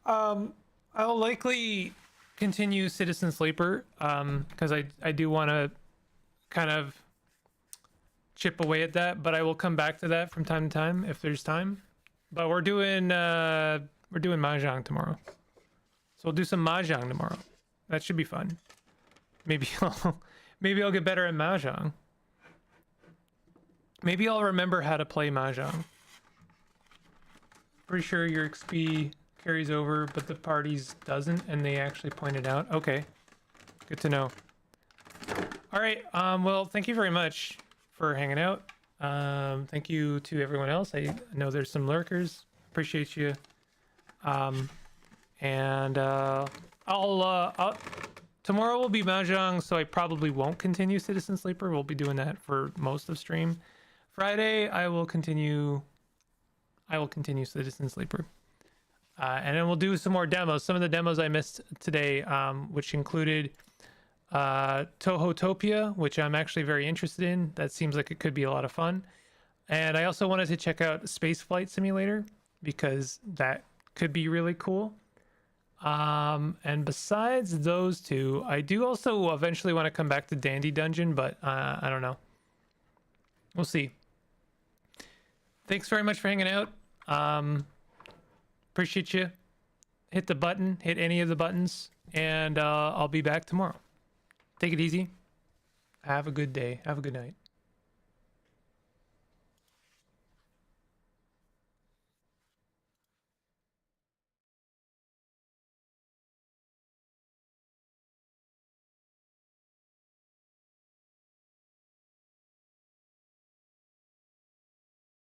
I'll likely continue Citizen Sleeper because I do want to kind of chip away at that, but I will come back to that from time to time if there's time. But we're doing Mahjong tomorrow. So we'll do some Mahjong tomorrow. That should be fun. Maybe I'll get better at Mahjong. Maybe I'll remember how to play Mahjong. Pretty sure your XP carries over, but the parties doesn't, and they actually point it out. Okay. Good to know. All right. Well, thank you very much for hanging out. Thank you to everyone else. I know there's some lurkers. Appreciate you. Tomorrow will be Mahjong, so I probably won't continue Citizen Sleeper. We'll be doing that for most of stream. Friday, I will continue Citizen Sleeper. And then we'll do some more demos. Some of the demos I missed today, which included Tohotopia, which I'm actually very interested in. That seems like it could be a lot of fun. And I also wanted to check out Space Flight Simulator because that could be really cool. And besides those two, I do also eventually want to come back to Dandy Dungeon, but I don't know. We'll see. Thanks very much for hanging out. Appreciate you. Hit the button, hit any of the buttons, and I'll be back tomorrow. Take it easy. Have a good day. Have a good night.